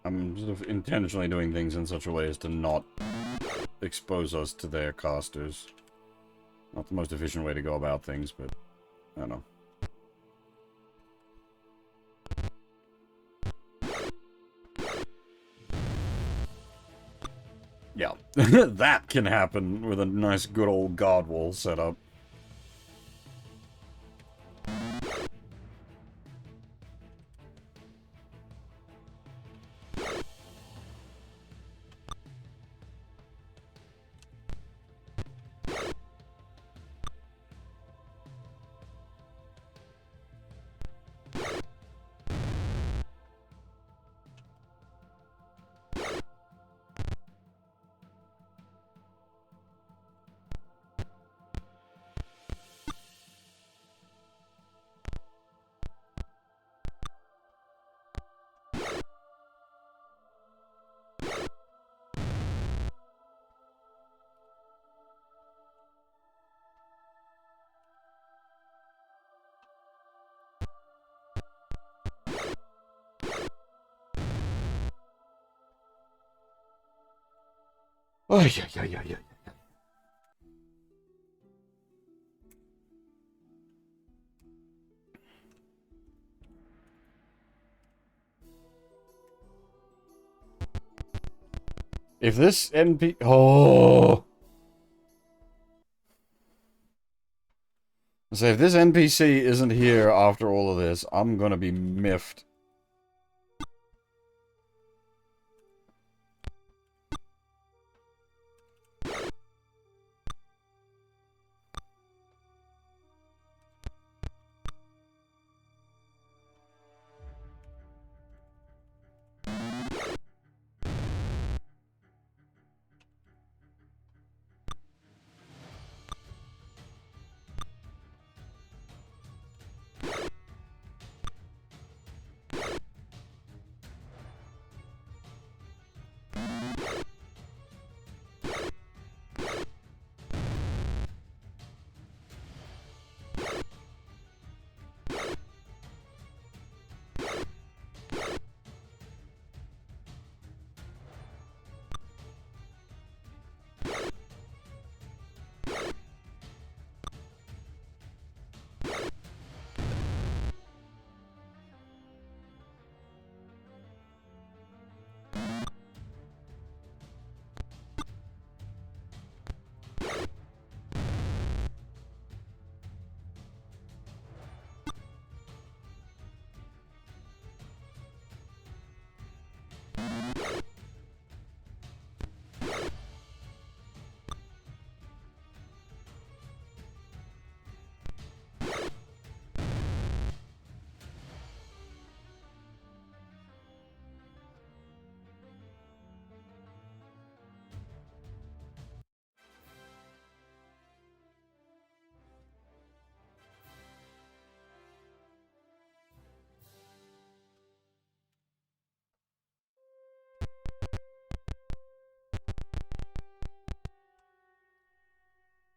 I'm sort of intentionally doing things in such a way as to not expose us to their casters. Not the most efficient way to go about things, but I don't know. Yeah, that can happen with a nice good old guard wall set up. Oh, yeah. If this NP... Oh! So if this NPC isn't here after all of this, I'm gonna be miffed.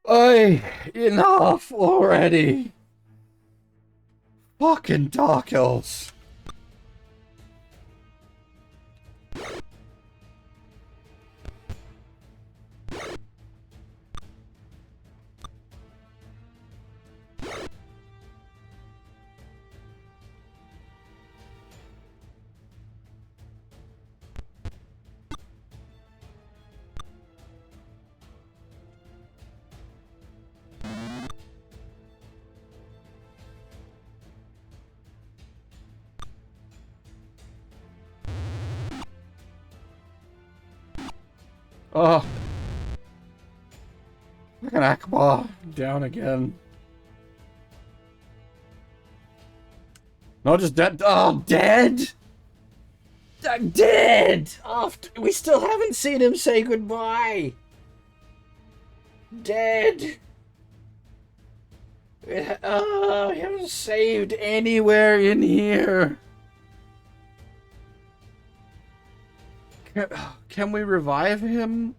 Oi! Enough already! Fucking Dark Elves! Oh. Fucking Akbar. Down again. Not just dead. Oh, dead? Dead! After we still haven't seen him say goodbye. Dead. Oh, he haven't saved anywhere in here. Can we revive him?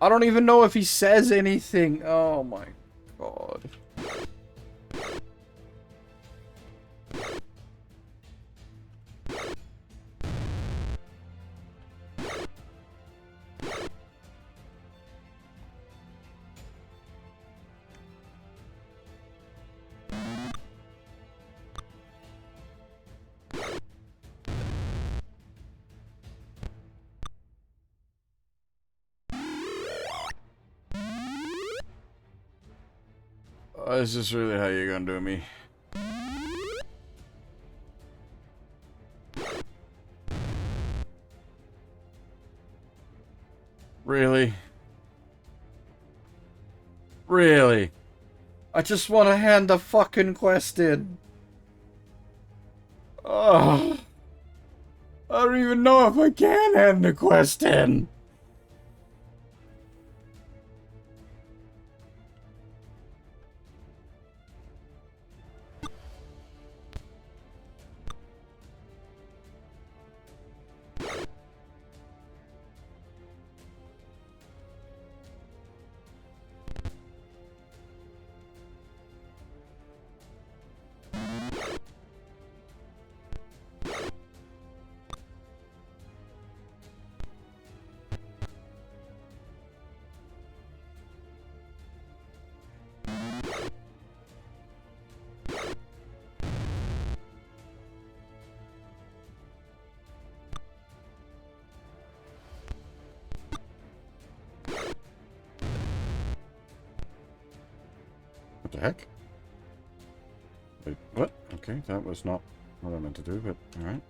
I don't even know if he says anything. Oh my god. Is this really how you're gonna do me? Really? Really? I just want to hand the fucking quest in. Ugh. I don't even know if I can hand the quest in. What the heck? Wait, what? Okay, that was not what I meant to do, but alright.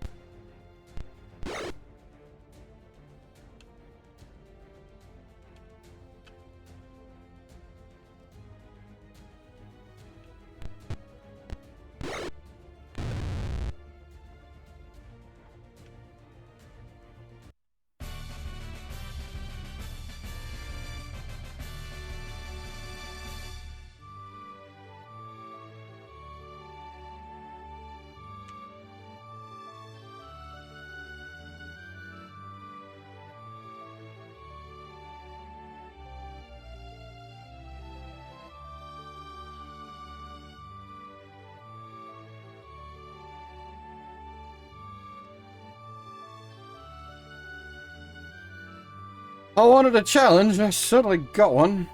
I wanted a challenge, I certainly got one.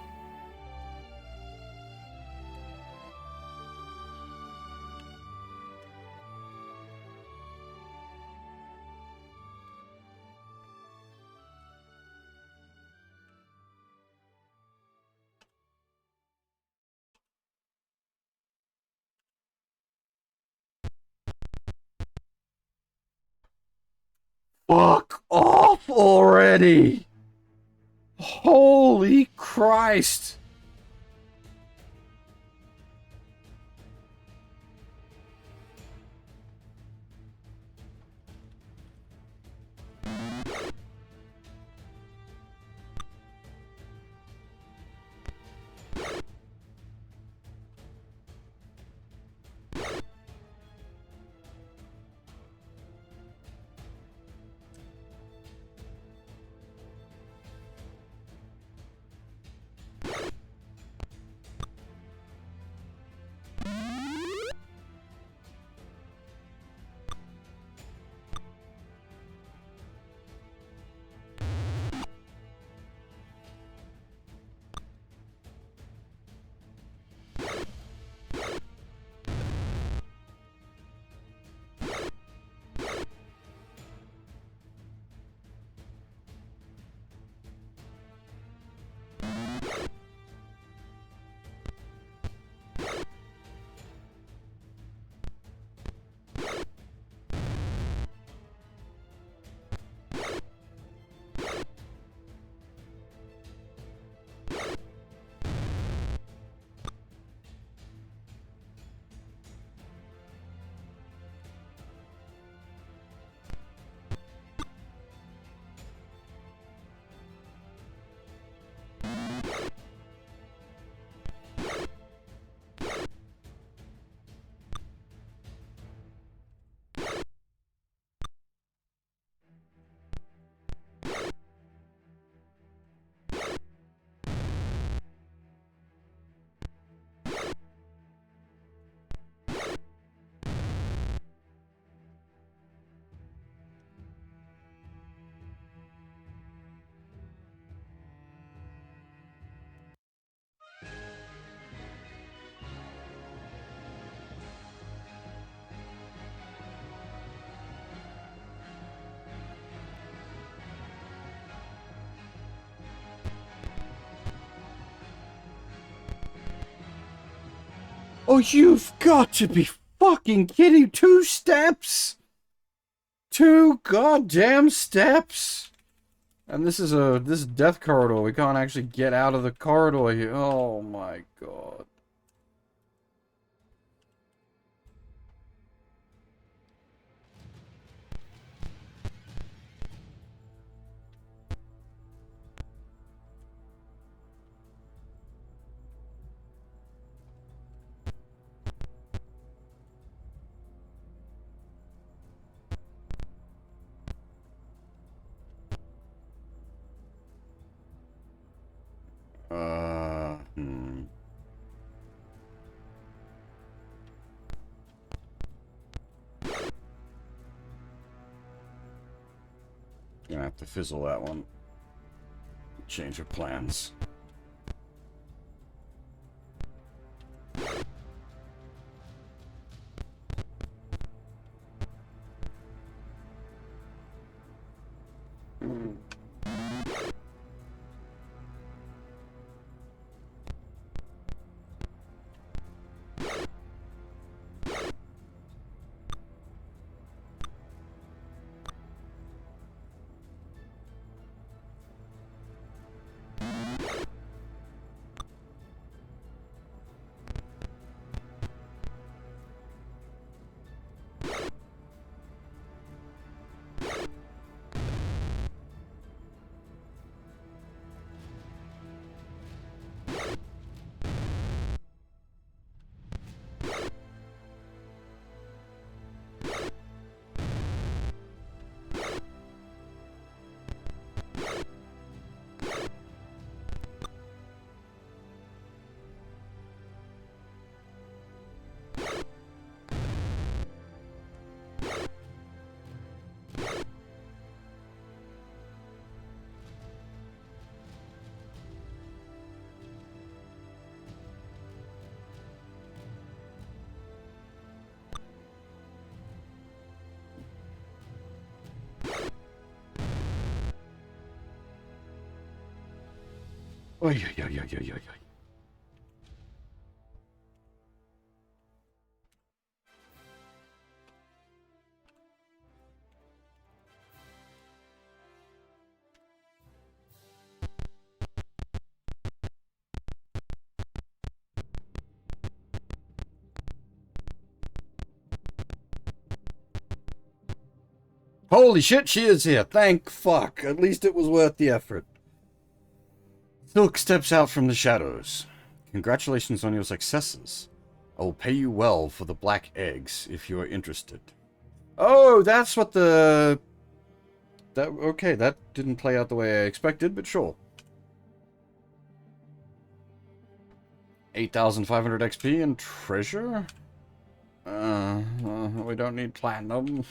Fuck off already! Holy Christ! you've got to be fucking kidding. 2 steps? 2 goddamn steps? And this is death corridor. We can't actually get out of the corridor here. Oh my god. Hmm. Gonna have to fizzle that one. Change of plans. Oy, oy, oy, oy, oy, oy. Holy shit, she is here. Thank fuck. At least it was worth the effort. Silk steps out from the shadows. Congratulations on your successes. I will pay you well for the black eggs if you are interested. Oh, that's what the... Okay, that didn't play out the way I expected, but sure. 8,500 XP and treasure? We don't need platinum.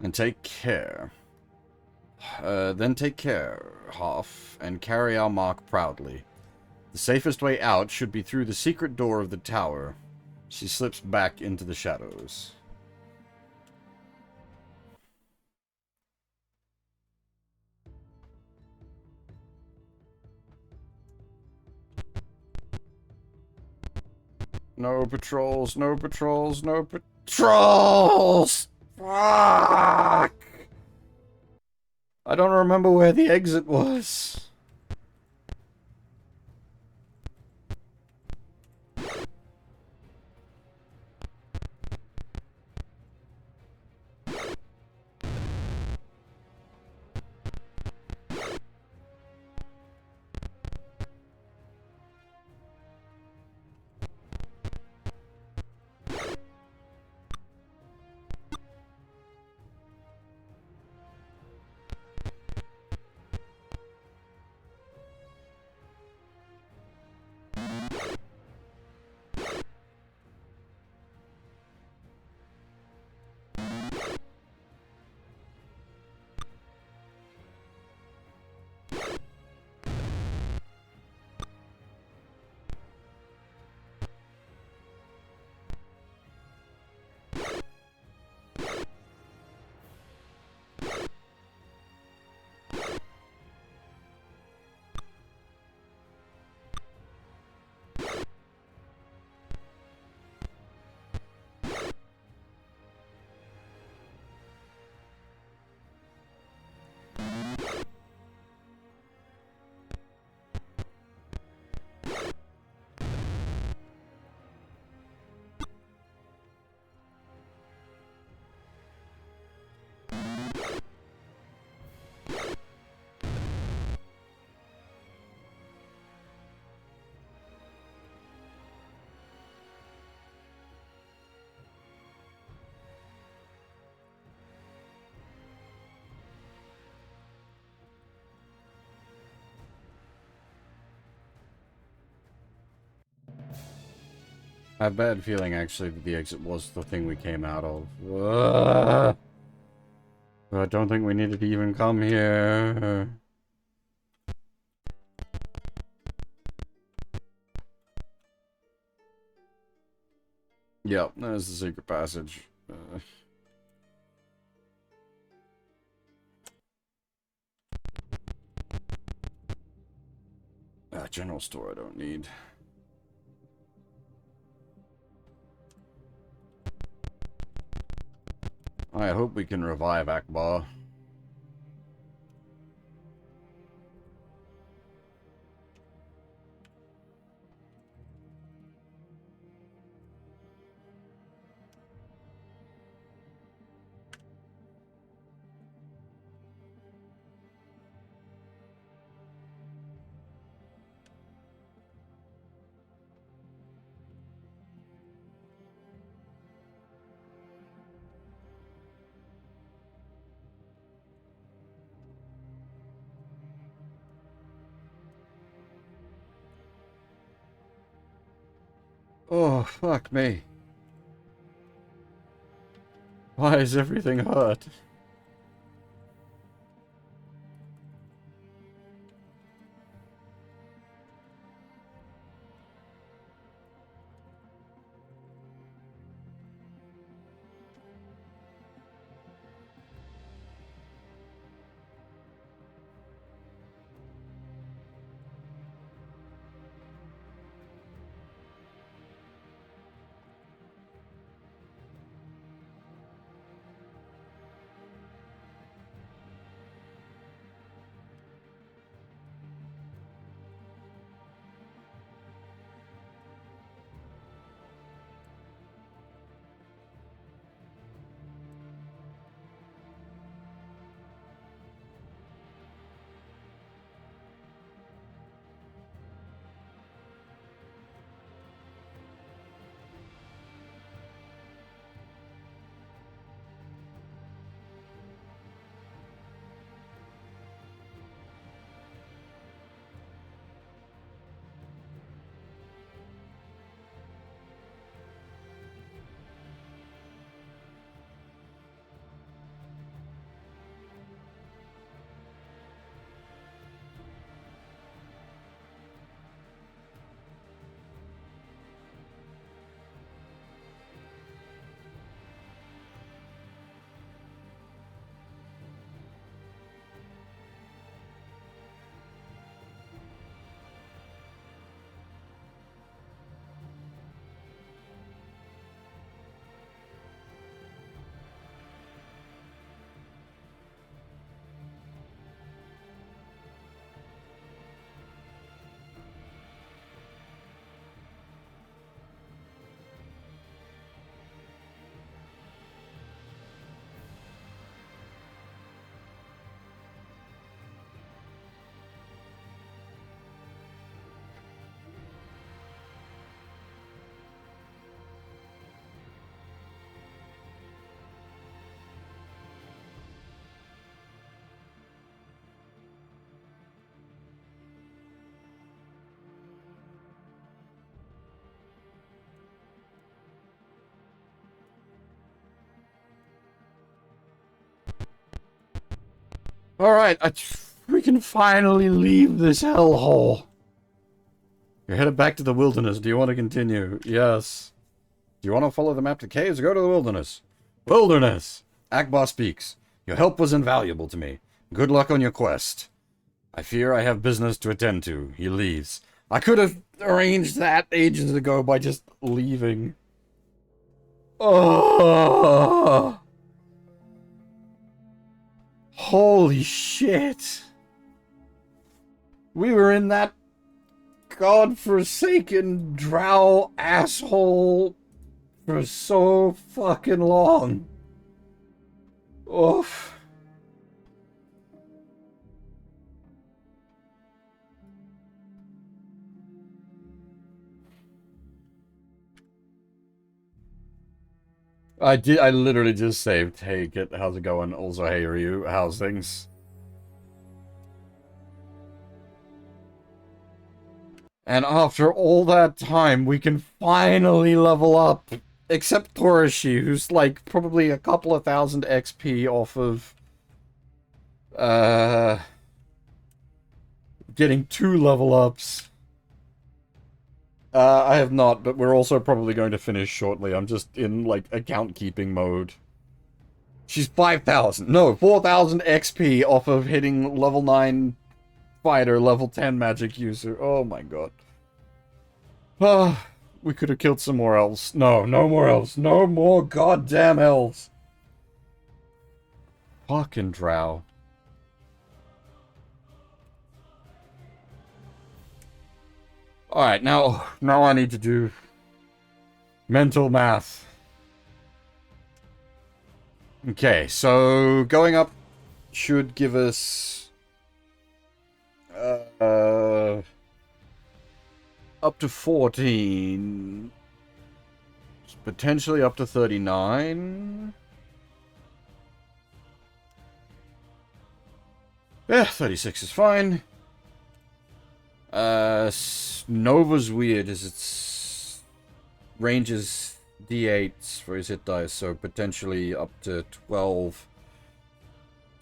And take care. Then take care, Hoff, and carry our mark proudly. The safest way out should be through the secret door of the tower. She slips back into the shadows. No patrols, no patrols, no patrols! Fuck! I don't remember where the exit was. I have a bad feeling, actually, that the exit was the thing we came out of. Ugh. I don't think we needed to even come here. Yep, there's the secret passage. General store I don't need. I hope we can revive Akbar. Oh, fuck me. Why is everything hurt? Alright, we can finally leave this hellhole. You're headed back to the wilderness. Do you want to continue? Yes. Do you want to follow the map to caves? Go to the wilderness. Wilderness! Akbar speaks. Your help was invaluable to me. Good luck on your quest. I fear I have business to attend to. He leaves. I could have arranged that ages ago by just leaving. Oh! Holy shit! We were in that godforsaken drow asshole for so fucking long. Oof. I literally just saved. Hey, Kit, how's it going? Also, hey, Ryu, how's things? And after all that time, we can finally level up. Except Torashi, who's like probably a couple of thousand XP off of getting 2 level ups. I have not, but we're also probably going to finish shortly. I'm just in like account keeping mode. She's 5,000. No, 4,000 XP off of hitting level 9 fighter, level 10 magic user. Oh my god. Ah, we could have killed some more elves. No, no more elves. No more goddamn elves. Fucking Drow. Alright, now I need to do mental math. Okay, so going up should give us up to 14, potentially up to 39. Yeah, 36 is fine. Nova's weird as its range is D8s for his hit dice, so potentially up to 12.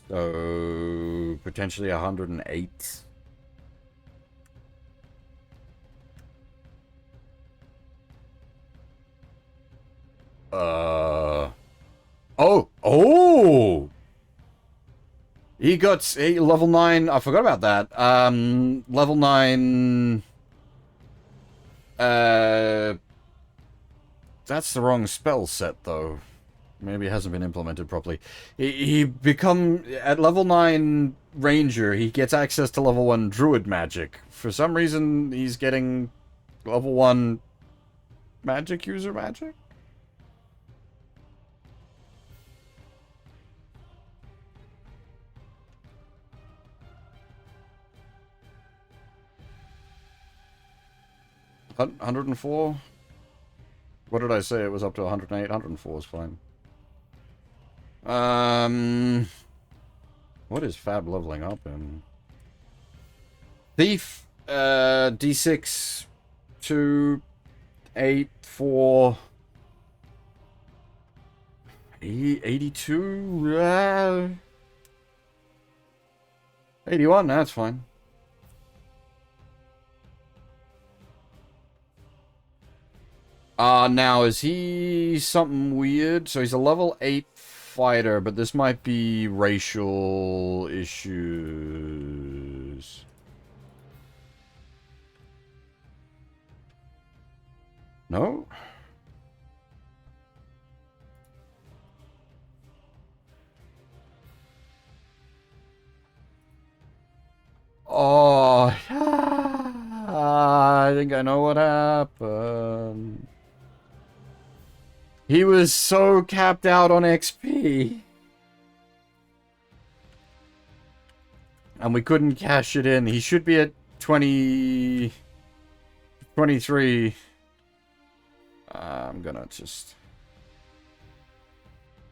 So potentially 108. Oh! He got level 9. I forgot about that. Level 9. That's the wrong spell set, though. Maybe it hasn't been implemented properly. He become at level 9 Ranger. He gets access to level 1 Druid magic. For some reason, he's getting level 1 magic user magic. $104? What did I say? It was up to 108? 104 is fine. What is Fab leveling up in? Thief, D6, 2, 8, 4, 82, 81, that's fine. Now, is he something weird? So he's a level 8 fighter, but this might be racial issues. No? Oh, I think I know what happened. He was so capped out on XP. And we couldn't cash it in. He should be at 20... 23. I'm gonna just...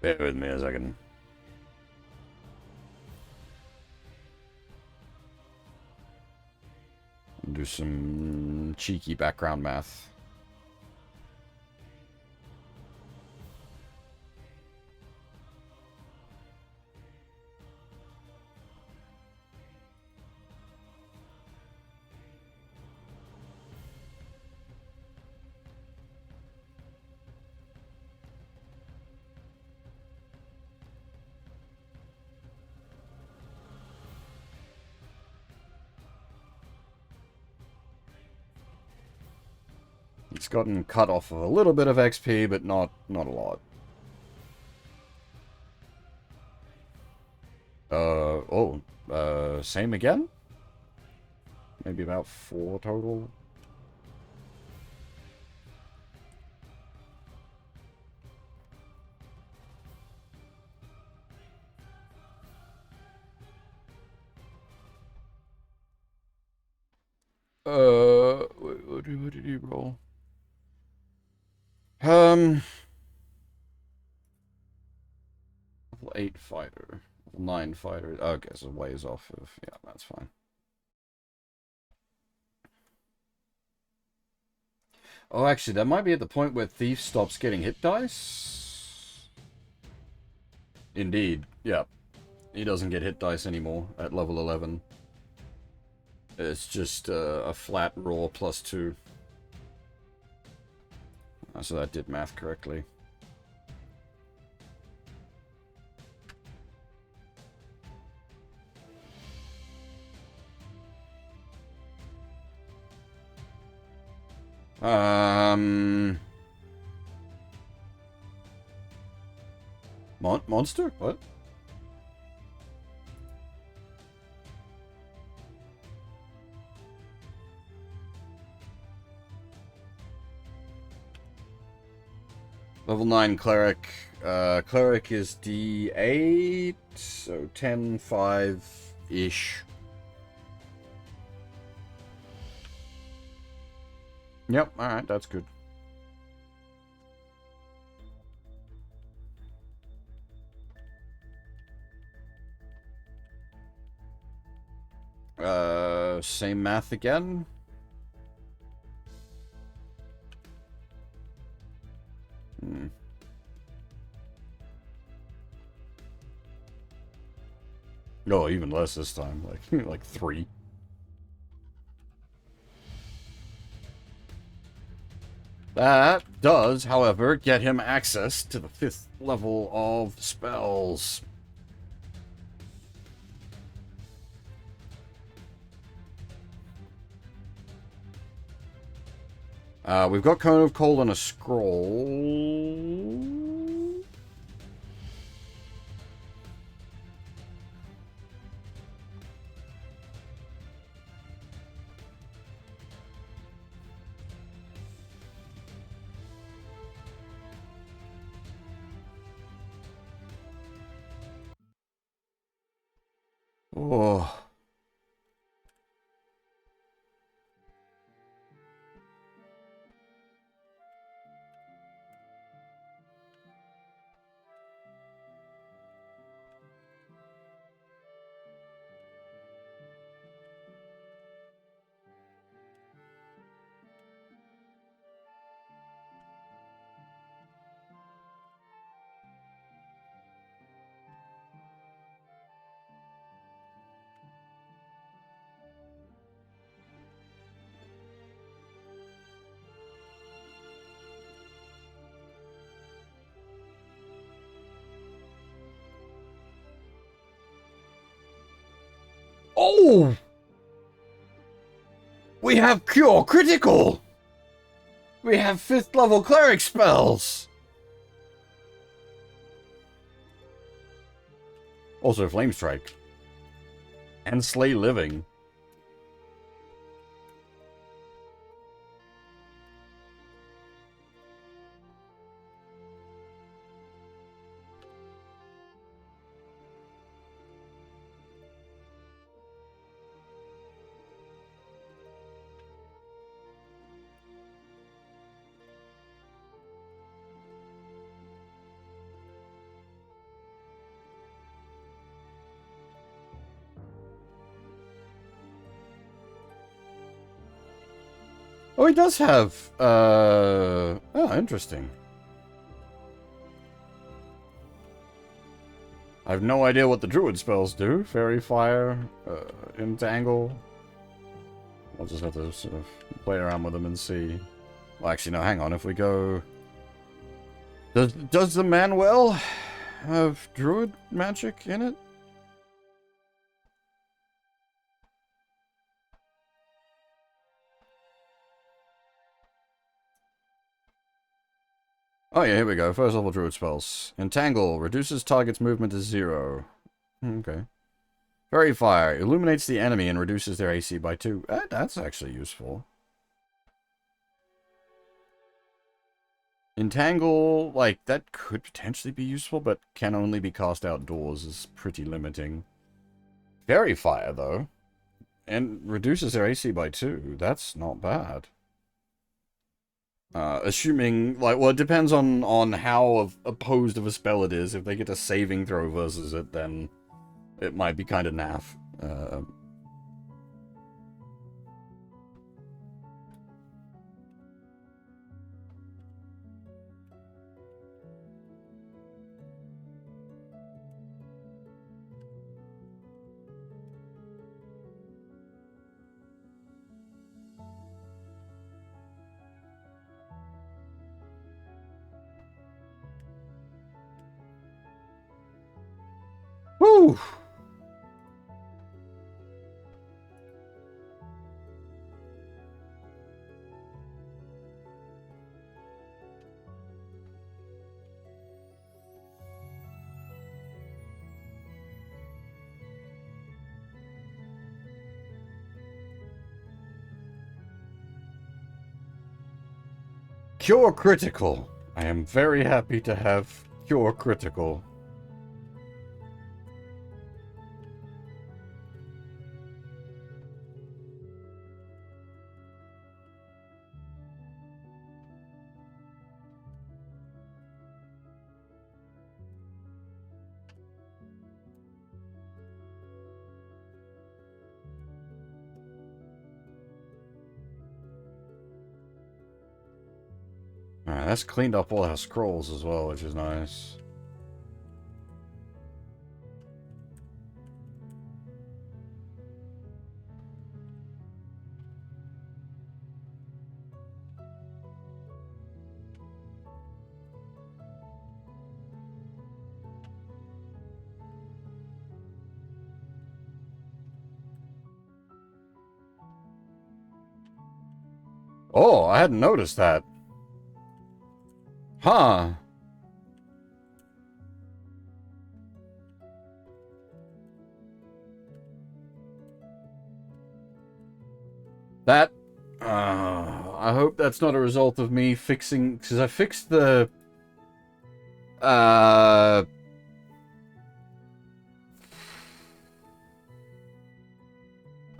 bear with me a second. Do some cheeky background math. It's gotten cut off of a little bit of XP, but not a lot. Same again? Maybe about 4 total. What did he roll? Level 8 fighter. Level 9 fighter. Okay, so ways off of... yeah, that's fine. Oh, actually, that might be at the point where Thief stops getting hit dice. Indeed, yeah. He doesn't get hit dice anymore at level 11. It's just a flat raw +2. So that did math correctly. Monster? What? Level 9 Cleric. Cleric is D8, so 10, 5-ish. Yep, alright, that's good. Same math again. Oh, even less this time, like like 3. That does, however, get him access to the 5th level of spells. We've got Cone of Cold and a scroll. Oh. Oh! We have Cure Critical! We have 5th level Cleric spells! Also Flame Strike. And Slay Living. Oh, he does have, oh, interesting. I have no idea what the Druid spells do. Fairy Fire, Entangle. I'll just have to sort of play around with them and see. Well, actually, no, hang on. If we go... Does the Manuel have Druid magic in it? Oh yeah, here we go. First level Druid spells. Entangle reduces target's movement to 0. Okay. Fairy Fire illuminates the enemy and reduces their AC by 2. That's actually useful. Entangle, like, that could potentially be useful, but can only be cast outdoors is pretty limiting. Fairy Fire, though. And reduces their AC by 2. That's not bad. Assuming, like, well, it depends on how opposed of a spell it is. If they get a saving throw versus it, then it might be kind of naff. Whew! Cure critical. I am very happy to have cure critical. Alright, that's cleaned up all our scrolls as well, which is nice. Oh, I hadn't noticed that. Huh. That, I hope that's not a result of me fixing, because I fixed the, I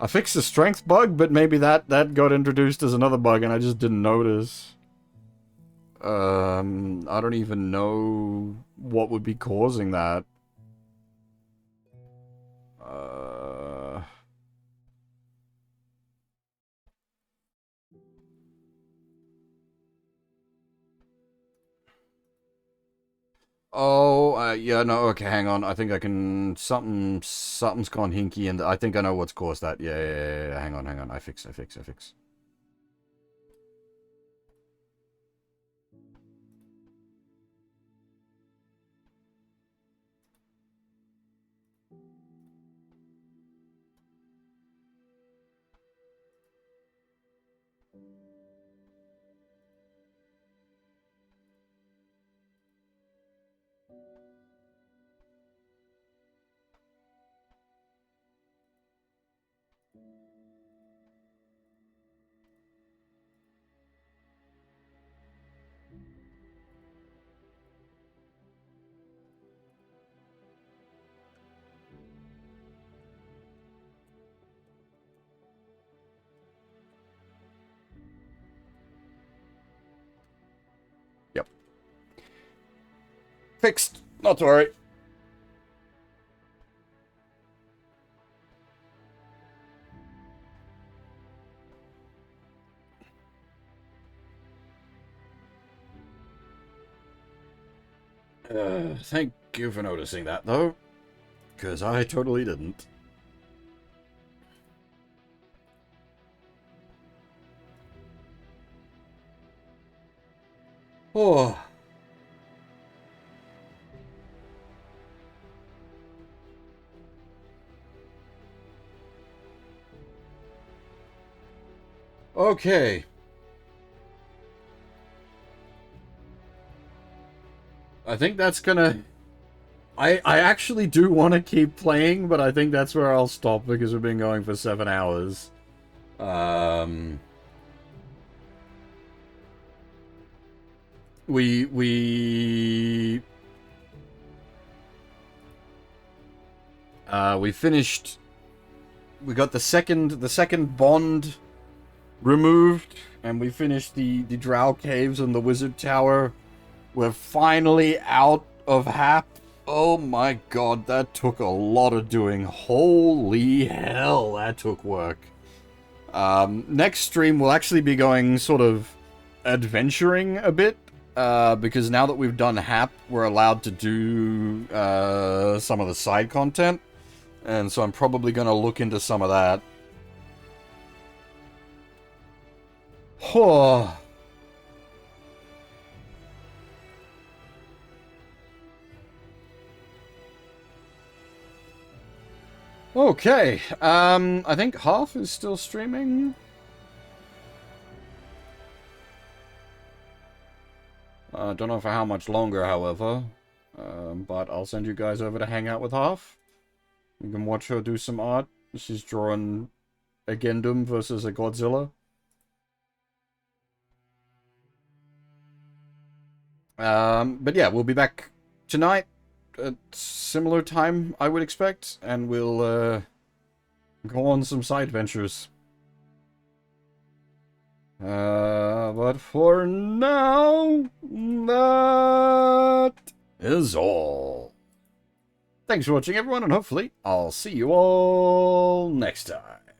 fixed the strength bug, but maybe that got introduced as another bug and I just didn't notice. I don't even know what would be causing that. Oh, yeah, no, okay, hang on. I think I can... Something's gone hinky, and I think I know what's caused that. Yeah. Hang on. I fix. Yep. Fixed. Not to worry. Thank you for noticing that, though. Because I totally didn't. Oh. Okay. I think that's gonna... I actually do want to keep playing, but I think that's where I'll stop because we've been going for 7 hours. We finished... We got the second bond removed, and we finished the Drow caves and the wizard tower. We're finally out of Hap. Oh my god, that took a lot of doing. Holy hell, that took work. Next stream we'll actually be going sort of adventuring a bit, because now that we've done Hap, we're allowed to do some of the side content, and so I'm probably going to look into some of that. Oh. Okay, I think half is still streaming. Don't know for how much longer, however. But I'll send you guys over to hang out with half. You can watch her do some art. She's drawing a Gundam versus a Godzilla. But yeah, we'll be back tonight at similar time, I would expect, and we'll go on some side ventures. But for now, that is all. Thanks for watching, everyone, and hopefully I'll see you all next time.